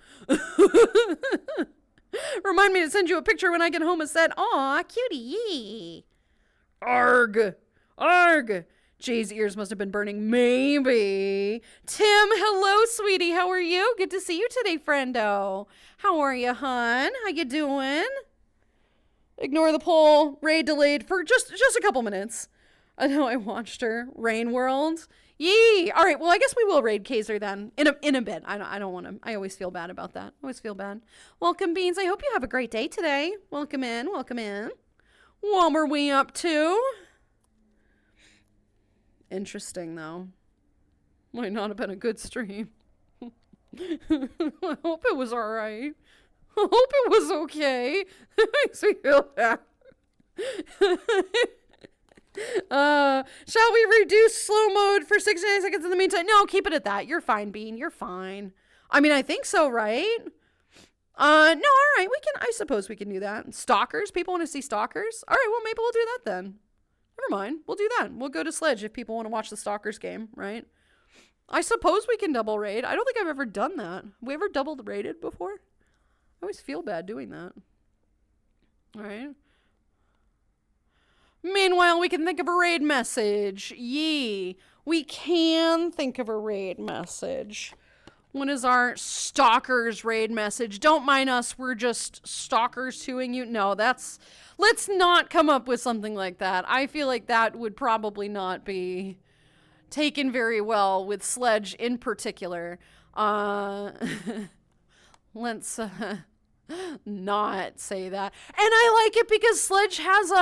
Remind me to send you a picture when I get home. It said, aw, cutie. Arg. Arg. Jay's ears must have been burning. Maybe. Tim, hello, sweetie. How are you? Good to see you today, friendo. How are you, hon? How you doing? Ignore the poll. Raid delayed for just a couple minutes. I know I watched her. Rain World. Yee! All right, well, I guess we will raid Kaiser then. In a bit. I don't want to. I always feel bad about that. Always feel bad. Welcome, Beans. I hope you have a great day today. Welcome in. Welcome in. What were we up to? Interesting, though. Might not have been a good stream. I hope it was all right. I hope it was okay. It makes me feel bad. Shall we reduce slow mode for 69 seconds in the meantime? No, keep it at that. You're fine, Bean. You're fine. I mean, I think so, right? No, all right. I suppose we can do that. Stalkers? People want to see stalkers? All right, well, maybe we'll do that then. Never mind. We'll do that. We'll go to Sledge if people want to watch the stalkers game, right? I suppose we can double raid. I don't think I've ever done that. Have we ever double raided before? I always feel bad doing that. All right. Meanwhile, we can think of a raid message. Yee. We can think of a raid message. What is our stalkers raid message? Don't mind us. We're just stalkers toing you. No, let's not come up with something like that. I feel like that would probably not be taken very well with Sledge in particular. Let's not say that. And I like it because Sledge has,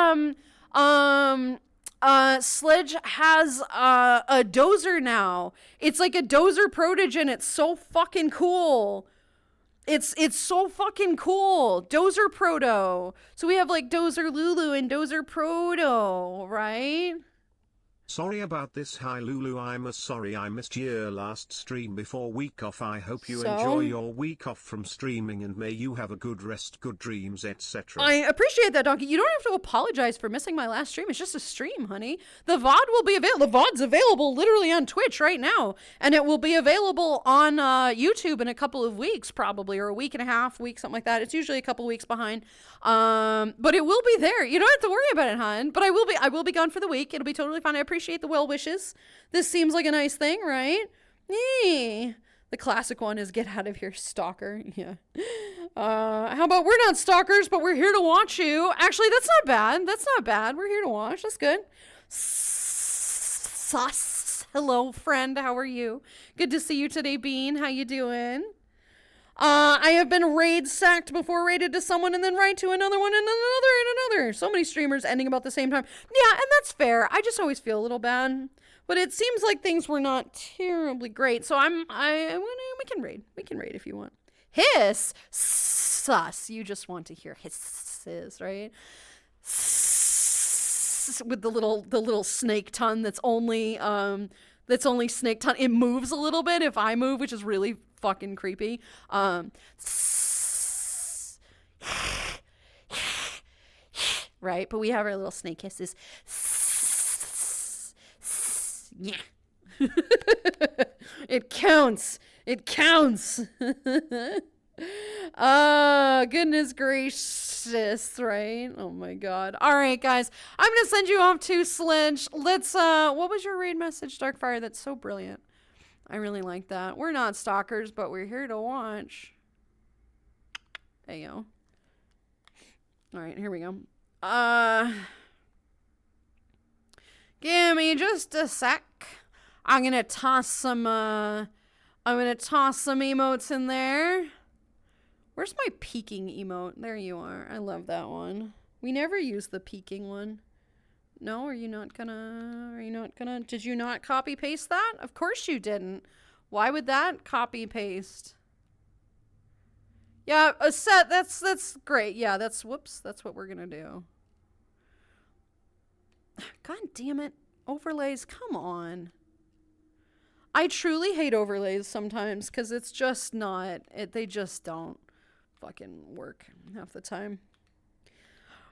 Sledge has a dozer now. It's like a dozer protogen. It's so fucking cool. It's so fucking cool. Dozer Proto. So we have like Dozer Lulu and Dozer Proto, right? Sorry about this. Hi Lulu, I'm sorry I missed your last stream before week off. I hope you enjoy your week off from streaming and may you have a good rest, good dreams, etc. I appreciate that, Donkey. You don't have to apologize for missing my last stream. It's just a stream, honey. The VOD will be available. The VOD's available literally on Twitch right now. And it will be available on YouTube in a couple of weeks probably, or a week and a half, week, something like that. It's usually a couple weeks behind. But it will be there. You don't have to worry about it, hon. But I will be gone for the week. It'll be totally fine. I appreciate the well wishes. This seems like a nice thing, right? Yee. The classic one is get out of here, stalker. Yeah. How about we're not stalkers, but we're here to watch you. Actually, that's not bad. That's not bad. We're here to watch. That's good. Sus. Hello, friend. How are you? Good to see you today, Bean. How you doing? I have been raid sacked before, raided to someone, and then right to another one, and another, and another. So many streamers ending about the same time. Yeah, and that's fair. I just always feel a little bad. But it seems like things were not terribly great. So we can raid. We can raid if you want. Hiss. Sus. You just want to hear hisses, right? With the little snake tongue that's only snake tongue. It moves a little bit if I move, which is really fucking creepy. Right? But we have our little snake hisses. Yeah. It counts. It counts. Goodness gracious, right? Oh my god. All right, guys. I'm going to send you off to Sledge. Let's, what was your raid message, Darkfire? That's so brilliant. I really like that. We're not stalkers, but we're here to watch. There you go. All right, here we go. Give me just a sec. I'm gonna toss some emotes in there. Where's my peeking emote? There you are. I love that one. We never use the peeking one. No, are you not gonna, did you not copy paste that? Of course you didn't. Why would that copy paste? Yeah, a set, that's great. Yeah, that's what we're gonna do. God damn it. Overlays, come on. I truly hate overlays sometimes because it's just not, they just don't fucking work half the time.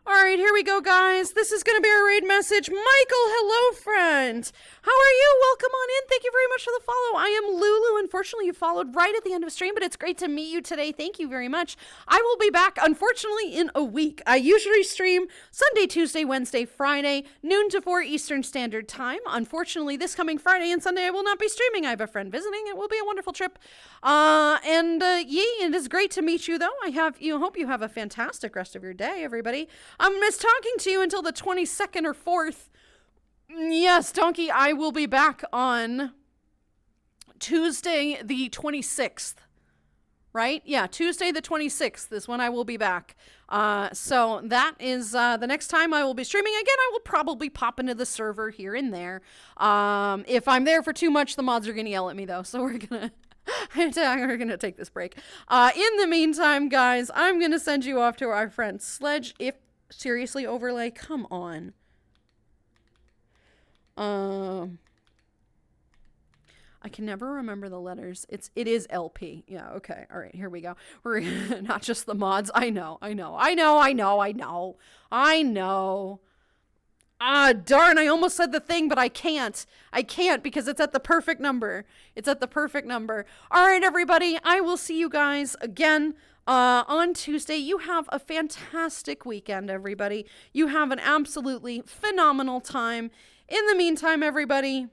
All right, here we go, guys. This is going to be our raid message. Michael, hello, friend. How are you? Welcome on in. Thank you very much for the follow. I am Lulu. Unfortunately, you followed right at the end of stream, but it's great to meet you today. Thank you very much. I will be back, unfortunately, in a week. I usually stream Sunday, Tuesday, Wednesday, Friday, noon to 4 Eastern Standard Time. Unfortunately, this coming Friday and Sunday, I will not be streaming. I have a friend visiting. It will be a wonderful trip. It is great to meet you, though. Hope you have a fantastic rest of your day, everybody. I'm miss talking to you until the 22nd or 4th. Yes, Donkey, I will be back on Tuesday the 26th. Right? Yeah, Tuesday the 26th is when I will be back. So that is the next time I will be streaming. Again, I will probably pop into the server here and there. If I'm there for too much, the mods are going to yell at me, though. So we're going to take this break. In the meantime, guys, I'm going to send you off to our friend Sledge. Seriously, overlay, come on. I can never remember the letters. It is LP. Yeah, okay. All right, here we go. We're not just the mods. I know. Ah, darn, I almost said the thing, but I can't. I can't because it's at the perfect number. All right, everybody. I will see you guys again on Tuesday. You have a fantastic weekend, everybody. You have an absolutely phenomenal time. In the meantime, everybody,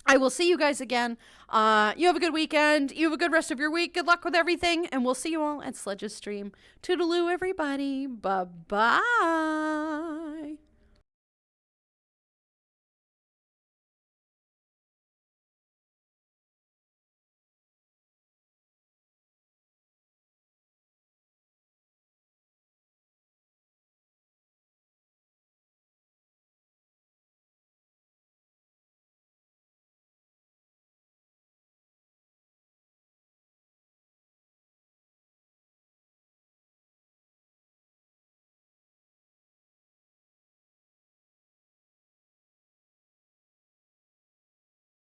I will see you guys again. You have a good weekend. You have a good rest of your week. Good luck with everything. And we'll see you all at Sledge's stream. Toodaloo, everybody. Bye-bye.